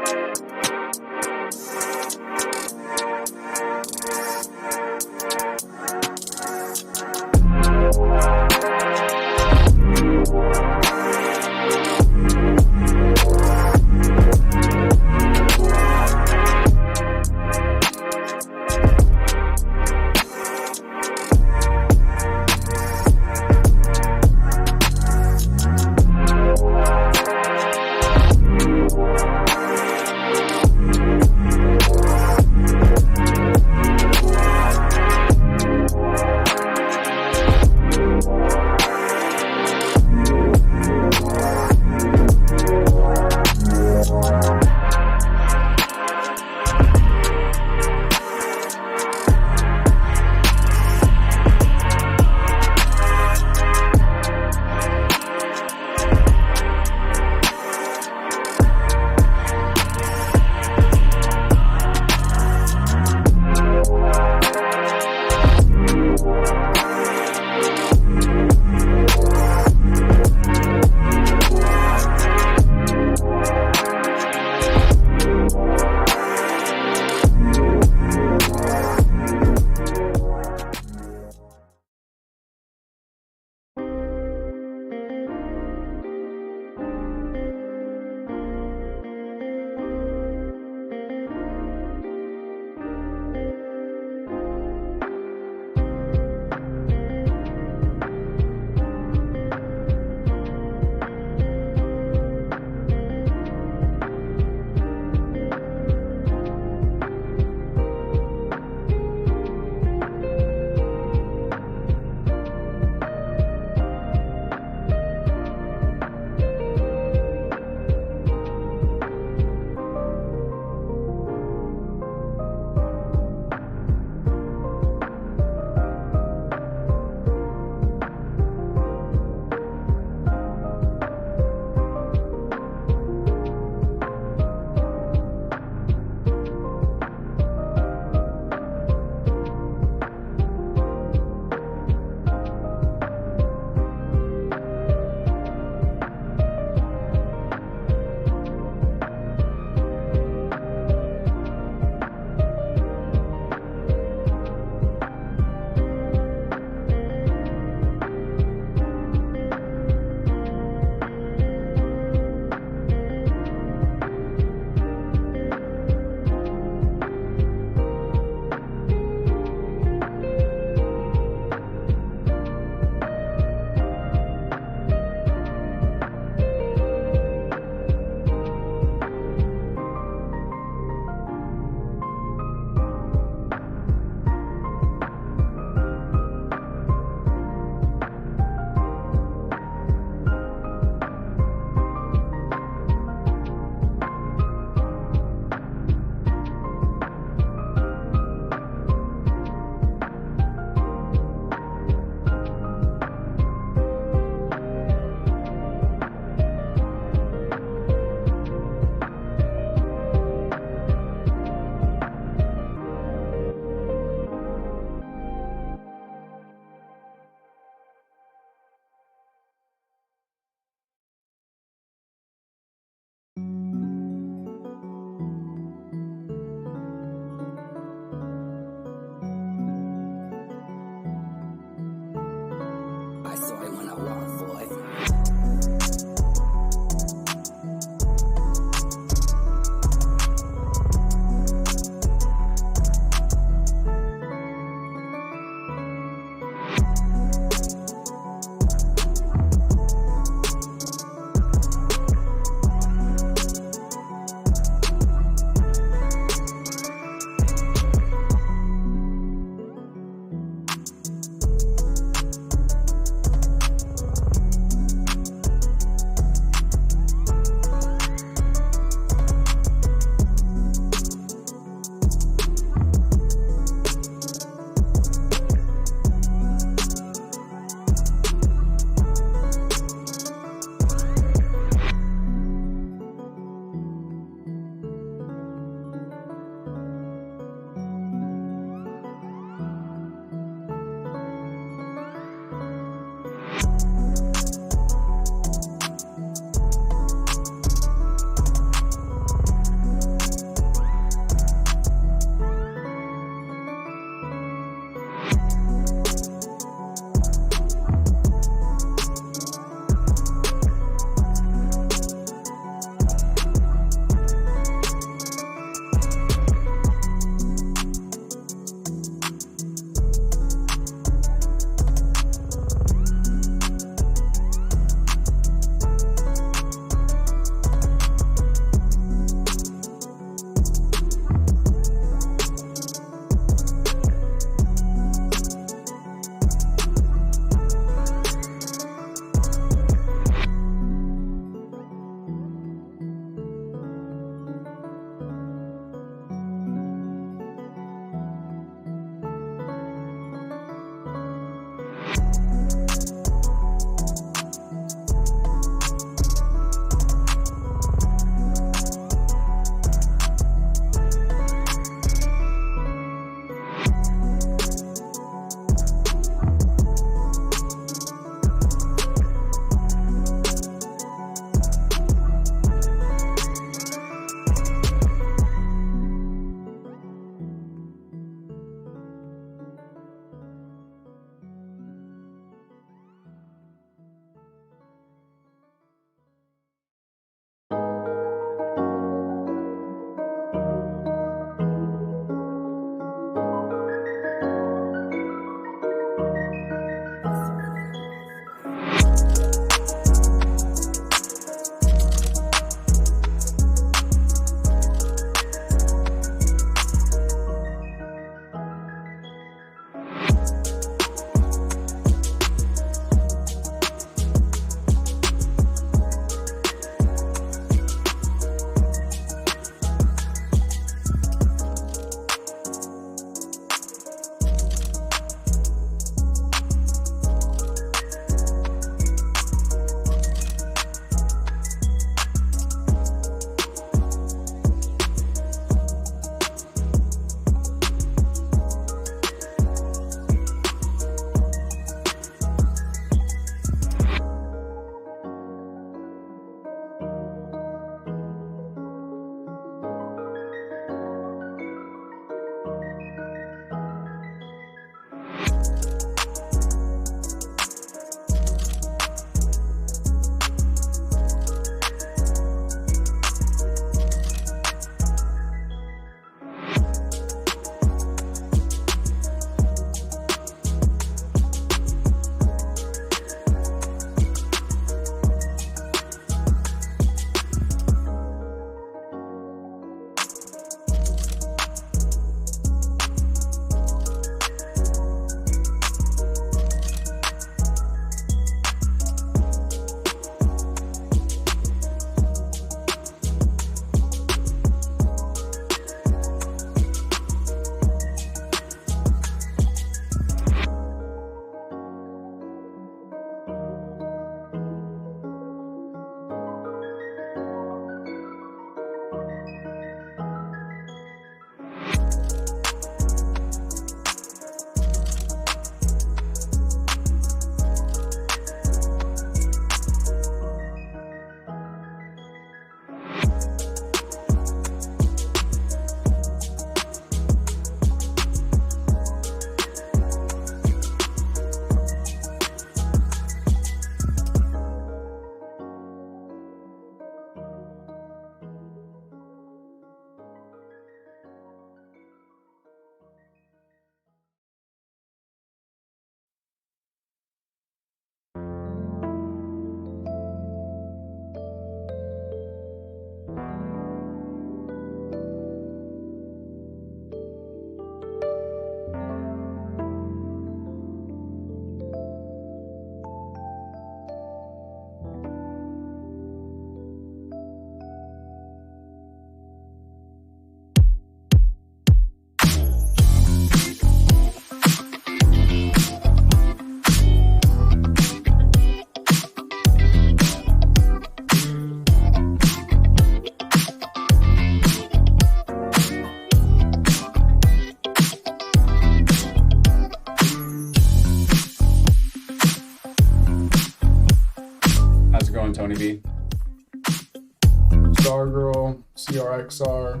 CRXR,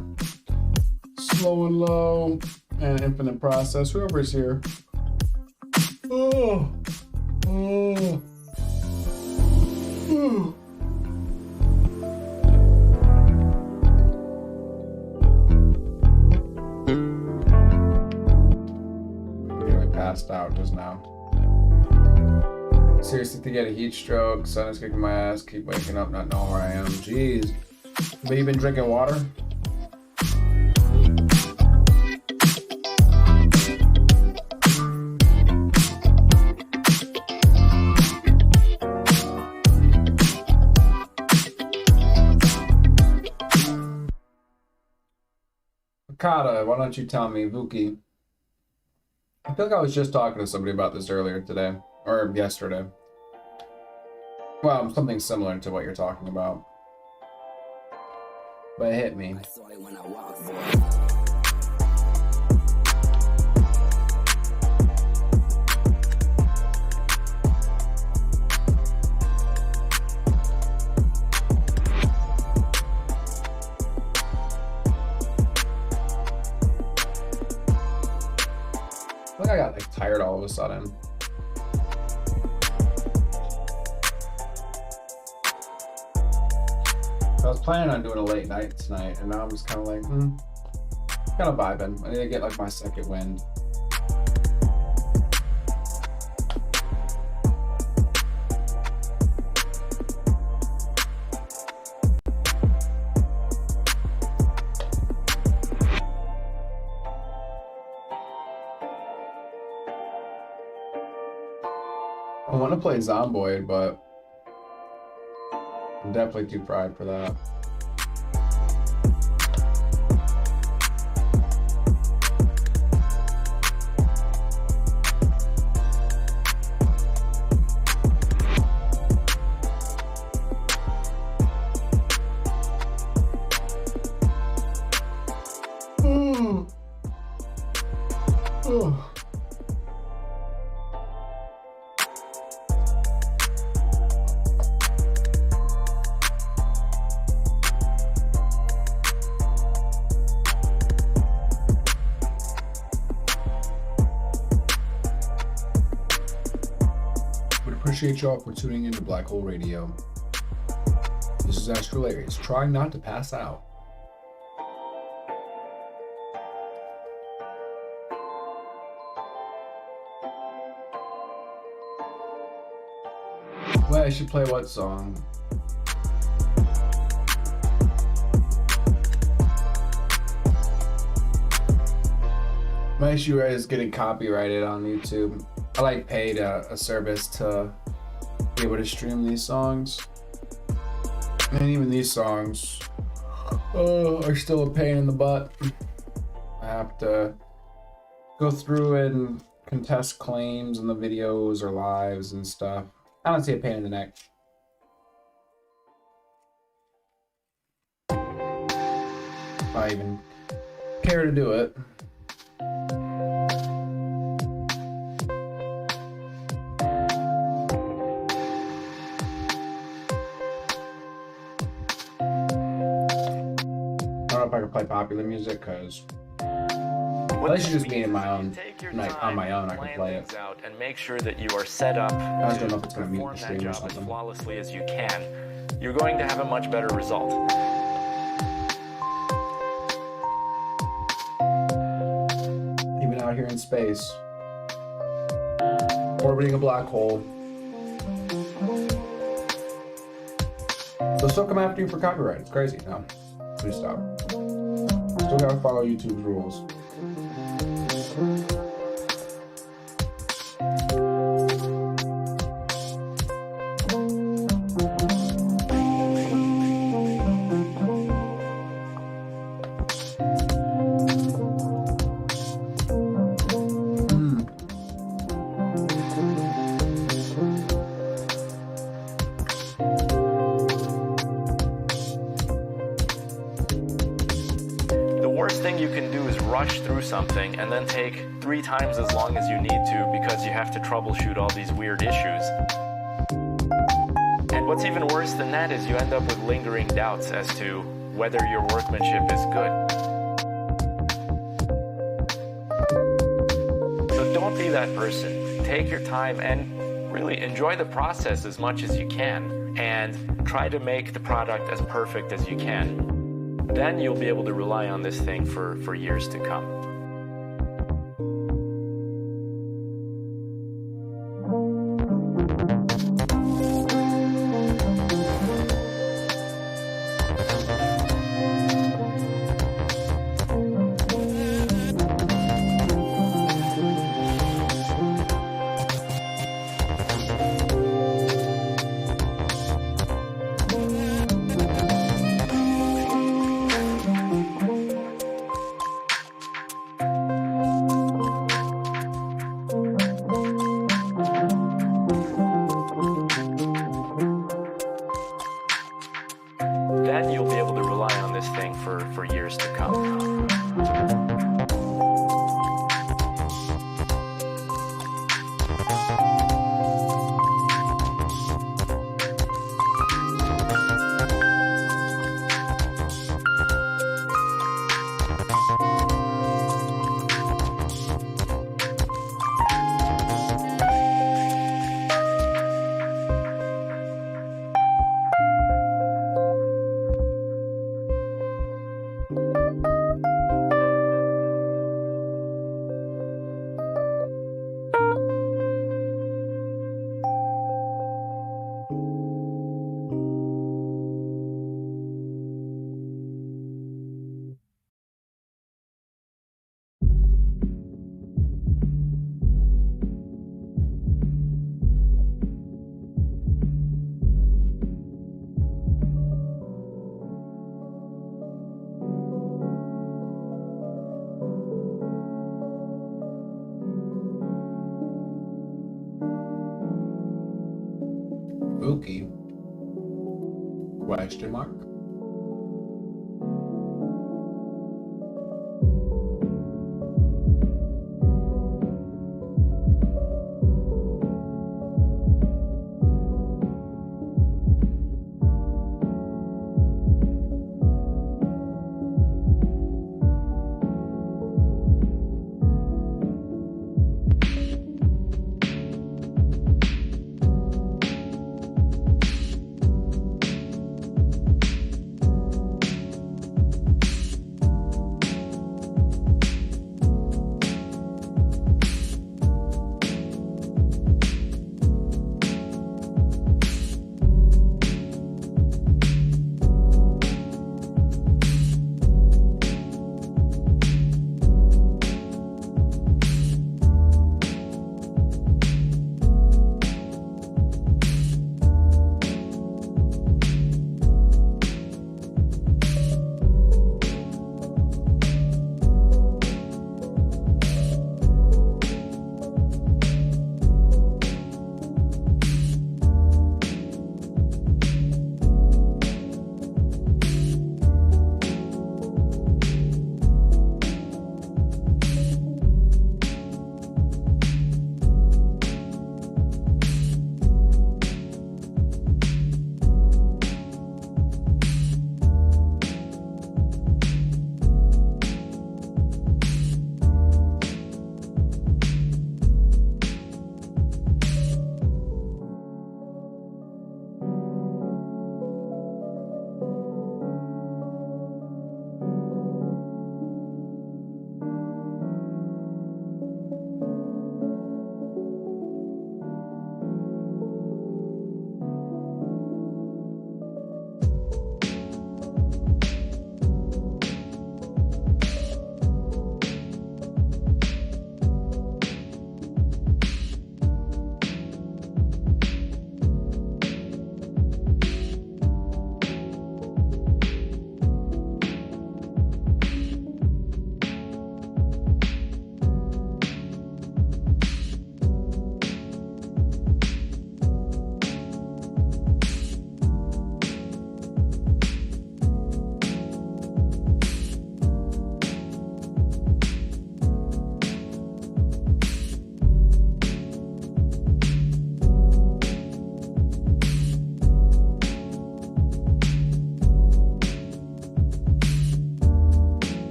slow and low, and infinite process. Whoever's here. Oh. Oh. Oh. Passed out just now. Seriously, to get a heat stroke, sun is kicking my ass, keep waking up, not knowing where I am. Jeez. But you been drinking water? Akata, why don't you tell me, Vuki? I feel like I was just talking to somebody about this earlier today, or yesterday. Well, something similar to what you're talking about. But it hit me. I got like tired all of a sudden. I was planning on doing a late night tonight, and now I'm just kind of like, kind of vibing. I need to get like my second wind. I want to play Zomboid, but I'm definitely too fried for that. Appreciate y'all for tuning into Black Hole Radio. This is Astrolarius, trying not to pass out. Well, I should play what song? My issue is getting copyrighted on YouTube. I like paid a service to be able to stream these songs, and even these songs are still a pain in the butt. I have to go through it and contest claims in the videos or lives and stuff. I don't see a pain in the neck. If I even care to do it. If I could play popular music, because at least just being in my own, like on my own, I can play it. Out and make sure that you are set up I just don't know if it's gonna mute the perform that stream or job as something. flawlessly as you can. You're going to have a much better result. Even out here in space, orbiting a black hole, they'll still come after you for copyright. It's crazy. No, please stop. Still gotta follow YouTube's rules. Something and then take 3 times as long as you need to because you have to troubleshoot all these weird issues. And what's even worse than that is you end up with lingering doubts as to whether your workmanship is good. So don't be that person. Take your time and really enjoy the process as much as you can, and try to make the product as perfect as you can. Then you'll be able to rely on this thing for years to come. Then you'll be able to rely on this thing for years to come. Spooky? Question mark?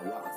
walk